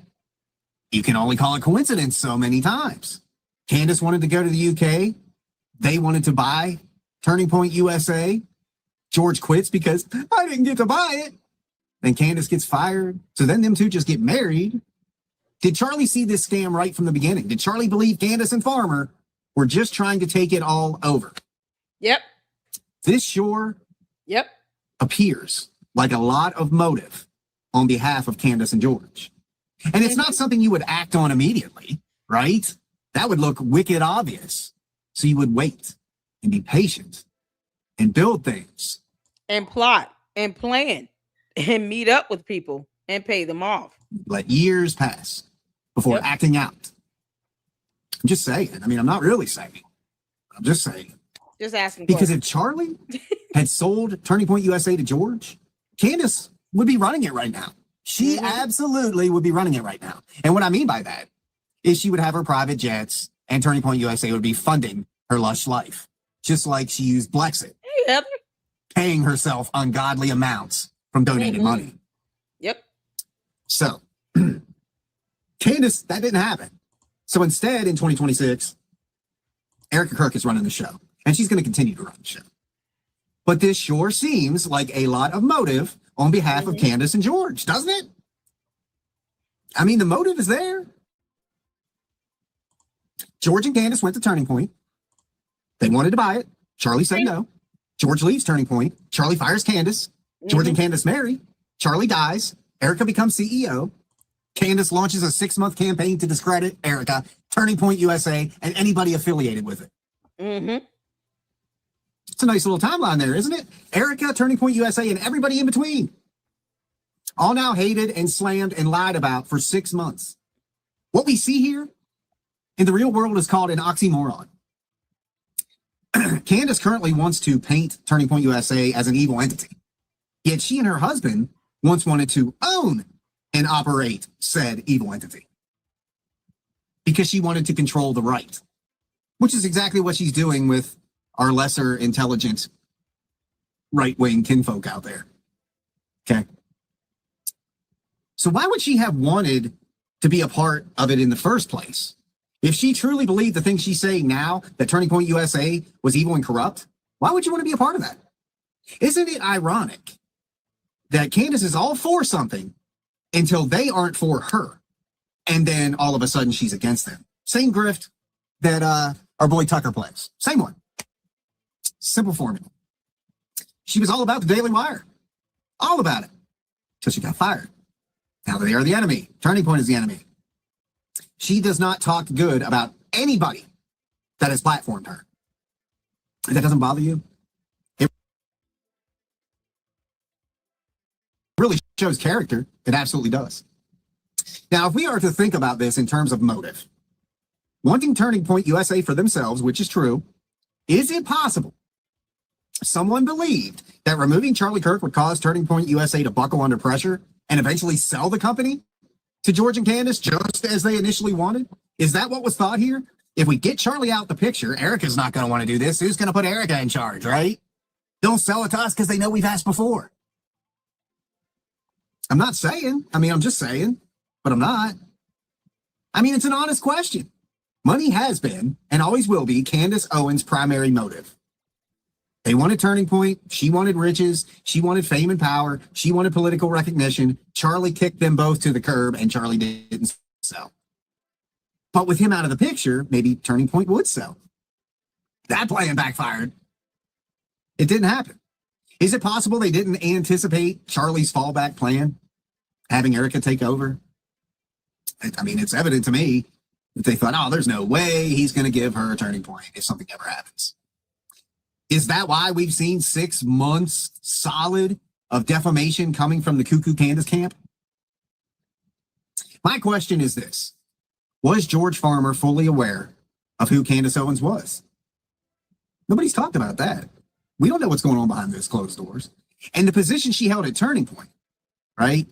Speaker 12: you can only call it coincidence so many times. Candace wanted to go to the UK. They wanted to buy Turning Point USA. George quits because I didn't get to buy it. Then Candace gets fired. So then them two just get married. Did Charlie see this scam right from the beginning? Did Charlie believe Candace and Farmer were just trying to take it all over?
Speaker 1: Yep.
Speaker 12: This sure appears like a lot of motive on behalf of Candace and George. And it's not something you would act on immediately, right? That would look wicked obvious. So you would wait and be patient and build things.
Speaker 1: And plot and plan and meet up with people and pay them off.
Speaker 12: Let years pass before acting out. I'm just saying. I mean, I'm not really saying. I'm just saying.
Speaker 1: Just asking.
Speaker 12: Because if Charlie had sold Turning Point USA to George, Candace would be running it right now. She absolutely would be running it right now. And what I mean by that is she would have her private jets and Turning Point USA would be funding her lush life. Just like she used Blexit.
Speaker 1: Yep.
Speaker 12: Paying herself ungodly amounts from donated money.
Speaker 1: Yep.
Speaker 12: So, Candace, that didn't happen. So instead, in 2026, Erica Kirk is running the show. And she's going to continue to run the show. But this sure seems like a lot of motive on behalf of Candace and George, doesn't it? I mean, the motive is there. George and Candace went to Turning Point.
Speaker 10: They wanted to buy it. Charlie said no. George leaves Turning Point. Charlie fires Candace. George and Candace marry. Charlie dies. Erica becomes CEO. Candace launches a 6-month campaign to discredit Erica, Turning Point USA, and anybody affiliated with it. It's a nice little timeline there, isn't it? Erica, Turning Point USA, and everybody in between. All now hated and slammed and lied about for 6 months. What we see here in the real world is called an oxymoron. Candace currently wants to paint Turning Point USA as an evil entity. Yet she and her husband once wanted to own and operate said evil entity because she wanted to control the right, which is exactly what she's doing with our lesser intelligent right-wing kinfolk out there. Okay. So why would she have wanted to be a part of it in the first place? If she truly believed the things she's saying now, that Turning Point USA was evil and corrupt, why would you want to be a part of that? Isn't it ironic that Candace is all for something until they aren't for her, and then all of a sudden she's against them? Same grift that our boy Tucker plays. Same one. Simple formula. She was all about the Daily Wire. All about it. Till she got fired. Now they are the enemy. Turning Point is the enemy. She does not talk good about anybody that has platformed her. If that doesn't bother you, it really shows character. It absolutely does. Now, if we are to think about this in terms of motive, wanting Turning Point USA for themselves, which is true, is it possible someone believed that removing Charlie Kirk would cause Turning Point USA to buckle under pressure and eventually sell the company to George and Candace just as they initially wanted? Is that what was thought here? If we get Charlie out the picture, Erica's not going to want to do this. Who's going to put Erica in charge, right? Don't sell it to us because they know we've asked before. I'm not saying. I'm just saying, but I'm not. It's an honest question. Money has been and always will be Candace Owens' primary motive. They wanted Turning Point. She wanted riches. She wanted fame and power. She wanted political recognition. Charlie kicked them both to the curb, and Charlie didn't sell. But with him out of the picture, maybe Turning Point would sell. That plan backfired. It didn't happen. Is it possible they didn't anticipate Charlie's fallback plan, having Erica take over? It's evident to me that they thought, oh, there's no way he's going to give her a Turning Point if something ever happens. Is that why we've seen 6 months solid of defamation coming from the cuckoo Candace camp? My question is this. Was George Farmer fully aware of who Candace Owens was? Nobody's talked about that. We don't know what's going on behind those closed doors. And the position she held at Turning Point, right?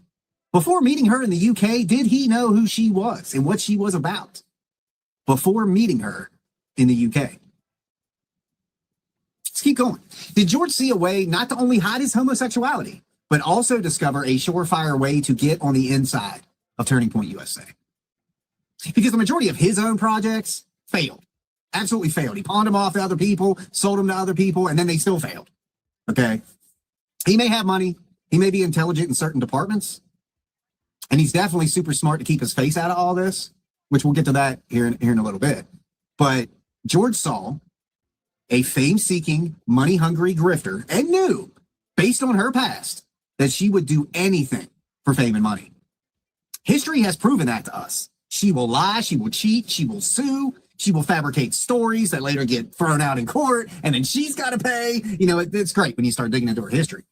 Speaker 10: Before meeting her in the UK, did he know who she was and what she was about? Before meeting her in the UK. Let's keep going. Did George see a way not to only hide his homosexuality, but also discover a surefire way to get on the inside of Turning Point USA? Because the majority of his own projects failed. Absolutely failed. He pawned them off to other people, sold them to other people, and then they still failed. Okay? He may have money. He may be intelligent in certain departments. And he's definitely super smart to keep his face out of all this, which we'll get to that here in a little bit. But George saw a fame-seeking, money-hungry grifter and knew, based on her past, that she would do anything for fame and money. History has proven that to us. She will lie, she will cheat, she will sue, she will fabricate stories that later get thrown out in court, and then she's got to pay. It's great when you start digging into her history.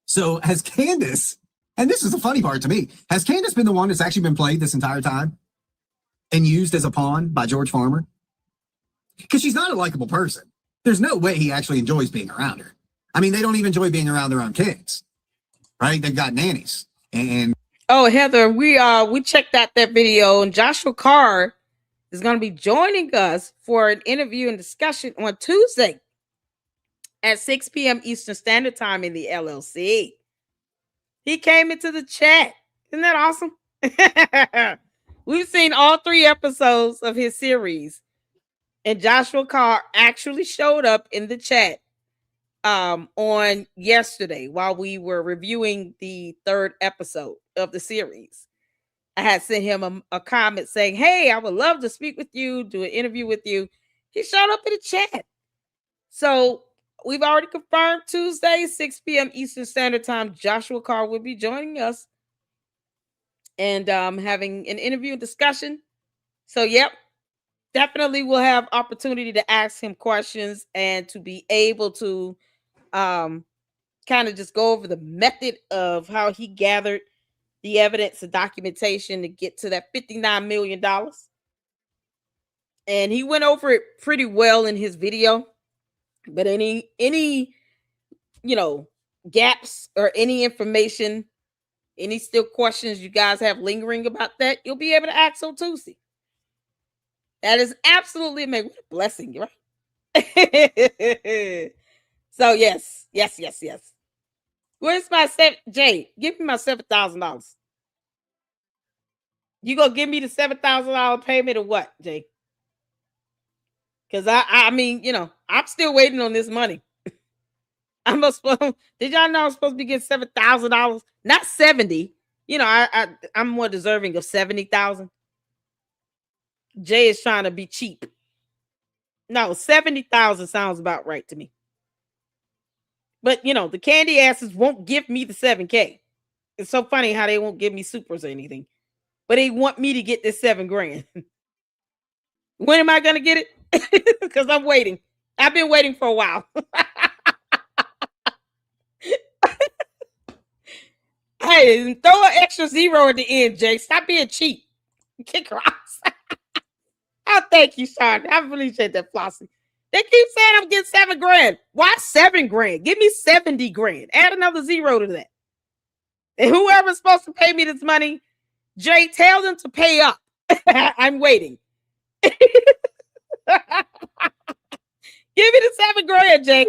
Speaker 10: So has Candace, and this is the funny part to me, has Candace been the one that's actually been played this entire time and used as a pawn by George Farmer? Because she's not a likable person. There's no way he actually enjoys being around her. They don't even enjoy being around their own kids, right? They've got nannies. And
Speaker 1: oh, Heather, we checked out that video, and Joshua Carr is going to be joining us for an interview and discussion on Tuesday at 6 p.m. Eastern Standard Time in the LLC. He came into the chat. Isn't that awesome? We've seen all 3 episodes of his series. And Joshua Carr actually showed up in the chat on yesterday while we were reviewing the 3rd episode of the series. I had sent him a comment saying, hey, I would love to speak with you, do an interview with you. He showed up in the chat. So we've already confirmed Tuesday, 6 p.m. Eastern Standard Time. Joshua Carr will be joining us and having an interview and discussion. So, yep, definitely we'll have opportunity to ask him questions and to be able to kind of just go over the method of how he gathered the evidence and documentation to get to that $59 million. And he went over it pretty well in his video. But any gaps or any information, any still questions you guys have lingering about that, you'll be able to ask on Tuesday. That is absolutely amazing. What a blessing, right? So yes. Where's my Jay? Give me my $7,000. You gonna give me the $7,000 payment or what, Jay? Because I mean, I'm still waiting on this money. Did y'all know I'm supposed to be getting $7,000? Not 70. I'm more deserving of 70,000. Jay is trying to be cheap. No, 70,000 sounds about right to me. But the candy asses won't give me the 7K. It's so funny how they won't give me supers or anything, but they want me to get this $7 grand. When am I gonna get it? Because I'm waiting. I've been waiting for a while. Hey, throw an extra zero at the end, Jay. Stop being cheap. Kick rocks. Oh, thank you, Sean. I appreciate that, Flossie. They keep saying I'm getting $7 grand. Why $7 grand? Give me 70 grand. Add another zero to that. And whoever's supposed to pay me this money, Jay, tell them to pay up. I'm waiting. Give me the $7 grand, Jay.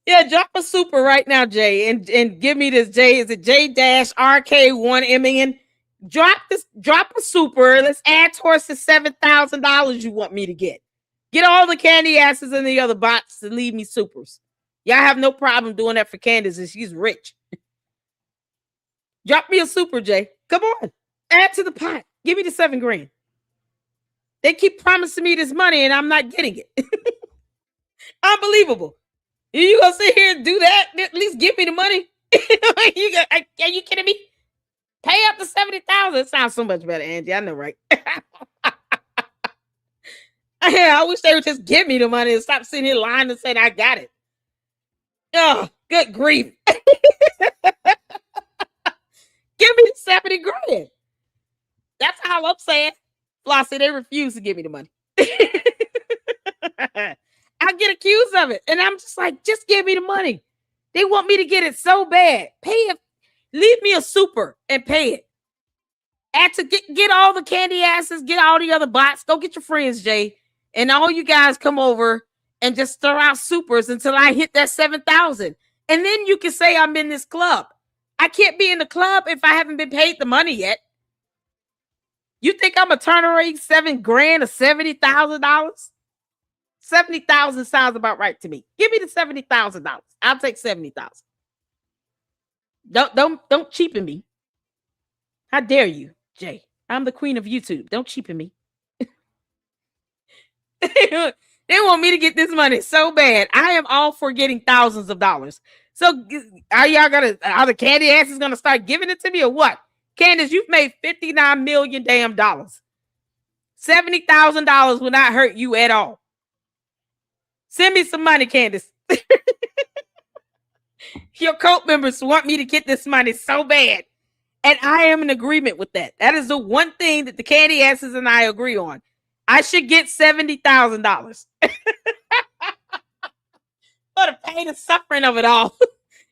Speaker 1: Yeah, drop a super right now, Jay, and give me this, Jay. Is it J-RK1MN? Drop a super. Let's add towards the $7,000 you want me to get. Get all the candy asses in the other box to leave me supers. Y'all have no problem doing that for Candace, and she's rich. Drop me a super, Jay. Come on. Add to the pot. Give me the $7 grand. They keep promising me this money, and I'm not getting it. Unbelievable. You gonna sit here and do that? At least give me the money. Are you kidding me? Pay up to 70,000. It sounds so much better, Angie. I know, right? I wish they would just give me the money and stop sitting here lying and saying I got it. Oh, good grief. Give me the 70 grand. That's all I'm saying. Flossie, they refuse to give me the money. I get accused of it. And I'm just like, just give me the money. They want me to get it so bad. Pay it. Leave me a super and pay it. And to get all the candy asses, get all the other bots. Go get your friends, Jay. And all you guys come over and just throw out supers until I hit that 7,000. And then you can say I'm in this club. I can't be in the club if I haven't been paid the money yet. You think I'm a turn around $7 grand or $70,000? 70,000 sounds about right to me. Give me the $70,000. I'll take 70,000. Don't cheapen me. How dare you, Jay? I'm the queen of YouTube. Don't cheapen me. They want me to get this money so bad. I am all for getting thousands of dollars. So are the candy asses gonna start giving it to me or what? Candace, you've made $59 million damn dollars. $70,000 will not hurt you at all. Send me some money, Candace. Your cult members want me to get this money so bad. And I am in agreement with that. That is the one thing that the candy asses and I agree on. I should get $70,000. For the pain and suffering of it all.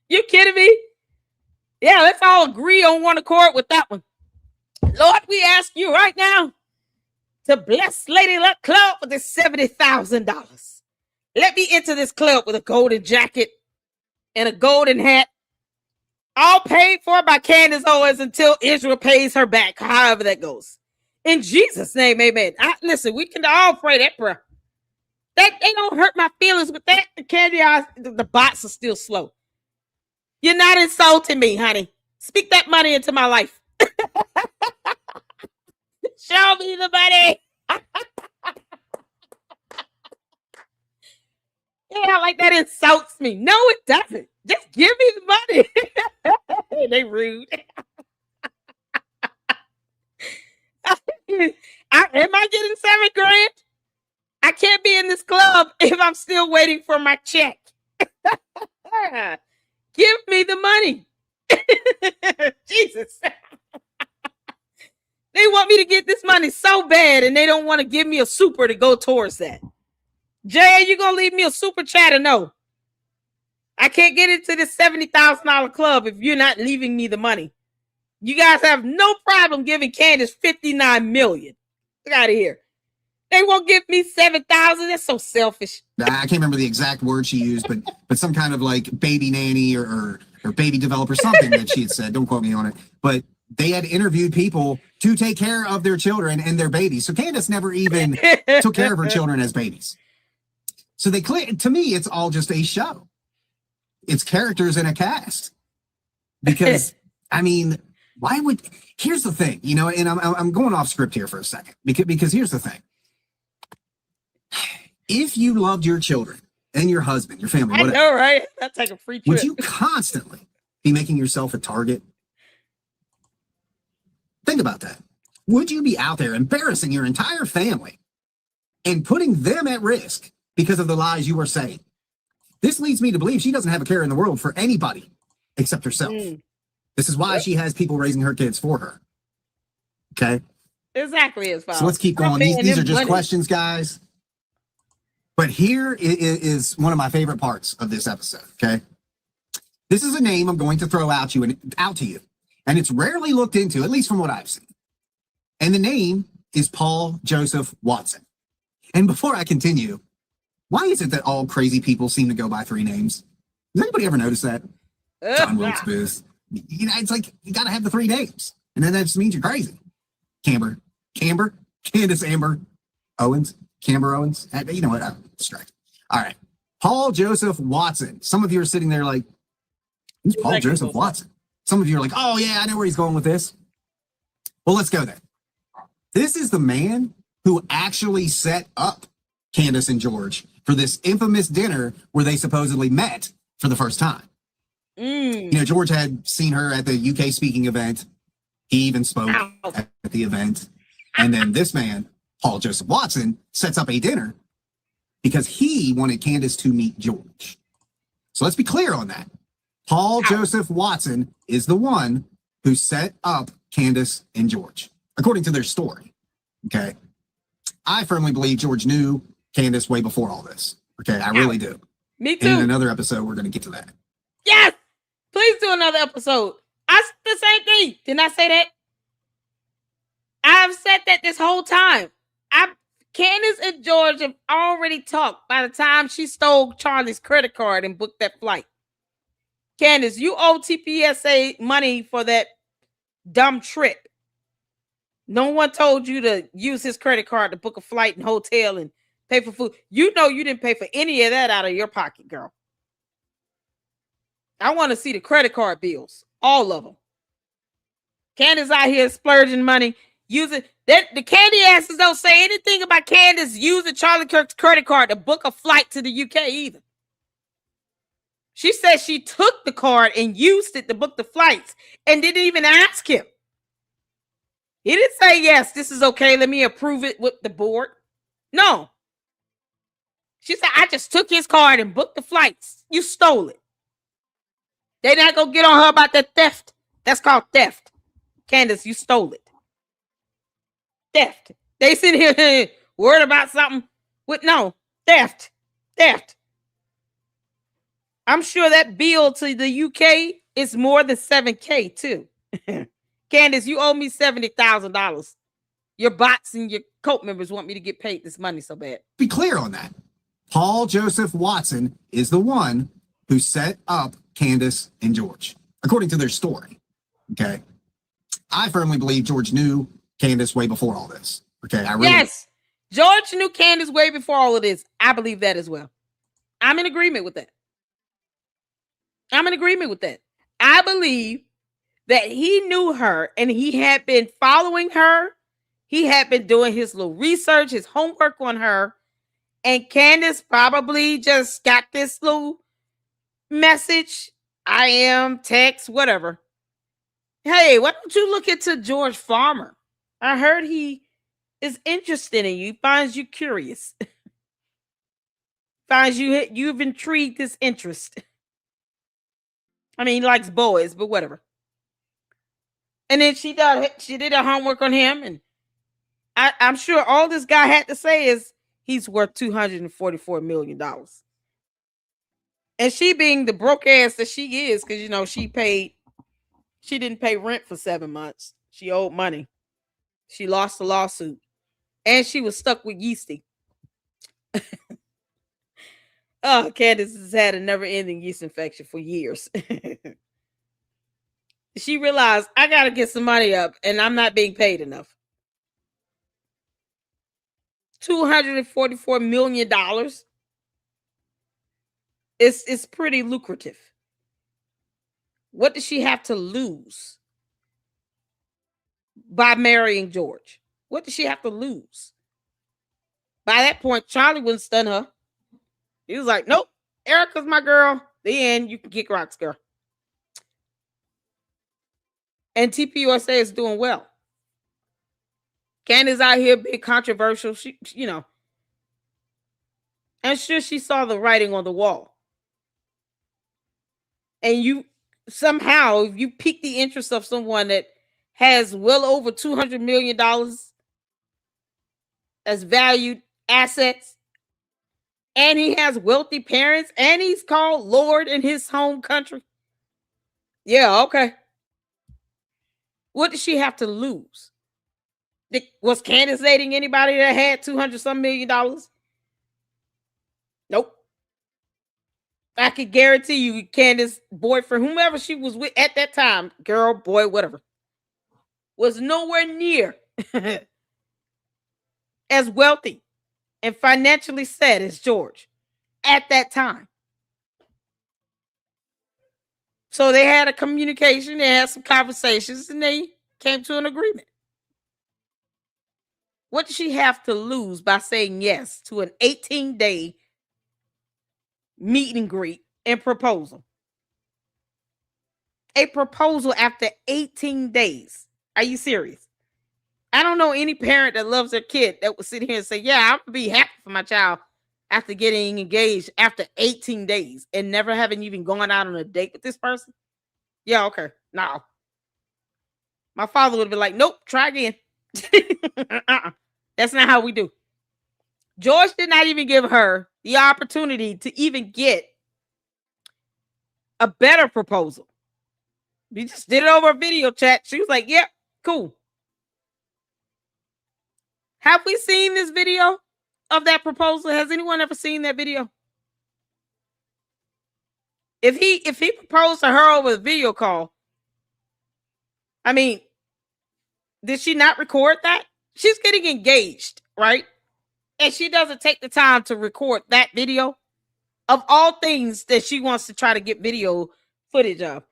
Speaker 1: You kidding me? Yeah, let's all agree on one accord with that one. Lord, we ask you right now to bless Lady Luck Club with this $70,000. Let me enter this club with a golden jacket and a golden hat. All paid for by Candace Owens until Israel pays her back, however that goes. In Jesus' name, amen. Listen, we can all pray that prayer. They don't hurt my feelings with that. The bots are still slow. You're not insulting me, honey. Speak that money into my life. Show me the money. Yeah, like that insults me. No, it doesn't. Just give me the money. They rude. Am I getting $7,000? I can't be in this club if I'm still waiting for my check. Give me the money. Jesus. They want me to get this money so bad, and they don't want to give me a super to go towards that. Jay, you gonna leave me a super chat or no? I can't get into this $70,000 club if you're not leaving me the money. You guys have no problem giving Candace $59 million. Get out of here. They won't give me $7,000. That's so selfish.
Speaker 10: I can't remember the exact word she used, but some kind of like baby nanny or baby developer, something that she had said. Don't quote me on it. But they had interviewed people to take care of their children and their babies. So Candace never even took care of her children as babies. So to me, it's all just a show. It's characters in a cast. Because, I mean, here's the thing, and I'm going off script here for a second, because here's the thing. If you loved your children and your husband, your family, whatever,
Speaker 1: I know, right? That's like a free trip.
Speaker 10: Would you constantly be making yourself a target? Think about that. Would you be out there embarrassing your entire family and putting them at risk because of the lies you are saying? This leads me to believe she doesn't have a care in the world for anybody except herself. This is why she has people raising her kids for her. Okay?
Speaker 1: Exactly as well.
Speaker 10: So let's keep going. These are just questions, guys. But here is one of my favorite parts of this episode, okay? This is a name I'm going to throw out to you, and it's rarely looked into, at least from what I've seen. And the name is Paul Joseph Watson. And before I continue, why is it that all crazy people seem to go by 3 names? Does anybody ever notice that? John Wilkes Booth. It's like you got to have the 3 names, and then that just means you're crazy. Camber, Candace, Amber, Owens. Camber Owens. You know what? I'm distracted. All right. Paul Joseph Watson. Some of you are sitting there like, who's Paul Joseph Watson? Some of you are like, oh, yeah, I know where he's going with this. Well, let's go there. This is the man who actually set up Candace and George for this infamous dinner where they supposedly met for the first time. George had seen her at the UK speaking event. He even spoke at the event. And then this man, Paul Joseph Watson, sets up a dinner because he wanted Candace to meet George. So let's be clear on that. Paul Joseph Watson is the one who set up Candace and George, according to their story. Okay. I firmly believe George knew Candace way before all this. Okay. I really do.
Speaker 1: Me too.
Speaker 10: And in another episode, we're going to get to that.
Speaker 1: Yes. Please do another episode. I said the same thing. Didn't I say that? I've said that this whole time. Candace and George have already talked by the time she stole Charlie's credit card and booked that flight. Candace, you owe TPSA money for that dumb trip. No one told you to use his credit card to book a flight and hotel and pay for food. You know you didn't pay for any of that out of your pocket, girl. I want to see the credit card bills. All of them. Candace out here splurging money. Using that, the candy asses don't say anything about Candace using Charlie Kirk's credit card to book a flight to the UK either. She said she took the card and used it to book the flights and didn't even ask him. He didn't say, yes, this is okay. Let me approve it with the board. No. She said, I just took his card and booked the flights. You stole it. They're not going to get on her about that theft. That's called theft. Candace, you stole it. Theft. They sit here worried about something with no theft. I'm sure that bill to the UK is more than $7,000 too. Candace, you owe me $70,000. Your bots and your cult members want me to get paid this money so bad.
Speaker 10: Be clear on that. Paul Joseph Watson is the one who set up Candace and George, according to their story. Okay. I firmly believe George knew Candace way before all this. Okay.
Speaker 1: Yes. George knew Candace way before all of this. I believe that as well. I'm in agreement with that. I believe that he knew her and he had been following her. He had been doing his little research, his homework on her. And Candace probably just got this little message, IM, text, whatever. Hey, why don't you look into George Farmer? I heard he is interested in you, finds you curious, finds you've intrigued his interest. I mean, he likes boys, but whatever. And then she did her homework on him, and I'm sure all this guy had to say is he's worth $244 million. And she, being the broke ass that she is, because she didn't pay rent for 7 months. She owed money. She lost the lawsuit. And she was stuck with Yeasty. Oh, Candace has had a never-ending yeast infection for years. She realized, I gotta get some money up, and I'm not being paid enough. $244 million. It's pretty lucrative. What does she have to lose by marrying George? What does she have to lose? By that point, Charlie wouldn't stun her. He was like, nope, Erica's my girl. The end. You can kick rocks, girl. And TPUSA is doing well. Candace out here being controversial. She I'm sure she saw the writing on the wall. And you somehow, if you pique the interest of someone that has well over $200 million as valued assets, and he has wealthy parents, and he's called Lord in his home country. Yeah, okay. What does she have to lose? Was Candace dating anybody that had $200-some million? Nope. I could guarantee you, Candace's boyfriend, whomever she was with at that time, girl, boy, whatever, was nowhere near as wealthy and financially set as George at that time. So they had a communication, they had some conversations, and they came to an agreement. What does she have to lose by saying yes to an 18-day meet and greet and proposal? A proposal after 18 days. Are you serious? I don't know any parent that loves their kid that would sit here and say, yeah, I'm gonna be happy for my child after getting engaged after 18 days and never having even gone out on a date with this person. Yeah, okay. No. My father would have been like, nope, try again. That's not how we do. George did not even give her the opportunity to even get a better proposal. We just did it over a video chat. She was like, yep, cool. Have we seen this video of that proposal? Has anyone ever seen that video? If he proposed to her over a video call, I mean, did she not record that? She's getting engaged, right? And she doesn't take the time to record that video of all things that she wants to try to get video footage of.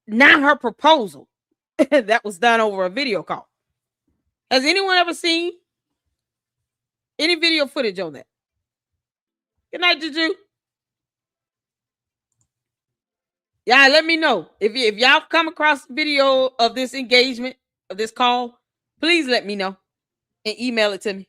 Speaker 1: Not her proposal that was done over a video call. Has anyone ever seen any video footage on that? Good night, Juju. Yeah, let me know. If y'all come across video of this engagement, of this call, please let me know and email it to me.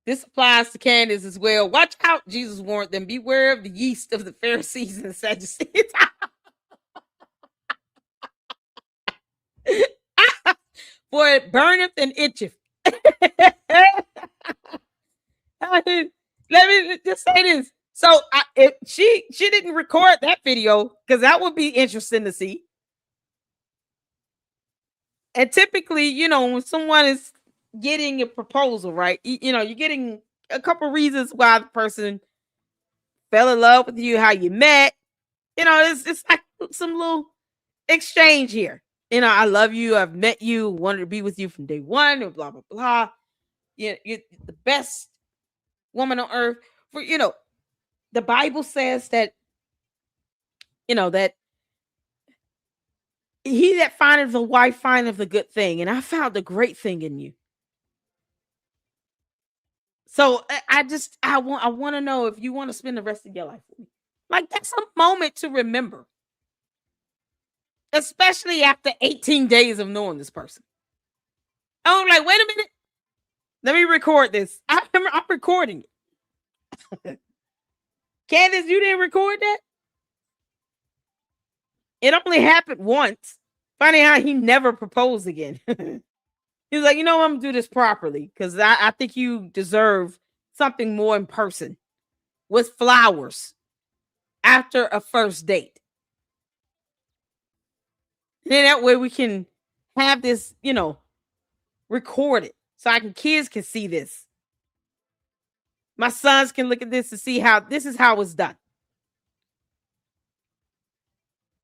Speaker 1: This applies to Candace as well. Watch out, Jesus warned them. Beware of the yeast of the Pharisees and Sadducees. For it burneth and itcheth. Let me just say this. So if she didn't record that video, because that would be interesting to see. And typically, when someone is getting a proposal, right? You're getting a couple reasons why the person fell in love with you, how you met. It's like some little exchange here. I love you. I've met you. Wanted to be with you from day one. And blah blah blah. You're the best woman on earth. For the Bible says that that he that findeth a wife findeth a good thing, and I found the great thing in you. So I want to know if you want to spend the rest of your life with me. Like, that's a moment to remember. Especially after 18 days of knowing this person. I'm like, wait a minute. Let me record this. I'm recording it. Candace, you didn't record that? It only happened once. Funny how he never proposed again. He's like, you know, I'm going to do this properly because I think you deserve something more in person with flowers after a first date. And then that way we can have this, you know, recorded so kids can see this. My sons can look at this and see how this is how it's done.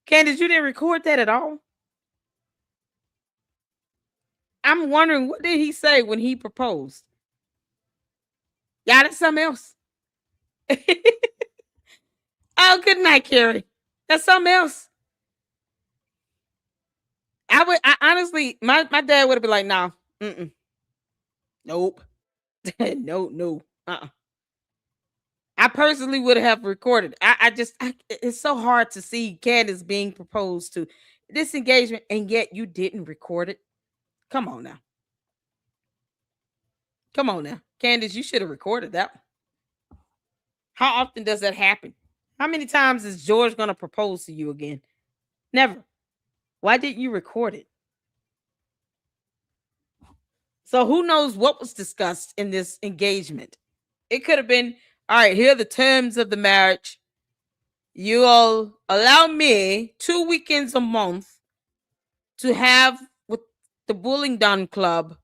Speaker 1: Candace, you didn't record that at all? I'm wondering, what did he say when he proposed? Yeah, that's something else. Oh, good night, Carrie. That's something else. I honestly, my dad would have been like, nah, nope. No. I personally would have recorded. It's so hard to see Candace being proposed to, this engagement, and yet you didn't record it. Come on now. Candace, you should have recorded that one. How often does that happen? How many times is George going to propose to you again? Never. Why didn't you record it? So who knows what was discussed in this engagement? It could have been, all right, here are the terms of the marriage. You'll allow me 2 weekends a month to have with the Bullingdon Club.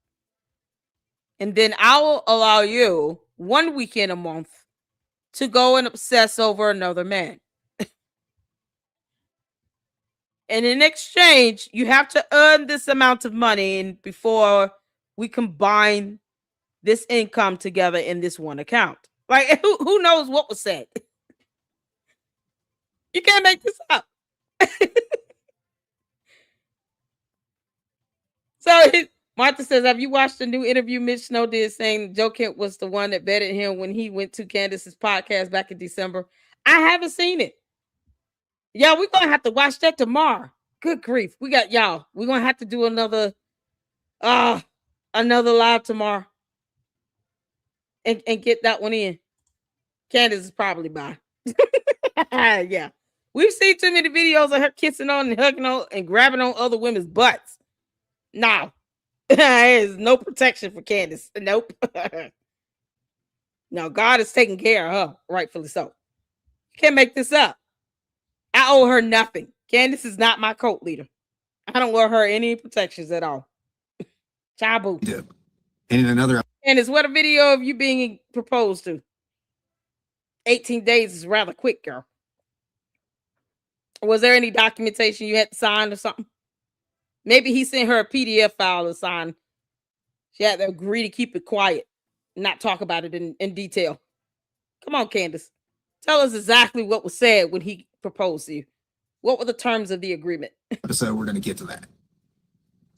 Speaker 1: And then I'll allow you 1 weekend a month to go and obsess over another man. And in exchange, you have to earn this amount of money and before we combine this income together in this one account. Like, who knows what was said? You can't make this up. So Martha says, have you watched the new interview Mitch Snow did saying Joe Kent was the one that vetted him when he went to Candace's podcast back in December? I haven't seen it. Yeah, we're going to have to watch that tomorrow. Good grief. We're going to have to do another live tomorrow and get that one in. Candace is probably by. Yeah. We've seen too many videos of her kissing on and hugging on and grabbing on other women's butts. No. There's no protection for Candace. Nope. No, God is taking care of her, rightfully so. Can't make this up. I owe her nothing. Candace is not my cult leader. I don't owe her any protections at all. Chabu.
Speaker 10: Yeah. And in another.
Speaker 1: Candace, what a video of you being proposed to. 18 days is rather quick, girl. Was there any documentation you had to sign or something? Maybe he sent her a PDF file to sign. She had to agree to keep it quiet, not talk about it in detail. Come on, Candace. Tell us exactly what was said when he proposed to you. What were the terms of the agreement?
Speaker 10: Episode, we're going to get to that.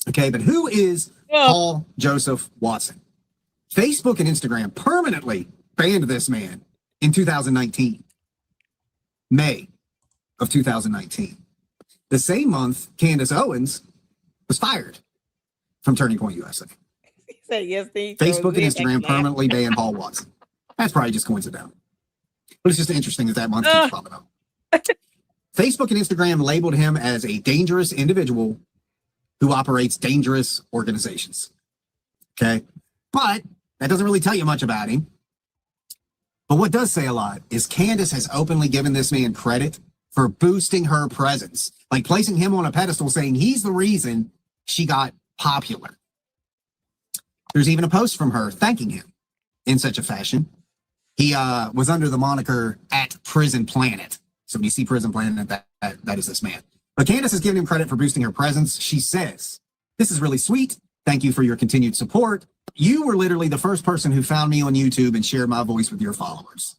Speaker 10: Okay, but who is Paul Joseph Watson? Facebook and Instagram permanently banned this man in 2019. May of 2019. The same month, Candace Owens was fired from Turning Point USA.
Speaker 1: He said yes.
Speaker 10: Facebook and Instagram permanently banned Paul Watson. That's probably just coincidental. But it's just interesting that month keeps popping up. Facebook and Instagram labeled him as a dangerous individual who operates dangerous organizations. Okay. But that doesn't really tell you much about him. But what does say a lot is Candace has openly given this man credit for boosting her presence, like placing him on a pedestal, saying he's the reason she got popular. There's even a post from her thanking him in such a fashion. He was under the moniker @PrisonPlanet. So when you see Prison Planet, that is this man. But Candace has given him credit for boosting her presence. She says, "This is really sweet. Thank you for your continued support. You were literally the first person who found me on YouTube and shared my voice with your followers."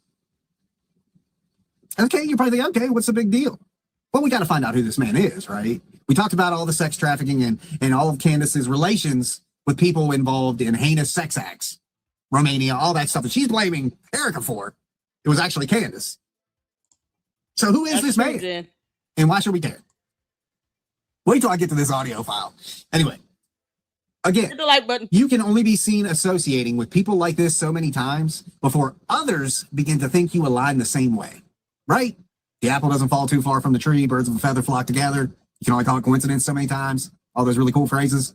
Speaker 10: Okay, you're probably thinking, okay, what's the big deal? Well, we got to find out who this man is, right? We talked about all the sex trafficking and all of Candace's relations with people involved in heinous sex acts. Romania, all that stuff that she's blaming Erica for, it was actually Candace. So who is this man?
Speaker 1: Jen.
Speaker 10: And why should we care? Wait till I get to this audio file. Anyway, again,
Speaker 1: hit the like button.
Speaker 10: You can only be seen associating with people like this so many times before others begin to think you align the same way, right? The apple doesn't fall too far from the tree. Birds of a feather flock together. You can only call it coincidence so many times. All those really cool phrases.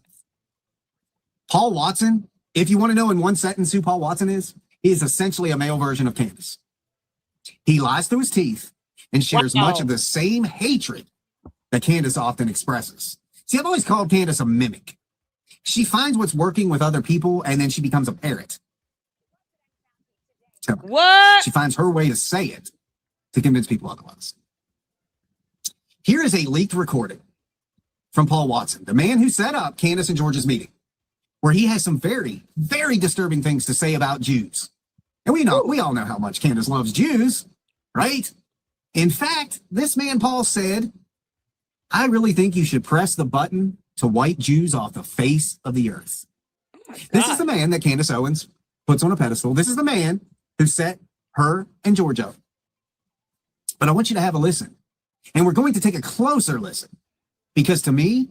Speaker 10: Paul Watson, if you want to know in one sentence who Paul Watson is, he is essentially a male version of Candace. He lies through his teeth and shares much of the same hatred that Candace often expresses. See, I've always called Candace a mimic. She finds what's working with other people and then she becomes a parrot.
Speaker 1: What?
Speaker 10: She finds her way to say it to convince people otherwise. Here is a leaked recording from Paul Watson, the man who set up Candace and George's meeting, where he has some very, very disturbing things to say about Jews. And we all know how much Candace loves Jews, right? In fact, this man, Paul, said, I really think you should press the button to wipe Jews off the face of the earth. This is the man that Candace Owens puts on a pedestal. This is the man who set her and George up. But I want you to have a listen. And we're going to take a closer listen. Because to me,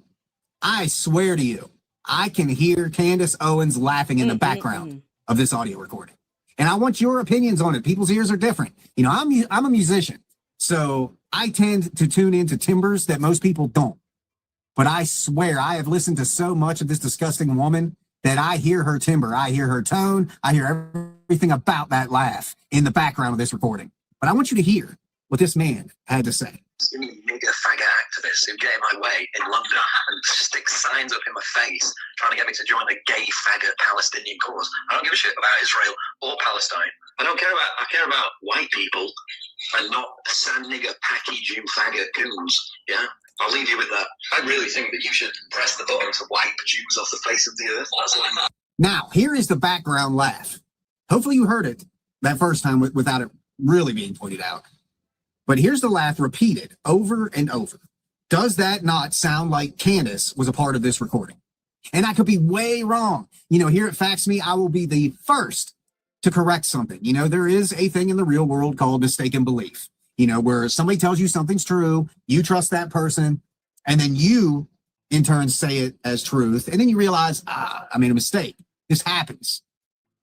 Speaker 10: I swear to you, I can hear Candace Owens laughing in the background of this audio recording. And I want your opinions on it. People's ears are different. You know, I'm a musician, so I tend to tune into timbres that most people don't. But I swear I have listened to so much of this disgusting woman that I hear her timbre, I hear her tone, I hear everything about that laugh in the background of this recording. But I want you to hear what this man had to say.
Speaker 11: Any nigger faggot activists who get in my way in London and stick signs up in my face trying to get me to join the gay faggot Palestinian cause. I don't give a shit about Israel or Palestine. I care about white people and not sand nigger packy Jew faggot goons. Yeah? I'll leave you with that. I really think that you should press the button to wipe Jews off the face of the earth. That's what I'm at.
Speaker 10: Now, here is the background laugh. Hopefully you heard it that first time without it really being pointed out. But here's the laugh repeated over and over. Does that not sound like Candace was a part of this recording? And I could be way wrong. You know, here at Facts Me, I will be the first to correct something. You know, there is a thing in the real world called mistaken belief. You know, where somebody tells you something's true, you trust that person, and then you, in turn, say it as truth. And then you realize, I made a mistake. This happens.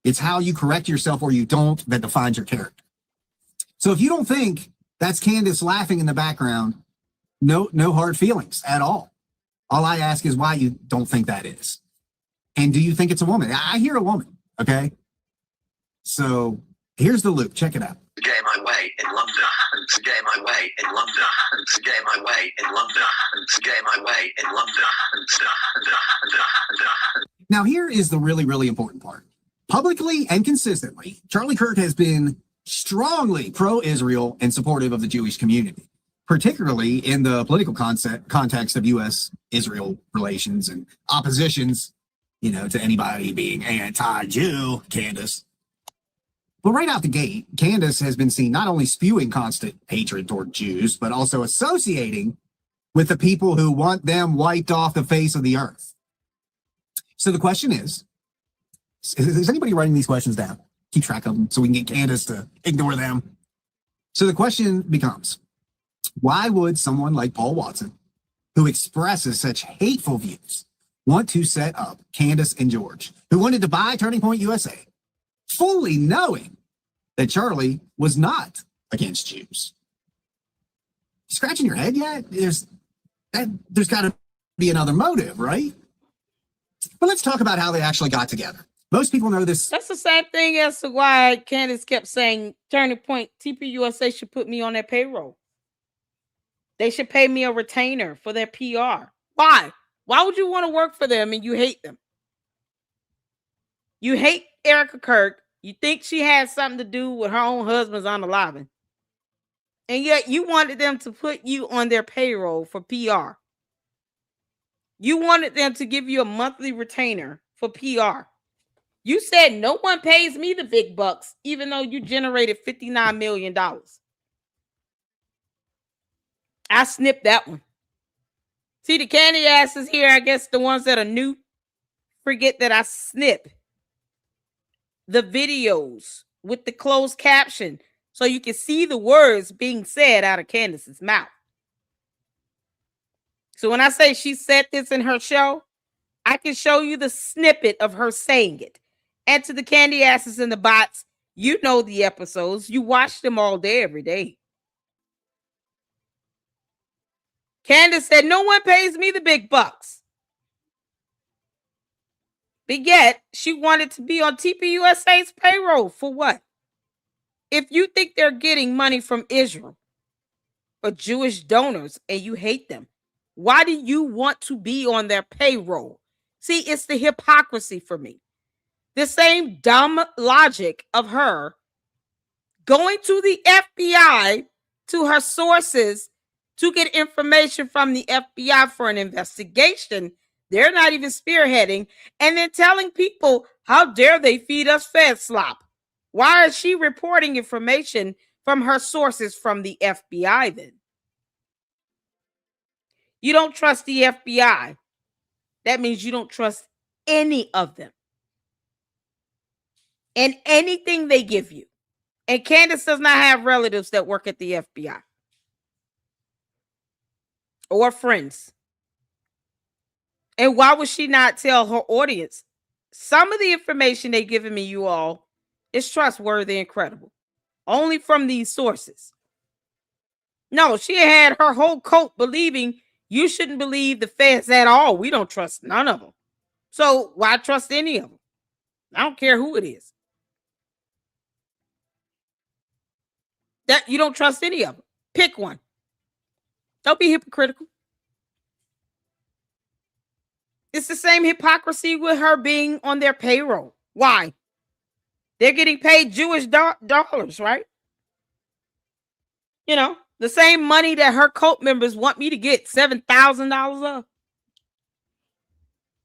Speaker 10: It's how you correct yourself or you don't that defines your character. So if you don't think that's Candace laughing in the background, no hard feelings at all. All I ask is why you don't think that is. And do you think it's a woman? I hear a woman, okay? So here's the loop. Check it out.
Speaker 11: To get in my way in London, and to get in my way in London, and to get in my way in London, and to get in my way in London, and
Speaker 10: Now here is the really, really important part. Publicly and consistently, Charlie Kirk has been strongly pro-Israel and supportive of the Jewish community, particularly in the political context of U.S.-Israel relations and oppositions, you know, to anybody being anti-Jew, Candace. But right out the gate, Candace has been seen not only spewing constant hatred toward Jews, but also associating with the people who want them wiped off the face of the earth. So the question is anybody writing these questions down? Keep track of them so we can get Candace to ignore them. So the question becomes, why would someone like Paul Watson, who expresses such hateful views, want to set up Candace and George, who wanted to buy Turning Point USA, fully knowing that Charlie was not against Jews? Scratching your head yet? There's got to be another motive, right? But let's talk about how they actually got together. Most people know this.
Speaker 1: That's the same thing as to why Candace kept saying Turning Point TPUSA should put me on their payroll. They should pay me a retainer for their PR. Why? Why would you want to work for them and you hate them? You hate Erica Kirk. You think she had something to do with her own husband's unaliving. And yet you wanted them to put you on their payroll for PR. You wanted them to give you a monthly retainer for PR. You said no one pays me the big bucks, even though you generated $59 million. I snipped that one. See, the candy asses here, I guess the ones that are new, forget that I snip. the videos with the closed caption so you can see the words being said out of Candace's mouth. So when I say she said this in her show, I can show you the snippet of her saying it. And to the candy asses and the bots, you know the episodes. You watch them all day, every day. Candace said, no one pays me the big bucks. But yet, she wanted to be on TPUSA's payroll. For what? If you think they're getting money from Israel or Jewish donors and you hate them, why do you want to be on their payroll? See, it's the hypocrisy for me. The same dumb logic of her going to the FBI, to her sources, to get information from the FBI for an investigation. They're not even spearheading, and then telling people, how dare they feed us fed slop? Why is she reporting information from her sources from the FBI then? You don't trust the FBI. That means you don't trust any of them and anything they give you. And Candace does not have relatives that work at the FBI or friends. And why would she not tell her audience? Some of the information they've given me, you all, is trustworthy and credible. Only from these sources. No, she had her whole cult believing you shouldn't believe the feds at all. We don't trust none of them. So why trust any of them? I don't care who it is. That you don't trust any of them. Pick one. Don't be hypocritical. It's the same hypocrisy with her being on their payroll. Why? They're getting paid Jewish dollars, right? You know, the same money that her cult members want me to get, $7,000 of.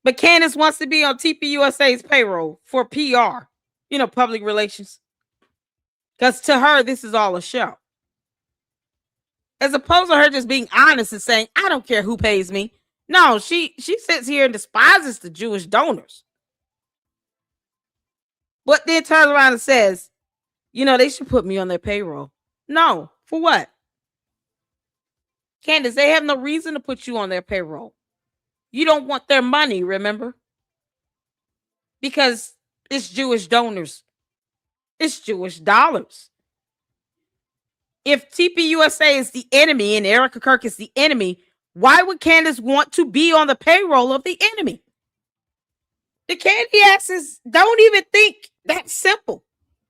Speaker 1: But Candace wants to be on TPUSA's payroll for PR, you know, public relations. Because to her, this is all a show. As opposed to her just being honest and saying, I don't care who pays me. No, she sits here and despises the Jewish donors. But then turns around and says, you know, they should put me on their payroll. No, for what? Candace, they have no reason to put you on their payroll. You don't want their money, remember? Because it's Jewish donors. It's Jewish dollars. If TPUSA is the enemy and Erica Kirk is the enemy, why would Candace want to be on the payroll of the enemy? The candy asses don't even think that's simple.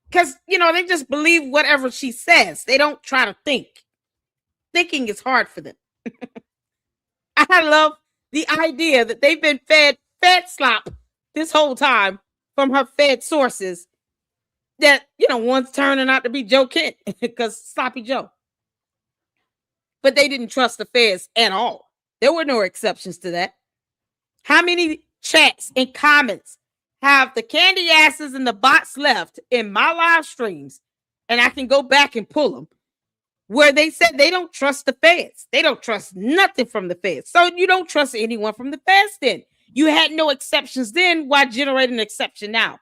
Speaker 1: Because, you know, they just believe whatever she says. They don't try to think. Thinking is hard for them. I love the idea that they've been fed slop this whole time from her fed sources that, you know, one's turning out to be Joe Kent because Sloppy Joe. But they didn't trust the feds at all. There were no exceptions to that. How many chats and comments have the candy asses and the bots left in my live streams, and I can go back and pull them, where they said they don't trust the feds. They don't trust nothing from the feds. So you don't trust anyone from the feds then. You had no exceptions then. Why generate an exception now?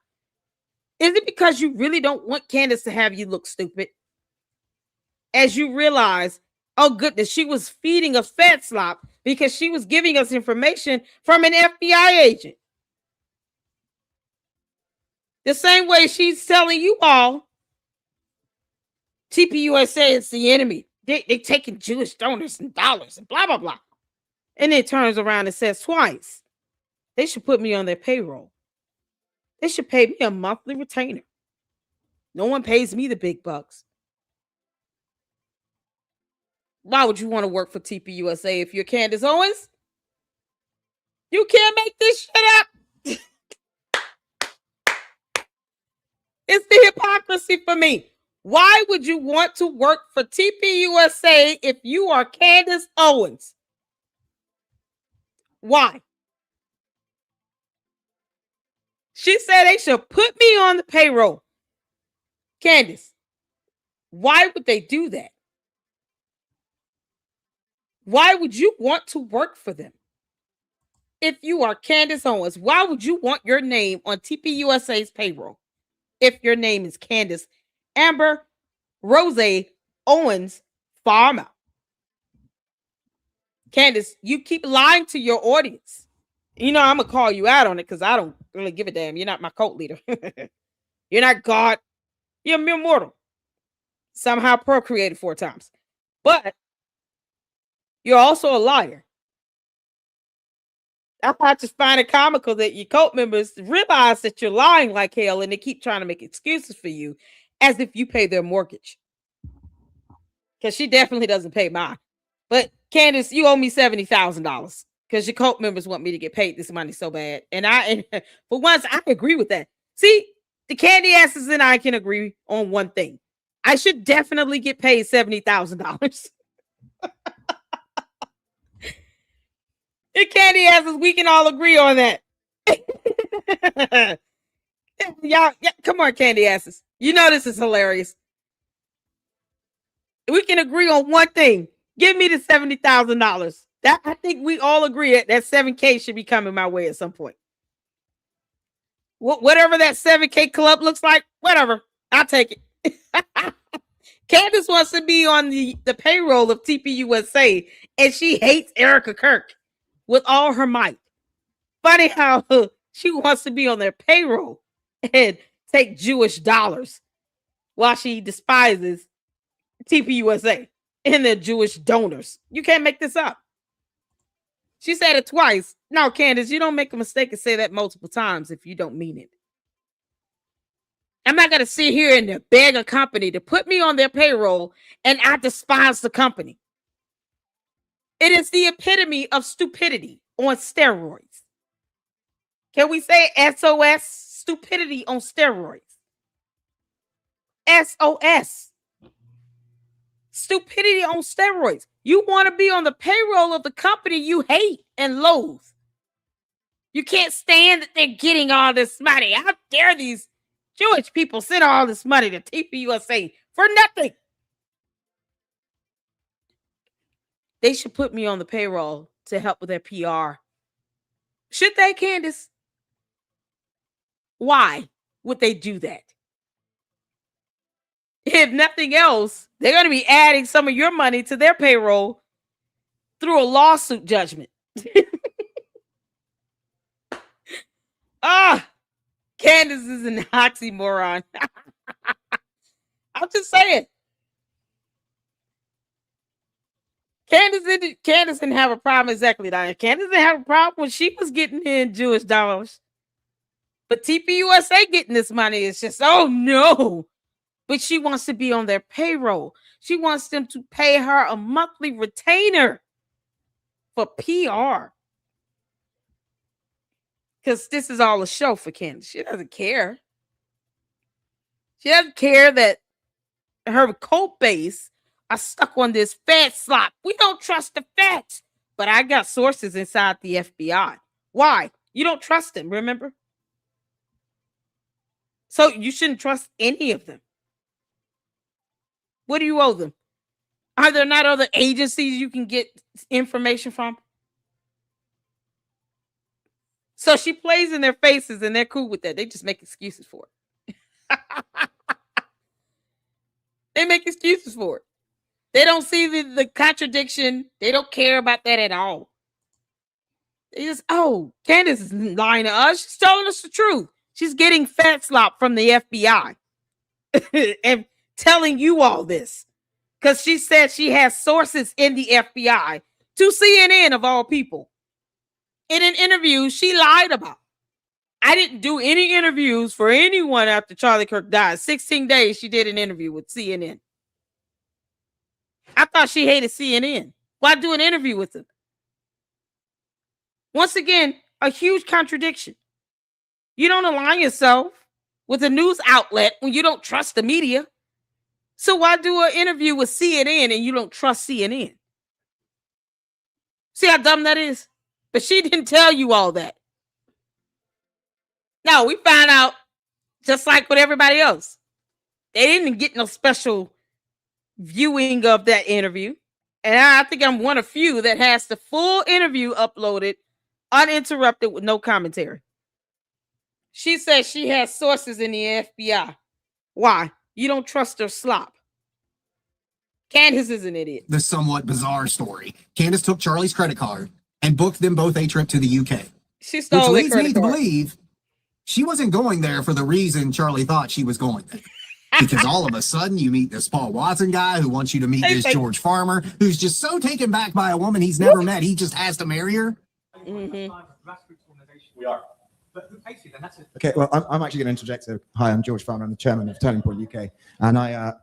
Speaker 1: Is it because you really don't want Candace to have you look stupid? As you realize, oh goodness, she was feeding us fed slop because she was giving us information from an FBI agent. The same way she's telling you all, TPUSA is the enemy. They taking Jewish donors and dollars and blah, blah, blah. And then turns around and says twice, they should put me on their payroll. They should pay me a monthly retainer. No one pays me the big bucks. Why would you want to work for TPUSA if you're Candace Owens? You can't make this shit up. It's the hypocrisy for me. Why would you want to work for TPUSA if you are Candace Owens? Why? She said they should put me on the payroll. Candace, why would they do that? Why would you want to work for them? If you are Candace Owens, why would you want your name on TPUSA's payroll? if your name is Candace Amber Rose Owens Farmer. Candace, you keep lying to your audience. You know, I'm going to call you out on it because I don't really give a damn. You're not my cult leader. You're not God. You're a mere mortal. Somehow procreated 4 times. But you're also a liar. I just find it comical that your cult members realize that you're lying like hell and they keep trying to make excuses for you as if you pay their mortgage. Because she definitely doesn't pay mine. But Candace, you owe me $70,000 because your cult members want me to get paid this money so bad. And for once, I agree with that. See, the candy asses and I can agree on one thing. I should definitely get paid $70,000. The candy asses, we can all agree on that. Y'all, come on, candy asses. You know this is hilarious. We can agree on one thing. Give me the $70,000. That I think we all agree that 7K should be coming my way at some point. Whatever that 7K club looks like, whatever. I'll take it. Candace wants to be on the payroll of TPUSA, and she hates Erica Kirk with all her might. Funny how she wants to be on their payroll and take Jewish dollars while she despises TPUSA and their Jewish donors. You can't make this up. She said it twice. Now, Candace, you don't make a mistake and say that multiple times if you don't mean it. I'm not going to sit here and beg a company to put me on their payroll and I despise the company. It is the epitome of stupidity on steroids. Can we say SOS? Stupidity on steroids. SOS. Stupidity on steroids. You want to be on the payroll of the company you hate and loathe. You can't stand that they're getting all this money. How dare these Jewish people send all this money to TPUSA for nothing? They should put me on the payroll to help with their PR. Should they, Candace? Why would they do that? If nothing else, they're going to be adding some of your money to their payroll through a lawsuit judgment. Candace is an oxymoron. I'm just saying. Candace didn't have a problem exactly. Candace didn't have a problem when she was getting in Jewish dollars. But TPUSA getting this money is just, oh no. But she wants to be on their payroll. She wants them to pay her a monthly retainer for PR. Because this is all a show for Candace. She doesn't care. She doesn't care that her cult base are stuck on this Fed slop. We don't trust the feds. But I got sources inside the FBI. Why? You don't trust them, remember? So you shouldn't trust any of them. What do you owe them? Are there not other agencies you can get information from? So she plays in their faces and they're cool with that. They just make excuses for it. They make excuses for it. They don't see the contradiction. They don't care about that at all. They just, oh, Candace is lying to us. She's telling us the truth. She's getting fat slop from the FBI and telling you all this because she said she has sources in the FBI to CNN of all people. In an interview she lied about. I didn't do any interviews for anyone after Charlie Kirk died. 16 days she did an interview with CNN. I thought she hated CNN. Why do an interview with them? Once again, a huge contradiction. You don't align yourself with a news outlet when you don't trust the media. So why do an interview with CNN and you don't trust CNN? See how dumb that is? But she didn't tell you all that. No, we found out just like with everybody else. They didn't get no special viewing of that interview. And I think I'm one of few that has the full interview uploaded, uninterrupted with no commentary. She says she has sources in the FBI. Why? You don't trust her slop. Candace is an idiot.
Speaker 10: The somewhat bizarre story. Candace took Charlie's credit card and booked them both a trip to the UK.
Speaker 1: She stole
Speaker 10: which
Speaker 1: their
Speaker 10: leads me
Speaker 1: credit
Speaker 10: to
Speaker 1: card.
Speaker 10: believe she wasn't going there for the reason Charlie thought she was going there. Because all of a sudden you meet this Paul Watson guy who wants you to meet this George Farmer who's just so taken back by a woman he's never met. He just has to marry her.
Speaker 1: Mm-hmm.
Speaker 24: We are.
Speaker 3: Okay, well, I'm actually going to interject. So, hi, I'm George Farmer. I'm the chairman of Turning Point UK. And I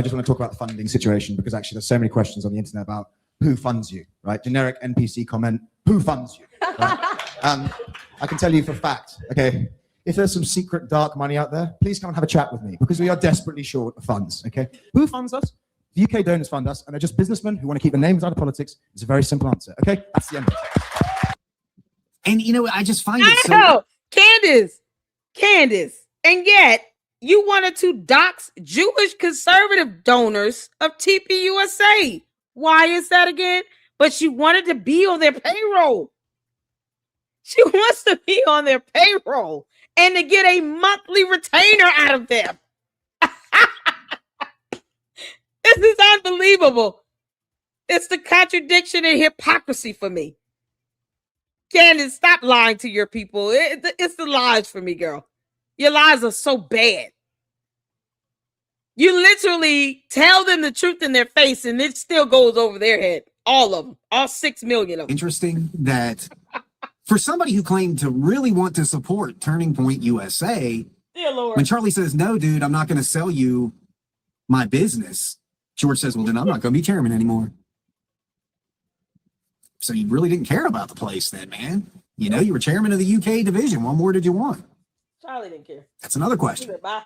Speaker 3: just want to talk about the funding situation because actually there's so many questions on the internet about who funds you, right? Generic NPC comment, who funds you? Right? I can tell you for a fact, okay, if there's some secret dark money out there, please come and have a chat with me because we are desperately short of funds, okay? Who funds us? The UK donors fund us, and they're just businessmen who want to keep their names out of politics. It's a very simple answer, okay? That's the end of it.
Speaker 10: And, you know, I just find it so...
Speaker 1: Candace, and yet you wanted to dox Jewish conservative donors of TPUSA. Why is that again? But she wanted to be on their payroll. She wants to be on their payroll and to get a monthly retainer out of them. This is unbelievable. It's the contradiction and hypocrisy for me. Candace, stop lying to your people. It's the lies for me, girl. Your lies are so bad. You literally tell them the truth in their face and it still goes over their head. All of them. All 6 million of them.
Speaker 10: Interesting that for somebody who claimed to really want to support Turning Point USA, when Charlie says, no, dude, I'm not going to sell you my business, George says, well, then I'm not going to be chairman anymore. So you really didn't care about the place then, man. You know, you were chairman of the UK division. What more did you want?
Speaker 1: Charlie didn't care.
Speaker 10: That's another question.
Speaker 1: Bye.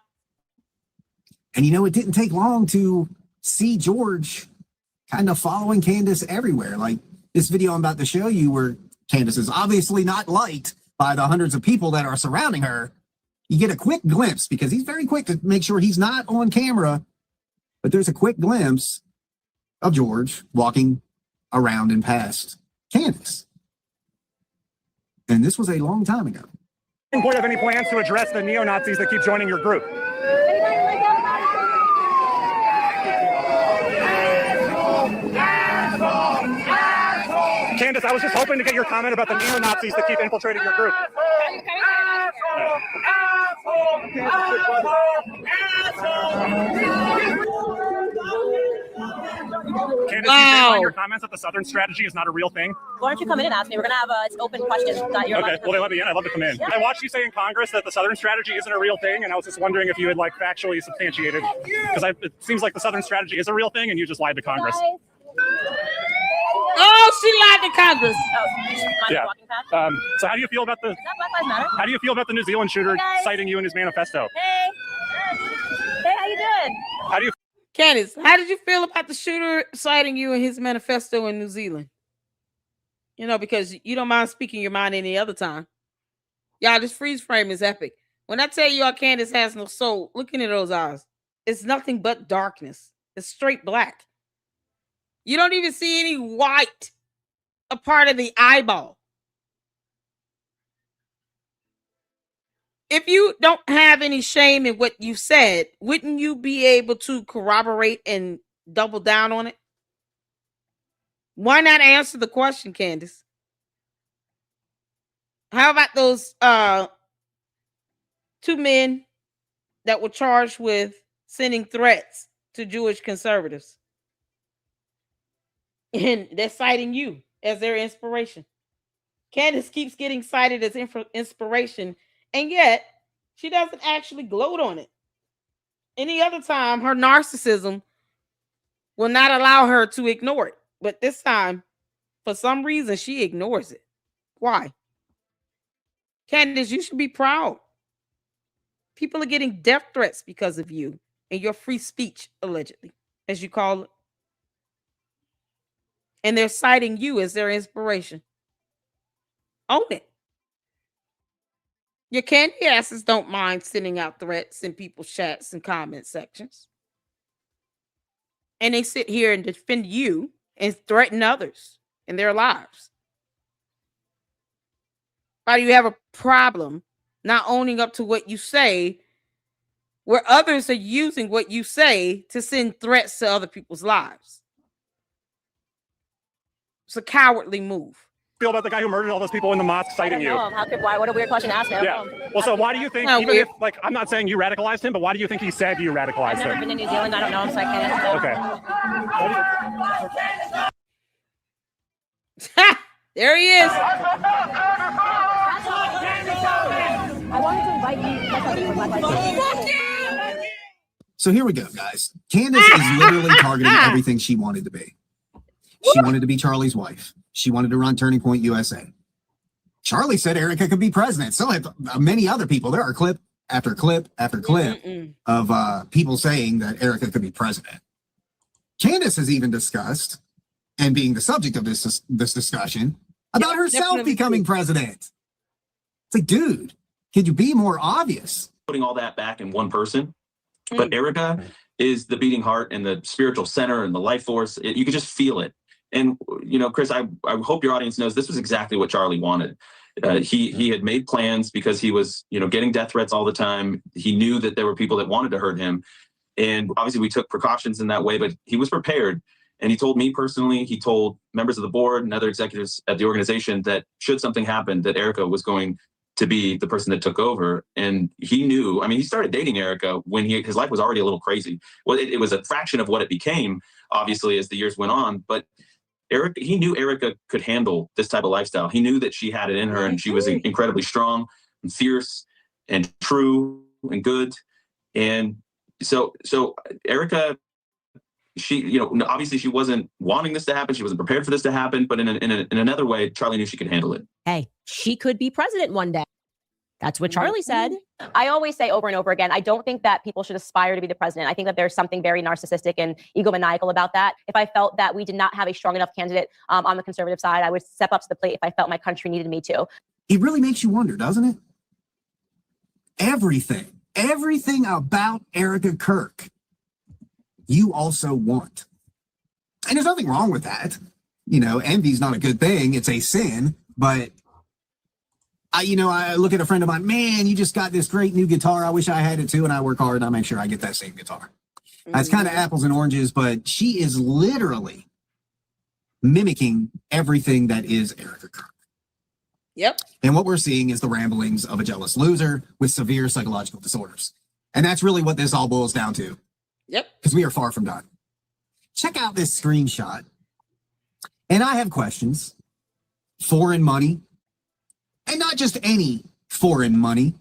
Speaker 10: And, you know, it didn't take long to see George kind of following Candace everywhere. Like this video I'm about to show you where Candace is obviously not liked by the hundreds of people that are surrounding her. You get a quick glimpse because he's very quick to make sure he's not on camera. But there's a quick glimpse of George walking around and past Candace. And this was a long time ago.
Speaker 13: Do you have any plans to address the neo-Nazis that keep joining your group? Candace, I was just hoping to get your comment about the neo-Nazis that keep infiltrating your group. Candace, you stand by your comments that the Southern strategy is not a real thing?
Speaker 14: Why don't you come in and ask me? We're going to have it's open questions.
Speaker 13: Okay, well, they let me in. I'd love to come in. Yeah. I watched you say in Congress that the Southern strategy isn't a real thing, and I was just wondering if you had, like, factually substantiated. Because it seems like the Southern strategy is a real thing, and you just lied to Congress.
Speaker 1: Oh, she lied to Congress.
Speaker 13: Yeah. So how do you feel about the... How do you feel about the New Zealand shooter citing you in his manifesto?
Speaker 14: Hey, how you doing?
Speaker 13: How do you...
Speaker 1: Candace, how did you feel about the shooter citing you in his manifesto in New Zealand? You know, because you don't mind speaking your mind any other time. Y'all, this freeze frame is epic. When I tell y'all Candace has no soul, look into those eyes. It's nothing but darkness. It's straight black. You don't even see any white a part of the eyeball. If you don't have any shame in what you said, wouldn't you be able to corroborate and double down on it? Why not answer the question, Candace? How about those 2 men that were charged with sending threats to Jewish conservatives? And they're citing you as their inspiration. Candace keeps getting cited as inspiration, and yet she doesn't actually gloat on it. Any other time, her narcissism will not allow her to ignore it. But this time, for some reason, she ignores it. Why? Candace, you should be proud. People are getting death threats because of you and your free speech, allegedly, as you call it. And they're citing you as their inspiration. Own it. Your candy asses don't mind sending out threats in people's chats and comment sections. And they sit here and defend you and threaten others in their lives. Why do you have a problem not owning up to what you say, where others are using what you say to send threats to other people's lives. It's a cowardly move.
Speaker 13: Feel about the guy who murdered all those people in the mosque citing you?
Speaker 14: Why? What a weird question to ask him.
Speaker 13: Yeah. Well, so why do you think, even if, like, I'm not saying you radicalized him, but why do you think he said you radicalized
Speaker 14: I've never
Speaker 13: him?
Speaker 14: been to New Zealand. I don't know him, so I can't answer.
Speaker 13: Okay.
Speaker 1: There he is.
Speaker 14: I wanted to invite you.
Speaker 10: So here we go, guys. Candace is literally targeting everything she wanted to be. She wanted to be Charlie's wife. She wanted to run Turning Point USA. Charlie said Erica could be president. So have many other people. There are clip after clip after clip of people saying that Erica could be president. Candace has even discussed, and being the subject of this discussion, about herself becoming president. It's like, dude, could you be more obvious?
Speaker 4: Putting all that back in one person. But Erica is the beating heart and the spiritual center and the life force. You could just feel it. And, you know, Chris, I hope your audience knows this was exactly what Charlie wanted. He had made plans because he was, you know, getting death threats all the time. He knew that there were people that wanted to hurt him. And obviously we took precautions in that way, but he was prepared. And he told me personally, he told members of the board and other executives at the organization that should something happen, that Erica was going to be the person that took over. And he knew, I mean, he started dating Erica when his life was already a little crazy. Well, it was a fraction of what it became, obviously, as the years went on. But he knew Erica could handle this type of lifestyle. He knew that she had it in her, and she was incredibly strong and fierce and true and good. And so Erica, she, you know, obviously she wasn't wanting this to happen. She wasn't prepared for this to happen. But in another way, Charlie knew she could handle it.
Speaker 5: Hey, she could be president one day. That's what Charlie said.
Speaker 14: I always say over and over again, I don't think that people should aspire to be the president. I think that there's something very narcissistic and egomaniacal about that. If I felt that we did not have a strong enough candidate on the conservative side, I would step up to the plate if I felt my country needed me to.
Speaker 10: It really makes you wonder, doesn't it? Everything about Erica Kirk, you also want. And there's nothing wrong with that. You know, envy's not a good thing. It's a sin. But I look at a friend of mine, man, you just got this great new guitar. I wish I had it too. And I work hard and I make sure I get that same guitar. It's kind of apples and oranges, but she is literally mimicking everything that is Erica Kirk.
Speaker 1: Yep.
Speaker 10: And what we're seeing is the ramblings of a jealous loser with severe psychological disorders. And that's really what this all boils down to.
Speaker 1: Yep.
Speaker 10: Because we are far from done. Check out this screenshot. And I have questions. Foreign money. And not just any foreign money.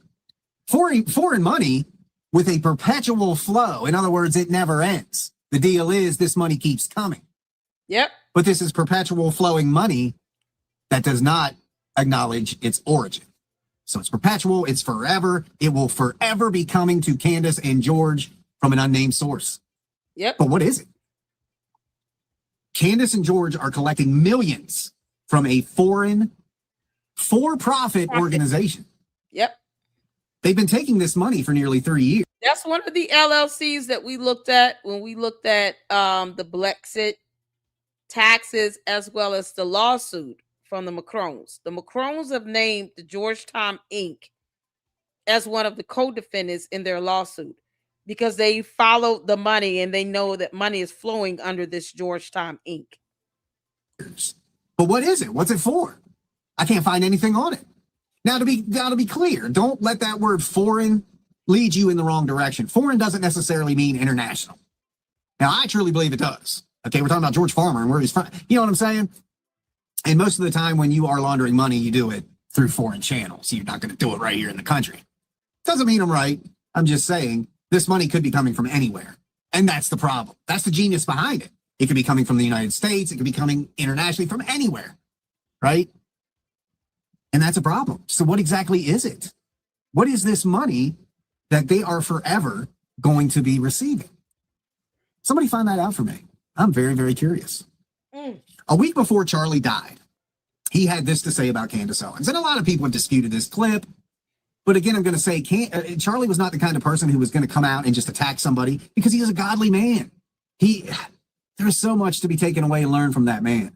Speaker 10: Foreign money with a perpetual flow. In other words, it never ends. The deal is this money keeps coming.
Speaker 1: Yep.
Speaker 10: But this is perpetual flowing money that does not acknowledge its origin. So it's perpetual, it's forever. It will forever be coming to Candace and George from an unnamed source.
Speaker 1: Yep.
Speaker 10: But what is it? Candace and George are collecting millions from a foreign for-profit organization.
Speaker 1: Yep.
Speaker 10: They've been taking this money for nearly 30 years.
Speaker 1: That's one of the LLCs that we looked at when we looked at the Brexit taxes as well as the lawsuit from the Macrons. The Macrons have named the Georgetown Inc. as one of the co-defendants in their lawsuit because they followed the money and they know that money is flowing under this Georgetown Inc.
Speaker 10: But what is it? What's it for? I can't find anything on it. Now to be clear, don't let that word foreign lead you in the wrong direction. Foreign doesn't necessarily mean international. Now I truly believe it does. Okay, we're talking about George Farmer and where he's from. You know what I'm saying? And most of the time when you are laundering money, you do it through foreign channels. You're not going to do it right here in the country. Doesn't mean I'm right. I'm just saying this money could be coming from anywhere. And that's the problem. That's the genius behind it. It could be coming from the United States. It could be coming internationally from anywhere, right? And that's a problem. So what exactly is it? What is this money that they are forever going to be receiving? Somebody find that out for me. I'm very, very curious. A week before Charlie died, he had this to say about Candace Owens. And a lot of people have disputed this clip. But again, I'm going to say Charlie was not the kind of person who was going to come out and just attack somebody because he is a godly man. There's so much to be taken away and learned from that man.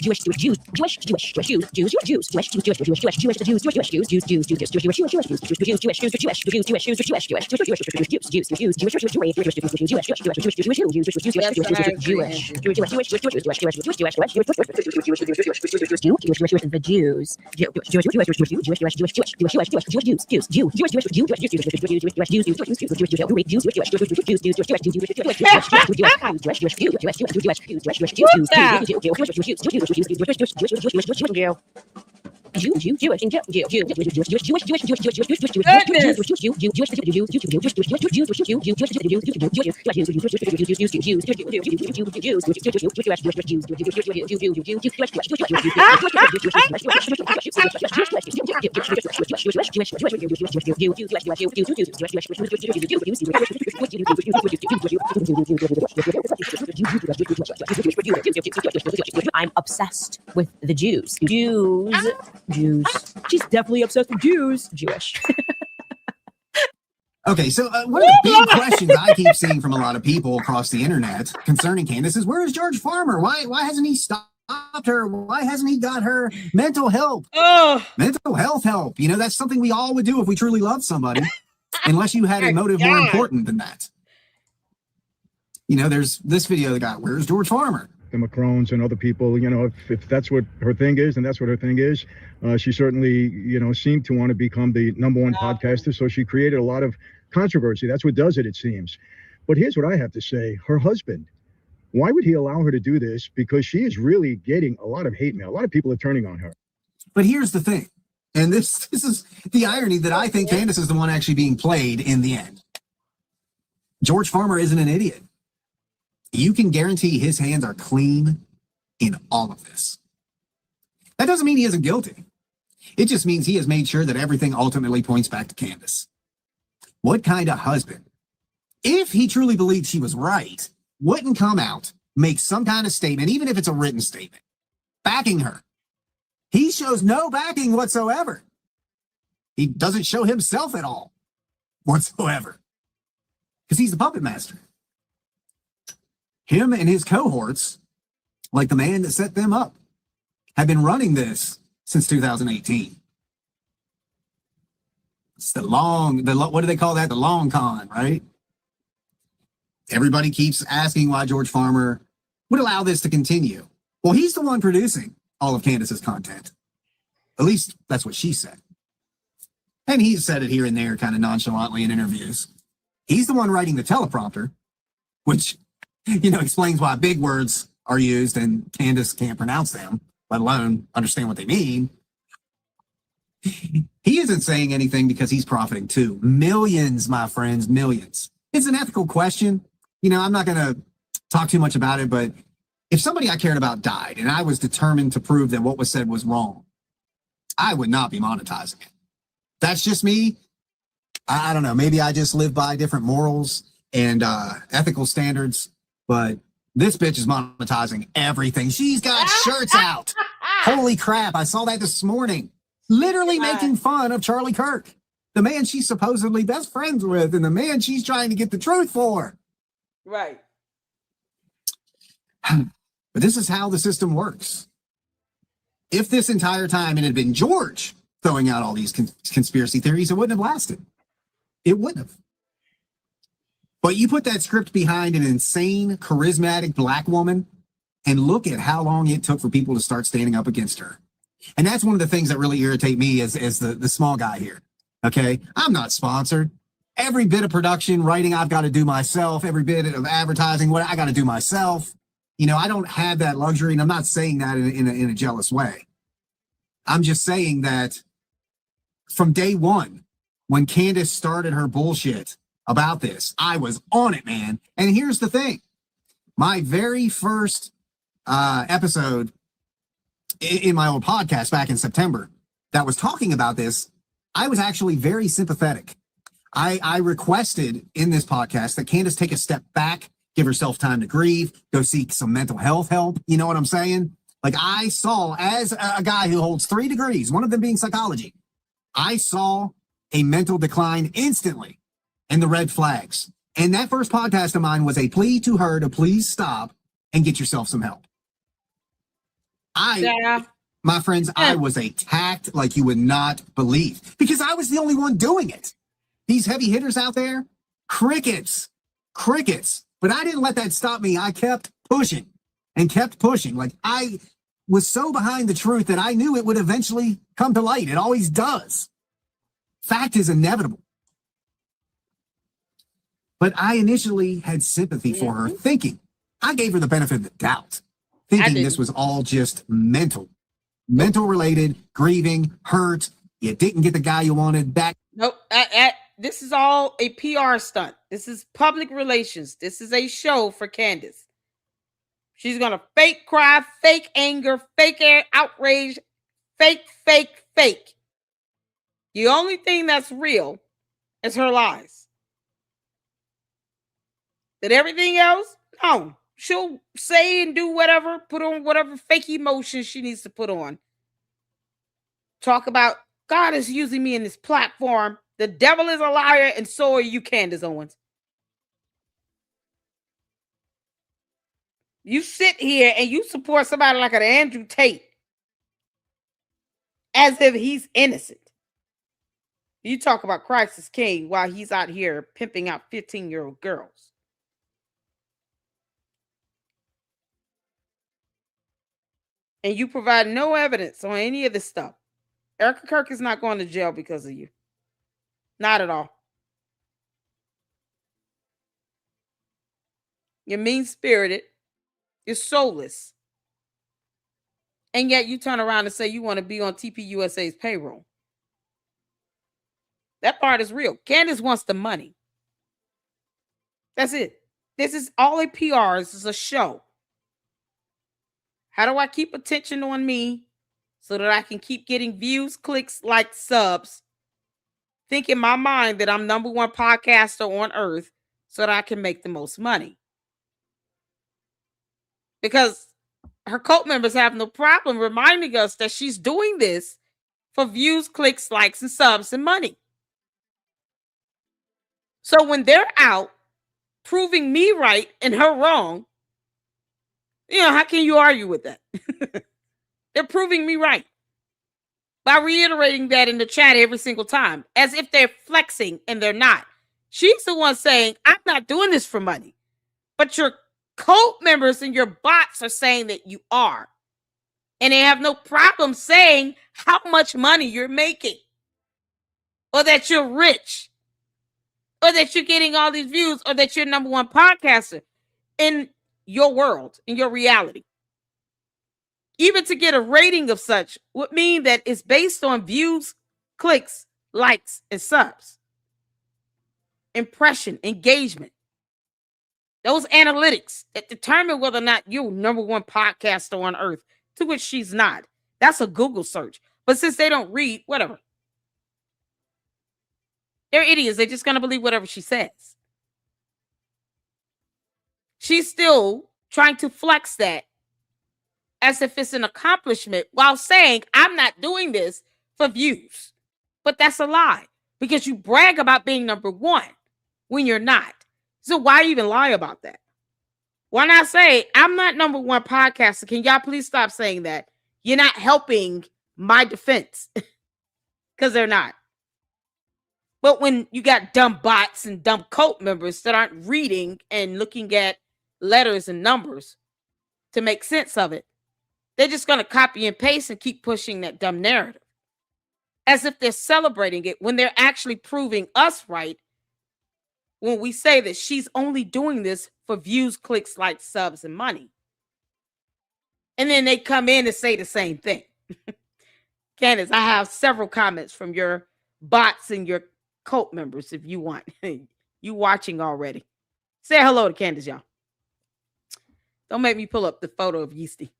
Speaker 14: I'm obsessed with the Jews. Jews. She's definitely obsessed with Jews. Jewish.
Speaker 10: Okay, so one of the big questions I keep seeing from a lot of people across the internet concerning Candace is, where is George Farmer? Why hasn't he stopped her? Why hasn't he got her mental help? Mental health help. You know, that's something we all would do if we truly loved somebody, unless you had a motive more important than that. You know, there's this video that got, where's George Farmer?
Speaker 16: The Macrons and other people, you know, if that's what her thing is, and that's what her thing is, she certainly, you know, seemed to want to become the #1 podcaster. So she created a lot of controversy. That's what does it, it seems. But here's what I have to say. Her husband, why would he allow her to do this? Because she is really getting a lot of hate mail. A lot of people are turning on her.
Speaker 10: But here's the thing. And this is the irony, that I think Candace is the one actually being played in the end. George Farmer isn't an idiot. You can guarantee his hands are clean in all of this. That doesn't mean he isn't guilty. It just means he has made sure that everything ultimately points back to Candace. What kind of husband, if he truly believed she was right, wouldn't come out, make some kind of statement, even if it's a written statement, backing her? He shows no backing whatsoever. He doesn't show himself at all whatsoever, because he's the puppet master. Him and his cohorts, like the man that set them up, have been running this since 2018. It's what do they call that? The long con, right? Everybody keeps asking why George Farmer would allow this to continue. Well, he's the one producing all of Candace's content. At least that's what she said. And he's said it here and there kind of nonchalantly in interviews. He's the one writing the teleprompter, which, explains why big words are used and Candace can't pronounce them, let alone understand what they mean. He isn't saying anything because he's profiting too. Millions, my friends, millions. It's an ethical question. I'm not going to talk too much about it, but if somebody I cared about died and I was determined to prove that what was said was wrong, I would not be monetizing it. That's just me. I don't know. Maybe I just live by different morals and ethical standards, but this bitch is monetizing everything. She's got shirts out. Holy crap. I saw that this morning. Literally making fun of Charlie Kirk, the man she's supposedly best friends with and the man she's trying to get the truth for.
Speaker 1: Right.
Speaker 10: But this is how the system works. If this entire time it had been George throwing out all these conspiracy theories, it wouldn't have lasted. It wouldn't have. But you put that script behind an insane, charismatic black woman, and look at how long it took for people to start standing up against her. And that's one of the things that really irritate me as the small guy here. Okay? I'm not sponsored. Every bit of production, writing, I've got to do myself. Every bit of advertising, what I got to do myself. I don't have that luxury, and I'm not saying that in a jealous way. I'm just saying that from day one, when Candace started her bullshit about this, I was on it, man. And here's the thing. My very first episode in my old podcast back in September that was talking about this, I was actually very sympathetic. I requested in this podcast that Candace take a step back, give herself time to grieve, go seek some mental health help. You know what I'm saying? Like, I saw, as a guy who holds 3 degrees, one of them being psychology, I saw a mental decline instantly and the red flags. And that first podcast of mine was a plea to her to please stop and get yourself some help. My friends, I was attacked like you would not believe because I was the only one doing it. These heavy hitters out there, crickets. But I didn't let that stop me. I kept pushing and kept pushing. Like, I was so behind the truth that I knew it would eventually come to light. It always does. Fact is inevitable. But I initially had sympathy for her, thinking, I gave her the benefit of the doubt, thinking this was all just mental related, grieving, hurt. You didn't get the guy you wanted back.
Speaker 1: Nope. This is all a PR stunt. This is public relations. This is a show for Candace. She's going to fake cry, fake anger, fake outrage, fake. The only thing that's real is her lies. That everything else, no. She'll say and do whatever, put on whatever fake emotions she needs to put on. Talk about God is using me in this platform. The devil is a liar, and so are you, Candace Owens. You sit here and you support somebody like an Andrew Tate as if he's innocent. You talk about Christ is king while he's out here pimping out 15-year-old girls. And you provide no evidence on any of this stuff. Erica Kirk is not going to jail because of you. Not at all. You're mean-spirited. You're soulless. And yet you turn around and say you want to be on TPUSA's payroll. That part is real. Candace wants the money. That's it. This is all a PR. This is a show. How do I keep attention on me so that I can keep getting views, clicks, likes, subs? Think in my mind that I'm #1 podcaster on earth so that I can make the most money. Because her cult members have no problem reminding us that she's doing this for views, clicks, likes, and subs and money. So when they're out proving me right and her wrong, how can you argue with that? They're proving me right by reiterating that in the chat every single time, as if they're flexing, and they're not. She's the one saying, I'm not doing this for money. But your cult members and your bots are saying that you are. And they have no problem saying how much money you're making. or that you're rich, or that you're getting all these views, or that you're number one podcaster in your world, in your reality. Even to get a rating of such would mean that it's based on views, clicks, likes, and subs. Impression, engagement. Those analytics that determine whether or not you're number one podcaster on earth, to which she's not. That's a Google search. But since they don't read, whatever. They're idiots. They're just going to believe whatever she says. She's still trying to flex that as if it's an accomplishment while saying, I'm not doing this for views. But that's a lie because you brag about being number one when you're not. So why even lie about that? Why not say, I'm not number one podcaster? Can y'all please stop saying that? You're not helping my defense because they're not. But when you got dumb bots and dumb cult members that aren't reading and looking at letters and numbers to make sense of it, they're just going to copy and paste and keep pushing that dumb narrative as if they're celebrating it when they're actually proving us right when we say that she's only doing this for views, clicks, likes, subs, and money. And then they come in and say the same thing. Candace, I have several comments from your bots and your cult members if you want. You watching already. Say hello to Candace, y'all. Don't make me pull up the photo of Yeasty.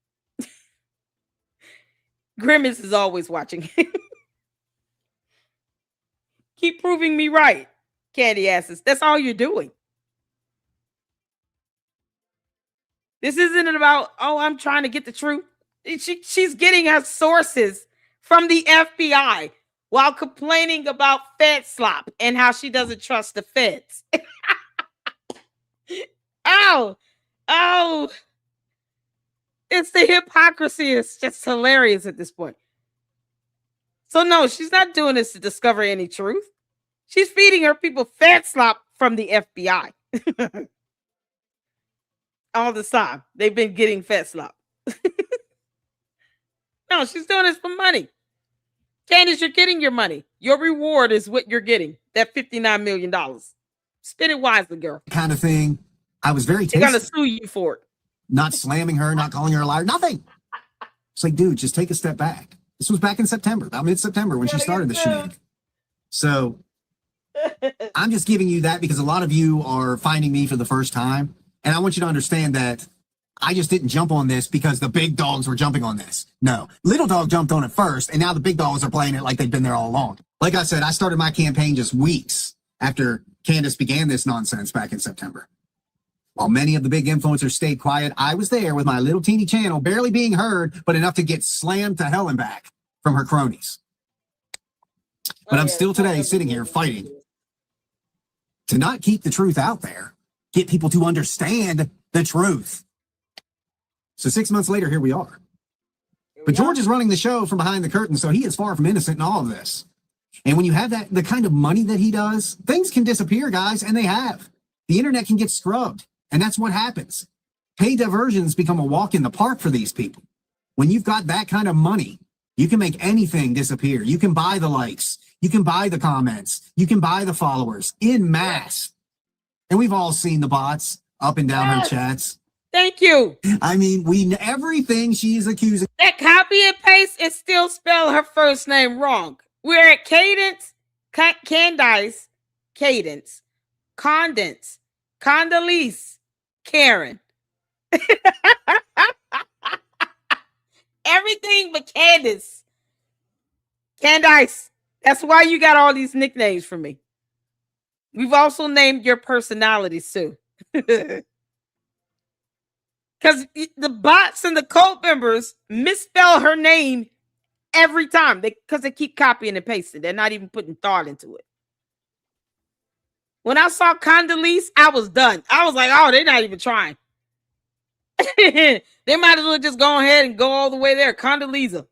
Speaker 1: Grimace is always watching. Keep proving me right, Candy asses. That's all you're doing. This isn't about, oh, I'm trying to get the truth. She's getting her sources from the FBI while complaining about Fed slop and how she doesn't trust the feds. Oh. It's the hypocrisy. It's just hilarious at this point. So no, she's not doing this to discover any truth. She's feeding her people Fed slop from the FBI. All the time. They've been getting Fed slop. No, she's doing this for money. Candace, you're getting your money. Your reward is what you're getting. That $59 million. Spend it wisely, girl.
Speaker 10: Kind of thing. I was very tasty.
Speaker 1: They're going to sue you for it.
Speaker 10: Not slamming her, not calling her a liar, nothing. It's like, dude, just take a step back. This was back in September, about mid-September when she started the shenanigans. So I'm just giving you that because a lot of you are finding me for the first time. And I want you to understand that I just didn't jump on this because the big dogs were jumping on this. No, little dog jumped on it first, and now the big dogs are playing it like they've been there all along. Like I said, I started my campaign just weeks after Candace began this nonsense back in September. While many of the big influencers stayed quiet, I was there with my little teeny channel, barely being heard, but enough to get slammed to hell and back from her cronies. But I'm still today sitting here fighting to not keep the truth out there, get people to understand the truth. So 6 months later, here we are. But George is running the show from behind the curtain, so he is far from innocent in all of this. And when you have the kind of money that he does, things can disappear, guys, and they have. The internet can get scrubbed. And that's what happens. Pay diversions become a walk in the park for these people. When you've got that kind of money, you can make anything disappear. You can buy the likes. You can buy the comments. You can buy the followers in mass. And we've all seen the bots up and down her chats.
Speaker 1: Thank you.
Speaker 10: I mean, everything she's accusing.
Speaker 1: That copy and paste and still spell her first name wrong. We're at Candace, Cadence, Condense, Condoleezza, Karen. Everything but Candace. Candace. That's why you got all these nicknames for me. We've also named your personalities too. Because the bots and the cult members misspell her name every time. Because they keep copying and pasting. They're not even putting thought into it. When I saw Condoleezza, I was done. I was like, oh, they're not even trying. They might as well just go ahead and go all the way there. Condoleezza.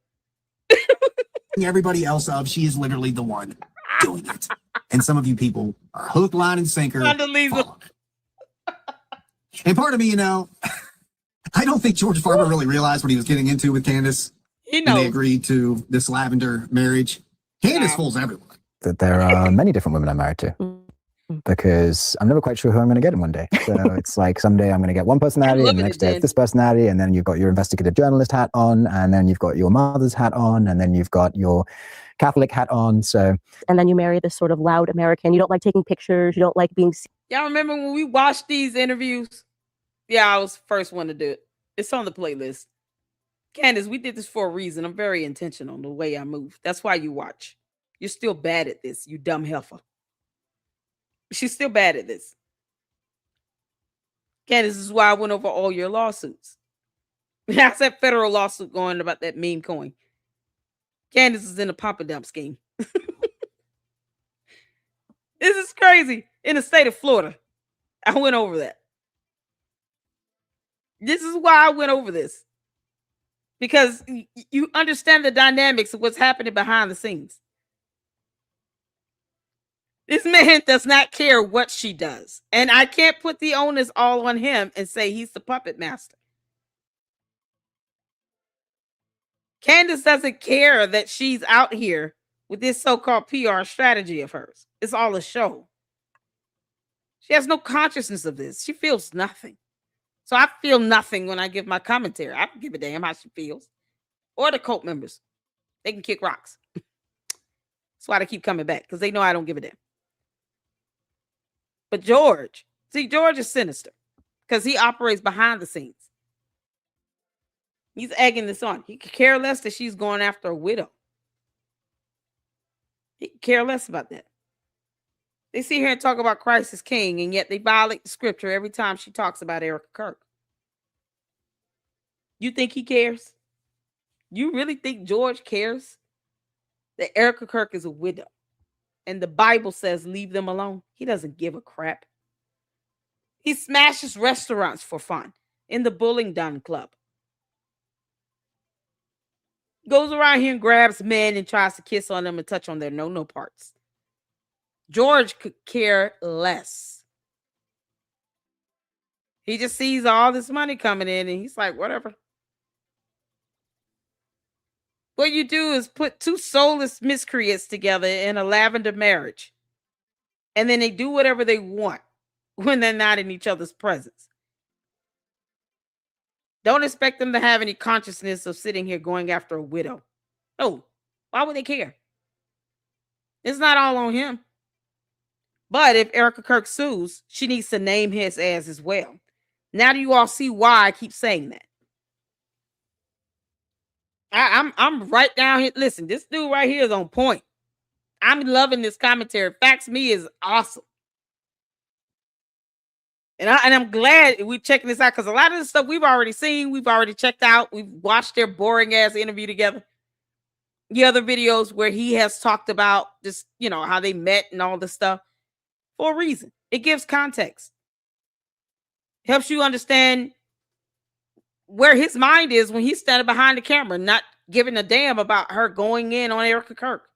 Speaker 10: Everybody else up. She is literally the one doing it. And some of you people are hook, line, and sinker.
Speaker 1: Condoleezza.
Speaker 10: And part of me, I don't think George Farmer really realized what he was getting into with Candace.
Speaker 1: He knows.
Speaker 10: And they agreed to this lavender marriage. Candace fools everyone.
Speaker 17: that there are many different women I'm married to, because I'm never quite sure who I'm going to get in one day. So it's like someday I'm going to get one personality, and the next day it's this personality, and then you've got your investigative journalist hat on, and then you've got your mother's hat on, and then you've got your Catholic hat on. So,
Speaker 14: and then you marry this sort of loud American. You don't like taking pictures. You don't like being.
Speaker 1: Y'all remember when we watched these interviews? Yeah, I was the first one to do it. It's on the playlist. Candace, we did this for a reason. I'm very intentional in the way I move. That's why you watch. You're still bad at this, you dumb heifer. She's still bad at this. Candace, this is why I went over all your lawsuits. How's that federal lawsuit going about that meme coin? Candace is in a pump and dump scheme. This is crazy. In the state of Florida. I went over that. This is why I went over this. Because you understand the dynamics of what's happening behind the scenes. This man does not care what she does. And I can't put the onus all on him and say he's the puppet master. Candace doesn't care that she's out here with this so-called PR strategy of hers. It's all a show. She has no consciousness of this. She feels nothing. So I feel nothing when I give my commentary. I don't give a damn how she feels. Or the cult members. They can kick rocks. That's why they keep coming back, because they know I don't give a damn. But George is sinister because he operates behind the scenes. He's egging this on. He could care less that she's going after a widow. He could care less about that. They sit here and talk about Christ as king, and yet they violate the scripture every time she talks about Erica Kirk. You think he cares? You really think George cares that Erica Kirk is a widow? And the Bible says leave them alone. He doesn't give a crap. He smashes restaurants for fun in the Bullingdon Club. Goes around here and grabs men and tries to kiss on them and touch on their no parts. George could care less. He just sees all this money coming in and he's like, whatever. What you do is put two soulless miscreants together in a lavender marriage. And then they do whatever they want when they're not in each other's presence. Don't expect them to have any consciousness of sitting here going after a widow. No, why would they care? It's not all on him. But if Erica Kirk sues, she needs to name his ass as well. Now do you all see why I keep saying that? I'm right down here. Listen, this dude right here is on point. I'm loving this commentary. Facts Me is awesome. And I'm glad we're checking this out because a lot of the stuff we've already seen, we've already checked out. We've watched their boring ass interview together. The other videos where he has talked about just, how they met and all this stuff for a reason. It gives context. Helps you understand where his mind is when he's standing behind the camera, not giving a damn about her going in on Erica Kirk.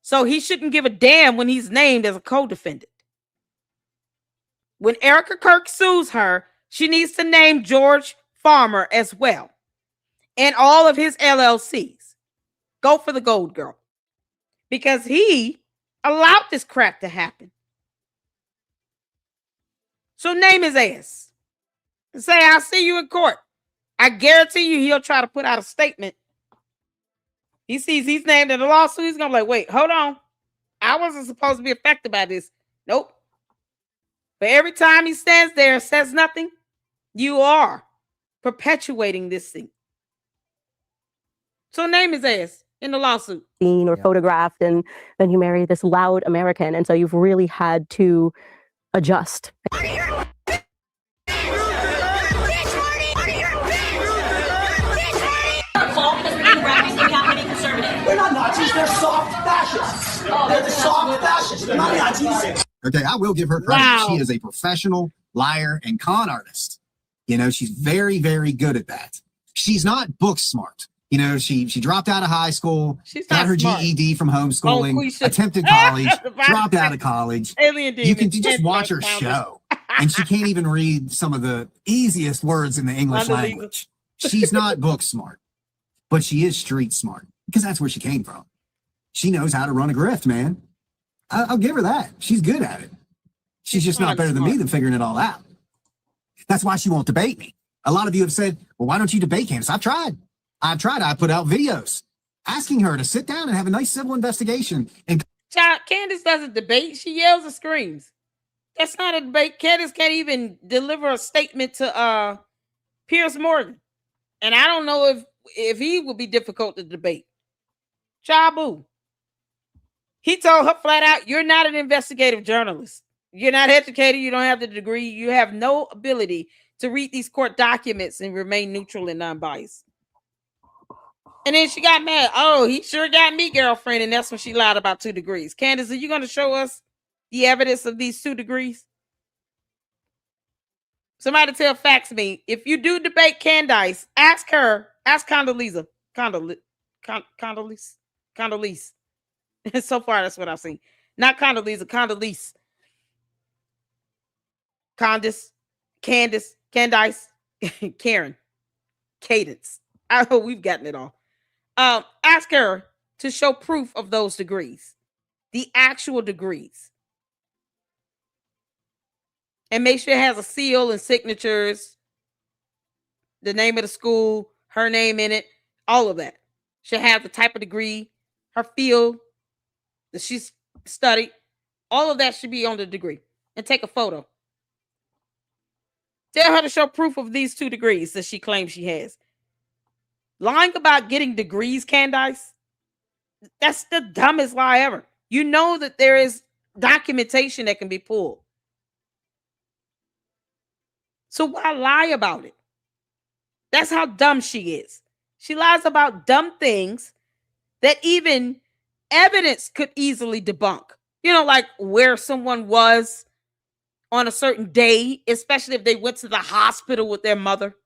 Speaker 1: So he shouldn't give a damn when he's named as a co-defendant. When Erica Kirk sues her, she needs to name George Farmer as well. And all of his LLCs. Go for the gold, girl. Because he allowed this crap to happen. So name his ass. And say, I'll see you in court. I guarantee you he'll try to put out a statement. He sees he's named in the lawsuit. He's going to be like, wait, hold on. I wasn't supposed to be affected by this. Nope. But every time he stands there and says nothing, you are perpetuating this thing. So name his ass in the lawsuit.
Speaker 14: Seen or photographed, and then you marry this loud American. And so you've really had to adjust.
Speaker 18: They're not Nazis, they're soft fascists. They're the soft fascists, they're not Nazis.
Speaker 10: Okay, I will give her credit. Wow. She is a professional liar and con artist. She's very, very good at that. She's not book smart. She dropped out of high school, got her smart. GED from homeschooling, attempted college, dropped out of college. You can just watch her show. And she can't even read some of the easiest words in the English language. She's not book smart, but she is street smart because that's where she came from. She knows how to run a grift, man. I'll give her that. She's good at it. She's just not better than me than figuring it all out. That's why she won't debate me. A lot of you have said, well, why don't you debate Candace? I've tried. I put out videos asking her to sit down and have a nice civil investigation. And
Speaker 1: Candace doesn't debate. She yells and screams. That's not a debate. Candace can't even deliver a statement to Piers Morgan. And I don't know if he would be difficult to debate. Chabu. He told her flat out, you're not an investigative journalist. You're not educated. You don't have the degree. You have no ability to read these court documents and remain neutral and non-biased. And then she got mad. Oh, he sure got me, girlfriend. And that's when she lied about 2 degrees. Candace, are you going to show us the evidence of these 2 degrees? Somebody tell Fax me. If you do debate Candace, ask Condoleezza. Condoleezza. So far, that's what I've seen. Not Condoleezza, Condoleezza. Candace, Karen, Cadence. I hope we've gotten it all. Ask her to show proof of those degrees, the actual degrees. And make sure it has a seal and signatures, the name of the school, her name in it, all of that. She'll have the type of degree, her field that she's studied. All of that should be on the degree. And take a photo. Tell her to show proof of these 2 degrees that she claims she has. Lying about getting degrees, Candace, that's the dumbest lie ever. You know that there is documentation that can be pulled. So why lie about it? That's how dumb she is. She lies about dumb things that even evidence could easily debunk. You know, like where someone was on a certain day, especially if they went to the hospital with their mother.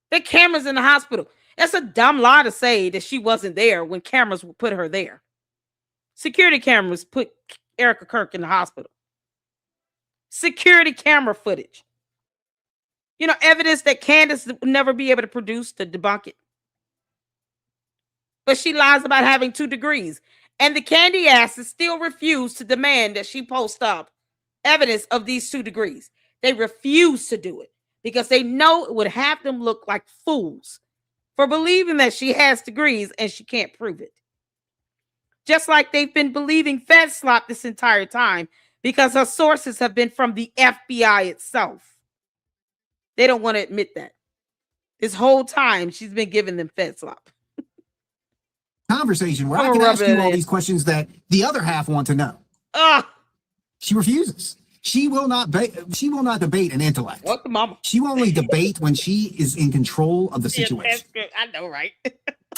Speaker 1: There are cameras in the hospital. That's a dumb lie to say that she wasn't there when cameras would put her there. Security cameras put Erica Kirk in the hospital. Security camera footage. You know, evidence that Candace would never be able to produce to debunk it. But she lies about having 2 degrees. And the candy asses still refuse to demand that she post up evidence of these 2 degrees. They refuse to do it because they know it would have them look like fools for believing that she has degrees and she can't prove it. Just like they've been believing Fed slop this entire time because her sources have been from the FBI itself. They don't want to admit that. This whole time she's been giving them Fed slop.
Speaker 10: Conversation where I can ask you all these questions that the other half want to know. She refuses. She will not debate an intellect.
Speaker 1: What the mama?
Speaker 10: She will only debate when she is in control of the situation.
Speaker 1: I know, right?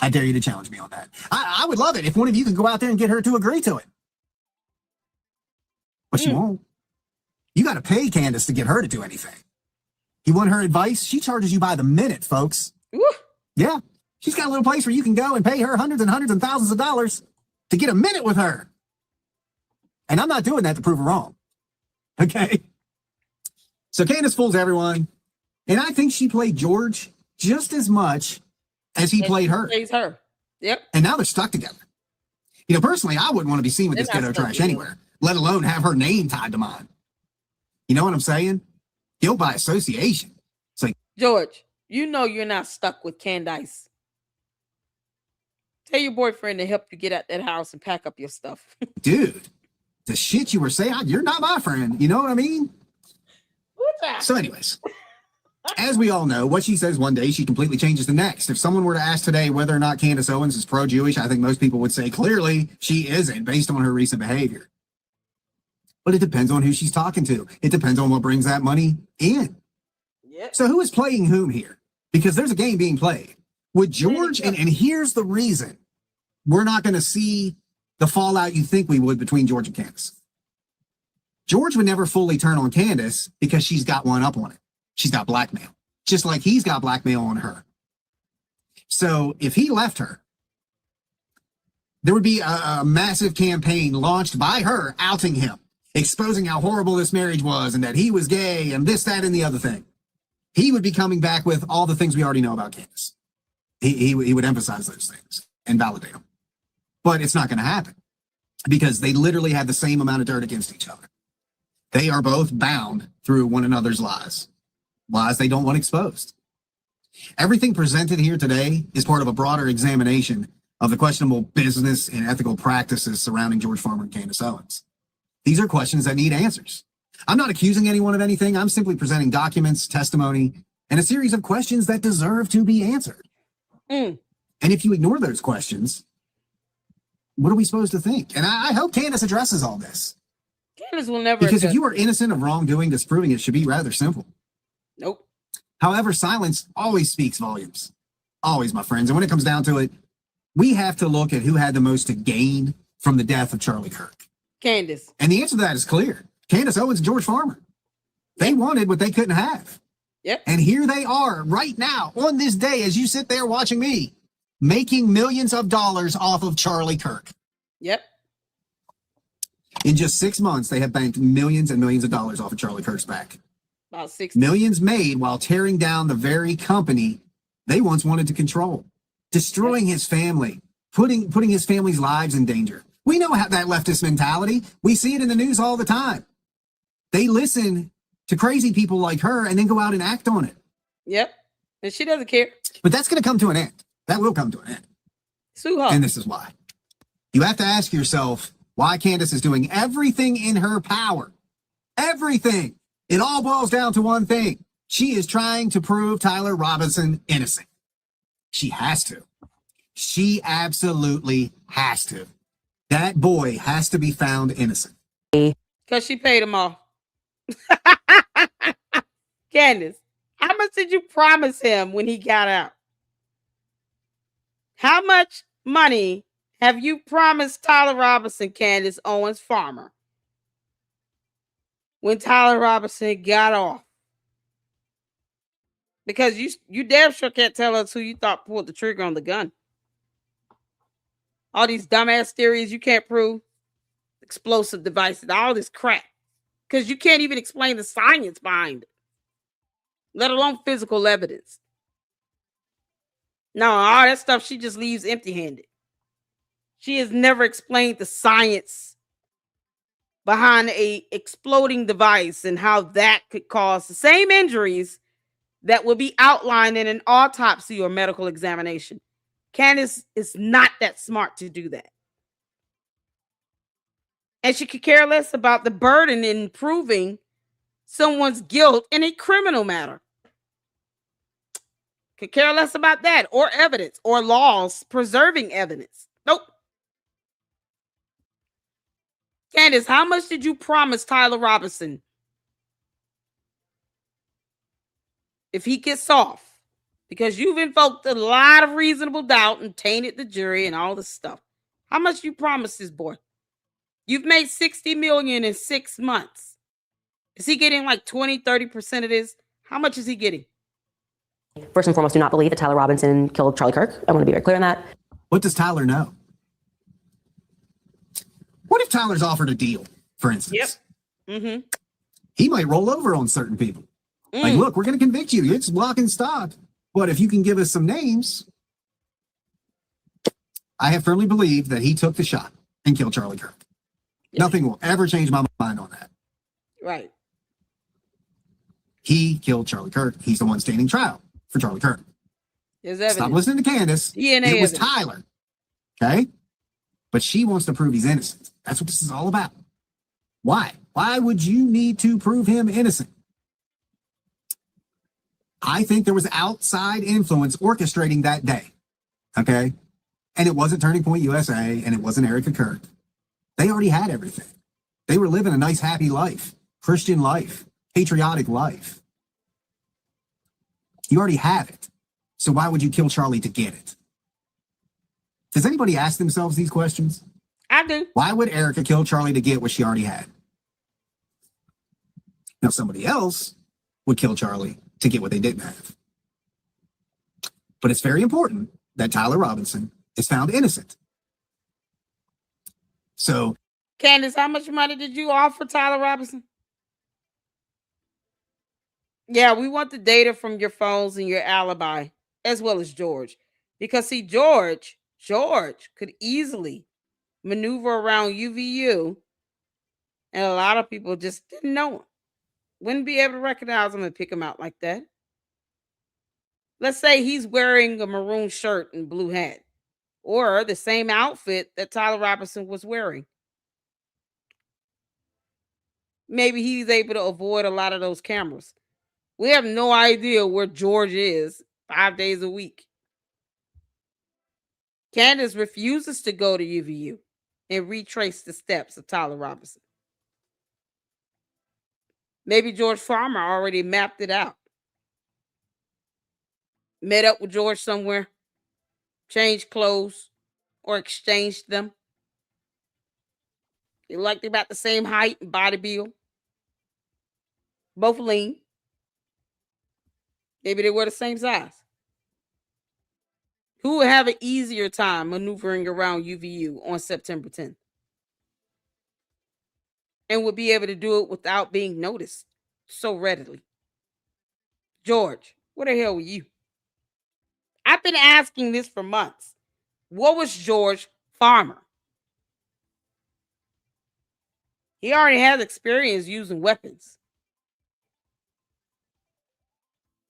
Speaker 10: I dare you to challenge me on that. I would love it if one of you could go out there and get her to agree to it. But she won't. You got to pay Candace to get her to do anything. You want her advice? She charges you by the minute, folks.
Speaker 1: Ooh.
Speaker 10: Yeah. She's got a little place where you can go and pay her hundreds and thousands of dollars to get a minute with her. And I'm not doing that to prove her wrong. Okay? So Candace fools everyone. And I think she played George just as much as he played her.
Speaker 1: Plays her. Yep.
Speaker 10: And now they're stuck together. You know, personally, I wouldn't want to be seen with this ghetto trash anywhere, let alone have her name tied to mine. You know what I'm saying? Guilt by association. It's like,
Speaker 1: George, you know you're not stuck with Candace. Tell your boyfriend to help you get out that house and pack up your stuff.
Speaker 10: dude, the shit you were saying, you're not my friend. You know what I mean? So anyways, as we all know, what she says one day, she completely changes the next. If someone were to ask today whether or not Candace Owens is pro-Jewish, I think most people would say clearly she isn't based on her recent behavior. But it depends on who she's talking to. It depends on what brings that money in.
Speaker 1: Yep.
Speaker 10: So who is playing whom here? Because there's a game being played. With George, and here's the reason we're not going to see the fallout you think we would between George and Candace. George would never fully turn on Candace because she's got one up on it. She's got blackmail, just like he's got blackmail on her. So if he left her, there would be a massive campaign launched by her outing him, exposing how horrible this marriage was and that he was gay and this, that, and the other thing. He would be coming back with all the things we already know about Candace. He would emphasize those things and validate them. But it's not going to happen because they literally have the same amount of dirt against each other. They are both bound through one another's lies they don't want exposed. Everything presented here today is part of a broader examination of the questionable business and ethical practices surrounding George Farmer and Candace Owens. These are questions that need answers. I'm not accusing anyone of anything. I'm simply presenting documents, testimony, and a series of questions that deserve to be answered. And if you ignore those questions, what are we supposed to think? And I hope Candace addresses all this.
Speaker 1: Candace will never.
Speaker 10: Because if you are innocent of wrongdoing, disproving it should be rather simple.
Speaker 1: Nope.
Speaker 10: However, silence always speaks volumes. Always, my friends. And when it comes down to it, we have to look at who had the most to gain from the death of Charlie Kirk.
Speaker 1: Candace.
Speaker 10: And the answer to that is clear. Candace Owens and George Farmer. They wanted what they couldn't have.
Speaker 1: Yep.
Speaker 10: And here they are right now on this day as you sit there watching me, making millions of dollars off of Charlie Kirk.
Speaker 1: Yep.
Speaker 10: In just 6 months, they have banked millions and millions of dollars off of Charlie Kirk's back.
Speaker 1: About 6
Speaker 10: millions made while tearing down the very company they once wanted to control, destroying his family, putting his family's lives in danger. We know how that leftist mentality. We see it in the news all the time. They listen to crazy people like her and then go out and act on it.
Speaker 1: Yep. And she doesn't care.
Speaker 10: But that's going to come to an end. That will come to an end.
Speaker 1: Sue her.
Speaker 10: And this is why. You have to ask yourself why Candace is doing everything in her power. Everything. It all boils down to one thing. She is trying to prove Tyler Robinson innocent. She has to. She absolutely has to. That boy has to be found innocent.
Speaker 1: Because she paid him off. Candace, how much did you promise him when he got out? How much money have you promised Tyler Robinson, Candace Owens Farmer, when Tyler Robinson got off? Because you damn sure can't tell us who you thought pulled the trigger on the gun. All these dumbass theories you can't prove, explosive devices, all this crap. Because you can't even explain the science behind it, let alone physical evidence. No, all that stuff she just leaves empty-handed. She has never explained the science behind a exploding device and how that could cause the same injuries that will be outlined in an autopsy or medical examination. Candace is not that smart to do that. And she could care less about the burden in proving someone's guilt in a criminal matter. Could care less about that, or evidence, or laws preserving evidence. Nope. Candace, how much did you promise Tyler Robinson if he gets off? Because you've invoked a lot of reasonable doubt and tainted the jury and all this stuff. How much you promised this boy? You've made $60 million in 6 months. Is he getting like 20-30% of this? How much is he getting?
Speaker 14: First and foremost, do not believe that Tyler Robinson killed Charlie Kirk. I want to be very clear on that.
Speaker 10: What does Tyler know? What if Tyler's offered a deal, for instance?
Speaker 1: Yep. Mm-hmm.
Speaker 10: He might roll over on certain people. Like, look, we're going to convict you. It's lock and stock. But if you can give us some names, I have firmly believed that he took the shot and killed Charlie Kirk. Yeah. Nothing will ever change my mind on that.
Speaker 1: Right.
Speaker 10: He killed Charlie Kirk. He's the one standing trial for Charlie Kirk. Stop listening to Candace.
Speaker 1: DNA
Speaker 10: it was
Speaker 1: evidence.
Speaker 10: Tyler. Okay? But she wants to prove he's innocent. That's what this is all about. Why? Why would you need to prove him innocent? I think there was outside influence orchestrating that day. Okay? And it wasn't Turning Point USA and it wasn't Erica Kirk. They already had everything. They were living a nice, happy life, Christian life, patriotic life. You already have it. So why would you kill Charlie to get it? Does anybody ask themselves these questions?
Speaker 1: I do.
Speaker 10: Why would Erica kill Charlie to get what she already had? Now, somebody else would kill Charlie to get what they didn't have. But it's very important that Tyler Robinson is found innocent. So,
Speaker 1: Candace, how much money did you offer Tyler Robinson? Yeah, we want the data from your phones and your alibi, as well as George. Because, see, George could easily maneuver around UVU, and a lot of people just didn't know him. Wouldn't be able to recognize him and pick him out like that. Let's say he's wearing a maroon shirt and blue hat, or the same outfit that Tyler Robinson was wearing. Maybe he's able to avoid a lot of those cameras. We have no idea where George is 5 days a week. Candace refuses to go to UVU and retrace the steps of Tyler Robinson. Maybe George Farmer already mapped it out. Met up with George somewhere, changed clothes, or exchanged them. They liked about the same height and body build. Both lean. Maybe they were the same size. Who would have an easier time maneuvering around UVU on September 10th? And would be able to do it without being noticed so readily? George, where the hell were you? I've been asking this for months. What was George Farmer? He already has experience using weapons.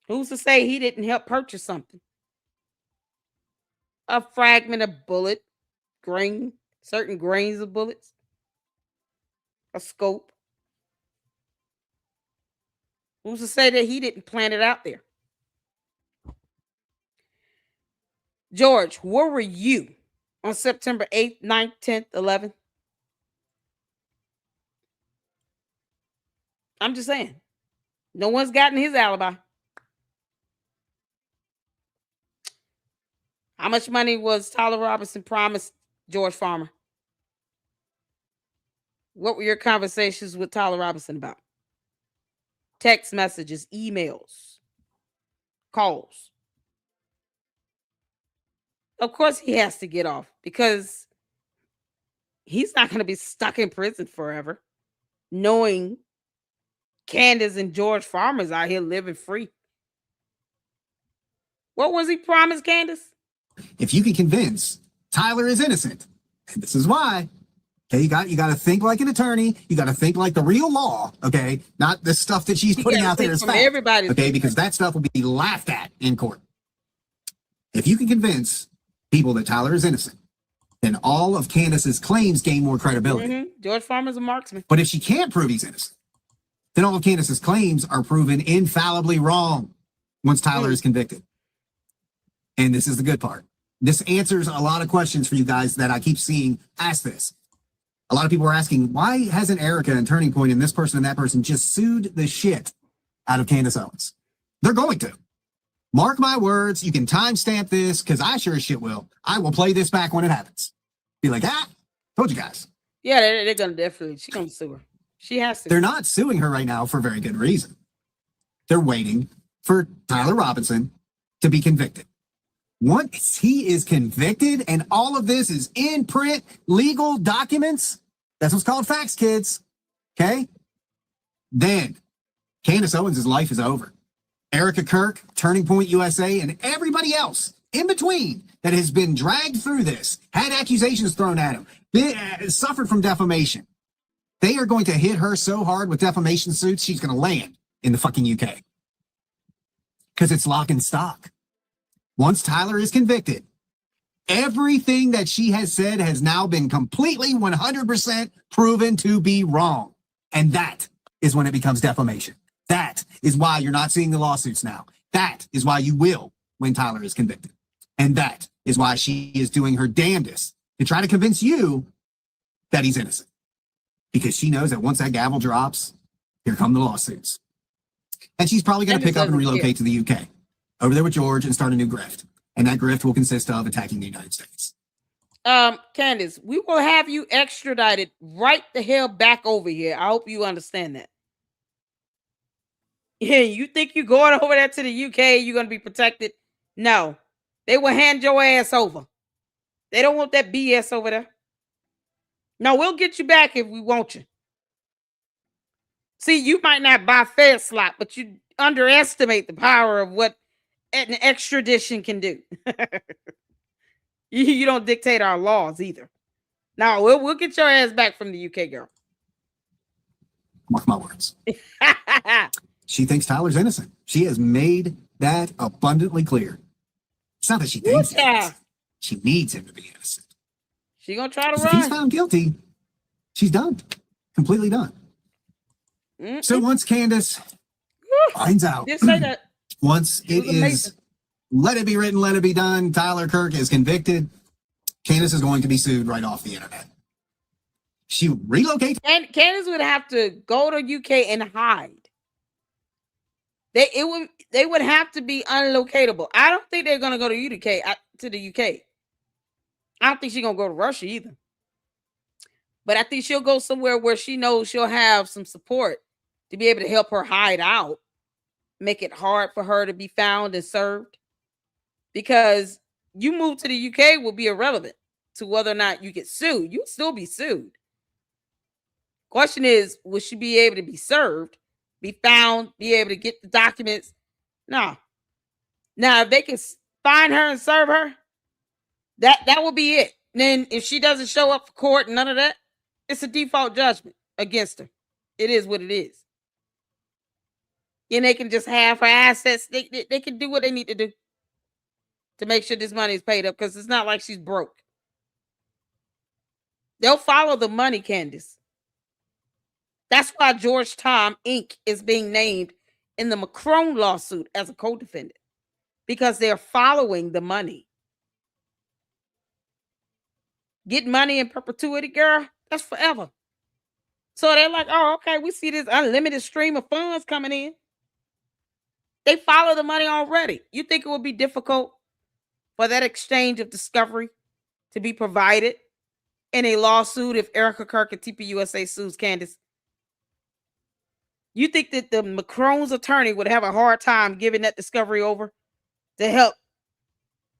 Speaker 1: Who's to say he didn't help purchase something? A fragment of bullet, grain, certain grains of bullets, a scope. Who's to say that he didn't plant it out there? George, where were you on September 8th, 9th, 10th, 11th? I'm just saying. No one's gotten his alibi. How much money was Tyler Robinson promised George Farmer? What were your conversations with Tyler Robinson about? Text messages, emails, calls. Of course he has to get off because he's not going to be stuck in prison forever, knowing Candace and George Farmer's out here living free. What was he promised, Candace?
Speaker 10: If you can convince Tyler is innocent, and this is why, okay, you got to think like an attorney. You got to think like the real law, okay? Not the stuff that she's putting out there as fact,
Speaker 1: everybody's
Speaker 10: okay? Because that stuff will be laughed at in court. If you can convince people that Tyler is innocent, then all of Candace's claims gain more credibility.
Speaker 1: George Farmer's a marksman.
Speaker 10: But if she can't prove he's innocent, then all of Candace's claims are proven infallibly wrong once Tyler is convicted. And this is the good part. This answers a lot of questions for you guys that I keep seeing ask this. A lot of people are asking, why hasn't Erica and Turning Point and this person and that person just sued the shit out of Candace Owens? They're going to. Mark my words. You can timestamp this because I sure as shit will. I will play this back when it happens. Be like, told you guys.
Speaker 1: Yeah, they're going to definitely. She's going to sue her. She has to.
Speaker 10: They're not suing her right now for very good reason. They're waiting for Tyler Robinson to be convicted. Once he is convicted and all of this is in print, legal documents, that's what's called facts, kids. Okay? Then Candace Owens' life is over. Erica Kirk, Turning Point USA, and everybody else in between that has been dragged through this, had accusations thrown at him, suffered from defamation. They are going to hit her so hard with defamation suits, she's going to land in the fucking UK. Because it's lock and stock. Once Tyler is convicted, everything that she has said has now been completely 100% proven to be wrong. And that is when it becomes defamation. That is why you're not seeing the lawsuits now. That is why you will when Tyler is convicted. And that is why she is doing her damnedest to try to convince you that he's innocent. Because she knows that once that gavel drops, here come the lawsuits. And she's probably going to pick up and relocate to the UK. Over there with George and start a new grift. And that grift will consist of attacking the United States.
Speaker 1: Candace, we will have you extradited right the hell back over here. I hope you understand that. Yeah, you think you're going over there to the UK, you're going to be protected? No. They will hand your ass over. They don't want that BS over there. No, we'll get you back if we want you. See, you might not buy fair slot, but you underestimate the power of what an extradition can do. You don't dictate our laws either. No, we'll get your ass back from the UK, girl.
Speaker 10: Mark my words. She thinks Tyler's innocent. She has made that abundantly clear. It's not that she thinks he is. She needs him to be innocent.
Speaker 1: She gonna try to
Speaker 10: If
Speaker 1: run.
Speaker 10: he's found guilty, she's done. Completely done. So once Candace finds out,
Speaker 1: Just say that.
Speaker 10: once it is let it be written, let it be done, Tyler Kirk is convicted, Candace is going to be sued right off the internet. She relocates.
Speaker 1: And Candace would have to go to UK and hide. They would have to be unlocatable. I don't think they're gonna go to the UK. I don't think she's gonna go to Russia either. But I think she'll go somewhere where she knows she'll have some support to be able to help her hide out, make it hard for her to be found and served. Because you move to the UK will be irrelevant to whether or not you get sued. You'll still be sued. Question is, will she be able to be served, be found, be able to get the documents? No. Now, if they can find her and serve her, that will be it. Then if she doesn't show up for court and none of that, it's a default judgment against her. It is what it is. And they can just have her assets. They can do what they need to do to make sure this money is paid up, because it's not like she's broke. They'll follow the money, Candace. That's why George Tom Inc. is being named in the Macron lawsuit as a co-defendant, because they're following the money. Get money in perpetuity, girl, that's forever. So they're like, oh, okay, we see this unlimited stream of funds coming in. They follow the money already. You think it would be difficult for that exchange of discovery to be provided in a lawsuit if Erica Kirk and TPUSA sues Candace? You think that the Macron's attorney would have a hard time giving that discovery over to help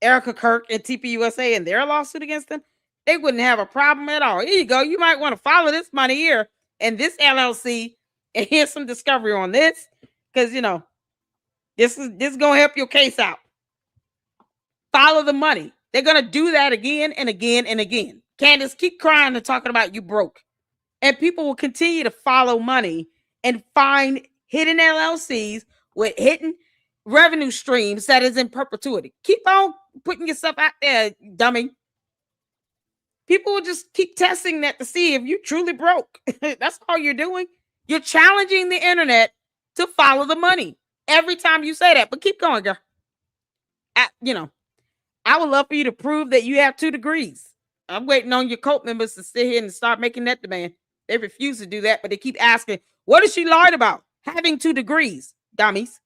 Speaker 1: Erica Kirk and TPUSA in their lawsuit against them? They wouldn't have a problem at all. Here you go. You might want to follow this money here and this LLC, and here's some discovery on this, because this is gonna help your case out. Follow the money. They're gonna do that again and again and again. Candace, keep crying and talking about you broke, and people will continue to follow money and find hidden LLCs with hidden revenue streams that is in perpetuity. Keep on putting yourself out there, dummy. People will just keep testing that to see if you truly broke. That's all you're doing. You're challenging the internet to follow the money every time you say that. But keep going, girl. I would love for you to prove that you have 2 degrees. I'm waiting on your cult members to sit here and start making that demand. They refuse to do that, but they keep asking, what is she lied about? Having 2 degrees, dummies.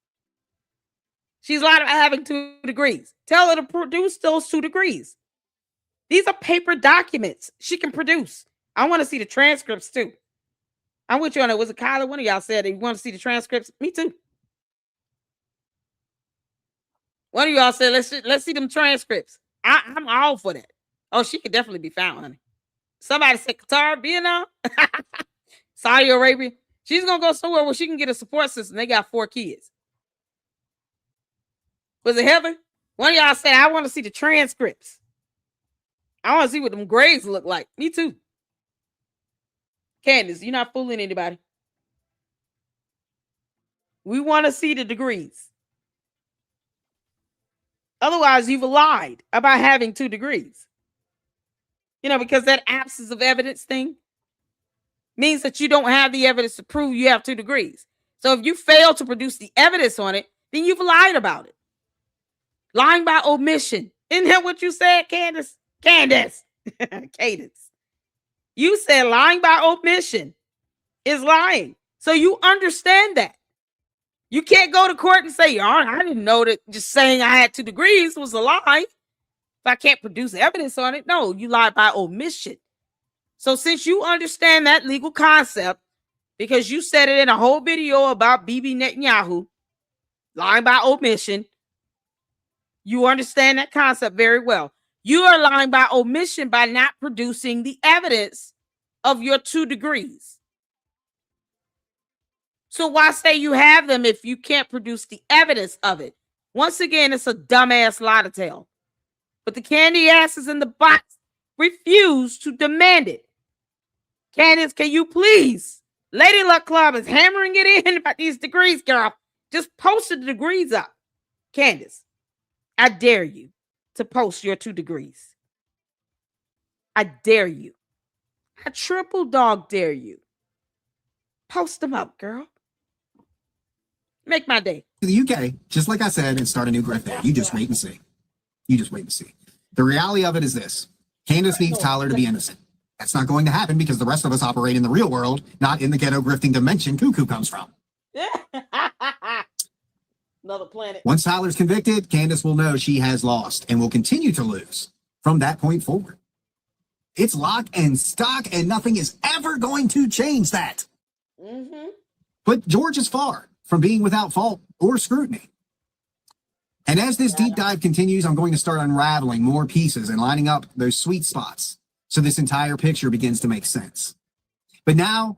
Speaker 1: She's lied about having 2 degrees. Tell her to produce those 2 degrees. These are paper documents she can produce. I want to see the transcripts too. I'm with you on it. Was it Kyler? One of y'all said they want to see the transcripts. Me too. One of y'all said let's see them transcripts. I'm all for that. Oh, she could definitely be found, honey. Somebody said Qatar, Vietnam, Saudi Arabia. She's gonna go somewhere where she can get a support system. They got 4 kids. Was it Heather? One of y'all said I want to see the transcripts. I want to see what them grades look like. Me too. Candace, you're not fooling anybody. We want to see the degrees. Otherwise, you've lied about having 2 degrees. Because that absence of evidence thing means that you don't have the evidence to prove you have 2 degrees. So if you fail to produce the evidence on it, then you've lied about it. Lying by omission. Isn't that what you said, Candace? Candace. Cadence. You said lying by omission is lying. So you understand that. You can't go to court and say, I didn't know that just saying I had 2 degrees was a lie. If I can't produce evidence on it, no, you lie by omission. So since you understand that legal concept, because you said it in a whole video about Bibi Netanyahu, lying by omission, you understand that concept very well. You are lying by omission by not producing the evidence of your 2 degrees. So why say you have them if you can't produce the evidence of it? Once again, it's a dumbass lie to tell. But the candy asses in the box refused to demand it. Candace, can you please? Lady Luck Club is hammering it in about these degrees, girl. Just post the degrees up. Candace, I dare you to post your 2 degrees. I dare you. I triple dog dare you. Post them up, girl. Make my day.
Speaker 10: To the UK, just like I said, and start a new grift there. You just wait and see. You just wait and see. The reality of it is this. Candace needs Tyler to be innocent. That's not going to happen because the rest of us operate in the real world, not in the ghetto grifting dimension Cuckoo comes from.
Speaker 1: Another planet.
Speaker 10: Once Tyler's convicted, Candace will know she has lost and will continue to lose from that point forward. It's lock and stock, and nothing is ever going to change that.
Speaker 1: Mm-hmm.
Speaker 10: But George is far from being without fault or scrutiny. And as this deep dive continues, I'm going to start unraveling more pieces and lining up those sweet spots so this entire picture begins to make sense. But now,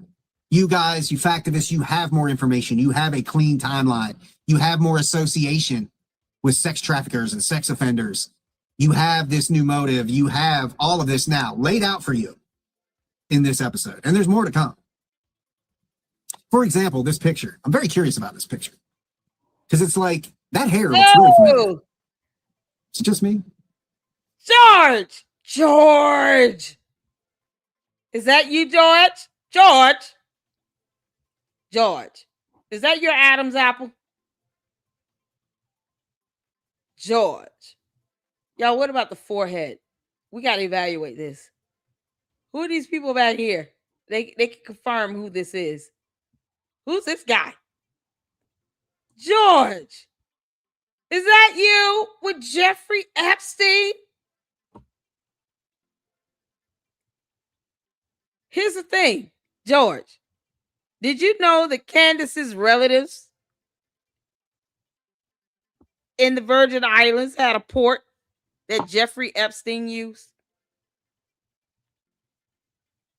Speaker 10: you guys, you factivists, you have more information. You have a clean timeline. You have more association with sex traffickers and sex offenders. You have this new motive. You have all of this now laid out for you in this episode. And there's more to come. For example, this picture. I'm very curious about this picture. Because it's like, that hair looks really familiar. Is it just me?
Speaker 1: George! George! Is that you, George? George! George. Is that your Adam's apple? George. Y'all, what about the forehead? We got to evaluate this. Who are these people back here? They can confirm who this is. Who's this guy? George. Is that you with Jeffrey Epstein? Here's the thing, George. Did you know that Candace's relatives in the Virgin Islands had a port that Jeffrey Epstein used?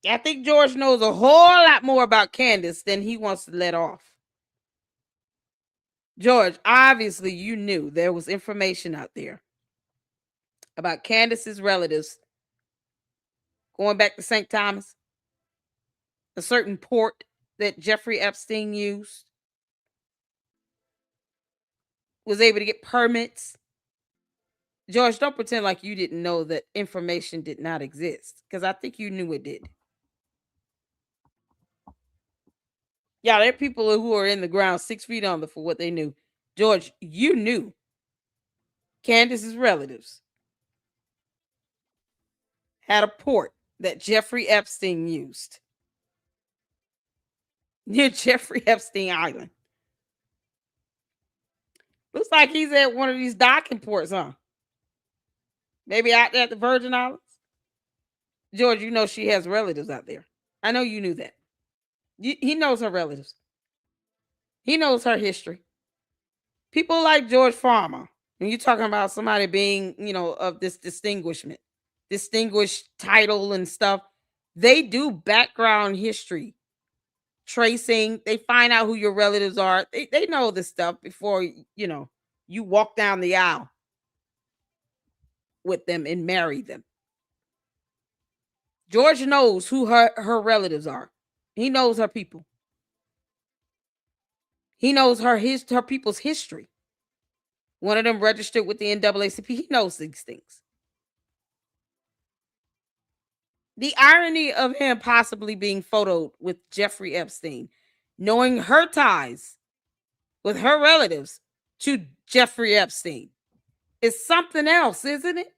Speaker 1: I think George knows a whole lot more about Candace than he wants to let off. George, obviously you knew there was information out there about Candace's relatives going back to St. Thomas, a certain port that Jeffrey Epstein used, was able to get permits. George, don't pretend like you didn't know that information did not exist, because I think you knew it did. Yeah, there are people who are in the ground 6 feet under for what they knew. George, you knew Candace's relatives had a port that Jeffrey Epstein used near Jeffrey Epstein Island. Looks like he's at one of these docking ports, huh? Maybe out there at the Virgin Islands. George, you know she has relatives out there. I know you knew that. He knows her relatives. He knows her history. People like George Farmer, when you're talking about somebody being, of this distinguished title and stuff, they do background history tracing. They find out who your relatives are. They know this stuff before, you walk down the aisle with them and marry them. George knows who her relatives are. He knows her people. He knows her people's history. One of them registered with the NAACP. He knows these things. The irony of him possibly being photoed with Jeffrey Epstein, knowing her ties with her relatives to Jeffrey Epstein, is something else, isn't it?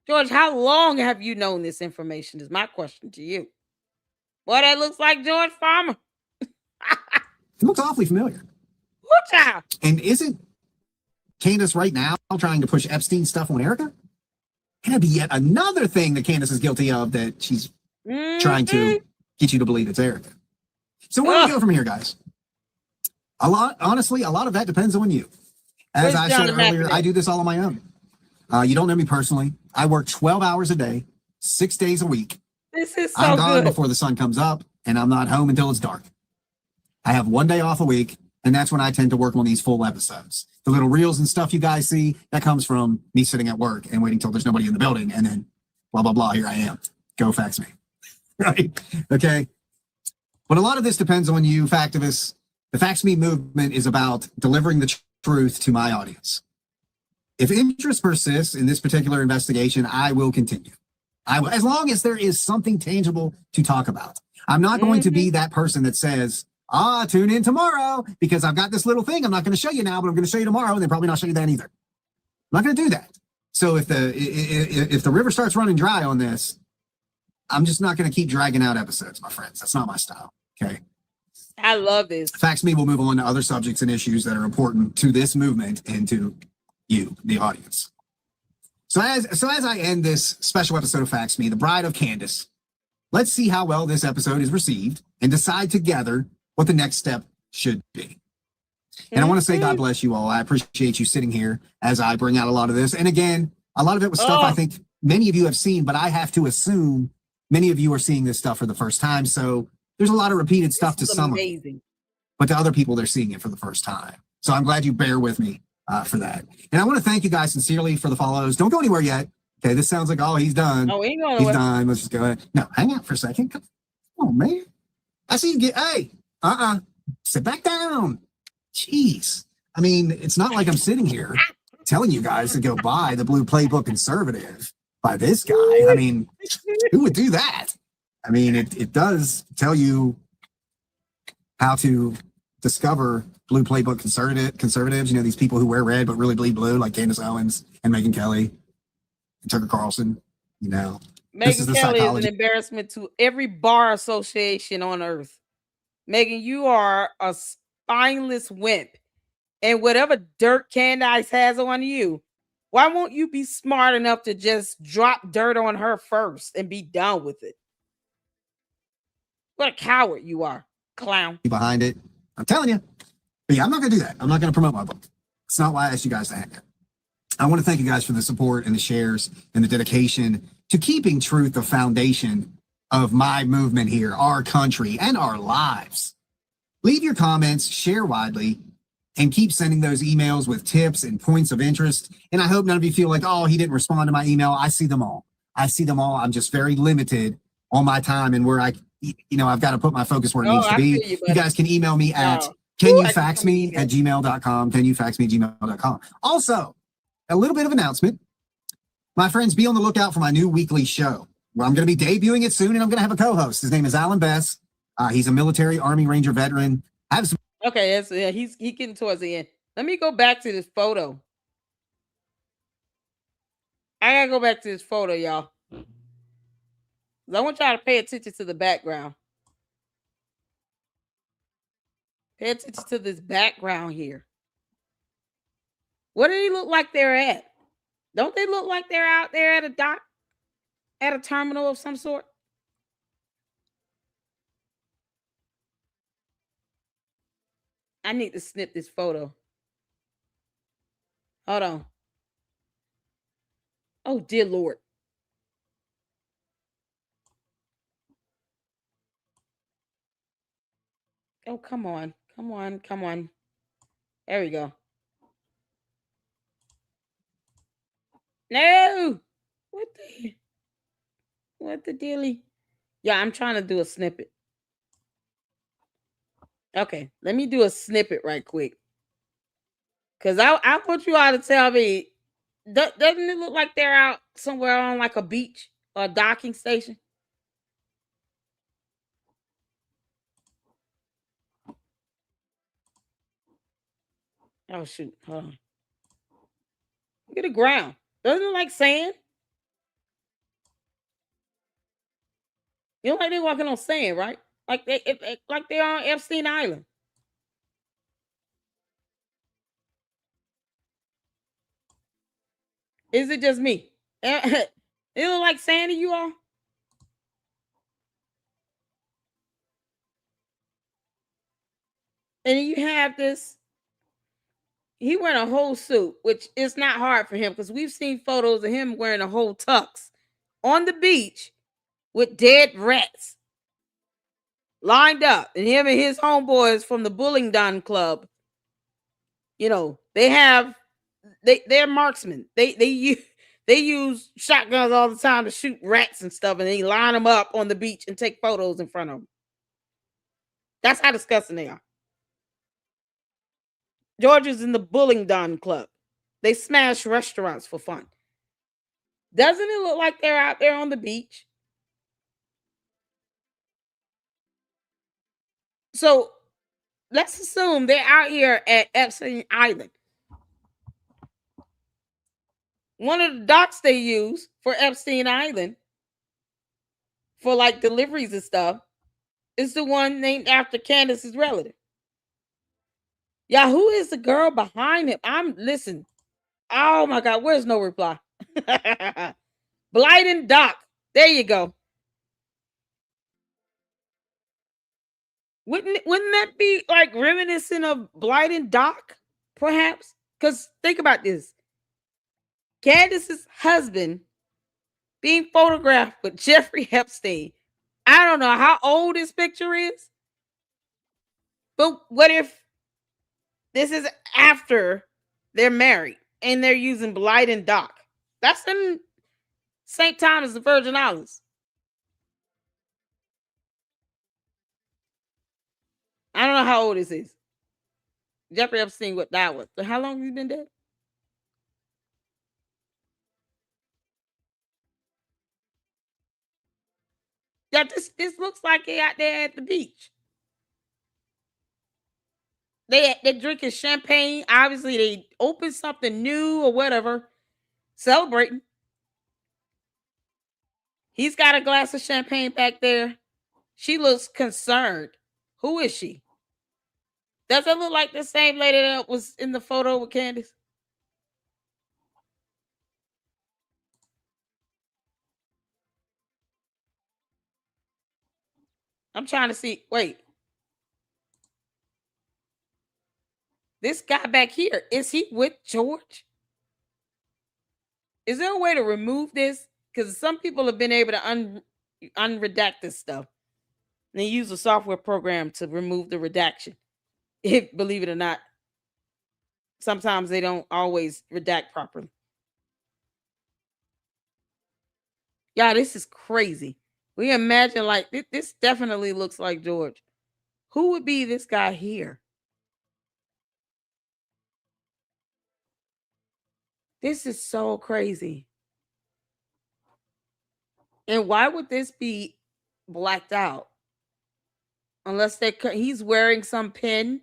Speaker 1: George, how long have you known this information is my question to you. Boy, that looks like George Farmer.
Speaker 10: It looks awfully familiar.
Speaker 1: Watch out.
Speaker 10: And isn't Candace right now trying to push Epstein stuff on Erica? That'd be yet another thing that Candace is guilty of that she's trying to get you to believe it's Erica. So where do we go from here, guys? Honestly, a lot of that depends on you. As I said earlier, I do this all on my own. You don't know me personally. I work 12 hours a day, 6 days a week.
Speaker 1: This is so
Speaker 10: I'm gone
Speaker 1: good.
Speaker 10: before the sun comes up, and I'm not home until it's dark. I have 1 day off a week, and that's when I tend to work on these full episodes. The little reels and stuff you guys see, that comes from me sitting at work and waiting till there's nobody in the building, and then blah, blah, blah, here I am. Go fax me. Right? Okay? But a lot of this depends on you, factivists. The Fax Me movement is about delivering the truth to my audience. If interest persists in this particular investigation, I will continue. I will, as long as there is something tangible to talk about. I'm not going to be that person that says, tune in tomorrow because I've got this little thing I'm not going to show you now, but I'm going to show you tomorrow, and then probably not show you that either. I'm not going to do that. So if the river starts running dry on this, I'm just not going to keep dragging out episodes, my friends. That's not my style. Okay.
Speaker 1: I love this.
Speaker 10: Fax Me will move on to other subjects and issues that are important to this movement and to you, the audience. So as I end this special episode of Fax Me, the Bride of Candace, let's see how well this episode is received and decide together what the next step should be. And I want to say God bless you all. I appreciate you sitting here as I bring out a lot of this. And again, a lot of it was stuff I think many of you have seen, but I have to assume many of you are seeing this stuff for the first time. So there's a lot of repeated stuff to some of you, but to other people, they're seeing it for the first time. So I'm glad you bear with me for that. And I want to thank you guys sincerely for the follows. Don't go anywhere yet. Okay, this sounds like, he's done.
Speaker 1: Oh, he ain't going
Speaker 10: He's done. Let's just go ahead. No, hang out for a second. Come on, man. I see you get, sit back down. Jeez. I mean, it's not like I'm sitting here telling you guys to go buy the Blue Playbook Conservative by this guy. I mean, who would do that? I mean, it does tell you how to discover Blue Playbook conservatives, you know, these people who wear red but really bleed blue, like Candace Owens and Megyn Kelly and Tucker Carlson, you know.
Speaker 1: Megyn Kelly is an embarrassment to every bar association on earth. Megyn, you are a spineless wimp. And whatever dirt Candace has on you, why won't you be smart enough to just drop dirt on her first and be done with it? What a coward you are, clown.
Speaker 10: Behind it. I'm telling you. But yeah, I'm not going to do that. I'm not going to promote my book. It's not why I asked you guys to hang out. I want to thank you guys for the support and the shares and the dedication to keeping truth the foundation of my movement here, our country, and our lives. Leave your comments, share widely, and keep sending those emails with tips and points of interest. And I hope none of you feel like, he didn't respond to my email. I see them all. I'm just very limited on my time and where I've got to put my focus where it needs to be. You guys can email me at canyoufaxme@gmail.com. Canyoufaxme@gmail.com. Also, a little bit of announcement. My friends, be on the lookout for my new weekly show. Well, I'm going to be debuting it soon, and I'm going to have a co-host. His name is Alan Bess. He's a military Army Ranger veteran.
Speaker 1: Okay, he's getting towards the end. Let me go back to this photo. I gotta go back to this photo, y'all. I want y'all to pay attention to the background. Pay attention to this background here. What do they look like they're at? Don't they look like they're out there at a dock? At a terminal of some sort? I need to snip this photo. Hold on. Oh, dear Lord. Oh, come on. Come on. Come on. There we go. No. What the dealie? Yeah, I'm trying to do a snippet. Okay, let me do a snippet right quick. Because I want you all to tell me, doesn't it look like they're out somewhere on like a beach or a docking station? Oh, shoot. Hold on. Look at the ground. Doesn't it look like sand? You know, like they're walking on sand, right? Like they're on Epstein Island. Is it just me? It look like sand to you all? And you have this. He wearing a whole suit, which is not hard for him because we've seen photos of him wearing a whole tux on the beach with dead rats lined up, and him and his homeboys from the Bullingdon Club, you know, They're marksmen. They use shotguns all the time to shoot rats and stuff, and they line them up on the beach and take photos in front of them. That's how disgusting they are. Georgia's in the Bullingdon Club. They smash restaurants for fun. Doesn't it look like they're out there on the beach? So let's assume they're out here at Epstein Island. One of the docks they use for Epstein Island for like deliveries and stuff is the one named after Candace's relative. Yeah, who is the girl behind him? Listen. Oh my God, where's no reply? Blyden Dock. There you go. Wouldn't that be like reminiscent of Blyden Dock, perhaps? Because think about this. Candace's husband being photographed with Jeffrey Epstein. I don't know how old this picture is, but what if this is after they're married and they're using Blyden Dock? That's in St. Thomas, the Virgin Islands. I don't know how old this is. Jeffrey Epstein what that was. How long has he been dead? Yeah, this looks like they out there at the beach. They're drinking champagne. Obviously, they opened something new or whatever, celebrating. He's got a glass of champagne back there. She looks concerned. Who is she? Does it look like the same lady that was in the photo with Candace? I'm trying to see. Wait. This guy back here, is he with George? Is there a way to remove this? Because some people have been able to unredact this stuff. And they use a software program to remove the redaction. Believe it or not, sometimes they don't always redact properly. Yeah, this is crazy. We imagine like this definitely looks like George. Who would be this guy here? This is so crazy. And why would this be blacked out? Unless he's wearing some pin.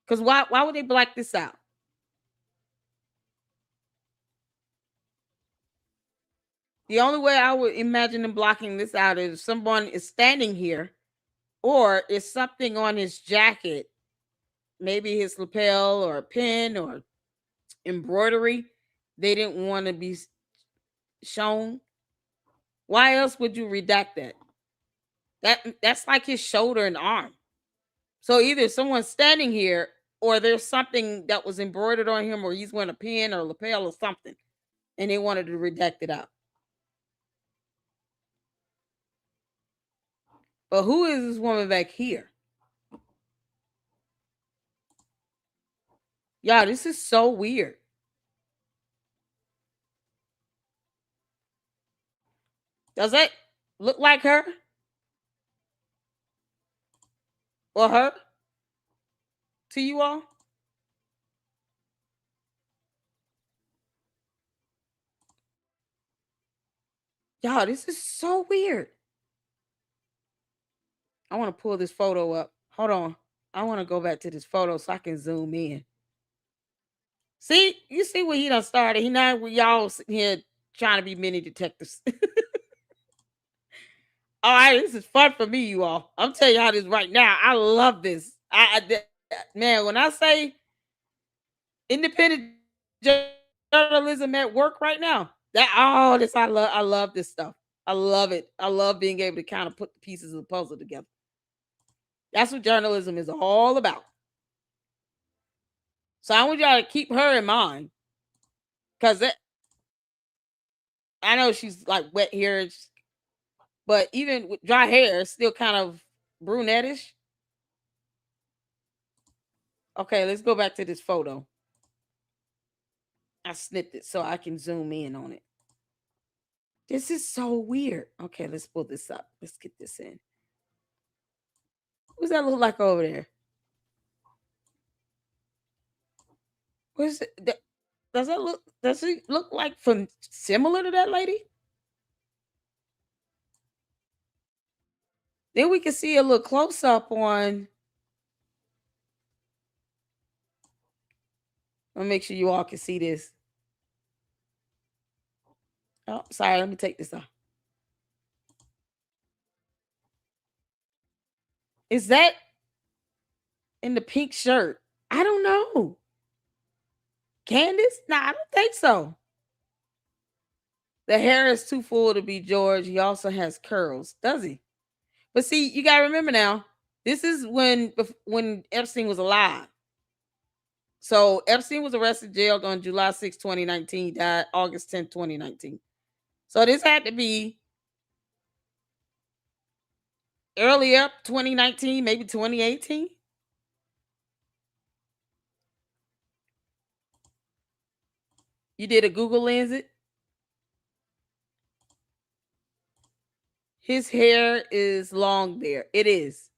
Speaker 1: Because why would they black this out? The only way I would imagine them blocking this out is if someone is standing here or is something on his jacket, maybe his lapel or a pin or embroidery they didn't want to be shown. Why else would you redact that? That's like his shoulder and arm. So either someone's standing here or there's something that was embroidered on him or he's wearing a pin or lapel or something and they wanted to redact it out. But who is this woman back here? Yeah, this is so weird. Does it look like her? Or her? To you all? Y'all, this is so weird. I want to pull this photo up. Hold on. I want to go back to this photo so I can zoom in. See, you see what he done started. He not with y'all sitting here trying to be mini detectives. All right, this is fun for me, you all. I'm telling y'all this right now. I love this. Man, when I say independent journalism at work right now, I love this stuff. I love it. I love being able to kind of put the pieces of the puzzle together. That's what journalism is all about. So I want y'all to keep her in mind. Because I know she's like wet hair, but even with dry hair, it's still kind of brunettish. Okay, let's go back to this photo. I snipped it so I can zoom in on it. This is so weird. Okay, let's pull this up. Let's get this in. What does that look like over there? What is it? Does it look like from similar to that lady? Then we can see a little close up on. I'll make sure you all can see this. Oh, sorry. Let me take this off. Is that in the pink shirt? I don't know. Candace? Nah, I don't think so. The hair is too full to be George. He also has curls, does he? But see, you gotta remember now, this is when Epstein was alive. So Epstein was arrested, jailed on July 6, 2019, died August 10, 2019. So this had to be earlier, 2019, maybe 2018. You did a Google lens it? His hair is long there. It is.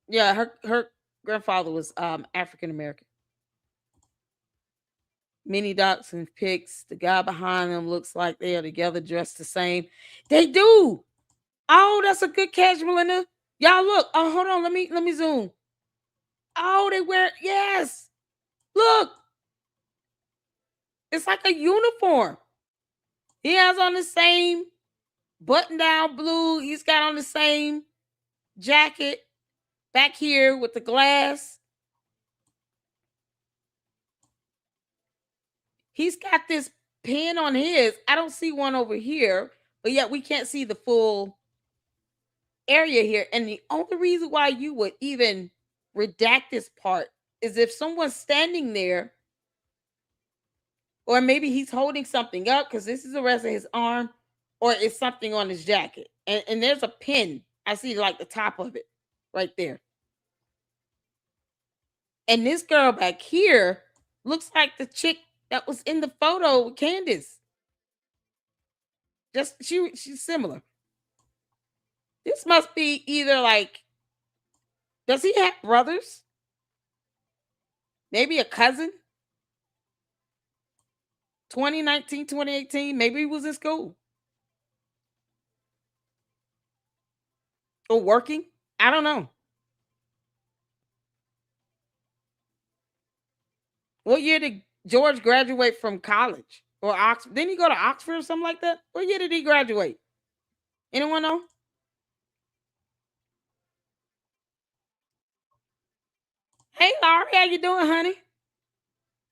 Speaker 1: Yeah, her grandfather was African American. Mini docs and pics. The guy behind them looks like they are together, dressed the same. They do. Oh, that's a good catch, Melinda. Y'all look. Oh, hold on. Let me zoom. Oh, they wear, yes. Look. It's like a uniform. He has on the same button-down blue. He's got on the same jacket back here with the glass. He's got this pin on his. I don't see one over here, but yet we can't see the full area here. And the only reason why you would even redact this part is if someone's standing there, or maybe he's holding something up because this is the rest of his arm, or it's something on his jacket. And there's a pin. I see like the top of it right there. And this girl back here looks like the chick that was in the photo with Candace. Just she's similar. This must be either like, does he have brothers? Maybe a cousin? 2019, 2018, maybe he was in school. Or working? I don't know. What year did George graduate from college or Oxford? Didn't he go to Oxford or something like that? What year did he graduate? Anyone know? Hey, Laurie, how you doing, honey?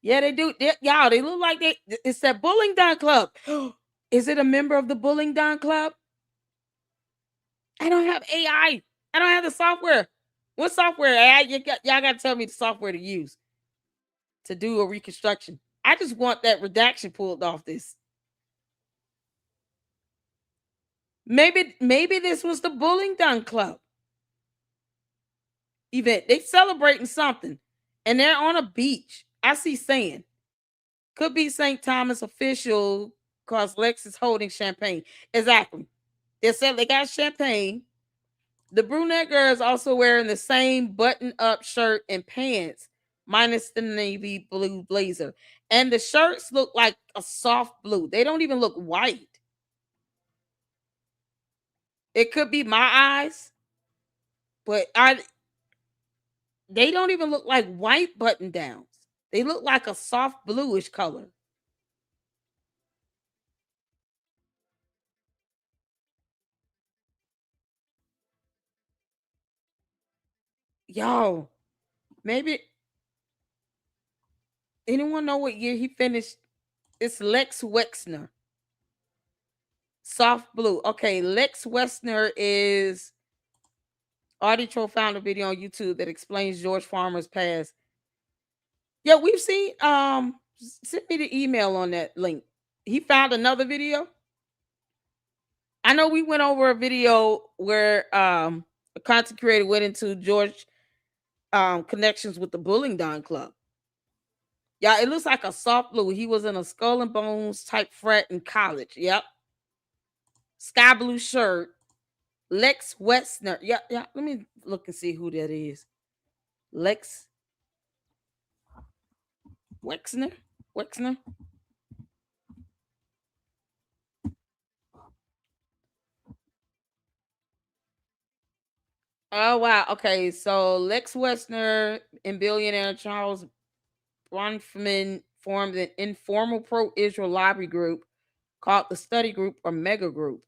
Speaker 1: Yeah, they do. Y'all, they look like it's that Bullingdon Club. Is it a member of the Bullingdon Club? I don't have AI. I don't have the software. What software? AI? Y'all got to tell me the software to use to do a reconstruction. I just want that redaction pulled off this. Maybe this was the Bullingdon Club event. They celebrating something, and they're on a beach. I see sand. Could be St. Thomas official because Lex is holding champagne. Exactly. They said they got champagne. The brunette girl is also wearing the same button-up shirt and pants, minus the navy blue blazer. And the shirts look like a soft blue. They don't even look white. It could be my eyes, but they don't even look like white button downs. They look like a soft bluish color. Y'all, maybe anyone know what year he finished? It's Lex Wexner. Soft blue. Okay, Lex Wexner is Auditro found a video on YouTube that explains George Farmer's past. Yeah, we've seen send me the email on that link. He found another video. I know we went over a video where a content creator went into George connections with the Bullingdon Club. Yeah, it looks like a soft blue. He was in a skull and bones type frat in college. Yep. Sky blue shirt. Lex Wexner. Yeah. Let me look and see who that is. Lex Wexner. Oh wow. Okay, so Lex Wexner and billionaire Charles Bronfman formed an informal pro-Israel lobby group called the Study Group or Mega Group.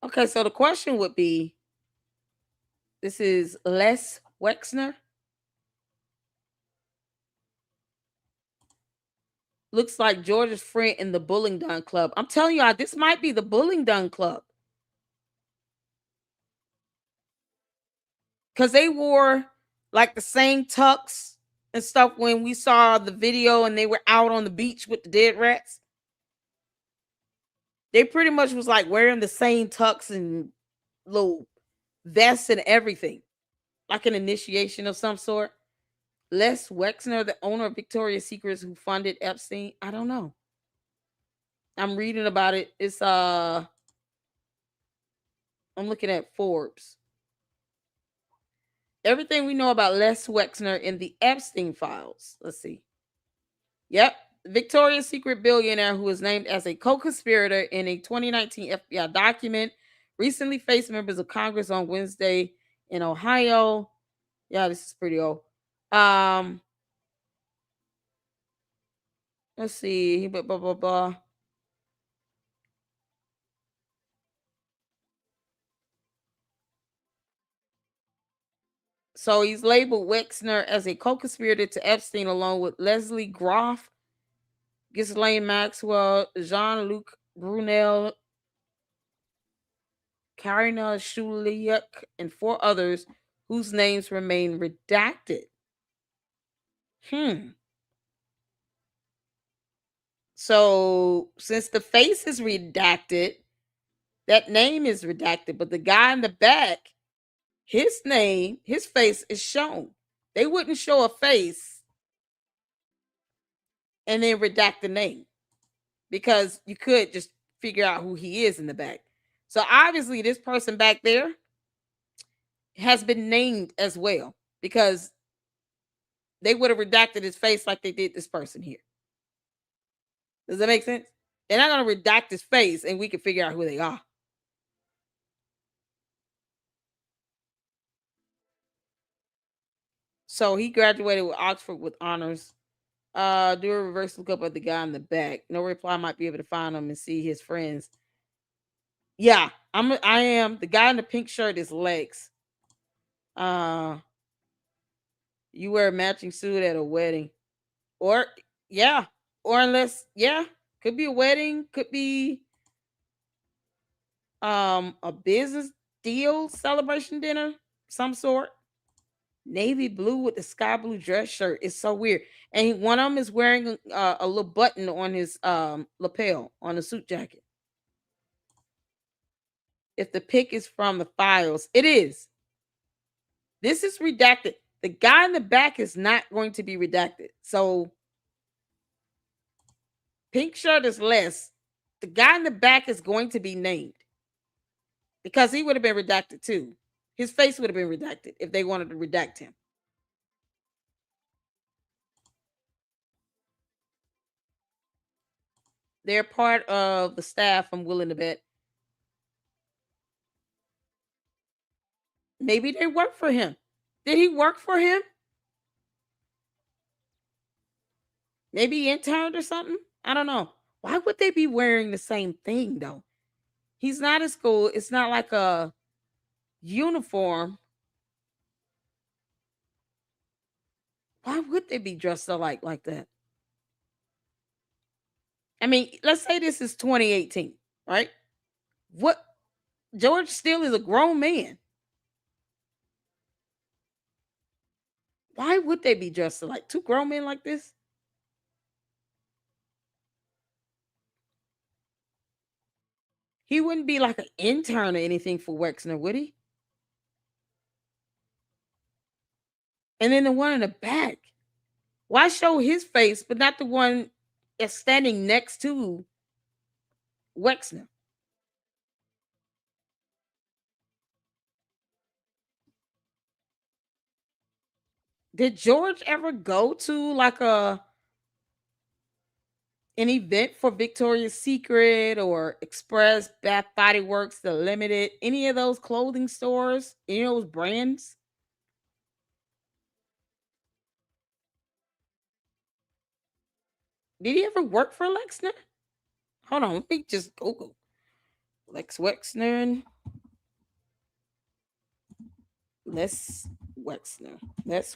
Speaker 1: Okay, so the question would be, this is Les Wexner. Looks like George's friend in the Bullingdon Club. I'm telling y'all, this might be the Bullingdon Club. Because they wore like the same tux and stuff when we saw the video and they were out on the beach with the dead rats. They pretty much was like wearing the same tux and little vests and everything. Like an initiation of some sort. Les Wexner, the owner of Victoria's Secrets who funded Epstein. I don't know. I'm reading about it. It's I'm looking at Forbes. Everything we know about Les Wexner in the Epstein files. Let's see. Yep. Victoria's Secret billionaire who was named as a co-conspirator in a 2019 FBI document recently faced members of Congress on Wednesday in Ohio. Yeah, this is pretty old. Let's see. Blah, blah, blah, blah. So he's labeled Wexner as a co-conspirator to Epstein along with Leslie Groff, Ghislaine Maxwell, Jean-Luc Brunel, Karina Shuliak, and 4 others whose names remain redacted. So since the face is redacted, that name is redacted, but the guy in the back, his name, his face is shown. They wouldn't show a face and then redact the name because you could just figure out who he is in the back. So obviously this person back there has been named as well because they would have redacted his face like they did this person here. Does that make sense? They're not going to redact his face and we can figure out who they are. So he graduated with Oxford with honors. Do a reverse lookup of the guy in the back. No reply, might be able to find him and see his friends. Yeah, I am. The guy in the pink shirt is Lex. You wear a matching suit at a wedding. Or yeah. Or unless, yeah, could be a wedding, could be a business deal, celebration dinner, some sort. Navy blue with the sky blue dress shirt. It's so weird. And one of them is wearing a little button on his lapel on the suit jacket. If the pic is from the files, it is. This is redacted. The guy in the back is not going to be redacted. So pink shirt is less. The guy in the back is going to be named because he would have been redacted too. His face would have been redacted if they wanted to redact him. They're part of the staff, I'm willing to bet. Maybe they work for him. Did he work for him? Maybe he interned or something? I don't know. Why would they be wearing the same thing though? He's not in school. It's not like a uniform. Why would they be dressed alike like that? I mean, let's say this is 2018, right? What? George still is a grown man. Why would they be dressed alike? 2 grown men like this? He wouldn't be like an intern or anything for Wexner, would he? And then the one in the back. Why show his face, but not the one that's standing next to Wexner? Did George ever go to like an event for Victoria's Secret or Express, Bath Body Works, The Limited, any of those clothing stores, any of those brands? Did he ever work for Lexner? Hold on, let me just Google Lex Wexner. Les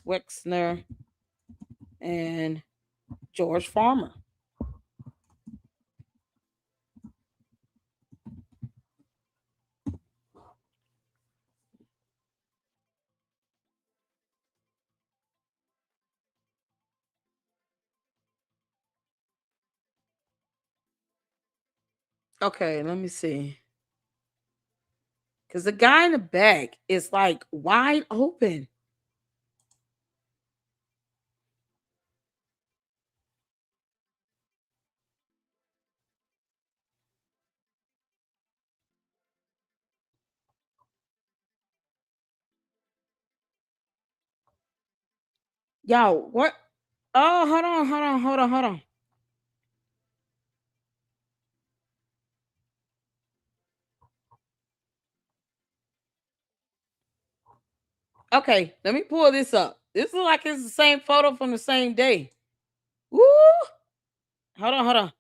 Speaker 1: Wexner and George Farmer. Okay, let me see. Because the guy in the back is like wide open. Yo, what? Oh, hold on. Okay, let me pull this up. This looks like it's the same photo from the same day. Woo! Hold on.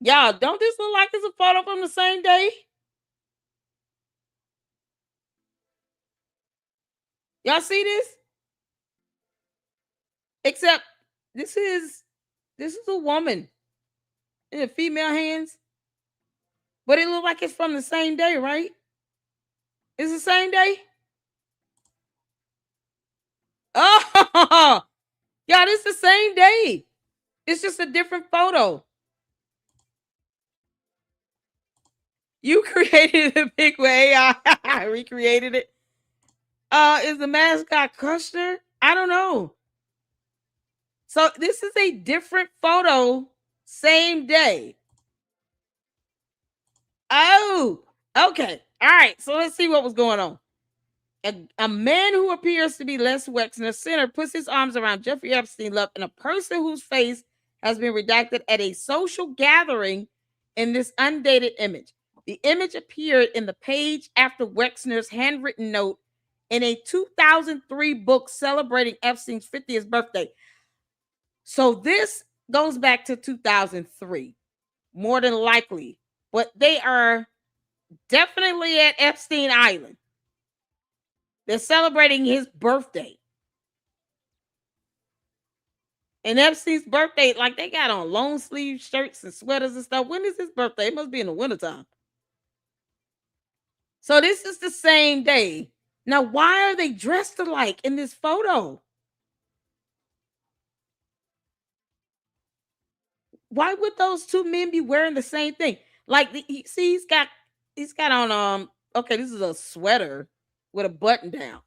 Speaker 1: Y'all, don't this look like it's a photo from the same day? Y'all see this? Except this is a woman in the female hands. But it look like it's from the same day, right? It's the same day? Oh, yeah, this the same day. It's just a different photo. You created a pic with AI. I recreated it. Is the mascot Kushner? I don't know. So this is a different photo, same day. Oh, okay. All right. So let's see what was going on. A man who appears to be Les Wexner Center puts his arms around Jeffrey Epstein love and a person whose face has been redacted at a social gathering in this undated image. The image appeared in the page after Wexner's handwritten note in a 2003 book celebrating Epstein's 50th birthday. So this goes back to 2003, more than likely, but they are definitely at Epstein Island. They're celebrating his birthday. And Epstein's birthday, like they got on long sleeve shirts and sweaters and stuff. When is his birthday? It must be in the wintertime. So this is the same day. Now, why are they dressed alike in this photo? Why would those two men be wearing the same thing? Like, he's got on okay, this is a sweater with a button down.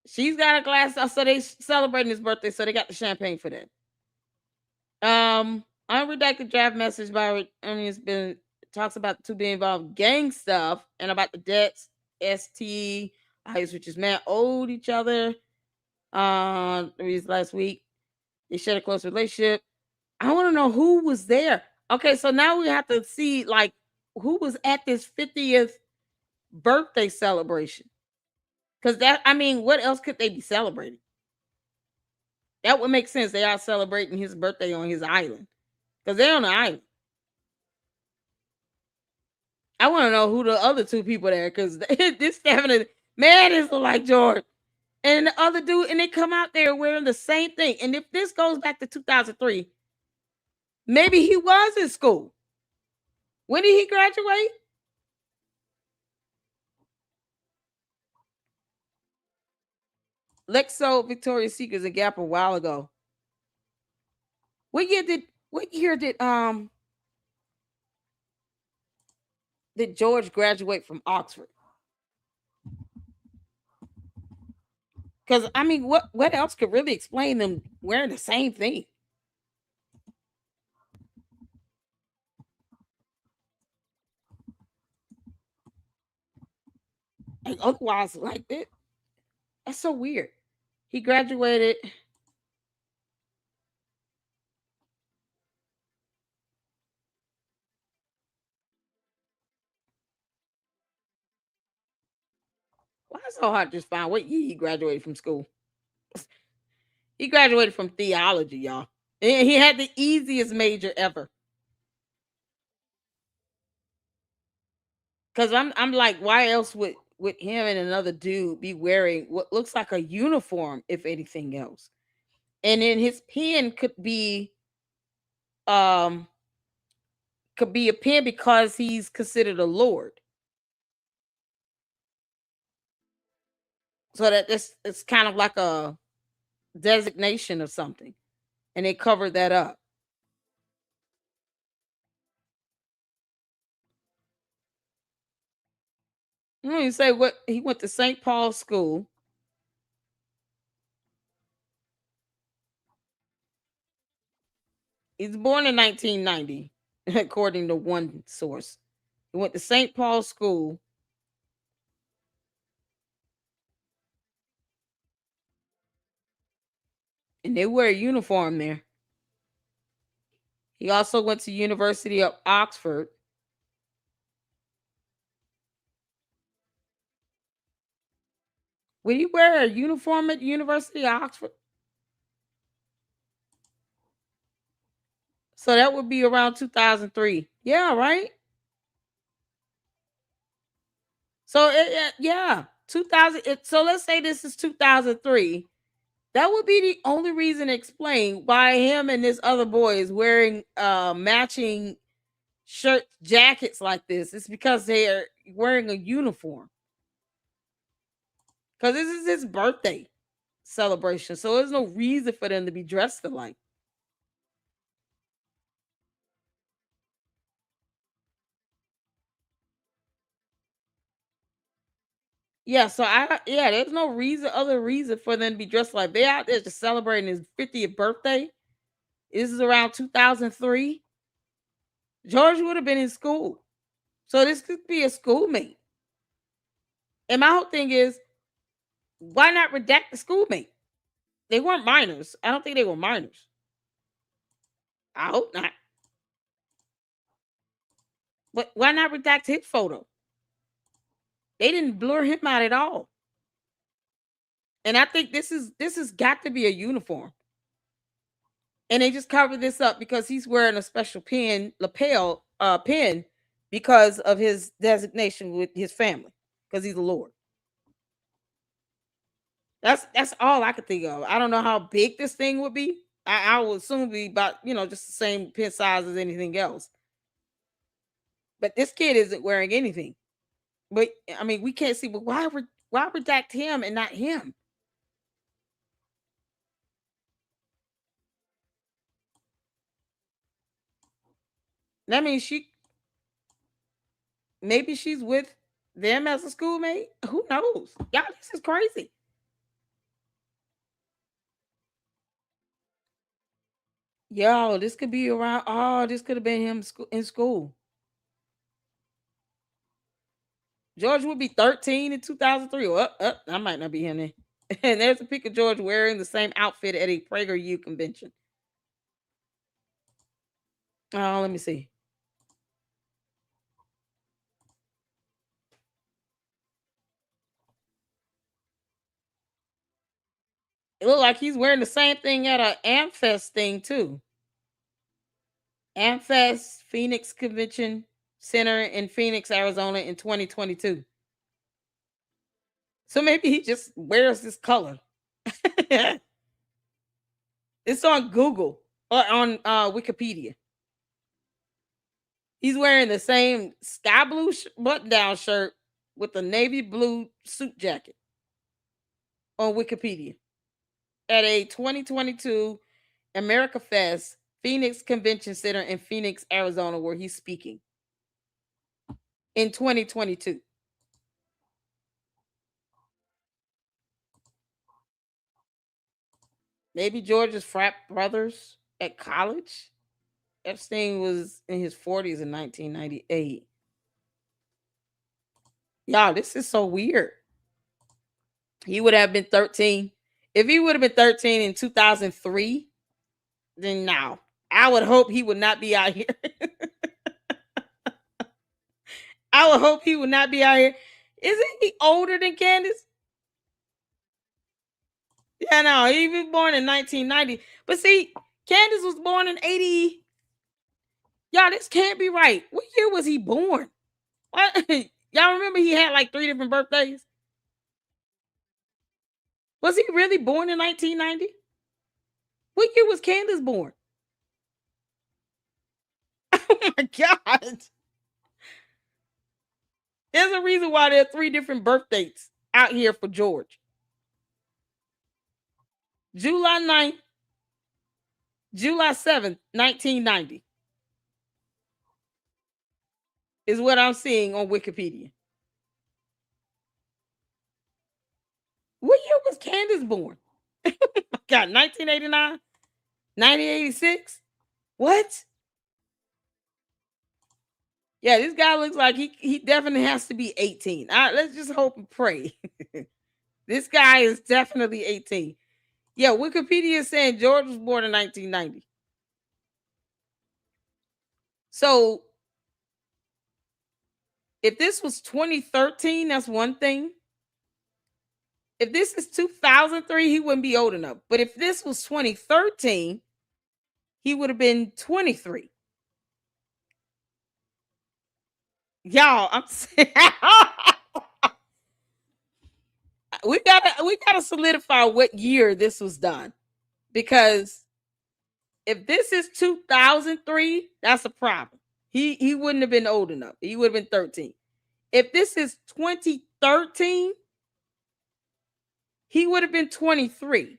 Speaker 1: She's got a glass, so they celebrating his birthday, so they got the champagne for that. Unredacted draft message by it talks about the two being involved gang stuff and about the debts. ST, which is man owed each other. Last week they shared a close relationship. I want to know who was there. Okay, so now we have to see like who was at this 50th birthday celebration. Because what else could they be celebrating? That would make sense. They are celebrating his birthday on his island. Because they're on the island. I want to know who the other two people there, because this definitely man is like George. And the other dude, and they come out there wearing the same thing. And if this goes back to 2003, maybe he was in school. When did he graduate? Lex sold Victoria's Secret a Gap a while ago. What year did did George graduate from Oxford? Because I mean, what else could really explain them wearing the same thing? Like otherwise, like that. That's so weird. He graduated. Why is it so hard to just find what year he graduated from school? He graduated from theology, y'all. And he had the easiest major ever. Because I'm like, why else would him and another dude be wearing what looks like a uniform, if anything else? And then his pen could be a pen because he's considered a lord. So that it's kind of like a designation of something. And they covered that up. You say what he went to St. Paul's School. He's born in 1990, according to one source. He went to St. Paul's School. And they wear a uniform there. He also went to University of Oxford. Would he wear a uniform at the University of Oxford? So that would be around 2003. Yeah, right? So, yeah, 2000. So let's say this is 2003. That would be the only reason to explain why him and this other boy is wearing matching shirt jackets like this. It's because they are wearing a uniform. Because this is his birthday celebration. So there's no reason for them to be dressed alike. Yeah, so there's no other reason for them to be dressed like they out there just celebrating his 50th birthday. This is around 2003. George would have been in school. So this could be a schoolmate. And my whole thing is, why not redact the schoolmate? They weren't minors. I don't think they were minors. I hope not. But why not redact his photo? They didn't blur him out at all. And I think this has got to be a uniform. And they just covered this up because he's wearing a special lapel pin because of his designation with his family, because he's a lord. That's all I could think of. I don't know how big this thing would be. I would assume be about, just the same pin size as anything else. But this kid isn't wearing anything. But I mean, we can't see. But why redact him and not him? That means maybe she's with them as a schoolmate. Who knows? Y'all, this is crazy. Yo, this could be around. Oh, this could have been him in school. George would be 13 in 2003. I might not be him then. And there's a pic of George wearing the same outfit at a PragerU convention. Oh, let me see. It looked like he's wearing the same thing at a Amfest thing too. Amfest Phoenix Convention Center in Phoenix, Arizona in 2022. So maybe he just wears this color. It's on Google or on Wikipedia. He's wearing the same sky blue button-down shirt with a navy blue suit jacket on Wikipedia at a 2022 America Fest Phoenix Convention Center in Phoenix, Arizona, where he's speaking. in 2022. Maybe George's frat brothers at college. Epstein was in his 40s in 1998. Y'all, this is so weird. He would have been 13. If he would have been 13 in 2003, then now I would hope he would not be out here. I would hope he would not be out here. Isn't he older than Candace? Yeah, no, he was born in 1990. But see, Candace was born in 80. Y'all, this can't be right. What year was he born? What? Y'all remember he had like 3 different birthdays? Was he really born in 1990? What year was Candace born? Oh my God. There's a reason why there are 3 different birth dates out here for George. July 9th, July 7th, 1990 is what I'm seeing on Wikipedia. What year was Candace born? God, 1989? 1986? What? Yeah, this guy looks like he definitely has to be 18. Let's just hope and pray. This guy is definitely 18. Yeah, Wikipedia is saying George was born in 1990. So if this was 2013, that's one thing. If this is 2003, he wouldn't be old enough. But if this was 2013, he would have been 23. Y'all, I'm saying we gotta solidify what year this was done. Because if this is 2003, that's a problem. He wouldn't have been old enough. He would have been 13. If this is 2013, he would have been 23.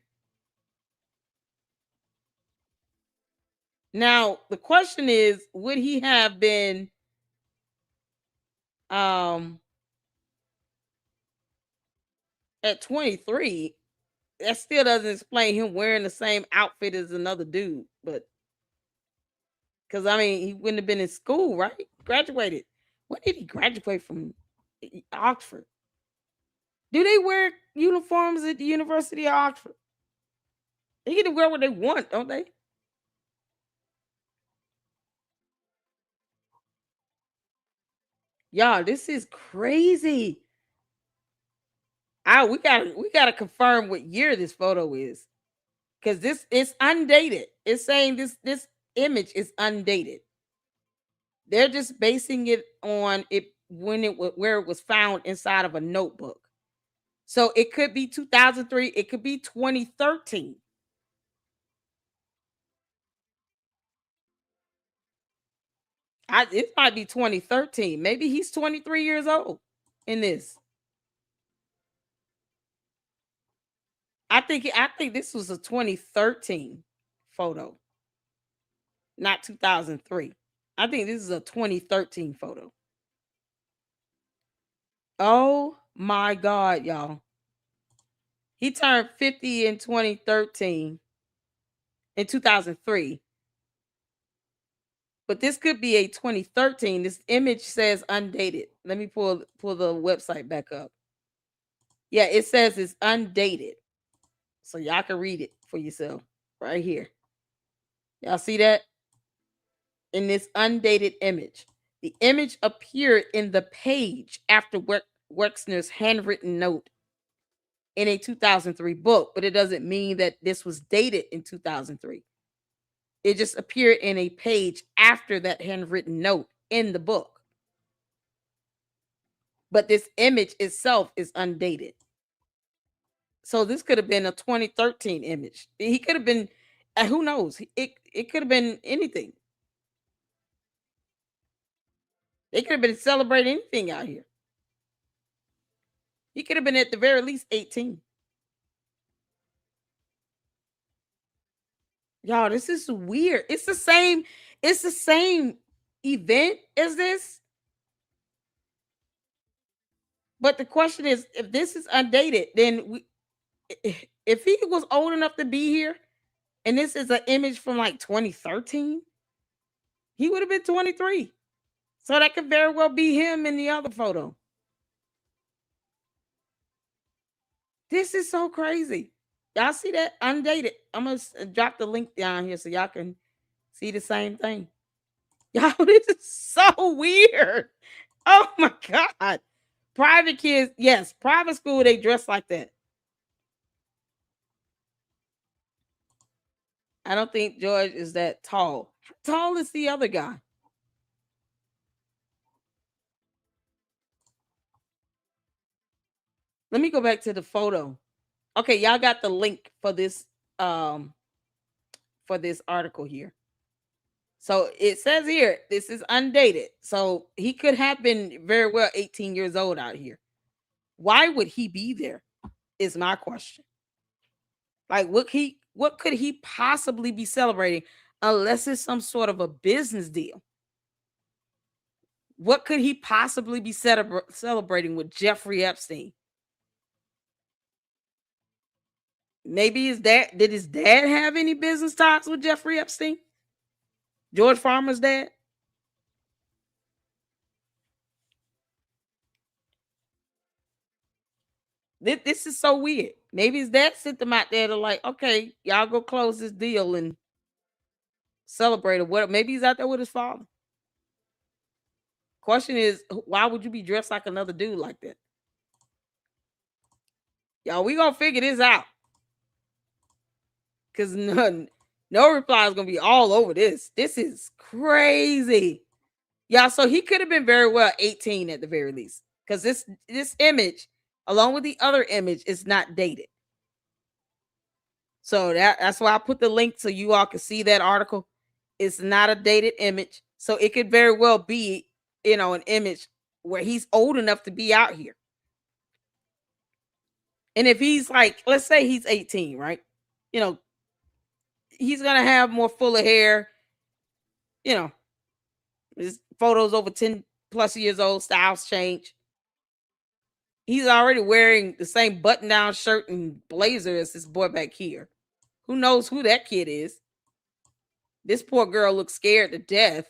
Speaker 1: Now, the question is, would he have been at 23? That still doesn't explain him wearing the same outfit as another dude, but because I mean, he wouldn't have been in school, right? Graduated. When did he graduate from Oxford? Do they wear uniforms at the University of Oxford? They get to wear what they want, don't they? Y'all, this is crazy. We gotta confirm what year this photo is, because this is undated. It's saying this image is undated. They're just basing it on it where it was found inside of a notebook. So it could be 2003. It could be 2013. It might be 2013. Maybe he's 23 years old in this. I think this was a 2013 photo, not 2003. I think this is a 2013 photo. Oh my God, y'all. He turned 50 in 2013, in 2003. But this could be a 2013. This image says undated. Let me pull the website back up. Yeah, it says it's undated. So y'all can read it for yourself right here. Y'all see that? In this undated image. The image appeared in the page after Wexner's handwritten note in a 2003 book, but it doesn't mean that this was dated in 2003. It just appeared in a page after that handwritten note in the book. But this image itself is undated. So this could have been a 2013 image. He could have been, who knows? It could have been anything. They could have been celebrating anything out here. He could have been at the very least 18. Y'all, this is weird. It's the same event as this. But the question is, if this is undated, then if he was old enough to be here, and this is an image from like 2013, he would have been 23. So that could very well be him in the other photo. This is so crazy. Y'all see that? Undated. I'm going to drop the link down here so y'all can see the same thing. Y'all, this is so weird. Oh my God. Private kids, yes, private school, they dress like that. I don't think George is that tall. How tall is the other guy? Let me go back to the photo. Okay, y'all got the link for this article here. So it says here, this is undated. So he could have been very well 18 years old out here. Why would he be there? Is my question. Like, what could he possibly be celebrating unless it's some sort of a business deal? What could he possibly be celebrating with Jeffrey Epstein? Maybe did his dad have any business talks with Jeffrey Epstein? George Farmer's dad? This is so weird. Maybe his dad sent them out there to like, okay, y'all go close this deal and celebrate or what. Maybe he's out there with his father. Question is, why would you be dressed like another dude like that? Y'all, we gonna figure this out. Because no reply is gonna be all over this. This is crazy. Yeah, so he could have been very well 18 at the very least. Because this image, along with the other image, is not dated. So that's why I put the link so you all can see that article. It's not a dated image. So it could very well be, an image where he's old enough to be out here. And if he's like, let's say he's 18, right? He's going to have more fuller hair. His photos over 10 plus years old, styles change. He's already wearing the same button-down shirt and blazer as this boy back here. Who knows who that kid is? This poor girl looks scared to death.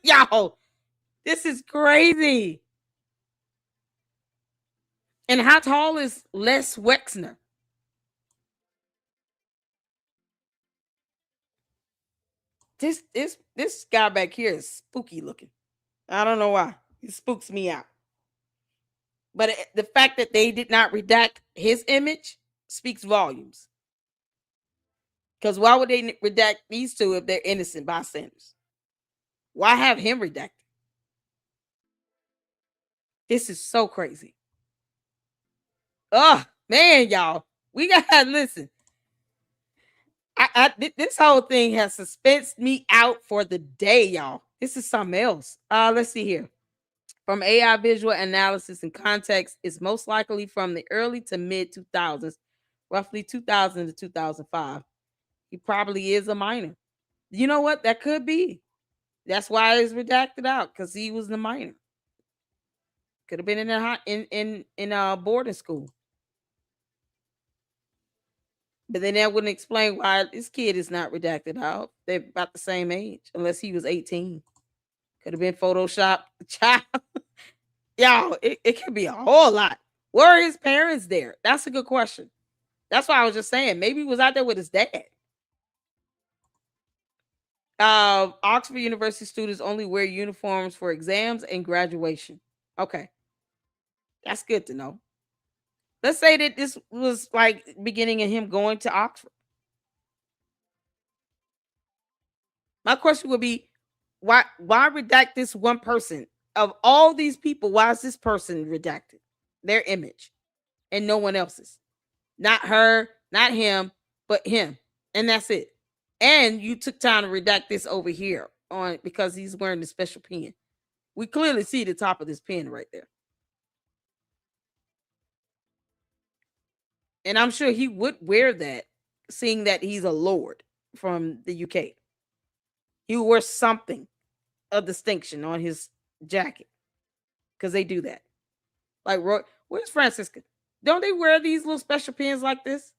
Speaker 1: Y'all, this is crazy. And how tall is Les Wexner? This guy back here is spooky looking. I don't know why. He spooks me out. But the fact that they did not redact his image speaks volumes. Because why would they redact these two if they're innocent bystanders? Why have him redacted? This is so crazy. Oh, man, y'all. We got to listen. This whole thing has suspensed me out for the day, y'all. This is something else. Let's see here. From AI visual analysis and context, it's most likely from the early to mid 2000s, roughly 2000 to 2005. He probably is a minor. You know what? That could be. That's why it's redacted out, because he was the minor. Could have been in a boarding school. But then that wouldn't explain why this kid is not redacted out. They're about the same age, unless he was 18. Could have been Photoshop. Child. Y'all, it could be a whole lot. Where are his parents there? That's a good question. That's why I was just saying. Maybe he was out there with his dad. Oxford University students only wear uniforms for exams and graduation. Okay. That's good to know. Let's say that this was like beginning of him going to Oxford. My question would be, why redact this one person? Of all these people, why is this person redacted? Their image and no one else's. Not her, not him, but him. And that's it. And you took time to redact this over here because he's wearing the special pen. We clearly see the top of this pen right there. And I'm sure he would wear that, seeing that he's a lord from the UK. He would wear something of distinction on his jacket, because they do that. Like, where's Francisca? Don't they wear these little special pins like this?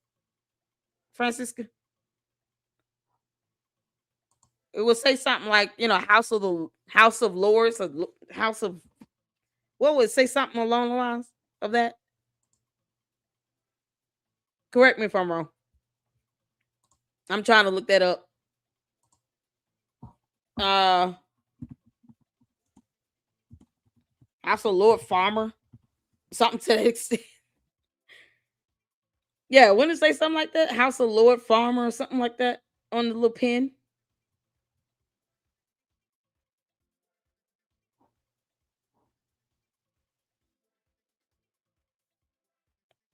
Speaker 1: Francisca? It would say something like, House of Lords, or House of, what would it say, something along the lines of that? Correct me if I'm wrong. I'm trying to look that up. House of Lord Farmer. Something to that extent. Yeah, wouldn't it say something like that? House of Lord Farmer or something like that on the little pin?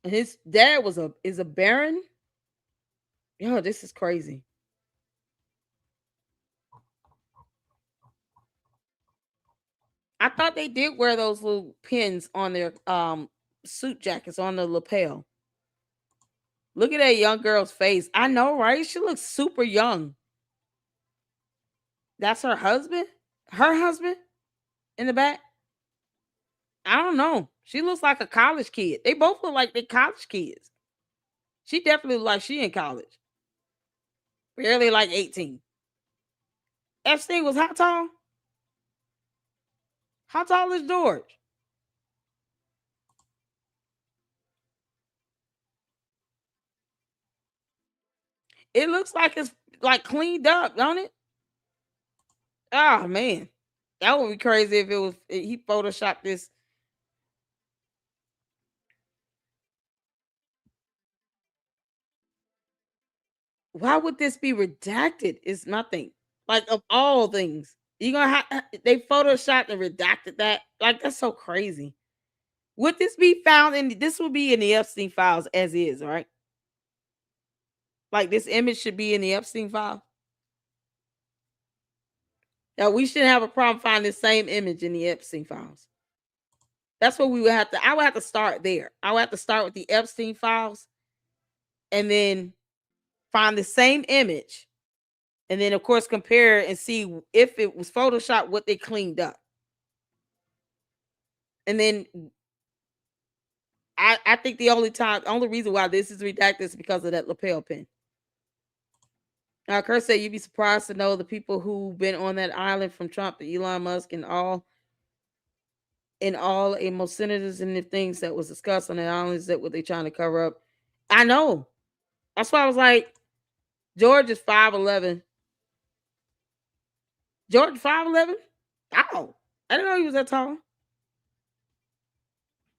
Speaker 1: His dad is a baron. Yo, this is crazy. I thought they did wear those little pins on their suit jackets on the lapel. Look at that young girl's face. I know, right? She looks super young. That's her husband? Her husband in the back? I don't know. She looks like a college kid. They both look like they're college kids. She definitely looks like she in college. Barely like 18. Epstein was how tall? How tall is George? It looks like it's like cleaned up, don't it? Oh man. That would be crazy if he photoshopped this. Why would this be redacted? It's nothing. Like, of all things, they photoshopped and redacted that. Like, that's so crazy. Would this be found in? This would be in the Epstein files as is, right? Like, this image should be in the Epstein file. Now, we shouldn't have a problem finding the same image in the Epstein files. That's what we would have to. I would have to start there. I would have to start with the Epstein files, and then find the same image, and then of course compare and see if it was Photoshop, what they cleaned up. And then I think the only reason why this is redacted is because of that lapel pin. Now, Kurt said you'd be surprised to know the people who've been on that island, from Trump to Elon Musk and all most senators, and the things that was discussed on the islands, that what they trying to cover up. I know. That's why I was like, George is 5'11". George 5'11"? Oh, I didn't know he was that tall.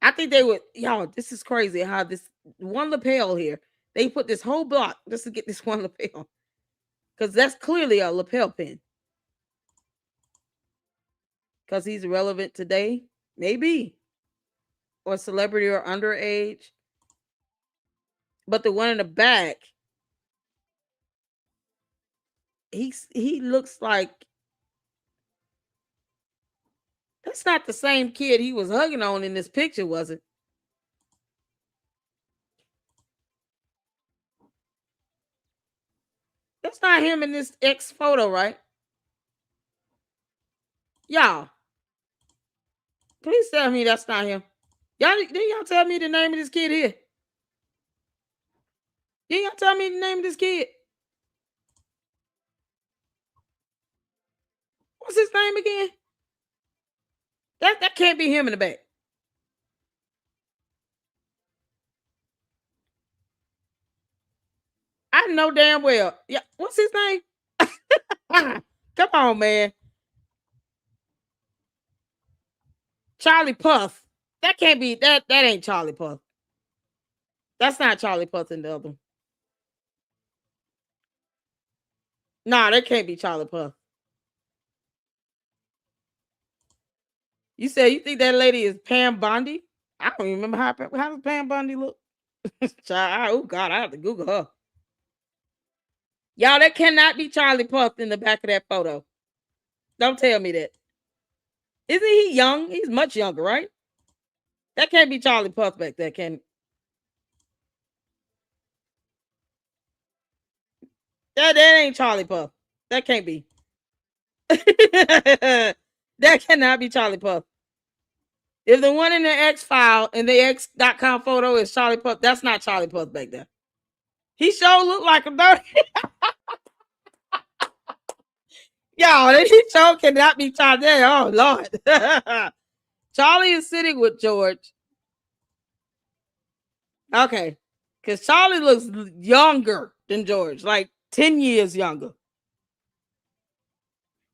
Speaker 1: I think they would, y'all, this is crazy how this one lapel here, they put this whole block just to get this one lapel. Because that's clearly a lapel pin. Because he's relevant today? Maybe. Or celebrity or underage. But the one in the back, he looks like, that's not the same kid he was hugging on in this picture, was it? That's not him in this X photo, right? Y'all, please tell me that's not him. Y'all tell me the name of this kid here. Y'all tell me the name of this kid. What's his name again? That can't be him in the back. I know damn well. Yeah, what's his name? Come on, man. Charlie Puth. That can't be that. That ain't Charlie Puth. That's not Charlie Puth in the other one. Nah, that can't be Charlie Puth. You said you think that lady is Pam Bondi? I don't even remember how does Pam Bondi look. Oh God, I have to Google her. Y'all, that cannot be Charlie Puth in the back of that photo. Don't tell me that. Isn't he young? He's much younger, right? That can't be Charlie Puth back there, can it? That ain't Charlie Puth. That can't be. That cannot be Charlie Puth. If the one in the X-File and the X.com photo is Charlie Puth, that's not Charlie Puth back there. He sure looked like him, though. Y'all, he sure cannot be Charlie. Oh, Lord. Charlie is sitting with George. Okay. Because Charlie looks younger than George, like 10 years younger.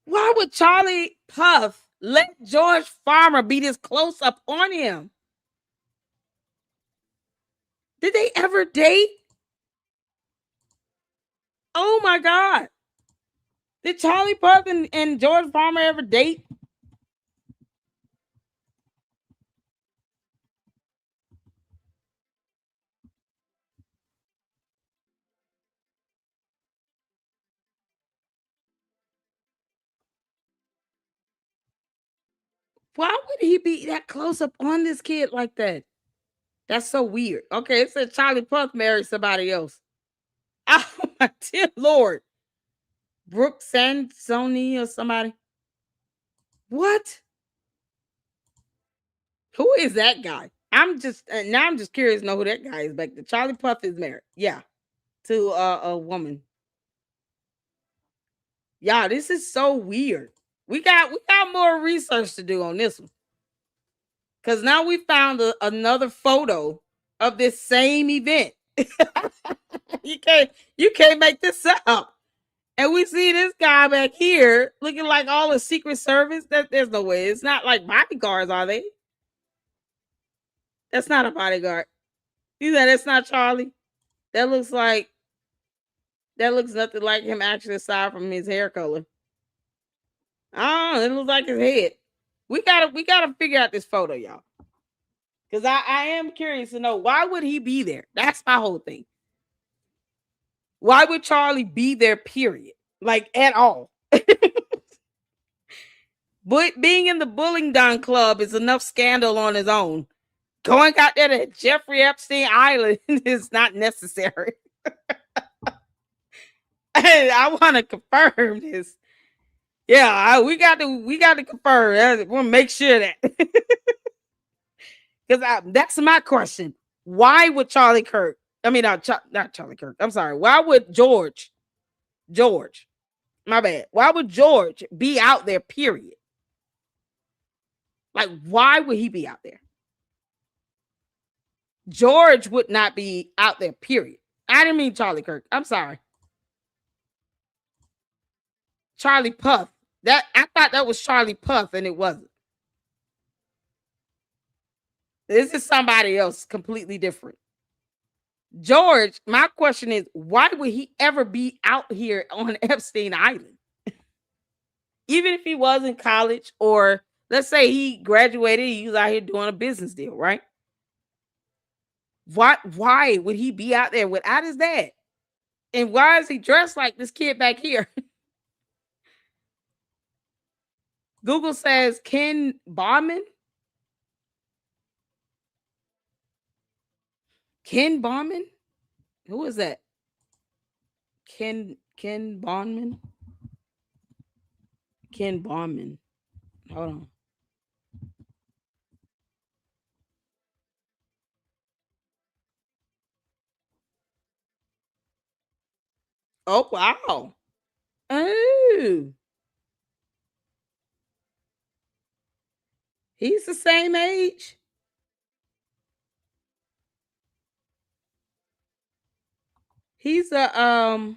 Speaker 1: Why would Charlie Puth let George Farmer be this close up on him? Did they ever date? Oh my God. Did Charlie Puth and George Farmer ever date? Why would he be that close up on this kid like that? That's so weird. Okay, it said Charlie Puth married somebody else. Oh my dear Lord. Brooke Sansoni or somebody. What? Who is that guy? I'm just curious to know who that guy is back there. Charlie Puth is married. Yeah. To a woman. Yeah, this is so weird. We got more research to do on this one. Because now we found another photo of this same event. You can't make this up. And we see this guy back here looking like all the Secret Service. There's no way. It's not like bodyguards, are they? That's not a bodyguard. You said that's not Charlie. That looks nothing like him actually, aside from his hair color. Oh, it looks like his head. We gotta figure out this photo, y'all. Because I am curious to know, why would he be there? That's my whole thing. Why would Charlie be there, period? Like, at all. But being in the Bullingdon Club is enough scandal on his own. Going out there to Jeffrey Epstein Island is not necessary. I want to confirm this. Yeah, we got to confirm. We'll make sure that. Because that's my question. Why would Charlie Kirk? I mean, not Charlie Kirk. I'm sorry. Why would George? My bad. Why would George be out there, period? Like, why would he be out there? George would not be out there, period. I didn't mean Charlie Kirk. I'm sorry. Charlie Puth. I thought that was Charlie Puth, and it wasn't. This is somebody else completely different. George, my question is, why would he ever be out here on Epstein Island? Even if he was in college, or let's say he graduated, he was out here doing a business deal, right? Why would he be out there without his dad? And why is he dressed like this kid back here? Google says Ken Bauman. Ken Bauman? Who is that? Ken Bauman? Ken Bauman. Hold on. Oh, wow. Oh. He's the same age. He's a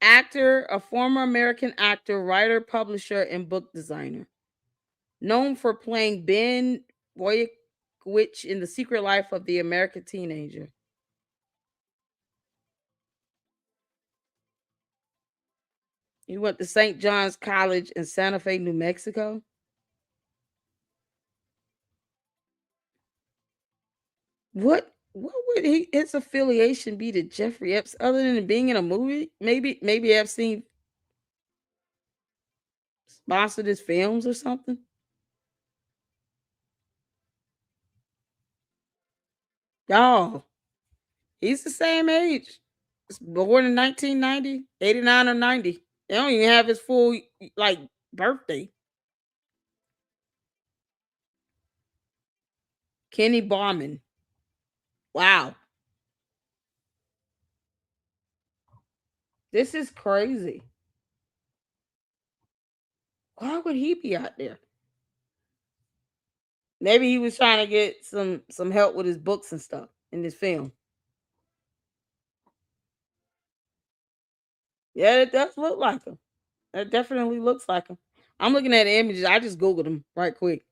Speaker 1: actor, a former American actor, writer, publisher, and book designer. Known for playing Ben Boyowicz in The Secret Life of the American Teenager. He went to St. John's College in Santa Fe, New Mexico. What would his affiliation be to Jeffrey Epstein other than being in a movie? Maybe Epstein sponsored his films or something. Y'all, he's the same age. He's born in 1990, 89 or 90. They don't even have his full birthday. Kenny Barman. Wow. This is crazy. Why would he be out there? Maybe he was trying to get some help with his books and stuff in this film. Yeah, it does look like him. That definitely looks like him. I'm looking at the images. I just Googled him right quick.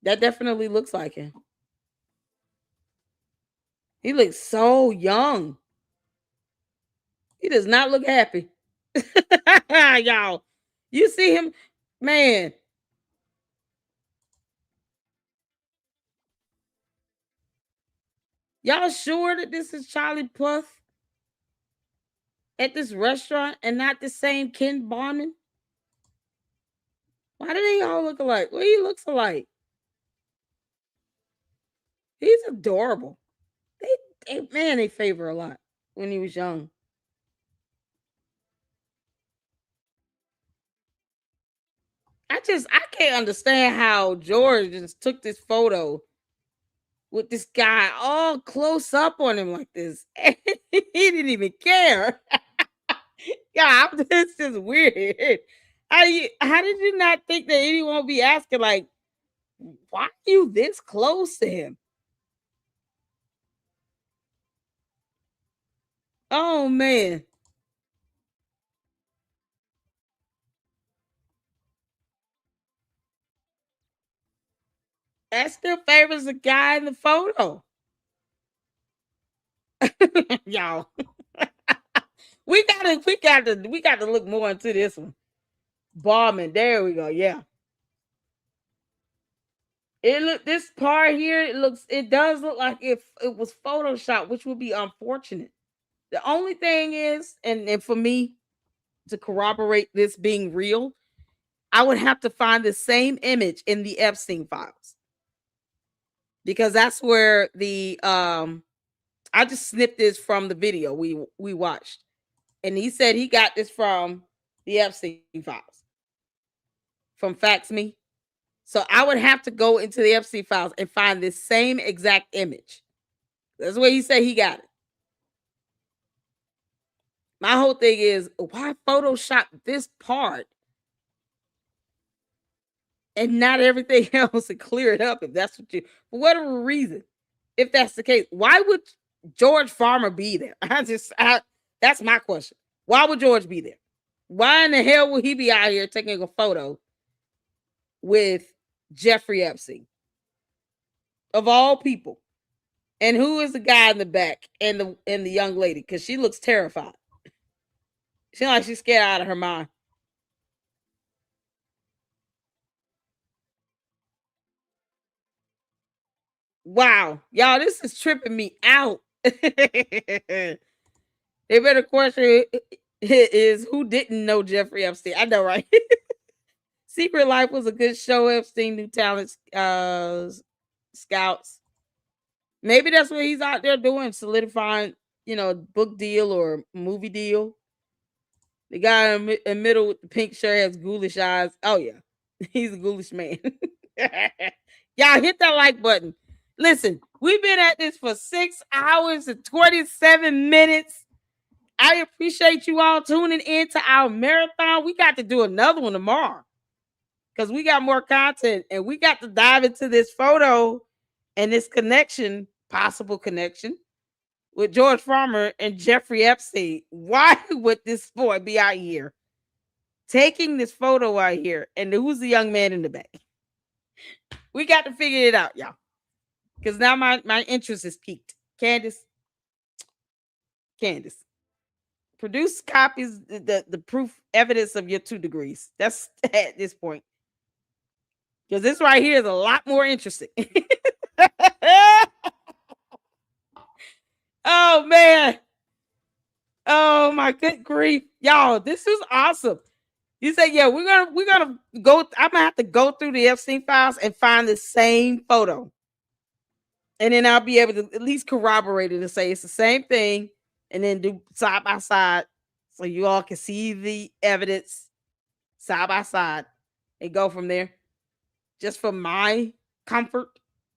Speaker 1: That definitely looks like him. He looks so young. He does not look happy. Y'all, you see him, man. Y'all sure that this is Charlie Puth at this restaurant and not the same Ken Barman? Why do they all look alike? Well, he looks alike. He's adorable. They favor a lot when he was young. I can't understand how George just took this photo with this guy all close up on him like this. He didn't even care. Yeah, this is weird. How did you not think that anyone would be asking, like, why are you this close to him? Oh man. That still favors the guy in the photo. Y'all. we gotta look more into this one. Barman, there we go. Yeah. This part here, it does look like if it was Photoshop, which would be unfortunate. The only thing is, and for me to corroborate this being real, I would have to find the same image in the Epstein files. Because that's where the I just snipped this from the video we watched. And he said he got this from the Epstein files. From Fax Me. So I would have to go into the Epstein files and find this same exact image. That's where he said he got it. My whole thing is, why Photoshop this part and not everything else and clear it up if that's what you, for whatever reason, if that's the case, why would George Farmer be there? That's my question. Why would George be there? Why in the hell would he be out here taking a photo with Jeffrey Epstein? Of all people. And who is the guy in the back and the young lady? Because she looks terrified. She looks like she's scared out of her mind. Wow. Y'all, this is tripping me out. They better question is who didn't know Jeffrey Epstein. I know, right? Secret Life was a good show. Epstein New Talent Scouts. Maybe that's what he's out there doing, solidifying, book deal or movie deal. The guy in the middle with the pink shirt has ghoulish eyes. Oh yeah, he's a ghoulish man. Y'all hit that like button. Listen, we've been at this for 6 hours and 27 minutes. I appreciate you all tuning in to our marathon. We got to do another one tomorrow because we got more content and we got to dive into this photo and this connection, possible connection with George Farmer and Jeffrey Epstein. Why would this boy be out here taking this photo out here? And who's the young man in the back? We got to figure it out, y'all. Because now my interest is piqued. Candace. Produce copies, the proof evidence of your 2 degrees. That's at this point. Because this right here is a lot more interesting. Oh man. Oh my good grief. Y'all, this is awesome. You say, yeah, we're gonna go. I'm gonna have to go through the Epstein files and find the same photo. And then I'll be able to at least corroborate it and say it's the same thing, and then do side by side so you all can see the evidence side by side and go from there. Just for my comfort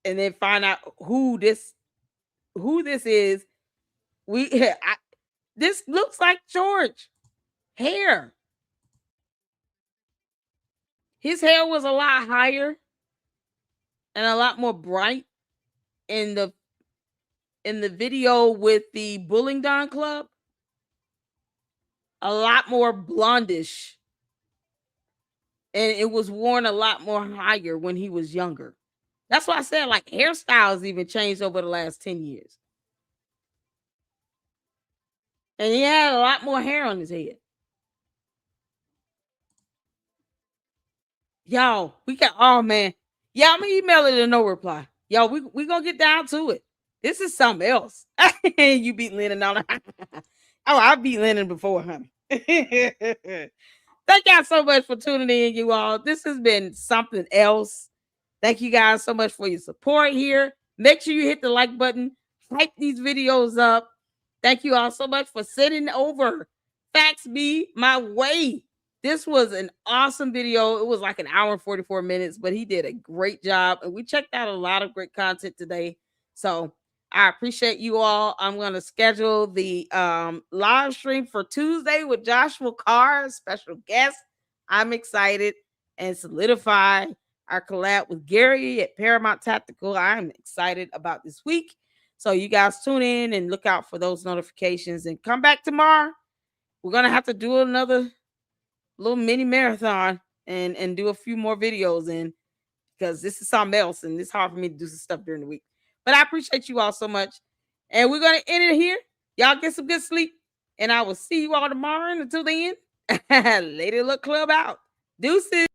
Speaker 1: and then find out who this is. This looks like George hair. His hair was a lot higher and a lot more bright in the video with the Bulling Don Club. A lot more blondish. And it was worn a lot more higher when he was younger. That's why I said, like, hairstyles even changed over the last 10 years. And he had a lot more hair on his head. Y'all, we got, oh man. Yeah, I'm gonna email it and no reply. Y'all, we gonna get down to it. This is something else. You beat Lennon on it. Oh, I beat Lennon before, honey. Thank y'all so much for tuning in, you all. This has been something else. Thank you guys so much for your support here. Make sure you hit the like button. Hype these videos up. Thank you all so much for sending over Facts Be my way. This was an awesome video. It was like an hour and 44 minutes, but he did a great job. And we checked out a lot of great content today. So I appreciate you all. I'm going to schedule the live stream for Tuesday with Joshua Carr, special guest. I'm excited, and solidify our collab with Gary at Paramount Tactical. I'm excited about this week. So you guys tune in and look out for those notifications and come back tomorrow. We're going to have to do another little mini marathon and do a few more videos in, because this is something else and it's hard for me to do some stuff during the week. But I appreciate you all so much. And we're going to end it here. Y'all get some good sleep. And I will see you all tomorrow. And until then, Lady Luck Club out. Deuces.